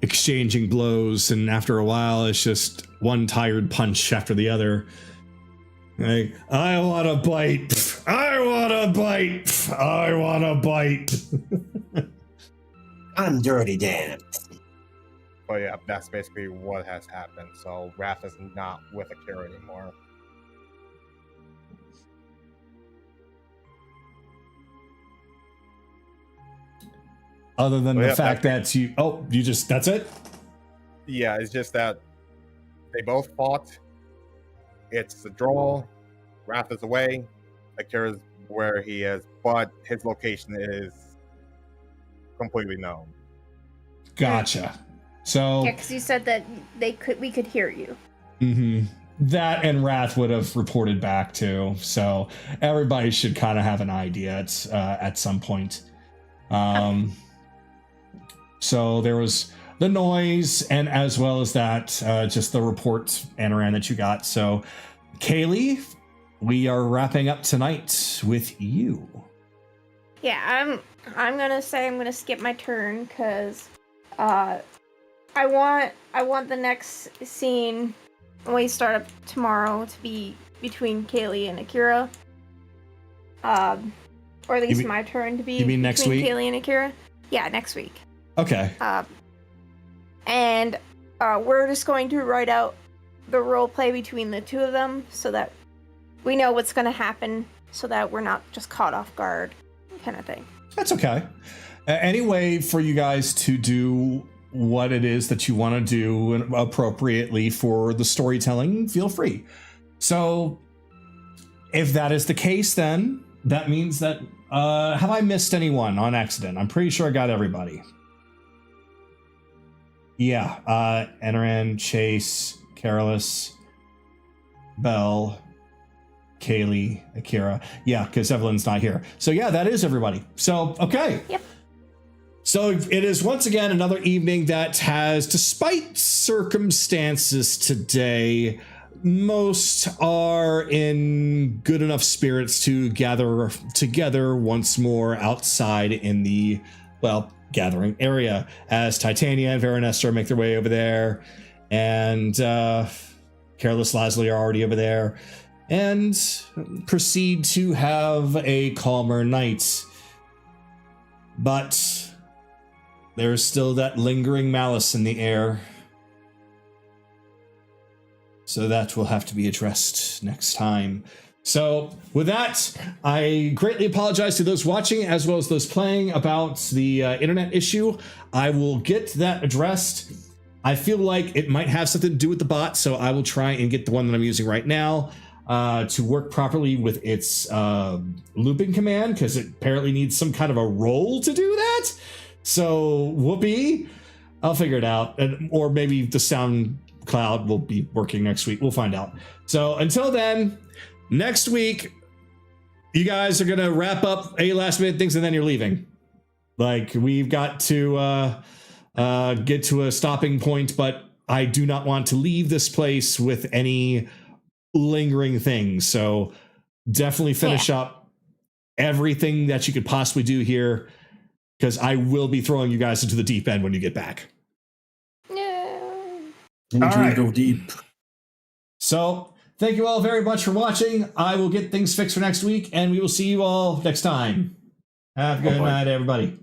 exchanging blows, and after a while, it's just one tired punch after the other. Like, I want to bite. I want to bite. I want to bite. I'm dirty, Dan. But yeah, that's basically what has happened. So Wrath is not with Akira anymore. Other than the fact that that's it? Yeah, it's just that they both fought. It's a draw. Wrath is away. Akira's where he is, but his location is completely known. Gotcha. So Yeah, because you said that we could hear you. Mm-hmm. That and Wrath would have reported back too. So everybody should kind of have an idea at some point. So there was the noise, and as well as that, just the report, Anoran, that you got. So, Kaylee, we are wrapping up tonight with you. Yeah, I'm gonna say I'm gonna skip my turn because I want the next scene when we start up tomorrow to be between Kaylee and Akira. Or at least my turn to be you mean next between week? Kaylee and Akira. Yeah, next week. Okay. And we're just going to write out the role play between the two of them so that we know what's going to happen, so that we're not just caught off guard, kind of thing. That's okay. Any way for you guys to do what it is that you want to do appropriately for the storytelling, feel free. So, if that is the case, then that means that have I missed anyone on accident? I'm pretty sure I got everybody. Yeah, Anoran, Chase, Carolus, Belle, Kaylee, Akira. Yeah, because Evelyn's not here. So yeah, that is everybody. So, okay. Yep. So it is once again another evening that has, despite circumstances today, most are in good enough spirits to gather together once more outside in the, gathering area as Titania and Veronesta make their way over there, and Careless Lazuli are already over there, and proceed to have a calmer night. but there's still that lingering malice in the air. So that will have to be addressed next time. So with that, I greatly apologize to those watching as well as those playing about the internet issue. I will get that addressed. I feel like it might have something to do with the bot, so I will try and get the one that I'm using right now to work properly with its looping command, because it apparently needs some kind of a role to do that. So whoopee, I'll figure it out. Or maybe the sound cloud will be working next week. We'll find out. So until then, next week, you guys are going to wrap up last minute things and then you're leaving. Like, we've got to get to a stopping point, but I do not want to leave this place with any lingering things. So definitely finish up everything that you could possibly do here, because I will be throwing you guys into the deep end when you get back. Indeed, go deep. So thank you all very much for watching. I will get things fixed for next week, and we will see you all next time. Have a good night, everybody.